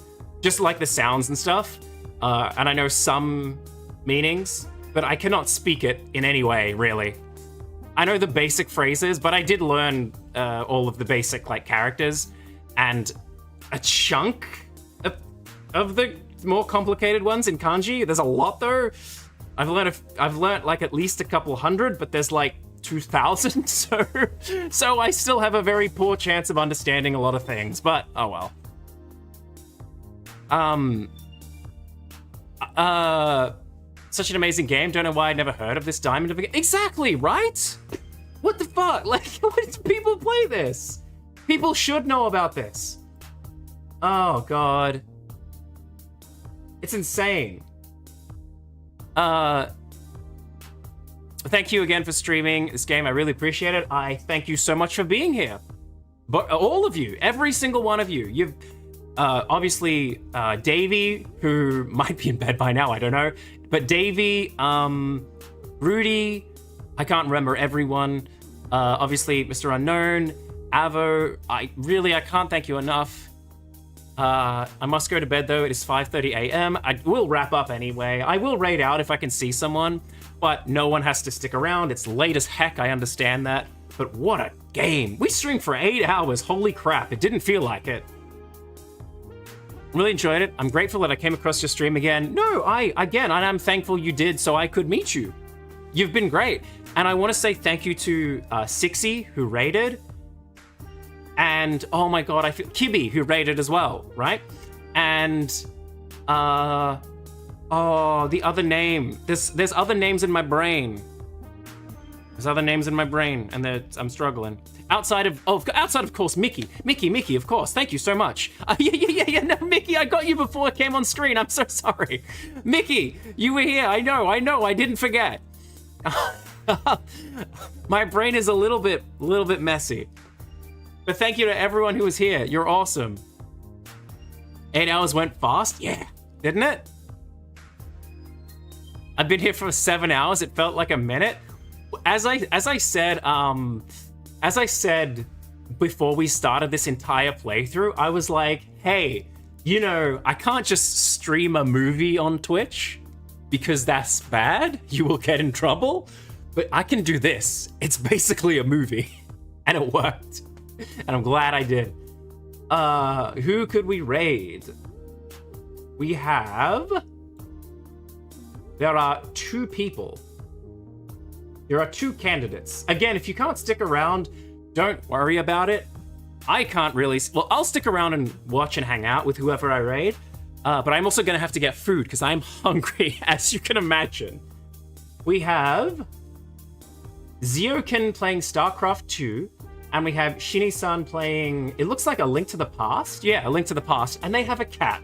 [SPEAKER 1] Just like the sounds and stuff. And I know some meanings, but I cannot speak it in any way, really. I know the basic phrases, but I did learn all of the basic, like, characters. And a chunk of the more complicated ones in kanji. There's a lot though. I've learned like at least a couple hundred, but there's like 2,000. So I still have a very poor chance of understanding a lot of things. But oh well. Such an amazing game. Don't know why I never heard of this Diamond of a game. Exactly, right? What the fuck? Like, why do people play this? People should know about this. Oh, God. It's insane. Thank you again for streaming this game. I really appreciate it. I thank you so much for being here. But all of you, every single one of you. You've obviously Davey, who might be in bed by now, I don't know. But Davey, Rudy, I can't remember everyone. Obviously, Mr. Unknown, Avo, I can't thank you enough. I must go to bed though, it is 5:30 a.m. I will wrap up anyway. I will raid out if I can see someone, but no one has to stick around. It's late as heck, I understand that. But what a game. We streamed for 8 hours, holy crap, it didn't feel like it. Really enjoyed it. I'm grateful that I came across your stream again. No, and I'm thankful you did so I could meet you. You've been great. And I want to say thank you to Sixy, who raided. And, oh my god, I feel Kibby, who raided as well, right? And, the other name. There's other names in my brain. And I'm struggling. Outside of course, Mickey, of course. Thank you so much. Yeah. No, Mickey, I got you before it came on screen. I'm so sorry. Mickey, you were here. I know. I didn't forget. My brain is a little bit messy. But thank you to everyone who was here. You're awesome. 8 hours went fast? Yeah, didn't it? I've been here for 7 hours. It felt like a minute. As I said before we started this entire playthrough, I was like, hey, I can't just stream a movie on Twitch because that's bad. You will get in trouble. But I can do this. It's basically a movie. And it worked. And I'm glad I did. Who could we raid? There are 2 people. There are 2 candidates. Again, if you can't stick around, don't worry about it. I can't really... Well, I'll stick around and watch and hang out with whoever I raid. But I'm also going to have to get food because I'm hungry, as you can imagine. We have Zioken playing StarCraft 2. And we have Shini-san playing... It looks like A Link to the Past. Yeah, A Link to the Past. And they have a cat.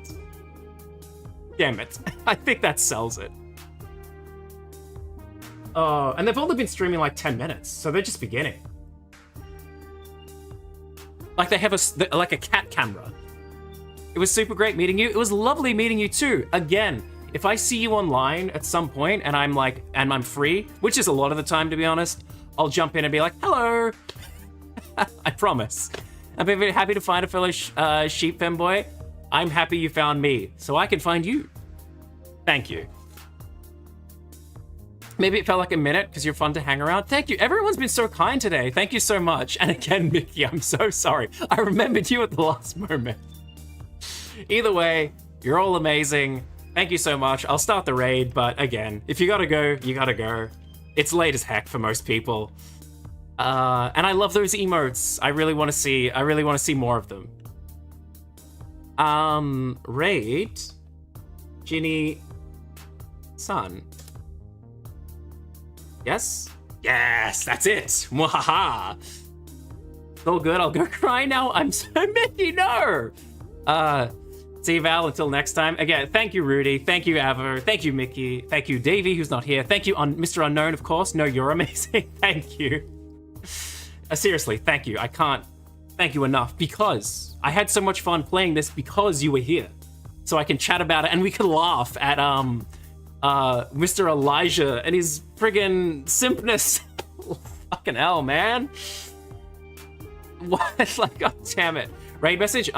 [SPEAKER 1] Damn it. I think that sells it. And they've only been streaming like 10 minutes, so they're just beginning. Like they have like a cat camera. It was super great meeting you. It was lovely meeting you too. Again, if I see you online at some point and I'm free, which is a lot of the time to be honest, I'll jump in and be like, hello. I promise. I'm very happy to find a fellow sheep femboy. I'm happy you found me, so I can find you. Thank you. Maybe it felt like a minute because you're fun to hang around. Thank you. Everyone's been so kind today. Thank you so much. And again, Mickey, I'm so sorry. I remembered you at the last moment. Either way, you're all amazing. Thank you so much. I'll start the raid, but again, if you gotta go, you gotta go. It's late as heck for most people. And I love those emotes. I really want to see more of them. Raid Ginny Sun. Yes? Yes, that's it. Mwahaha. It's all good. I'll go cry now. I'm so Mickey, no. See you, Val, until next time. Again, thank you, Rudy. Thank you, Avo. Thank you, Mickey. Thank you, Davey, who's not here. Thank you, Mr. Unknown, of course. No, you're amazing. Thank you. Seriously, thank you. I can't thank you enough because I had so much fun playing this because you were here. So I can chat about it and we can laugh at Mr. Elijah and his friggin' simpness. Fucking hell, man. What? Like, god damn it. Raid message,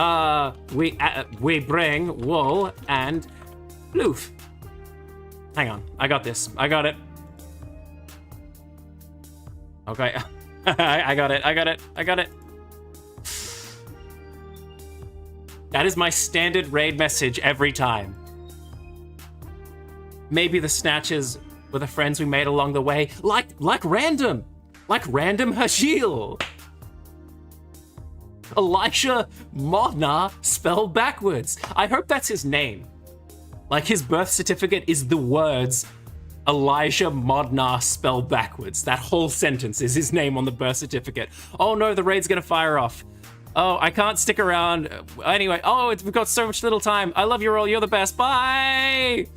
[SPEAKER 1] we bring wool and loof. Hang on, I got this. I got it. Okay, I got it. That is my standard raid message every time. Maybe the snatchers were the friends we made along the way, like random Hashil. Elisha Modnar spelled backwards. I hope that's his name. Like his birth certificate is the words Elijah Modnar spelled backwards. That whole sentence is his name on the birth certificate. Oh no, the raid's gonna fire off. Oh, I can't stick around. Anyway, we've got so much little time. I love you all. You're the best. Bye!